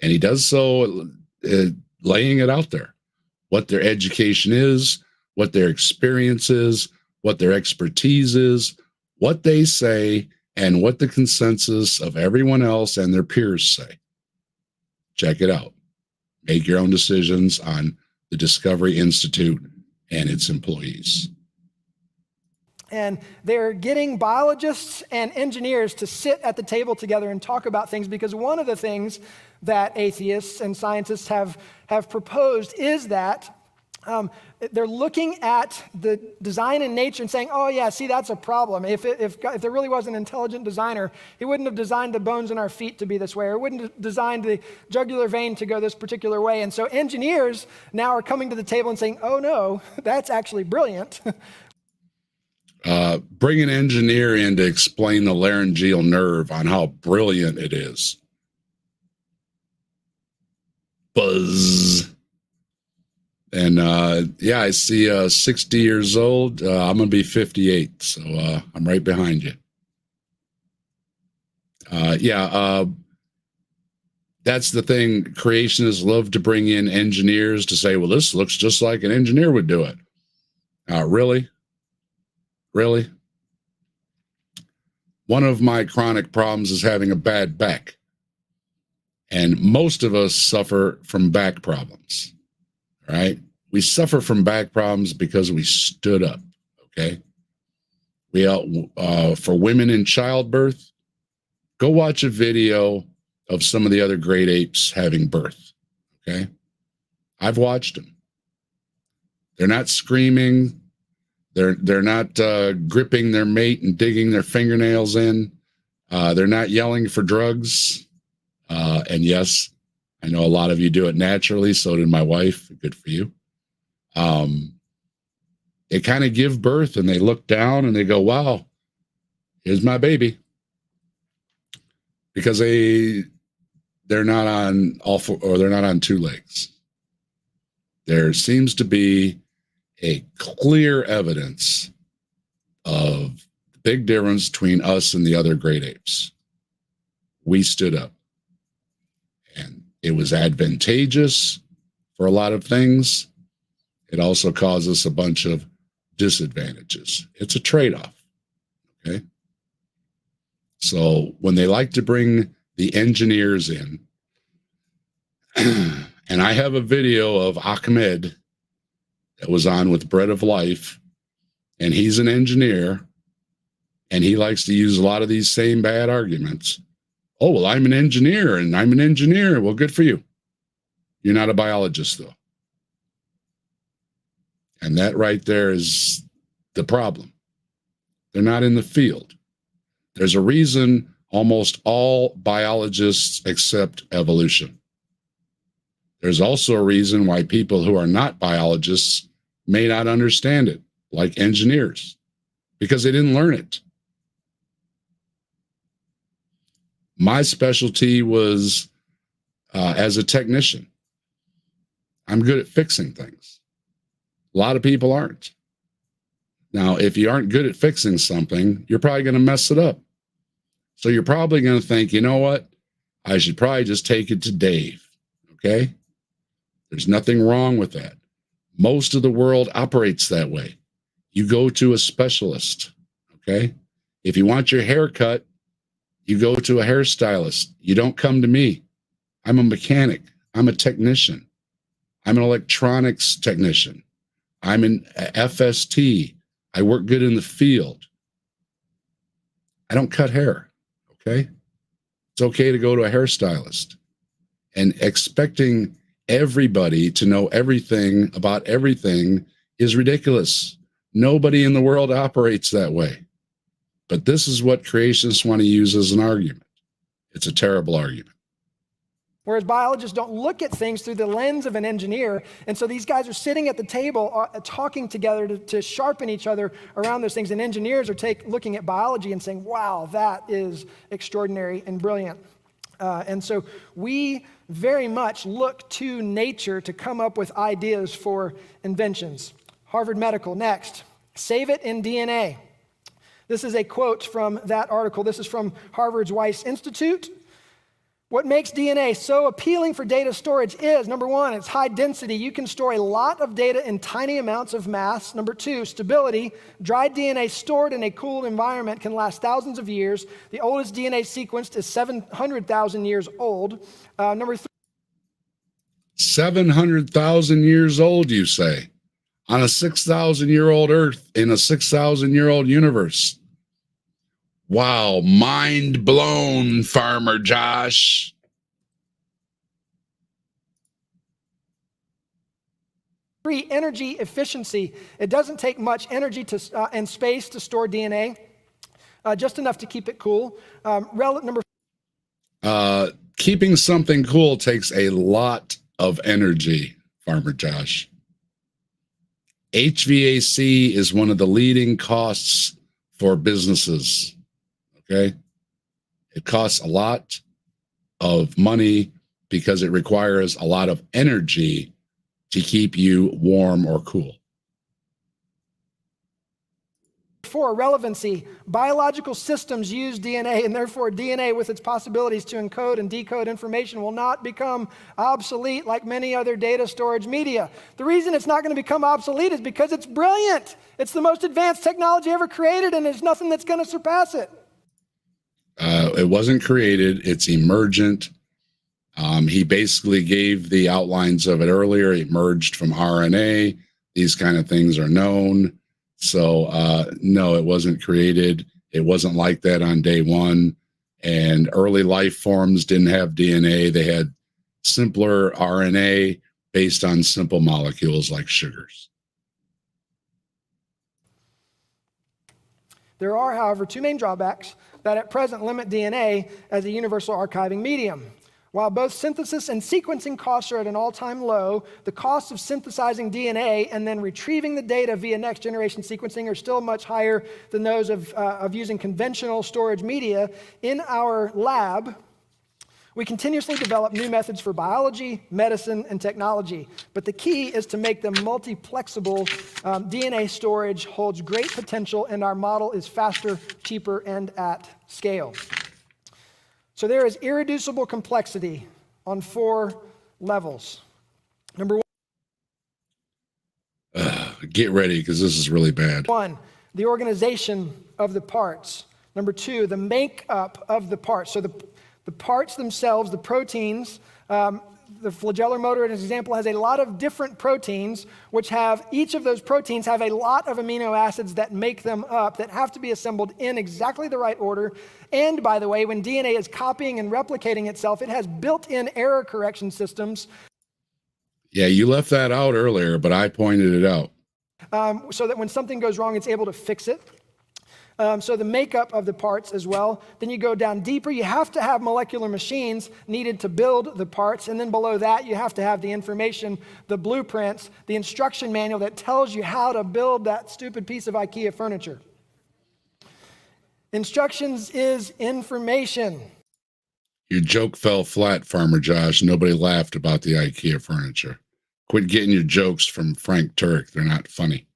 And he does so laying it out there, what their education is, what their experience is, what their expertise is, what they say, and what the consensus of everyone else and their peers say. Check it out. Make your own decisions on the Discovery Institute and its employees. And they're getting biologists and engineers to sit at the table together and talk about things, because one of the things that atheists and scientists have proposed is that they're looking at the design in nature and saying, oh yeah, see, that's a problem. If there really was an intelligent designer, he wouldn't have designed the bones in our feet to be this way, or wouldn't have designed the jugular vein to go this particular way. And so engineers now are coming to the table and saying, oh no, that's actually brilliant. Bring an engineer in to explain the laryngeal nerve on how brilliant it is. Buzz. And yeah, I see 60 years old. I'm going to be 58, so I'm right behind you. That's the thing. Creationists love to bring in engineers to say, well, this looks just like an engineer would do it. Really? Really? One of my chronic problems is having a bad back. And most of us suffer from back problems, right? We suffer from back problems because we stood up, okay? For women in childbirth, go watch a video of some of the other great apes having birth, okay? I've watched them. They're not screaming. They're not gripping their mate and digging their fingernails in. They're not yelling for drugs. And yes, I know a lot of you do it naturally. So did my wife. Good for you. They kind of give birth and they look down and they go, wow, here's my baby. Because they're not on all four, or they're not on two legs. There seems to be a clear evidence of the big difference between us and the other great apes. We stood up. And it was advantageous for a lot of things. It also caused us a bunch of disadvantages. It's a trade-off, okay? So when they like to bring the engineers in, and I have a video of Ahmed that was on with Bread of Life, and he's an engineer, and he likes to use a lot of these same bad arguments. Oh, well, I'm an engineer, and I'm an engineer. Well, good for you. You're not a biologist, though. And that right there is the problem. They're not in the field. There's a reason almost all biologists accept evolution. There's also a reason why people who are not biologists may not understand it, like engineers, because they didn't learn it. My specialty was as a technician. I'm good at fixing things. A lot of people aren't. Now, if you aren't good at fixing something, you're probably going to mess it up. So you're probably going to think, you know what? I should probably just take it to Dave. Okay? There's nothing wrong with that. Most of the world operates that way. You go to a specialist. Okay? If you want your hair cut, you go to a hairstylist. You don't come to me. I'm a mechanic. I'm a technician. I'm an electronics technician. I'm an FST. I work good in the field. I don't cut hair, okay? It's okay to go to a hairstylist. And expecting everybody to know everything about everything is ridiculous. Nobody in the world operates that way. But this is what creationists want to use as an argument. It's a terrible argument. Whereas biologists don't look at things through the lens of an engineer. And so these guys are sitting at the table talking together to sharpen each other around those things. And engineers are looking at biology and saying, wow, that is extraordinary and brilliant. And so we very much look to nature to come up with ideas for inventions. Harvard Medical, next. Save it in DNA. This is a quote from that article. This is from Harvard's Weiss Institute. What makes DNA so appealing for data storage is, number one, it's high density. You can store a lot of data in tiny amounts of mass. Number two, stability. Dried DNA stored in a cooled environment can last thousands of years. The oldest DNA sequenced is 700,000 years old. Number three. 700,000 years old, you say? On a 6,000-year-old Earth in a 6,000-year-old universe. Wow, mind blown, Farmer Josh. Three, energy efficiency. It doesn't take much energy and space to store DNA, just enough to keep it cool. Keeping something cool takes a lot of energy, Farmer Josh. HVAC is one of the leading costs for businesses. Okay? It costs a lot of money because it requires a lot of energy to keep you warm or cool. 4, relevancy. Biological systems use DNA, and therefore DNA with its possibilities to encode and decode information will not become obsolete like many other data storage media. The reason it's not going to become obsolete is because it's brilliant. It's the most advanced technology ever created, and there's nothing that's going to surpass it. It wasn't created. It's emergent. He basically gave the outlines of it earlier. It emerged from RNA. These kind of things are known. So, no, it wasn't created. It wasn't like that on day one. And early life forms didn't have DNA. They had simpler RNA based on simple molecules like sugars. There are, however, 2 main drawbacks that at present limit DNA as a universal archiving medium. While both synthesis and sequencing costs are at an all-time low, the costs of synthesizing DNA and then retrieving the data via next-generation sequencing are still much higher than those of using conventional storage media. In our lab, we continuously develop new methods for biology, medicine, and technology. But the key is to make them multiplexable. DNA storage holds great potential, and our model is faster, cheaper, and at scale. So there is irreducible complexity on 4 levels. Number 1. Get ready, because this is really bad. 1, the organization of the parts. Number 2, the makeup of the parts. So the parts themselves, the proteins, the flagellar motor, as an example, has a lot of different proteins, which each of those proteins have a lot of amino acids that make them up, that have to be assembled in exactly the right order. And by the way, when DNA is copying and replicating itself, it has built-in error correction systems. Yeah, you left that out earlier, but I pointed it out. So that when something goes wrong, it's able to fix it. So the makeup of the parts as well. Then you go down deeper. You have to have molecular machines needed to build the parts. And then below that, you have to have the information, the blueprints, the instruction manual that tells you how to build that stupid piece of IKEA furniture. Instructions is information. Your joke fell flat, Farmer Josh. Nobody laughed about the IKEA furniture. Quit getting your jokes from Frank Turek. They're not funny.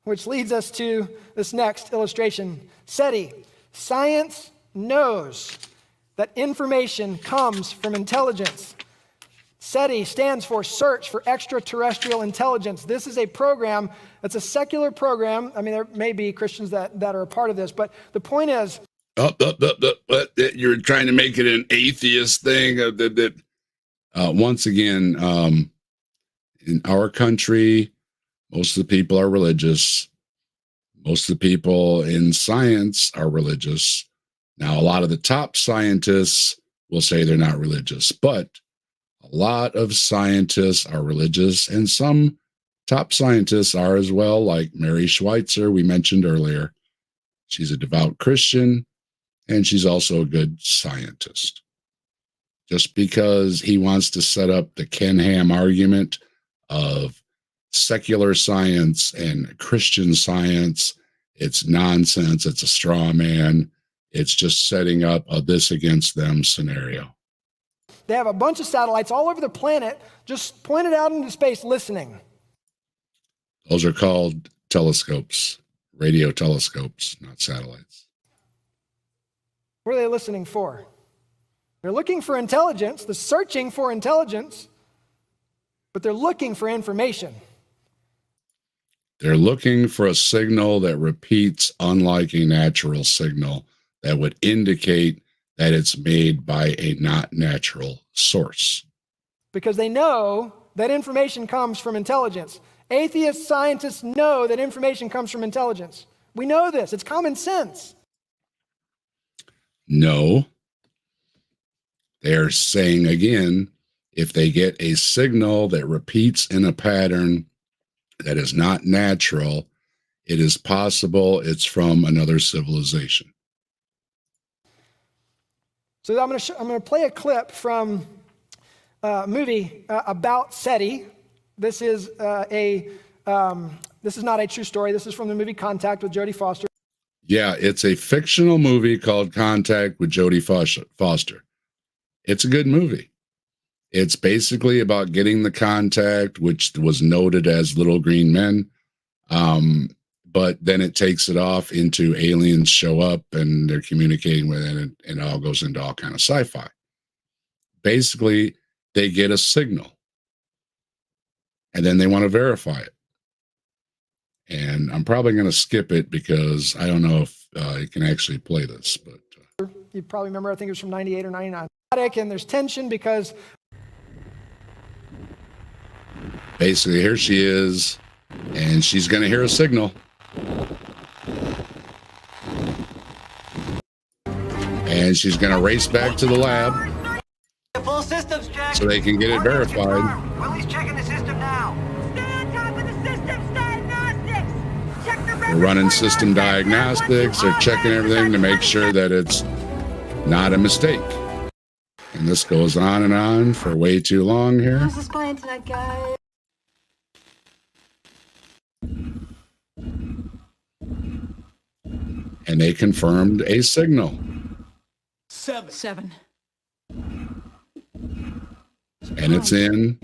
Which leads us to this next illustration. SETI, science knows that information comes from intelligence. SETI stands for Search for Extraterrestrial Intelligence. This is a program, it's a secular program. I mean, there may be Christians that are a part of this, but the point is... You're trying to make it an atheist thing. Once again, in our country, most of the people are religious. Most of the people in science are religious. Now, a lot of the top scientists will say they're not religious, but a lot of scientists are religious, and some top scientists are as well, like Mary Schweitzer, we mentioned earlier. She's a devout Christian, and she's also a good scientist. just because he wants to set up the Ken Ham argument of secular science and Christian science. It's nonsense. It's a straw man. It's just setting up a this against them scenario. They have a bunch of satellites all over the planet just pointed out into space listening. Those are called telescopes, radio telescopes, not satellites. What are they listening for? They're looking for intelligence, they're searching for intelligence, but they're looking for information. They're looking for a signal that repeats unlike a natural signal that would indicate that it's made by a not natural source. Because they know that information comes from intelligence. Atheist scientists know that information comes from intelligence. We know this, it's common sense. No. They're saying again, if they get a signal that repeats in a pattern that is not natural, it is possible it's from another civilization. So I'm going to play a clip from a movie about SETI. This is not a true story. This is from the movie Contact with Jodie Foster. Yeah, it's a fictional movie called Contact with Jodie Foster. It's a good movie. It's basically about getting the contact, which was noted as little green men. But then it takes it off into aliens show up and they're communicating with it, and it all goes into all kind of sci-fi. Basically, they get a signal and then they want to verify it. And I'm probably going to skip it because I don't know if it can actually play this. But you probably remember, I think it was from 98 or 99. And there's tension because basically here she is, and she's going to hear a signal. And she's going to race back to the lab Full systems check. so they can get it verified. Willie's checking the system now. Stay on top of the systems diagnostics. Check the They're running system diagnostics. They're checking everything to make sure that it's not a mistake. And this goes on and on for way too long here. How's this playing tonight, guys? And they confirmed a signal. Seven. And it's in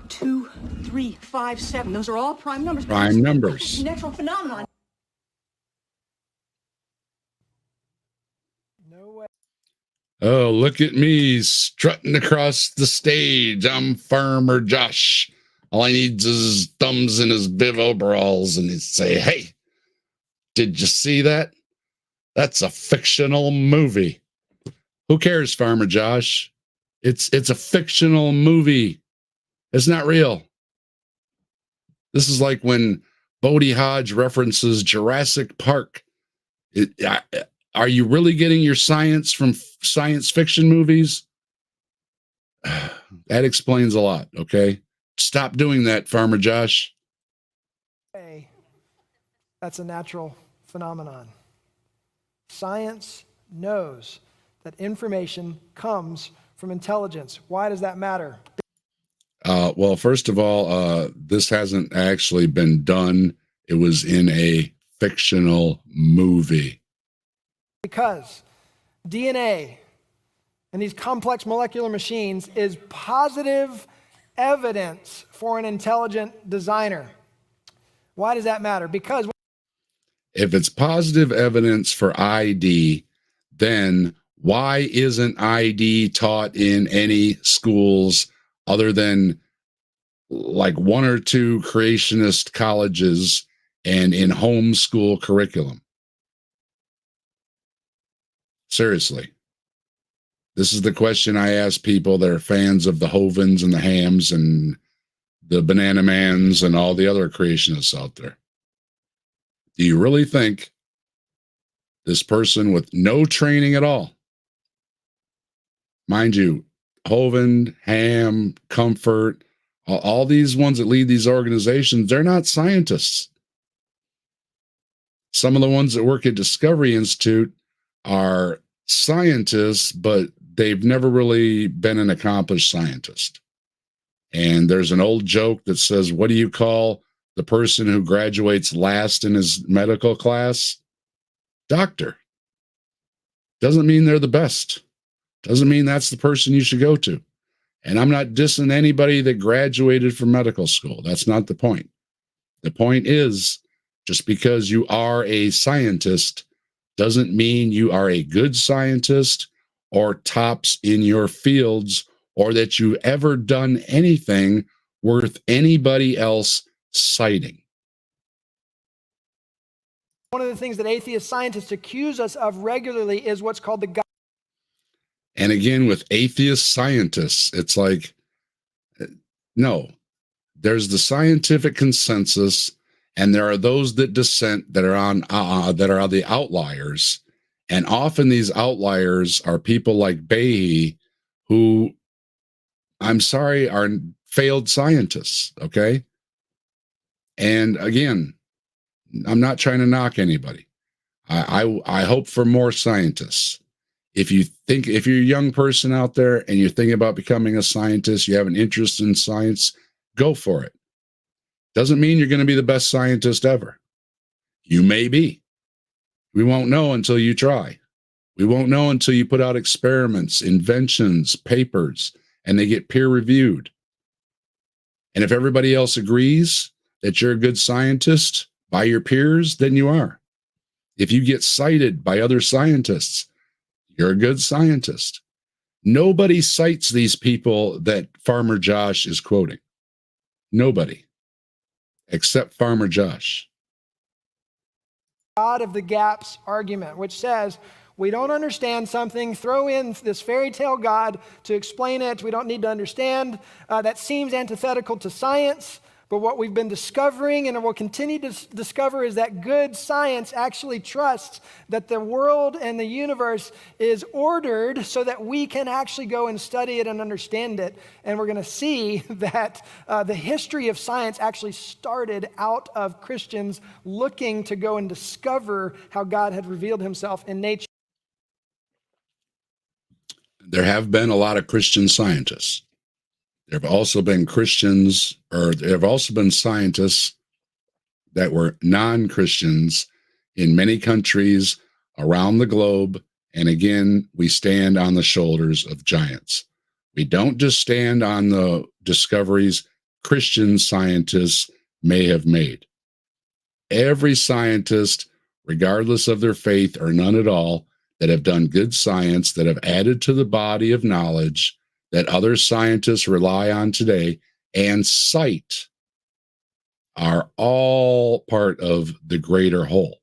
2, 3, 5, 7. Those are all prime numbers. prime numbers. Natural phenomenon. no way. Oh, look at me strutting across the stage. I'm Farmer Josh. All I need is his thumbs and his Biv overalls, and he'd say, "Hey, did you see that? That's a fictional movie." Who cares, Farmer Josh? It's a fictional movie. It's not real. This is like when Bodie Hodge references Jurassic Park. Are you really getting your science from science fiction movies? That explains a lot, okay? Stop doing that, Farmer Josh. Hey, that's a natural phenomenon. Science knows that information comes from intelligence. Why does that matter? Well, first of all, this hasn't actually been done. It was in a fictional movie. Because DNA and these complex molecular machines is positive evidence for an intelligent designer. Why does that matter? Because If it's positive evidence for ID, then why isn't ID taught in any schools other than like one or two creationist colleges and in homeschool curriculum? Seriously. This is the question I ask people that are fans of the Hovens and the Hams and the Banana Mans and all the other creationists out there. Do you really think this person with no training at all, mind you, Hovind, Ham, Comfort, all these ones that lead these organizations, they're not scientists. Some of the ones that work at Discovery Institute are scientists, but they've never really been an accomplished scientist. And there's an old joke that says, what do you call the person who graduates last in his medical class? Doctor. Doesn't mean they're the best. Doesn't mean that's the person you should go to. And I'm not dissing anybody that graduated from medical school. That's not the point. The point is, just because you are a scientist doesn't mean you are a good scientist or tops in your fields, or that you ever done anything worth anybody else citing. One of the things that atheist scientists accuse us of regularly is what's called the God. And again, with atheist scientists, it's like, no, there's the scientific consensus, and there are those that dissent that are on the outliers. And often these outliers are people like Behe, who, I'm sorry, are failed scientists. Okay. And again, I'm not trying to knock anybody. I hope for more scientists. If you're a young person out there and you're thinking about becoming a scientist, you have an interest in science, go for it. Doesn't mean you're going to be the best scientist ever. You may be. We won't know until you try. We won't know until you put out experiments, inventions, papers, and they get peer reviewed. And if everybody else agrees that you're a good scientist by your peers, then you are. If you get cited by other scientists, you're a good scientist. Nobody cites these people that Farmer Josh is quoting. Nobody, except Farmer Josh. God of the gaps argument, which says we don't understand something, throw in this fairy tale God to explain it. We don't need to understand. That seems antithetical to science. But what we've been discovering and will continue to discover is that good science actually trusts that the world and the universe is ordered so that we can actually go and study it and understand it. And we're going to see that the history of science actually started out of Christians looking to go and discover how God had revealed himself in nature. There have been a lot of Christian scientists. There have also been there have also been scientists that were non-Christians in many countries around the globe. And again, we stand on the shoulders of giants. We don't just stand on the discoveries Christian scientists may have made. Every scientist, regardless of their faith or none at all, that have done good science, that have added to the body of knowledge that other scientists rely on today and cite, are all part of the greater whole.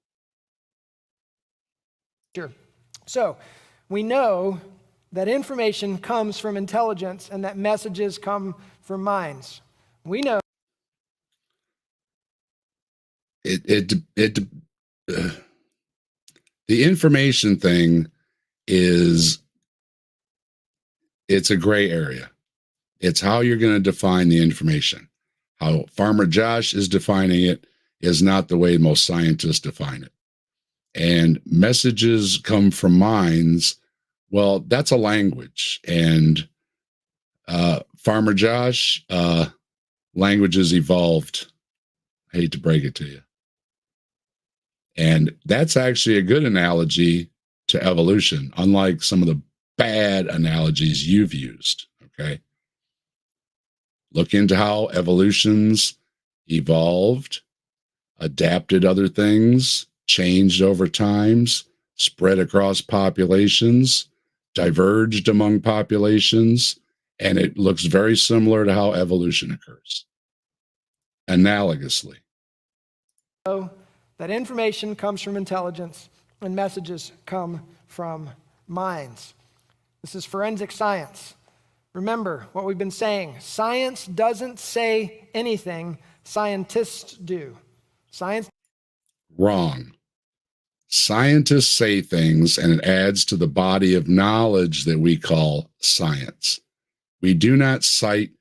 Sure. So we know that information comes from intelligence and that messages come from minds. We know the information thing it's a gray area. It's how you're going to define the information. How Farmer Josh is defining it is not the way most scientists define it. And messages come from minds. Well, that's a language. And Farmer Josh, languages evolved. I hate to break it to you. And that's actually a good analogy to evolution, unlike some of the bad analogies you've used. Okay. Look into how evolutions evolved, adapted other things, changed over times, spread across populations, diverged among populations, and it looks very similar to how evolution occurs. Analogously. that information comes from intelligence and messages come from minds. This is forensic science. Remember what we've been saying. Science doesn't say anything, scientists do. Wrong. Scientists say things and it adds to the body of knowledge that we call science. We do not cite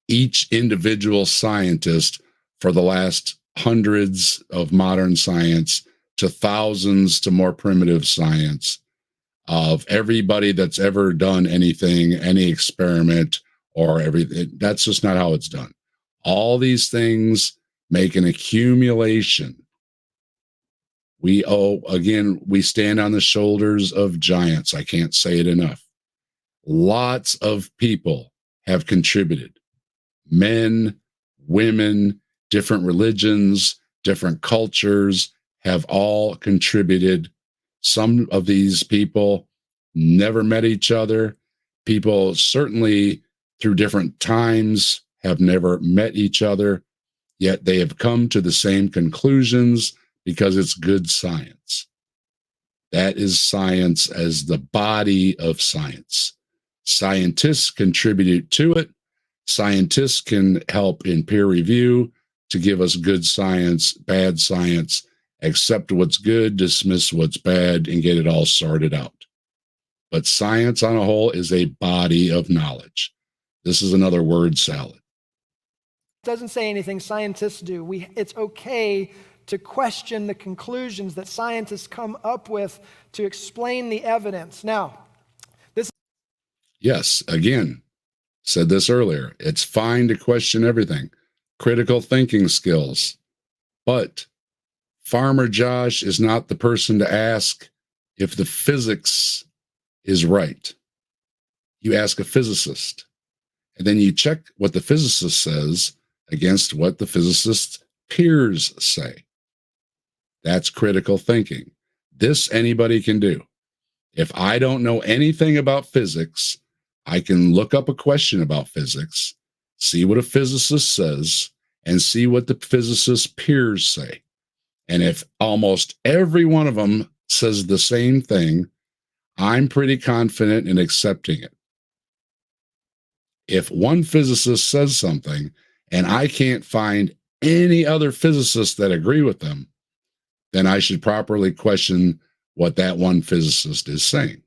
each individual scientist for the last hundreds of modern science to thousands to more primitive science. of everybody that's ever done anything, any experiment or everything. That's just not how it's done. All these things make an accumulation. We stand on the shoulders of giants. I can't say it enough. Lots of people have contributed. Men, women, different religions, different cultures have all contributed. Some of these people never met each other. People certainly through different times have never met each other, yet they have come to the same conclusions because it's good science. That is science as the body of science. Scientists contribute to it. Scientists can help in peer review to give us good science, bad science, accept what's good, dismiss what's bad, and get it all sorted out. But science on a whole is a body of knowledge. This is another word salad. It doesn't say anything scientists do. It's okay to question the conclusions that scientists come up with to explain the evidence. Now, yes, again, said this earlier. It's fine to question everything, critical thinking skills. But Farmer Josh is not the person to ask if the physics is right. You ask a physicist, and then you check what the physicist says against what the physicist's peers say. That's critical thinking. This anybody can do. If I don't know anything about physics, I can look up a question about physics, see what a physicist says, and see what the physicist's peers say. And if almost every one of them says the same thing, I'm pretty confident in accepting it. If one physicist says something and I can't find any other physicists that agree with them, then I should properly question what that one physicist is saying.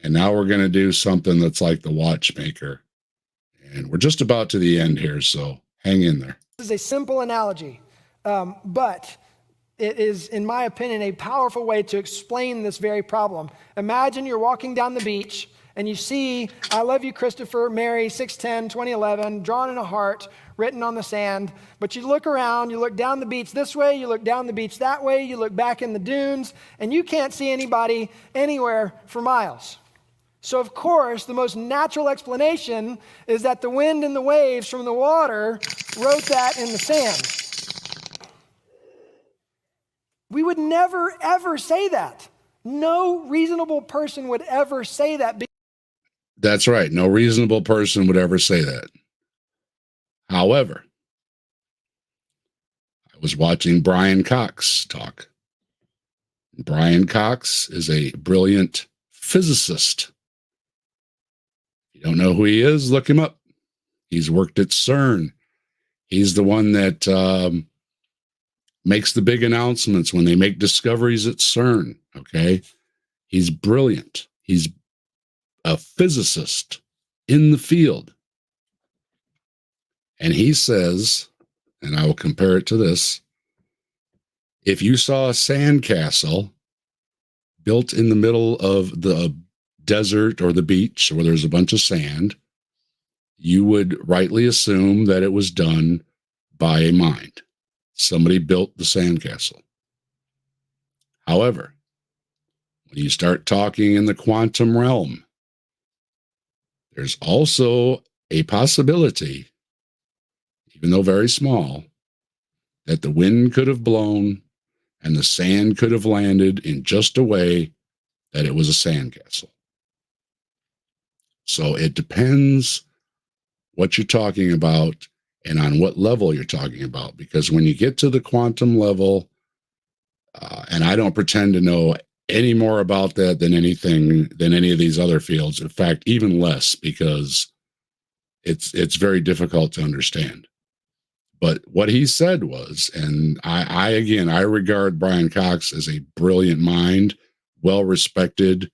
And now we're going to do something that's like the watchmaker. And we're just about to the end here, so hang in there. this is a simple analogy, but it is, in my opinion, a powerful way to explain this very problem. Imagine you're walking down the beach and you see, "I love you, Christopher, Mary, 610, 2011, drawn in a heart, written on the sand." But you look around, you look down the beach this way, you look down the beach that way, you look back in the dunes, and you can't see anybody anywhere for miles. So, of course, the most natural explanation is that the wind and the waves from the water wrote that in the sand. We would never, ever say that. No reasonable person would ever say that. That's right. No reasonable person would ever say that. However, I was watching Brian Cox talk. Brian Cox is a brilliant physicist. If you don't know who he is, look him up. He's worked at CERN. He's the one that makes the big announcements when they make discoveries at CERN, okay? He's brilliant. He's a physicist in the field. And he says, and I will compare it to this, if you saw a sandcastle built in the middle of the desert or the beach where there's a bunch of sand, you would rightly assume that it was done by a mind. Somebody built the sandcastle. However, when you start talking in the quantum realm, there's also a possibility, even though very small, that the wind could have blown and the sand could have landed in just a way that it was a sandcastle. So it depends what you're talking about and on what level you're talking about. Because when you get to the quantum level, and I don't pretend to know any more about that than any of these other fields. In fact, even less, because it's very difficult to understand. But what he said was, and I regard Brian Cox as a brilliant mind, well respected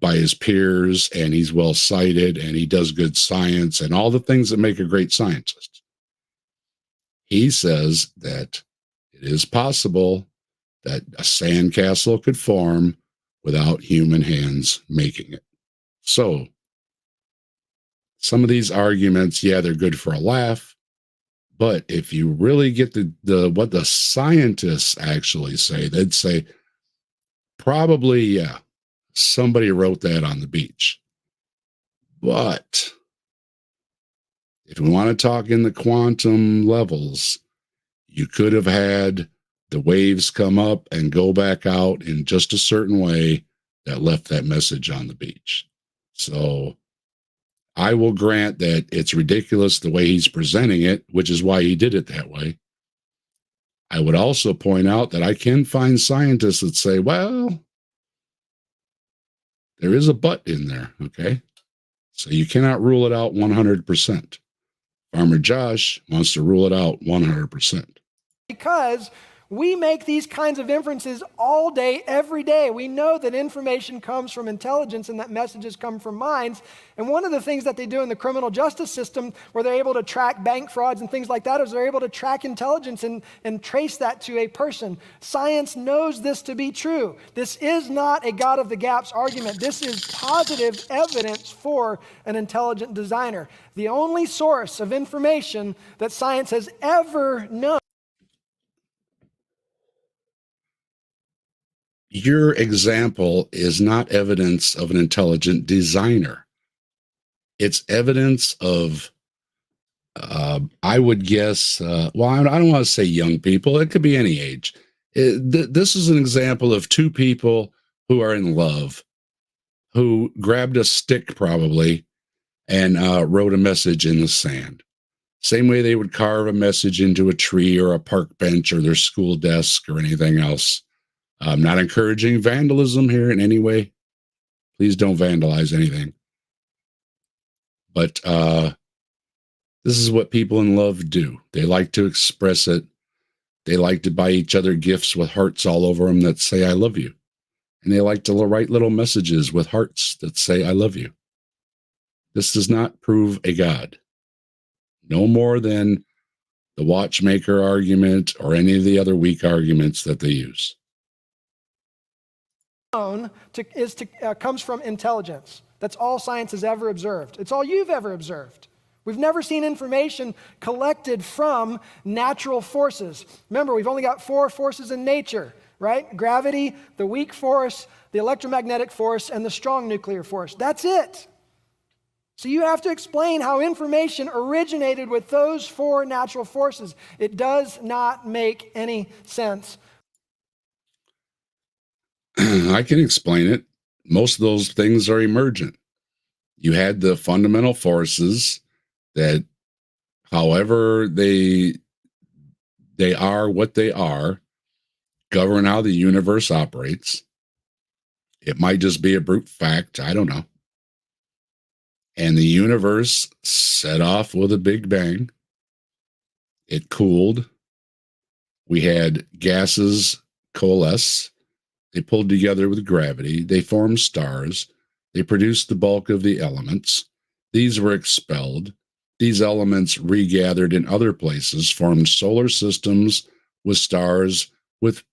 by his peers, and he's well cited, and he does good science and all the things that make a great scientist. He says that it is possible that a sandcastle could form without human hands making it. So some of these arguments, yeah, they're good for a laugh, but if you really get the what the scientists actually say, they'd say probably, yeah, somebody wrote that on the beach. But if we want to talk in the quantum levels, you could have had the waves come up and go back out in just a certain way that left that message on the beach. So I will grant that it's ridiculous the way he's presenting it, which is why he did it that way. I would also point out that I can find scientists that say, well, there is a but in there, okay? So you cannot rule it out 100%. Farmer Josh wants to rule it out 100%. Because we make these kinds of inferences all day, every day. We know that information comes from intelligence and that messages come from minds. And one of the things that they do in the criminal justice system, where they're able to track bank frauds and things like that, is they're able to track intelligence and trace that to a person. Science knows this to be true. This is not a God of the gaps argument. This is positive evidence for an intelligent designer. The only source of information that science has ever known. Your example is not evidence of an intelligent designer. It's evidence of, I would guess, well, I don't want to say young people. It could be any age. This is an example of two people who are in love, who grabbed a stick probably and wrote a message in the sand. Same way they would carve a message into a tree or a park bench or their school desk or anything else. I'm not encouraging vandalism here in any way. Please don't vandalize anything. But this is what people in love do. They like to express it. They like to buy each other gifts with hearts all over them that say, I love you. And they like to write little messages with hearts that say, I love you. This does not prove a God. No more than the watchmaker argument or any of the other weak arguments that they use. Comes from intelligence. That's all science has ever observed. It's all you've ever observed. We've never seen information collected from natural forces. Remember, we've only got 4 forces in nature, right? Gravity, the weak force, the electromagnetic force, and the strong nuclear force. That's it. So you have to explain how information originated with those 4 natural forces. It does not make any sense. I can explain it. Most of those things are emergent. You had the fundamental forces that, however they are what they are, govern how the universe operates. It might just be a brute fact. I don't know. And the universe set off with a big bang. It cooled. We had gases coalesce. They pulled together with gravity. They formed stars. They produced the bulk of the elements. These were expelled. These elements regathered in other places, formed solar systems with stars with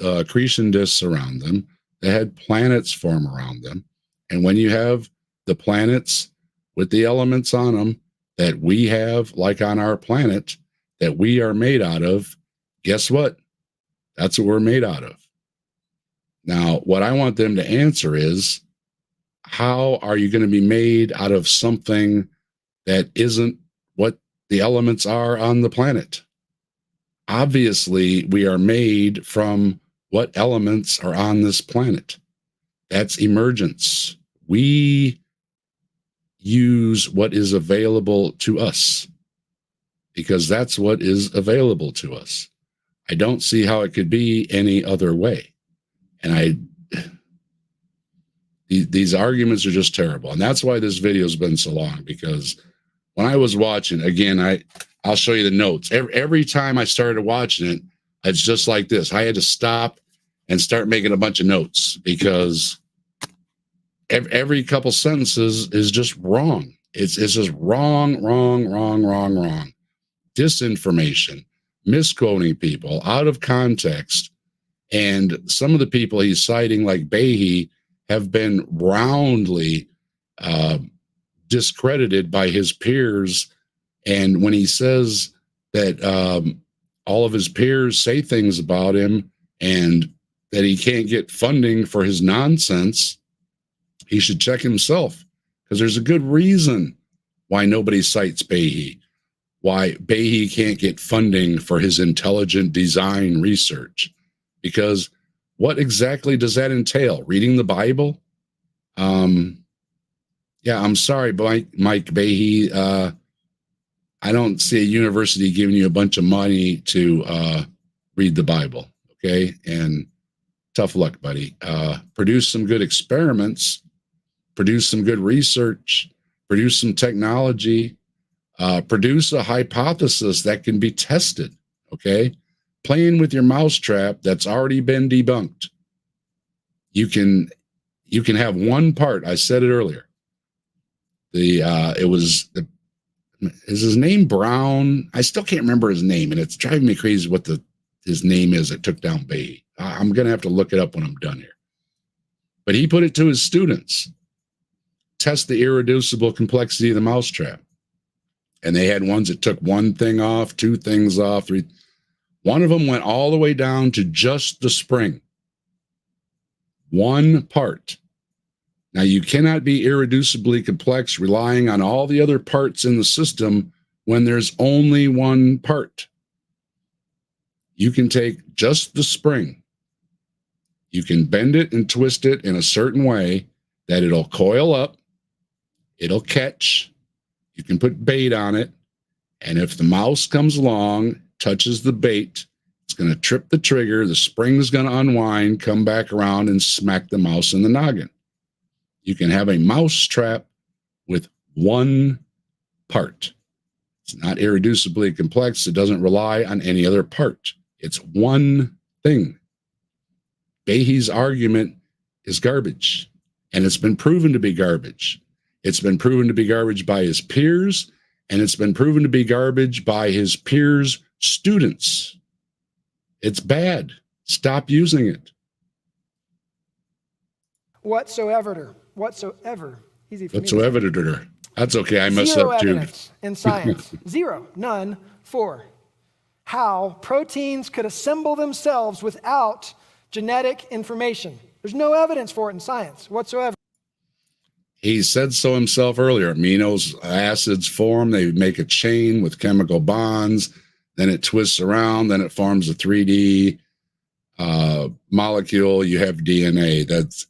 accretion disks around them. They had planets form around them. And when you have the planets with the elements on them that we have, like on our planet, that we are made out of, guess what? That's what we're made out of. Now, what I want them to answer is, how are you going to be made out of something that isn't what the elements are on the planet? Obviously, we are made from what elements are on this planet. That's emergence. We use what is available to us because that's what is available to us. I don't see how it could be any other way. And these arguments are just terrible. And that's why this video has been so long, because when I was watching, again, I'll show you the notes. Every time I started watching it, it's just like this. I had to stop and start making a bunch of notes because every couple sentences is just wrong. It's just wrong. Disinformation, misquoting people, out of context. And some of the people he's citing, like Behe, have been roundly discredited by his peers. And when he says that all of his peers say things about him and that he can't get funding for his nonsense, he should check himself, because there's a good reason why nobody cites Behe, why Behe can't get funding for his intelligent design research. Because what exactly does that entail? Reading the Bible? Yeah, I'm sorry, Mike Behe. I don't see a university giving you a bunch of money to read the Bible, okay? And tough luck, buddy. Produce some good experiments, produce some good research, produce some technology, produce a hypothesis that can be tested, okay? Playing with your mousetrap that's already been debunked. You can have one part. I said it earlier. Is his name Brown? I still can't remember his name, and it's driving me crazy what his name is that took down Behe. I'm going to have to look it up when I'm done here. But he put it to his students. Test the irreducible complexity of the mousetrap. And they had ones that took one thing off, two things off, three. One of them went all the way down to just the spring. One part. Now, you cannot be irreducibly complex relying on all the other parts in the system when there's only one part. You can take just the spring. You can bend it and twist it in a certain way that it'll coil up, it'll catch, you can put bait on it, and if the mouse comes along, touches the bait, it's going to trip the trigger, the spring is going to unwind, come back around, and smack the mouse in the noggin. You can have a mouse trap with one part. It's not irreducibly complex. It doesn't rely on any other part. It's one thing. Behe's argument is garbage, and it's been proven to be garbage. It's been proven to be garbage by his peers, and it's been proven to be garbage by his peers' students. It's bad. Stop using it. Whatsoever. Easy for me to say. Whatsoever. That's okay. I mess Zero up too. evidence in science. Zero. None. For how proteins could assemble themselves without genetic information. There's no evidence for it in science whatsoever. He said so himself earlier. Amino acids form. They make a chain with chemical bonds. Then it twists around. Then it forms a 3D molecule. You have DNA. That's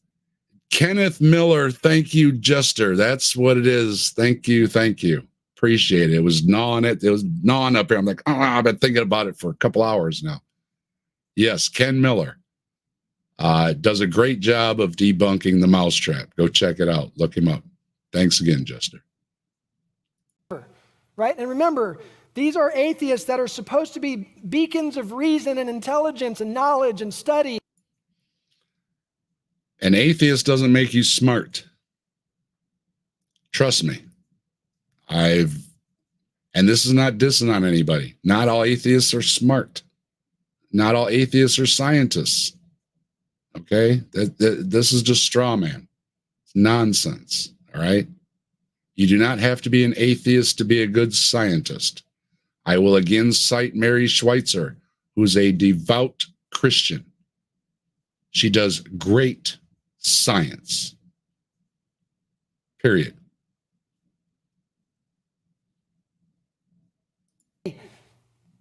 Kenneth Miller. Thank you, Jester. That's what it is. Thank you. Appreciate it. It was gnawing up here. I'm like, I've been thinking about it for a couple hours now. Yes, Ken Miller does a great job of debunking the mousetrap. Go check it out. Look him up. Thanks again, Jester. Right? And remember, these are atheists that are supposed to be beacons of reason and intelligence and knowledge and study. An atheist doesn't make you smart. Trust me. And this is not dissing on anybody. Not all atheists are smart. Not all atheists are scientists. Okay? This is just straw man. It's nonsense. All right? You do not have to be an atheist to be a good scientist. I will again cite Mary Schweitzer, who's a devout Christian. She does great science. Period.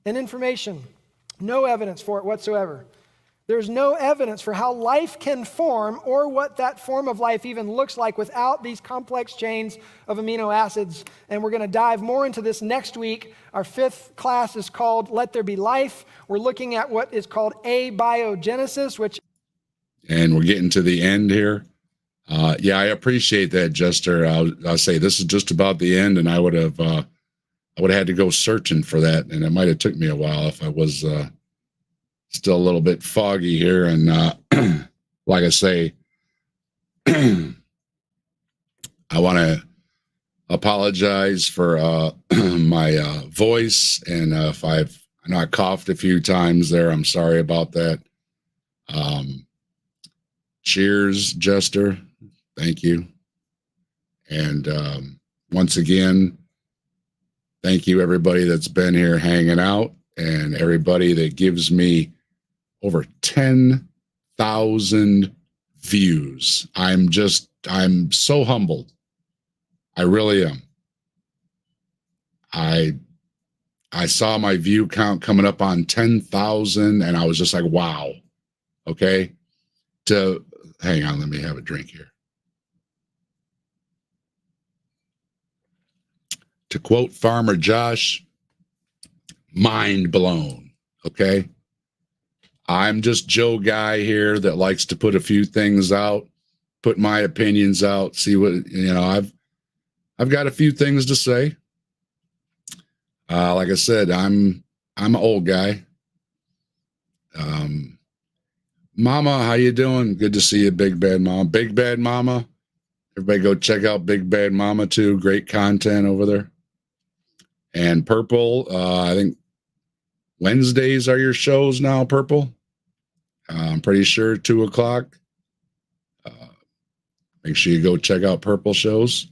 And information. No evidence for it whatsoever. There's no evidence for how life can form or what that form of life even looks like without these complex chains of amino acids. And we're going to dive more into this next week. Our 5th class is called Let There Be Life. We're looking at what is called abiogenesis, which... And we're getting to the end here. Yeah, I appreciate that, Jester. I'll say this is just about the end, and I would have had to go searching for that, and it might have took me a while if I was still a little bit foggy here. And like I say, I want to apologize for my voice, and if I coughed a few times there, I'm sorry about that. Cheers, Jester. Thank you. And once again, thank you, everybody that's been here hanging out, and everybody that gives me over 10,000 views. I'm so humbled. I really am. I saw my view count coming up on 10,000, and I was just like, wow. Okay. Hang on, let me have a drink here. To quote Farmer Josh, mind blown. Okay. I'm just Joe Guy here that likes to put a few things out, put my opinions out, see what, I've got a few things to say. Like I said, I'm an old guy. Mama, how you doing? Good to see you, Big Bad Mama. Big Bad Mama. Everybody go check out Big Bad Mama too. Great content over there. And Purple, I think Wednesdays are your shows now, Purple. I'm pretty sure 2:00. Make sure you go check out Purple shows.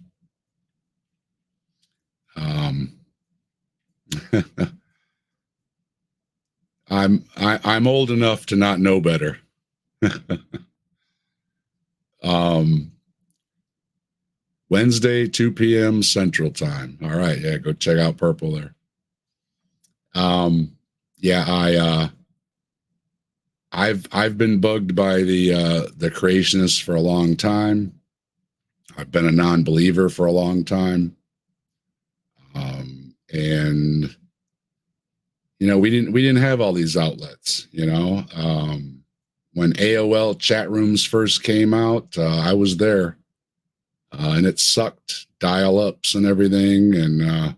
I'm old enough to not know better. Wednesday, 2 p.m. Central Time. All right, yeah, go check out Purple there. I've been bugged by the creationists for a long time. I've been a non-believer for a long time. And we didn't have all these outlets, when AOL chat rooms first came out, I was there, and it sucked, dial-ups and everything. And, a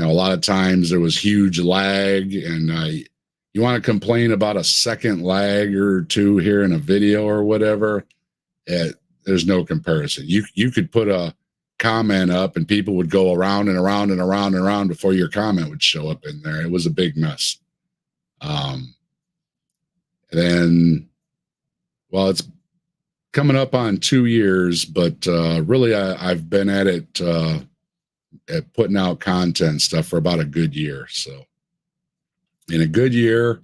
lot of times there was huge lag, and you want to complain about a second lag or two here in a video or whatever. There's no comparison. You could put a comment up and people would go around and around and around and around before your comment would show up in there. It was a big mess. Then, well, it's coming up on 2 years, but really I've been at it, at putting out content stuff for about a good year. So in a good year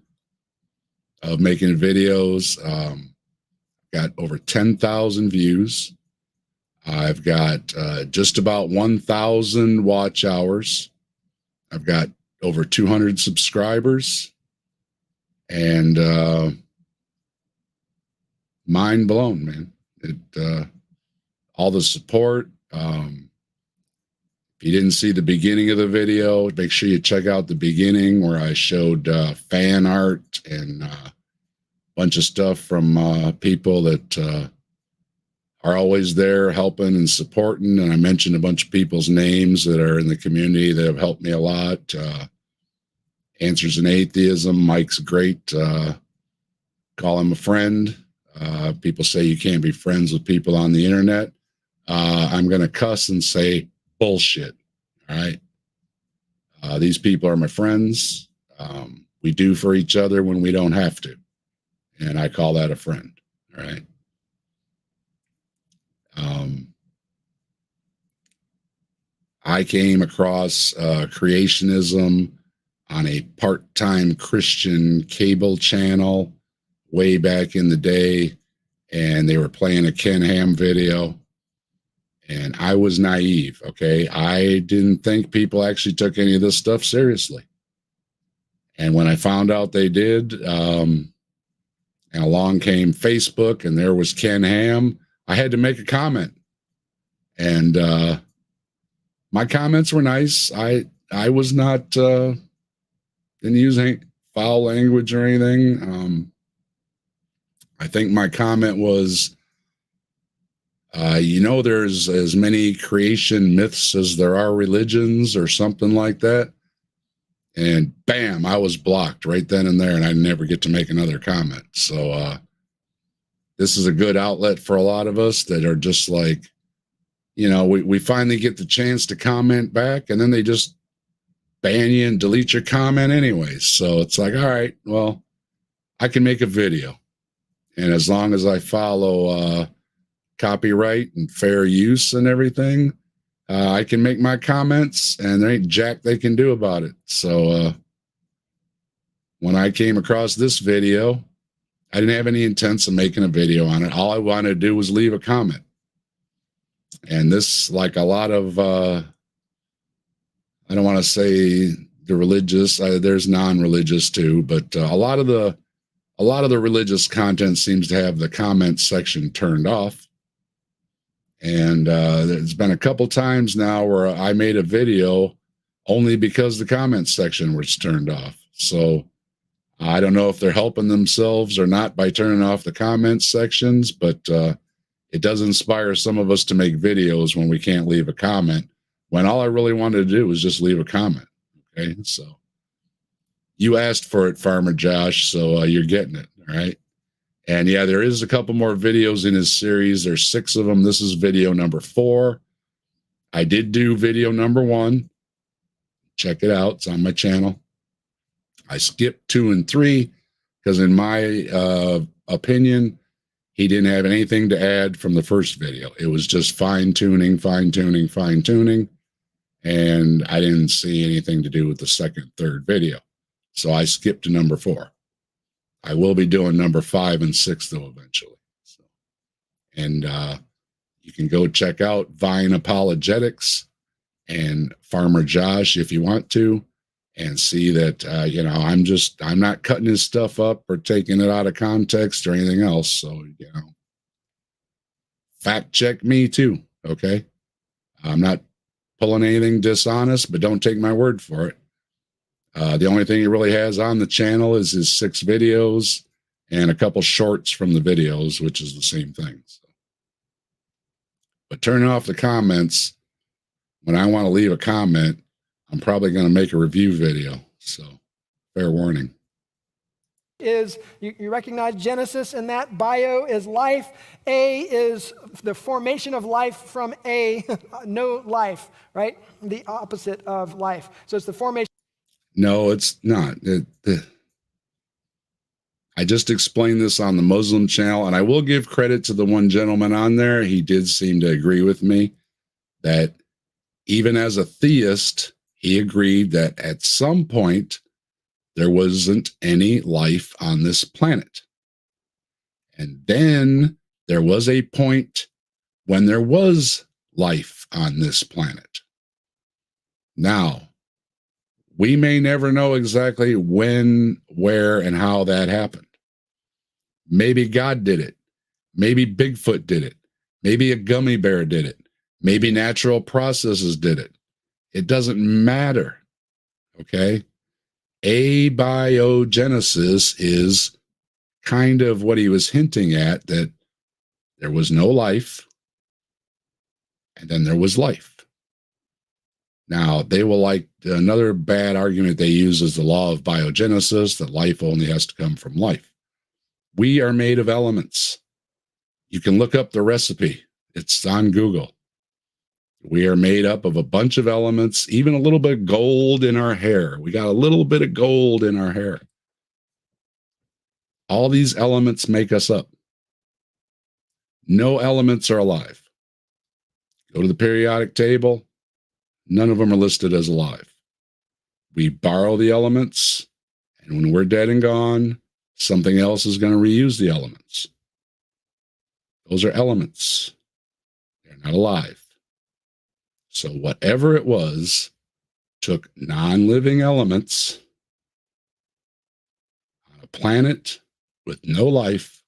of making videos, got over 10,000 views. I've got just about 1,000 watch hours. I've got over 200 subscribers, and mind blown, man. All the support. If you didn't see the beginning of the video, make sure you check out the beginning where I showed fan art and a bunch of stuff from people that are always there helping and supporting. And I mentioned a bunch of people's names that are in the community that have helped me a lot. Answers in Atheism, Mike's great. Call him a friend. People say you can't be friends with people on the internet. I'm going to cuss and say bullshit. All right. These people are my friends. We do for each other when we don't have to. And I call that a friend. All right. I came across creationism on a part-time Christian cable channel way back in the day, and they were playing a Ken Ham video, and I was naive, okay? I didn't think people actually took any of this stuff seriously. And when I found out they did, and along came Facebook, and there was Ken Ham, I had to make a comment. And my comments were nice. I was not, didn't use any foul language or anything. I think my comment was, there's as many creation myths as there are religions or something like that. And bam, I was blocked right then and there, and I never get to make another comment. So this is a good outlet for a lot of us that are just like, we finally get the chance to comment back, and then they just ban you and delete your comment anyways. So it's like, all right, well, I can make a video. And as long as I follow copyright and fair use and everything, I can make my comments, and there ain't jack they can do about it. So when I came across this video, I didn't have any intents of making a video on it. All I wanted to do was leave a comment. And this, like a lot of, I don't want to say the religious, there's non-religious too, but a lot of the religious content seems to have the comment section turned off. And there's been a couple times now where I made a video only because the comment section was turned off. So I don't know if they're helping themselves or not by turning off the comment sections, but it does inspire some of us to make videos when we can't leave a comment, when all I really wanted to do was just leave a comment. Okay, so you asked for it, Farmer Josh, so you're getting it. All right. And yeah, there is a couple more videos in his series. There's 6 of them. This is video number 4. I did do video number 1. Check it out. It's on my channel. I skipped 2 and 3 because in my opinion, he didn't have anything to add from the first video. It was just fine-tuning. And I didn't see anything to do with the second, third video. So I skipped to number 4. I will be doing number 5 and 6 though eventually. So, and you can go check out Vine Apologetics and Farmer Josh if you want to, and see that I'm not cutting his stuff up or taking it out of context or anything else. So fact check me too. Okay, I'm not pulling anything dishonest, but don't take my word for it. The only thing he really has on the channel is his 6 videos and a couple shorts from the videos, which is the same thing. So. But turning off the comments, when I want to leave a comment, I'm probably going to make a review video. So fair warning. Is you recognize Genesis in that bio is life. A is the formation of life from no life, right? The opposite of life. So it's the formation. No, it's not. I just explained this on the Muslim channel, and I will give credit to the one gentleman on there. He did seem to agree with me that even as a theist, he agreed that at some point there wasn't any life on this planet. And then there was a point when there was life on this planet. Now, we may never know exactly when, where, and how that happened. Maybe God did it. Maybe Bigfoot did it. Maybe a gummy bear did it. Maybe natural processes did it. It doesn't matter. Okay? Abiogenesis is kind of what he was hinting at, that there was no life, and then there was life. Now, they will like another bad argument they use is the law of biogenesis, that life only has to come from life. We are made of elements. You can look up the recipe. It's on Google. We are made up of a bunch of elements, even a little bit of gold in our hair. We got a little bit of gold in our hair. All these elements make us up. No elements are alive. Go to the periodic table. None of them are listed as alive. We borrow the elements, and when we're dead and gone, something else is going to reuse the elements. Those are elements. They're not alive. So whatever it was took non-living elements on a planet with no life,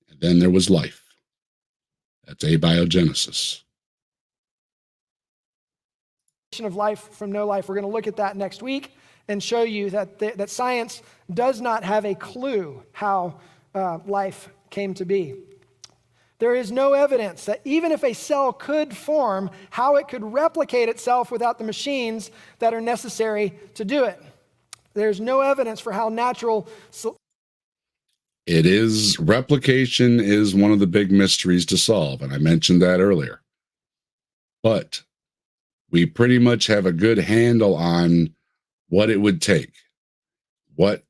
and then there was life. That's abiogenesis. Of life from no life. We're going to look at that next week and show you that science does not have a clue how life came to be. There is no evidence that even if a cell could form, how it could replicate itself without the machines that are necessary to do it. There's no evidence for how natural. Replication is one of the big mysteries to solve, and I mentioned that earlier. But we pretty much have a good handle on what it would take, what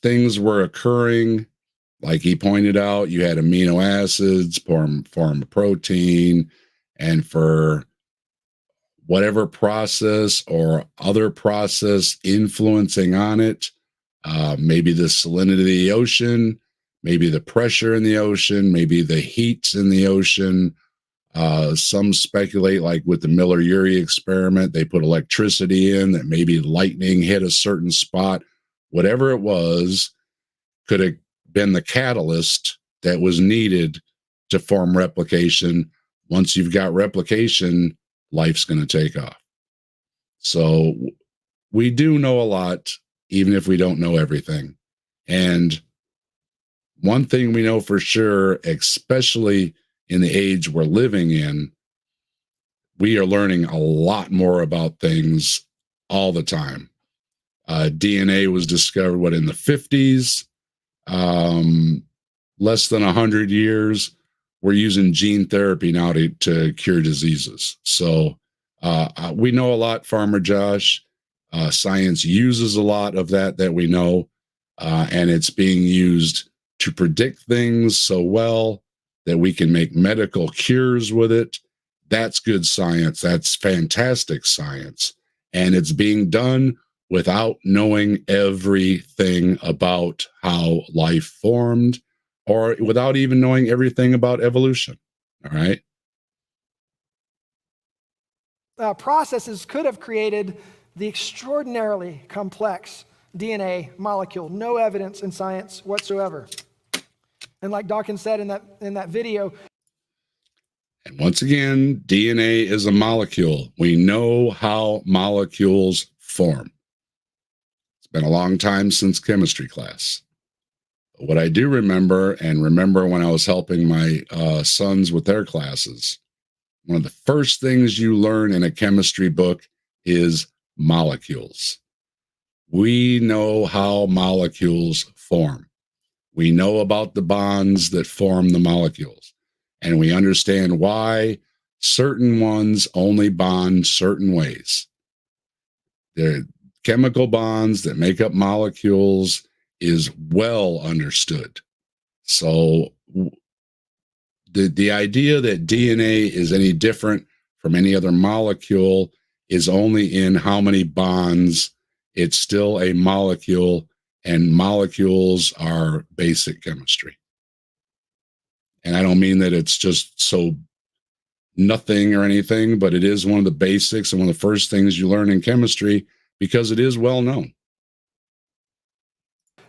things were occurring, Like he pointed out, you had amino acids form a protein, and for whatever process or other process influencing on it, maybe the salinity of the ocean, maybe the pressure in the ocean, maybe the heats in the ocean. Some speculate, like with the Miller-Urey experiment, they put electricity in that maybe lightning hit a certain spot. Whatever it was, could have been the catalyst that was needed to form replication. Once you've got replication, life's going to take off. So we do know a lot, even if we don't know everything. And one thing we know for sure, especially in the age we're living in, we are learning a lot more about things all the time. DNA was discovered, in the 50s? Less than 100 years. We're using gene therapy now to cure diseases. So we know a lot, Farmer Josh. Science uses a lot of that we know, and it's being used to predict things so well that we can make medical cures with it. That's good science. That's fantastic science. And it's being done without knowing everything about how life formed, or without even knowing everything about evolution. All right. Processes could have created the extraordinarily complex DNA molecule. No evidence in science whatsoever. And like Dawkins said in that video. And once again, DNA is a molecule. We know how molecules form. It's been a long time since chemistry class. But what I do remember when I was helping my sons with their classes, one of the first things you learn in a chemistry book is molecules. We know how molecules form. We know about the bonds that form the molecules, and we understand why certain ones only bond certain ways. They're chemical bonds that make up molecules is well understood. So the idea that DNA is any different from any other molecule is only in how many bonds. It's still a molecule, and molecules are basic chemistry. And I don't mean that it's just so nothing or anything, but it is one of the basics and one of the first things you learn in chemistry because it is well known.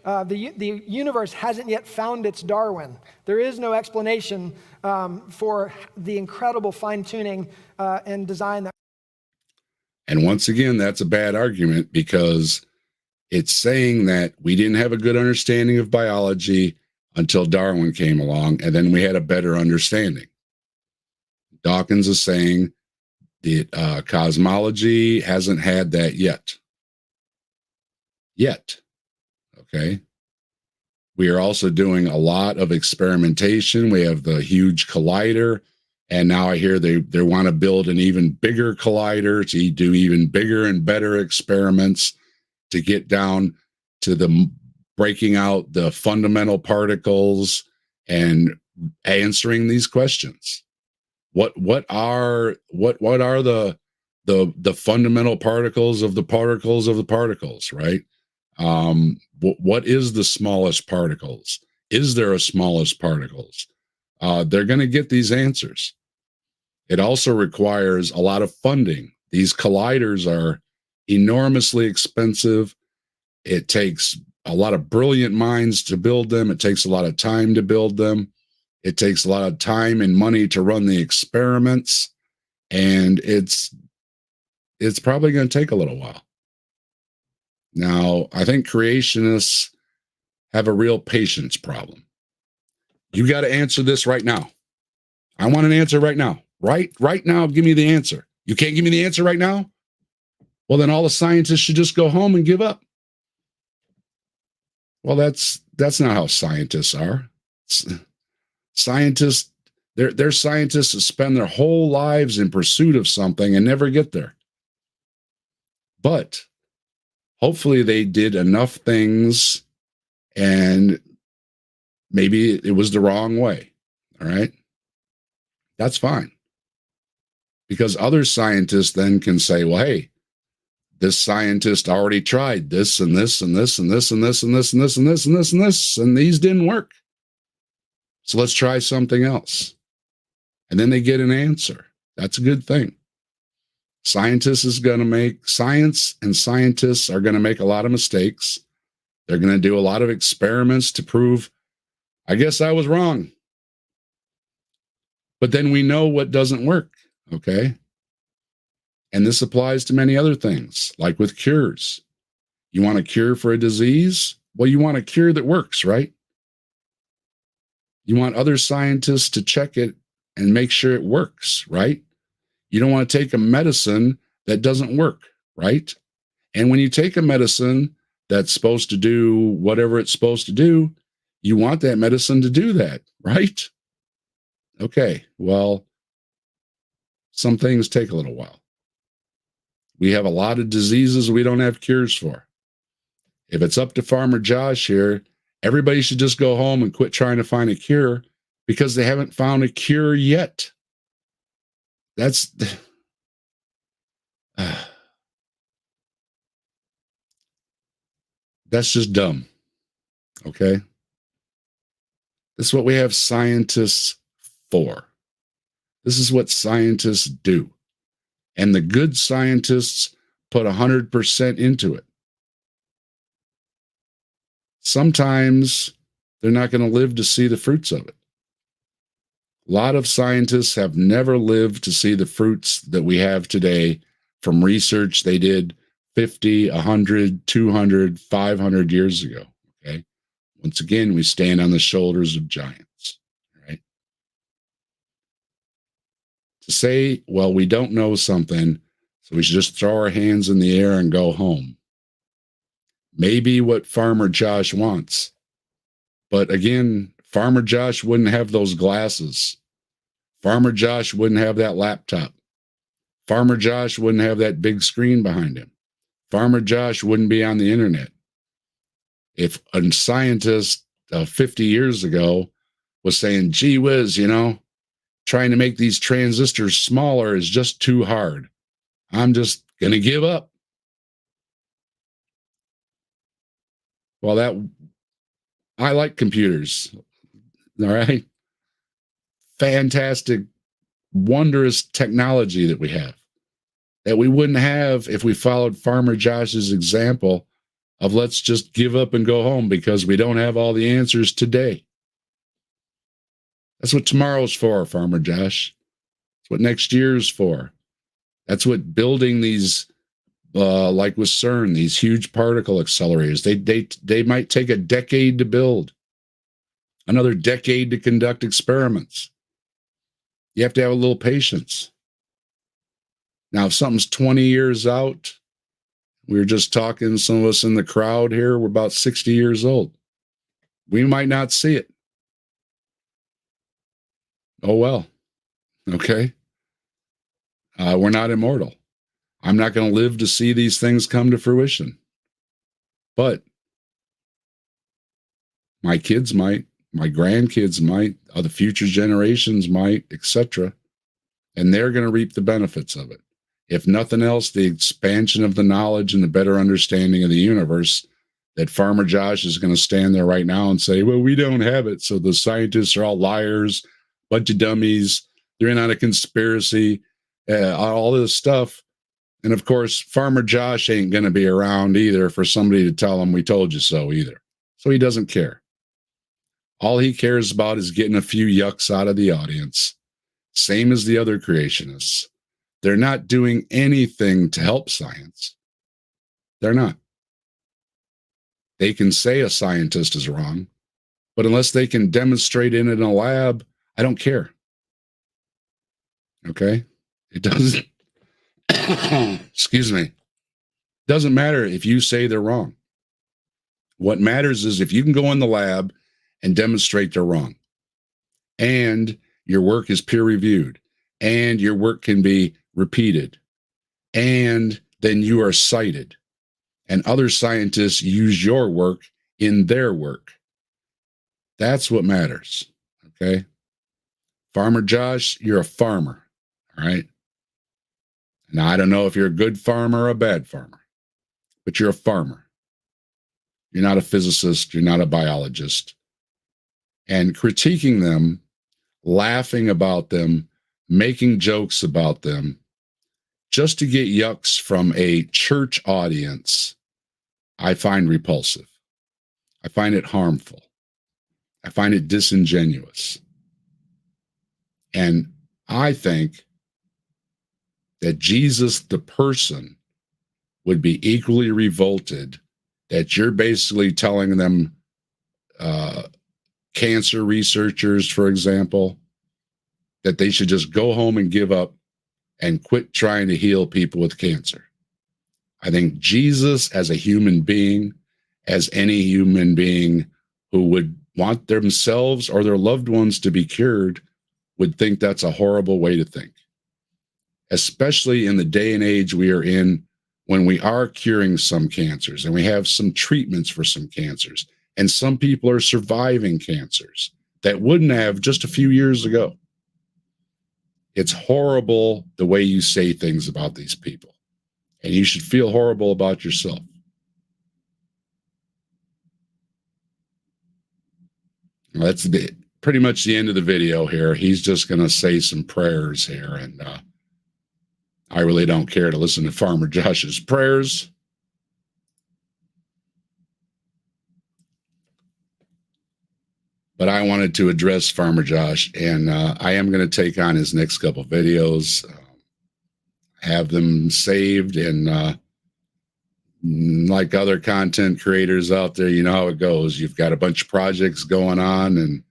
The universe hasn't yet found its Darwin. There is no explanation for the incredible fine-tuning and design. And once again, that's a bad argument because it's saying that we didn't have a good understanding of biology until Darwin came along, and then we had a better understanding. Dawkins is saying that cosmology hasn't had that yet. Okay. We are also doing a lot of experimentation. We have the huge collider, and now I hear they want to build an even bigger collider to do even bigger and better experiments to get down to the breaking out the fundamental particles and answering these questions. What are the fundamental particles of the particles of the particles, right? What is the smallest particles? Is there a smallest particles? They're going to get these answers. It also requires a lot of funding. These colliders are enormously expensive. It takes a lot of brilliant minds to build them. It takes a lot of time to build them. It takes a lot of time and money to run the experiments. And it's probably going to take a little while. Now, I think creationists have a real patience problem. You got to answer this right now. I want an answer right now. Right now, give me the answer. You can't give me the answer right now? Well, then all the scientists should just go home and give up. Well, that's not how scientists are. Scientists, they're scientists that spend their whole lives in pursuit of something and never get there. But hopefully they did enough things and maybe it was the wrong way. All right. That's fine. Because other scientists then can say, well, hey, this scientist already tried this and this and this and this and this and this and this and this and this and this, and these didn't work. So let's try something else. And then they get an answer. That's a good thing. Science and scientists are going to make a lot of mistakes. They're going to do a lot of experiments to prove, I guess I was wrong. But then we know what doesn't work, okay? And this applies to many other things, like with cures. You want a cure for a disease? Well, you want a cure that works, right? You want other scientists to check it and make sure it works, right? You don't want to take a medicine that doesn't work, right? And when you take a medicine that's supposed to do whatever it's supposed to do, you want that medicine to do that, right? Okay, well, some things take a little while. We have a lot of diseases we don't have cures for. If it's up to Farmer Josh here, everybody should just go home and quit trying to find a cure because they haven't found a cure yet. That's just dumb. Okay? This is what we have scientists for. This is what scientists do. And the good scientists put 100% into it. Sometimes they're not going to live to see the fruits of it. A lot of scientists have never lived to see the fruits that we have today from research they did 50, 100, 200, 500 years ago. Okay. Once again, we stand on the shoulders of giants, right? To say, well, we don't know something, so we should just throw our hands in the air and go home. Maybe what Farmer Josh wants. But again, Farmer Josh wouldn't have those glasses. Farmer Josh wouldn't have that laptop. Farmer Josh wouldn't have that big screen behind him. Farmer Josh wouldn't be on the internet. If a scientist 50 years ago was saying, gee whiz, trying to make these transistors smaller is just too hard. I'm just going to give up. Well, I like computers. All right. Fantastic, wondrous technology that we have that we wouldn't have if we followed Farmer Josh's example of let's just give up and go home because we don't have all the answers today. That's what tomorrow's for, Farmer Josh. That's what next year's for. That's what building these, like with CERN, these huge particle accelerators, they might take a decade to build, another decade to conduct experiments. You have to have a little patience. Now, if something's 20 years out, we were just talking, some of us in the crowd here, we're about 60 years old. We might not see it. Oh, well. Okay. We're not immortal. I'm not going to live to see these things come to fruition. But my kids might, my grandkids might, other future generations might, etc. And they're going to reap the benefits of it. If nothing else, the expansion of the knowledge and the better understanding of the universe that Farmer Josh is going to stand there right now and say, well, we don't have it. So the scientists are all liars, bunch of dummies. They're in on a conspiracy, all this stuff. And of course, Farmer Josh ain't going to be around either for somebody to tell him we told you so either. So he doesn't care. All he cares about is getting a few yucks out of the audience. Same as the other creationists. They're not doing anything to help science. They're not. They can say a scientist is wrong, but unless they can demonstrate it in a lab, I don't care. Okay? It doesn't, excuse me. Doesn't matter if you say they're wrong. What matters is if you can go in the lab and demonstrate they're wrong, and your work is peer reviewed, and your work can be repeated, and then you are cited, and other scientists use your work in their work. That's what matters. Okay. Farmer Josh, you're a farmer. All right. Now, I don't know if you're a good farmer or a bad farmer, but you're a farmer. You're not a physicist. You're not a biologist. And critiquing them, laughing about them, making jokes about them, just to get yucks from a church audience, I find repulsive. I find it harmful. I find it disingenuous. And I think that Jesus, the person, would be equally revolted that you're basically telling them, cancer researchers, for example, that they should just go home and give up and quit trying to heal people with cancer. I think Jesus, as a human being, as any human being who would want themselves or their loved ones to be cured, would think that's a horrible way to think, especially in the day and age we are in, when we are curing some cancers and we have some treatments for some cancers, and some people are surviving cancers that wouldn't have just a few years ago. It's horrible the way you say things about these people, and you should feel horrible about yourself. That's pretty much the end of the video here. He's just going to say some prayers here, and I really don't care to listen to Farmer Josh's prayers. But I wanted to address Farmer Josh, and I am going to take on his next couple of videos, have them saved, and like other content creators out there, you know how it goes. You've got a bunch of projects going on, and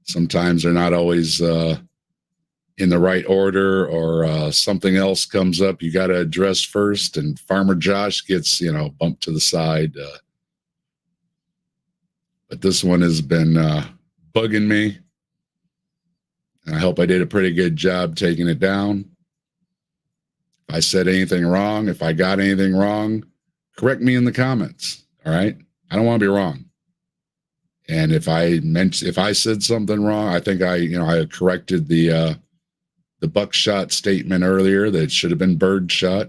sometimes they're not always in the right order, or something else comes up you got to address first, and Farmer Josh gets, bumped to the side. But this one has been bugging me, and I hope I did a pretty good job taking it down. If I said anything wrong, if I got anything wrong, correct me in the comments. All right, I don't want to be wrong. And if I said something wrong, I think I corrected the buckshot statement earlier that should have been bird shot.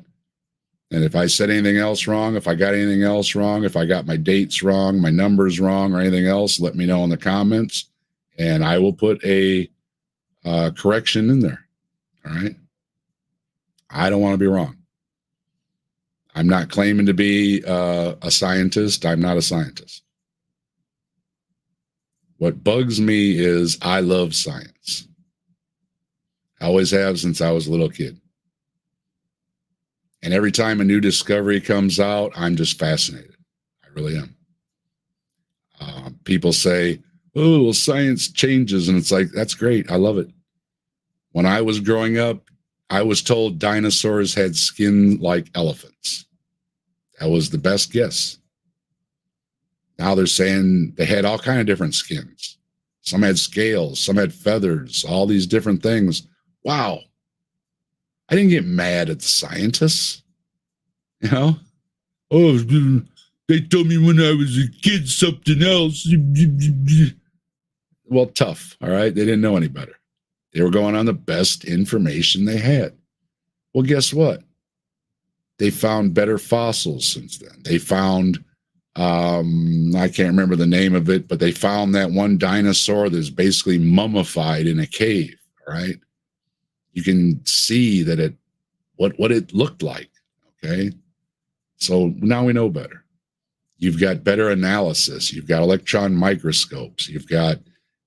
And if I said anything else wrong, if I got anything else wrong, if I got my dates wrong, my numbers wrong, or anything else, let me know in the comments, and I will put a correction in there. All right. I don't want to be wrong. I'm not claiming to be a scientist. I'm not a scientist. What bugs me is I love science. I always have since I was a little kid. And every time a new discovery comes out, I'm just fascinated. I really am. People say, oh, well, science changes. And it's like, that's great. I love it. When I was growing up, I was told dinosaurs had skin like elephants. That was the best guess. Now they're saying they had all kinds of different skins. Some had scales, some had feathers, all these different things. Wow. I didn't get mad at the scientists. Oh, they told me when I was a kid something else. Well, tough, all right? They didn't know any better. They were going on the best information they had. Well, guess what? They found better fossils since then. They found, I can't remember the name of it, but they found that one dinosaur that's basically mummified in a cave, all right? You can see that what it looked like, okay? So now we know better. You've got better analysis. You've got electron microscopes.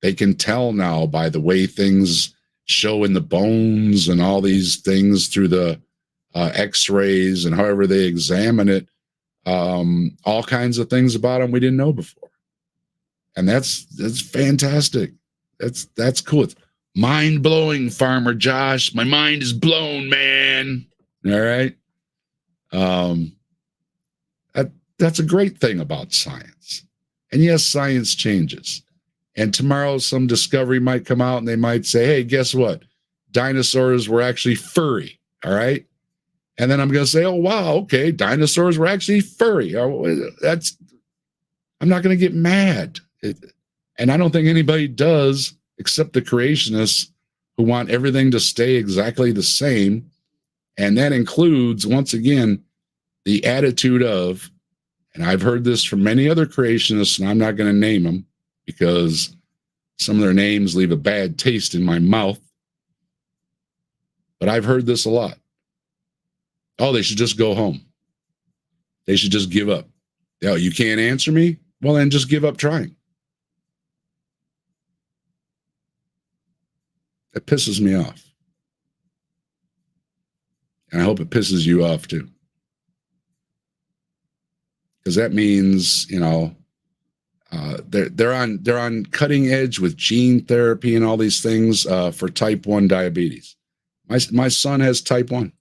They can tell now by the way things show in the bones and all these things through the x-rays and however they examine it, all kinds of things about them we didn't know before. And that's fantastic. That's cool. It's mind-blowing, Farmer Josh. My mind is blown, man. All right. That's a great thing about science. And yes, science changes. And tomorrow some discovery might come out and they might say, hey, guess what? Dinosaurs were actually furry. All right. And then I'm going to say, oh, wow, okay, dinosaurs were actually furry. I'm not going to get mad. And I don't think anybody does except the creationists who want everything to stay exactly the same. And that includes, once again, the attitude of, and I've heard this from many other creationists, and I'm not going to name them because some of their names leave a bad taste in my mouth. But I've heard this a lot. Oh, they should just go home. They should just give up. Oh, you can't answer me? Well, then just give up trying. That pisses me off. And I hope it pisses you off too. Because that means, they're on cutting edge with gene therapy and all these things for type 1 diabetes. My son has type 1.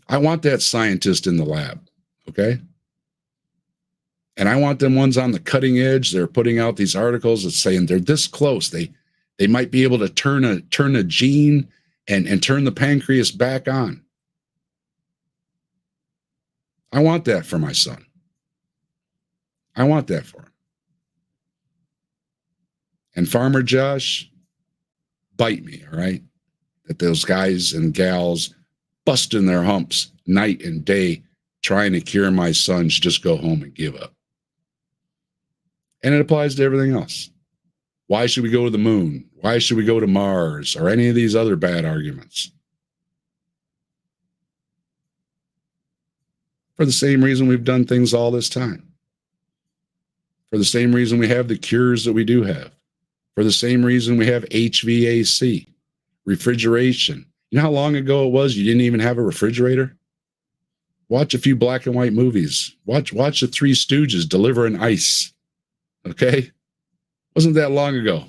I want that scientist in the lab, okay? And I want them ones on the cutting edge. They're putting out these articles that saying they're this close. They might be able to turn a gene and turn the pancreas back on. I want that for my son. I want that for him. And Farmer Josh, bite me, all right? That those guys and gals busting their humps night and day trying to cure my son should just go home and give up. And it applies to everything else. Why should we go to the moon? Why should we go to Mars? Or any of these other bad arguments? For the same reason we've done things all this time. For the same reason we have the cures that we do have. For the same reason we have HVAC, refrigeration. You know how long ago it was you didn't even have a refrigerator? Watch a few black and white movies. Watch the Three Stooges delivering ice. Okay? Wasn't that long ago.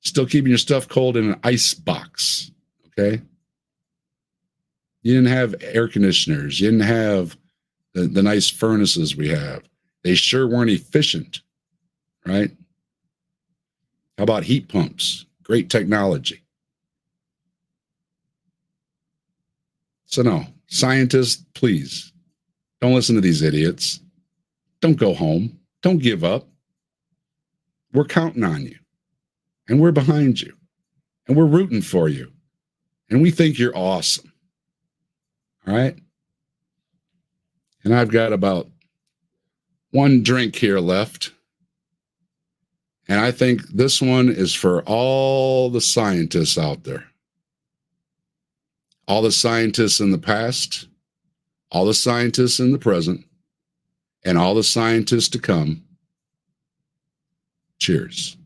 Still keeping your stuff cold in an ice box. Okay? You didn't have air conditioners. You didn't have the nice furnaces we have. They sure weren't efficient, right? How about heat pumps? Great technology. So no, scientists, please, don't listen to these idiots. Don't go home. Don't give up. We're counting on you. And we're behind you. And we're rooting for you. And we think you're awesome. All right? And I've got about one drink here left. And I think this one is for all the scientists out there. All the scientists in the past, all the scientists in the present, and all the scientists to come. Cheers.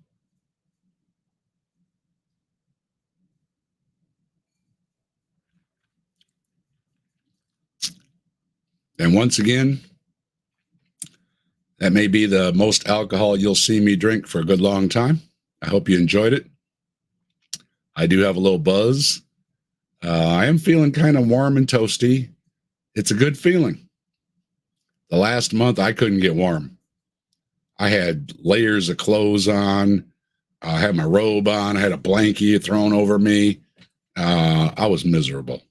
And once again, that may be the most alcohol you'll see me drink for a good long time. I hope you enjoyed it. I do have a little buzz. I am feeling kind of warm and toasty. It's a good feeling. The last month, I couldn't get warm. I had layers of clothes on. I had my robe on. I had a blanket thrown over me. I was miserable.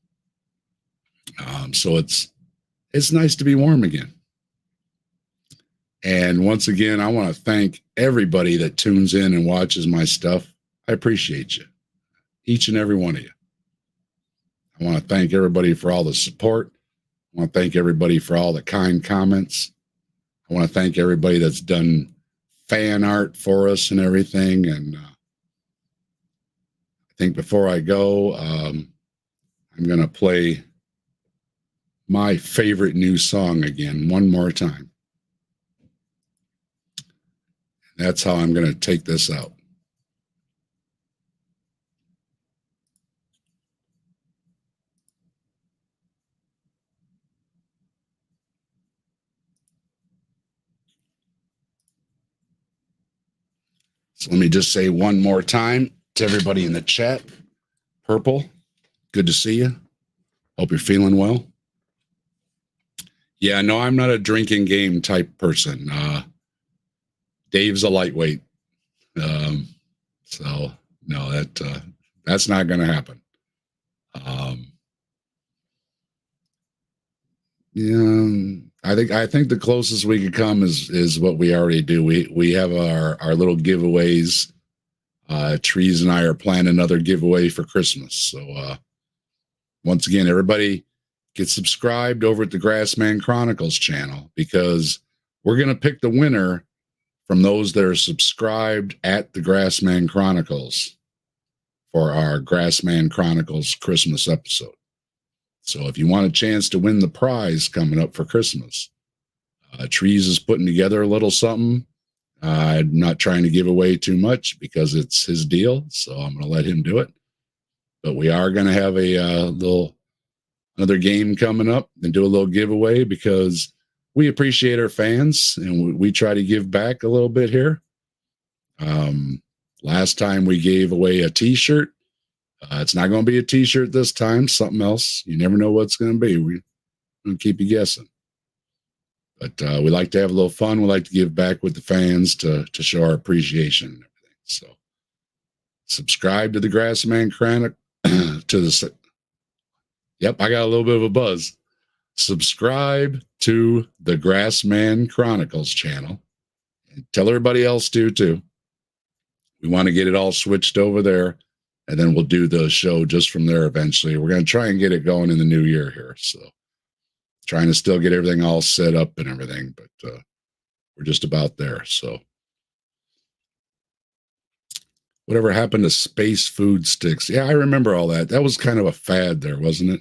So it's nice to be warm again. And once again, I want to thank everybody that tunes in and watches my stuff. I appreciate you, each and every one of you. I want to thank everybody for all the support. I want to thank everybody for all the kind comments. I want to thank everybody that's done fan art for us and everything. And I think before I go, I'm going to play my favorite new song again, one more time. That's how I'm going to take this out. So let me just say one more time to everybody in the chat. Purple, good to see you. Hope you're feeling well. Yeah, no, I'm not a drinking game type person. Dave's a lightweight. So no, that's not going to happen. Yeah, I think the closest we could come is what we already do. We have our little giveaways. Trees and I are planning another giveaway for Christmas. So once again, everybody get subscribed over at the Grassman Chronicles channel, because we're going to pick the winner from those that are subscribed at the Grassman Chronicles for our Grassman Chronicles Christmas episode. So if you want a chance to win the prize coming up for Christmas, Trees is putting together a little something. I'm not trying to give away too much because it's his deal, so I'm going to let him do it. But we are going to have a another game coming up and do a little giveaway, because we appreciate our fans and we try to give back a little bit here. Last time we gave away a t-shirt. It's not going to be a t-shirt this time, something else. You never know what's going to be. We're going to keep you guessing. But we like to have a little fun. We like to give back with the fans to show our appreciation and everything. So subscribe to the Grassman Chronic Yep, I got a little bit of a buzz. Subscribe to the Grassman Chronicles channel. And tell everybody else to too. We want to get it all switched over there, and then we'll do the show just from there eventually. We're going to try and get it going in the new year here. So trying to still get everything all set up and everything, but we're just about there. So whatever happened to space food sticks? Yeah, I remember all that. That was kind of a fad there, wasn't it?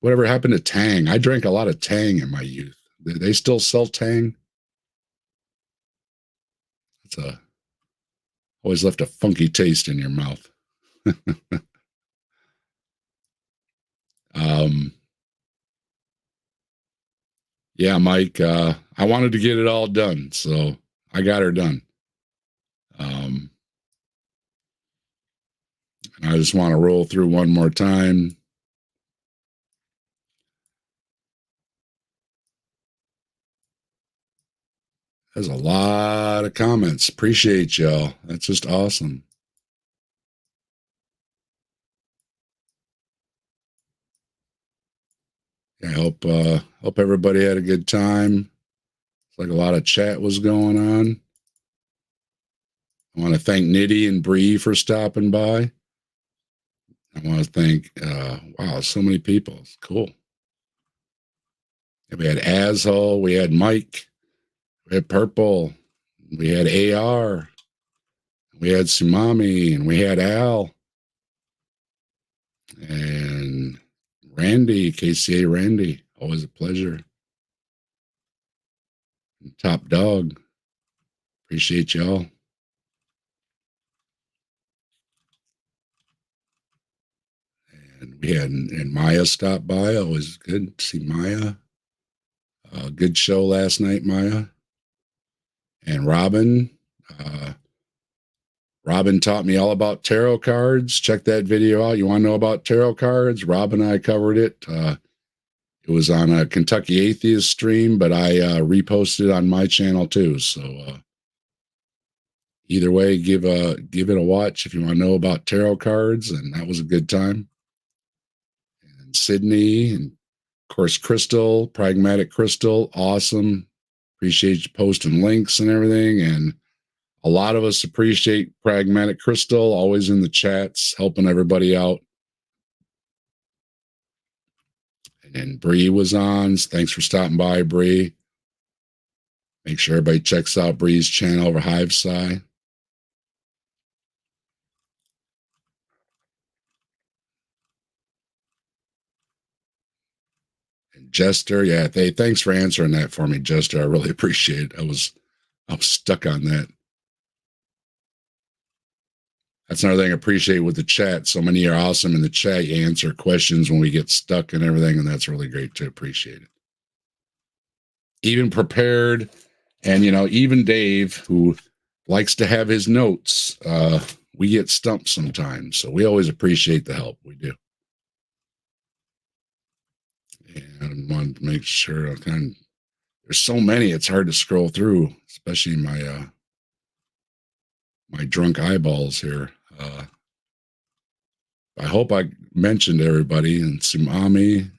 Whatever happened to Tang? I drank a lot of Tang in my youth. They still sell Tang? It's always left a funky taste in your mouth. Yeah, Mike, I wanted to get it all done, so I got her done. And I just want to roll through one more time. There's a lot of comments. Appreciate y'all. That's just awesome. I hope everybody had a good time. It's like a lot of chat was going on. I want to thank Nitty and Bree for stopping by. I want to thank, wow, so many people. It's cool. We had Azhole, we had Mike, we had Purple, we had AR, we had Sumami, and we had Al, and Randy, KCA Randy. Always a pleasure. And Top Dog. Appreciate y'all. And we had and Maya stopped by. Always good to see Maya. Good show last night, Maya. And Robin. Robin taught me all about tarot cards. Check that video out. You want to know about tarot cards? Rob and I covered it. It was on a Kentucky Atheist stream, but I reposted it on my channel too. So either way, give it a watch if you want to know about tarot cards. And that was a good time. And Sydney, and of course Crystal, Pragmatic Crystal, awesome. Appreciate you posting links and everything. And a lot of us appreciate Pragmatic Crystal, always in the chats, helping everybody out. And then Bree was on. Thanks for stopping by, Bree. Make sure everybody checks out Bree's channel over HiveSci. And Jester, yeah, thanks for answering that for me, Jester. I really appreciate it. I was stuck on that. That's another thing I appreciate with the chat. So many are awesome in the chat. You answer questions when we get stuck and everything, and that's really great to appreciate it. Even prepared, and even Dave, who likes to have his notes, we get stumped sometimes. So we always appreciate the help. We do. And I wanted to make sure there's so many, it's hard to scroll through, especially my drunk eyeballs here. I hope I mentioned everybody, and Sumami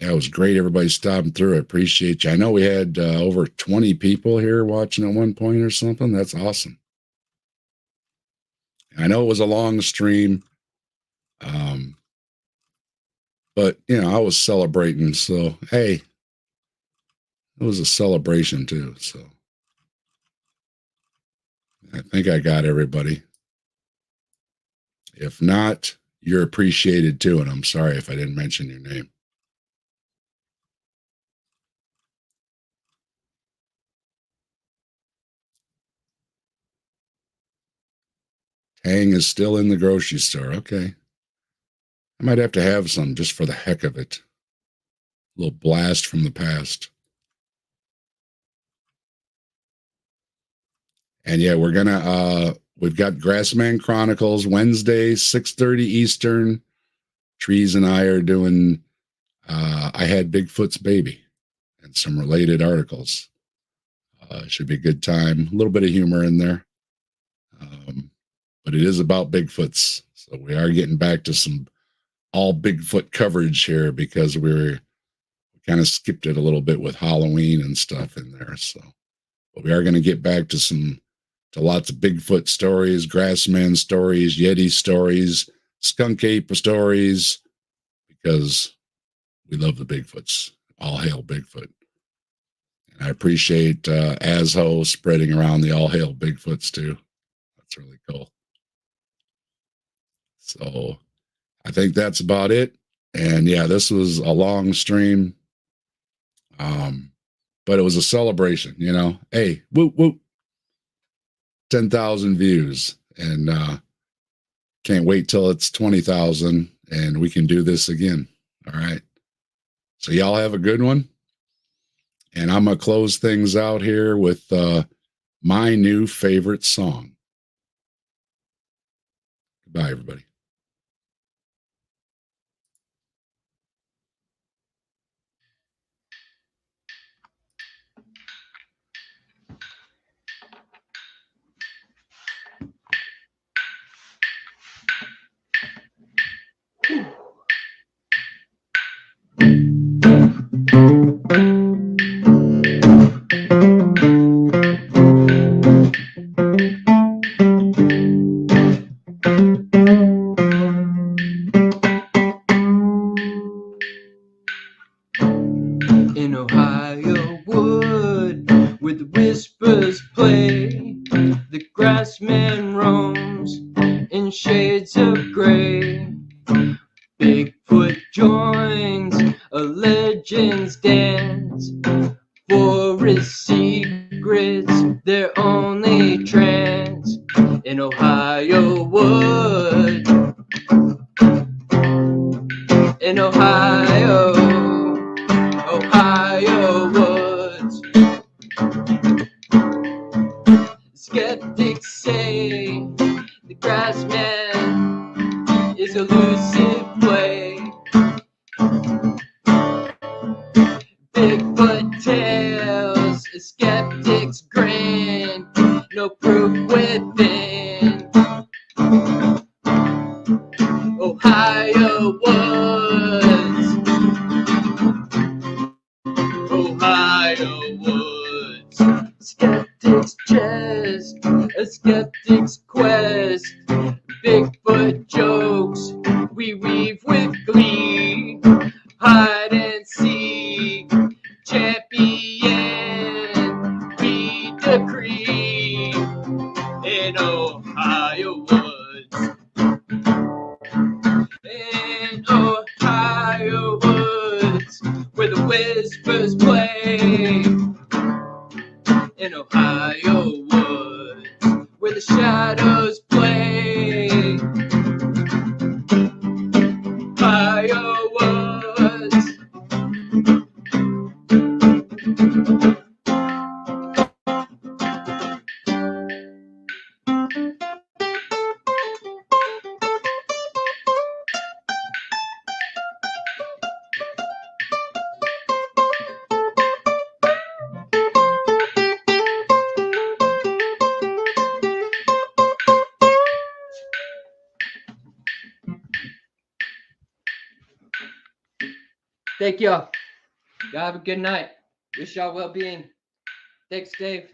Yeah, it was great. Everybody stopping through. I appreciate you. I know we had over 20 people here watching at one point or something. That's awesome. I know it was a long stream, but I was celebrating. So hey, it was a celebration too. So I think I got everybody. If not, you're appreciated too. And I'm sorry if I didn't mention your name. Tang is still in the grocery store. Okay. I might have to have some just for the heck of it. A little blast from the past. And yeah, we've got Grassman Chronicles Wednesday, 6:30 Eastern. Trees and I are doing I Had Bigfoot's Baby and some related articles. Should be a good time. A little bit of humor in there. But it is about Bigfoots. So we are getting back to some all Bigfoot coverage here because we kind of skipped it a little bit with Halloween and stuff in there. So, but we are going to get back to lots of Bigfoot stories, Grassman stories, Yeti stories, skunk ape stories, because we love the Bigfoots. All hail Bigfoot. And I appreciate Asho spreading around the all hail Bigfoots too. That's really cool. So I think that's about it. And yeah, this was a long stream. But it was a celebration, Hey, whoop, whoop. 10,000 views. And can't wait till it's 20,000 and we can do this again. All right. So y'all have a good one. And I'm going to close things out here with my new favorite song. Goodbye, everybody. In Ohio wood, where the whispers play, the grassman roams in shades of gray. Bigfoot joins a legend's dance, forest secrets, their only trance. In Ohio wood, in Ohio woods. Skeptics say the grassman is elusive play. Bigfoot tales, a skeptic's grin, no proof within. Ohio woods, Ohio woods. Skeptic's chest, a skeptic's quest. Bigfoot jokes we weave with glee. Hide and seek, champion we decree. In Ohio woods, in Ohio woods, where the whispers play. In Ohio woods, where the shadows play. Ohio woods. Thank y'all. Y'all have a good night. Wish y'all well-being. Thanks, Dave.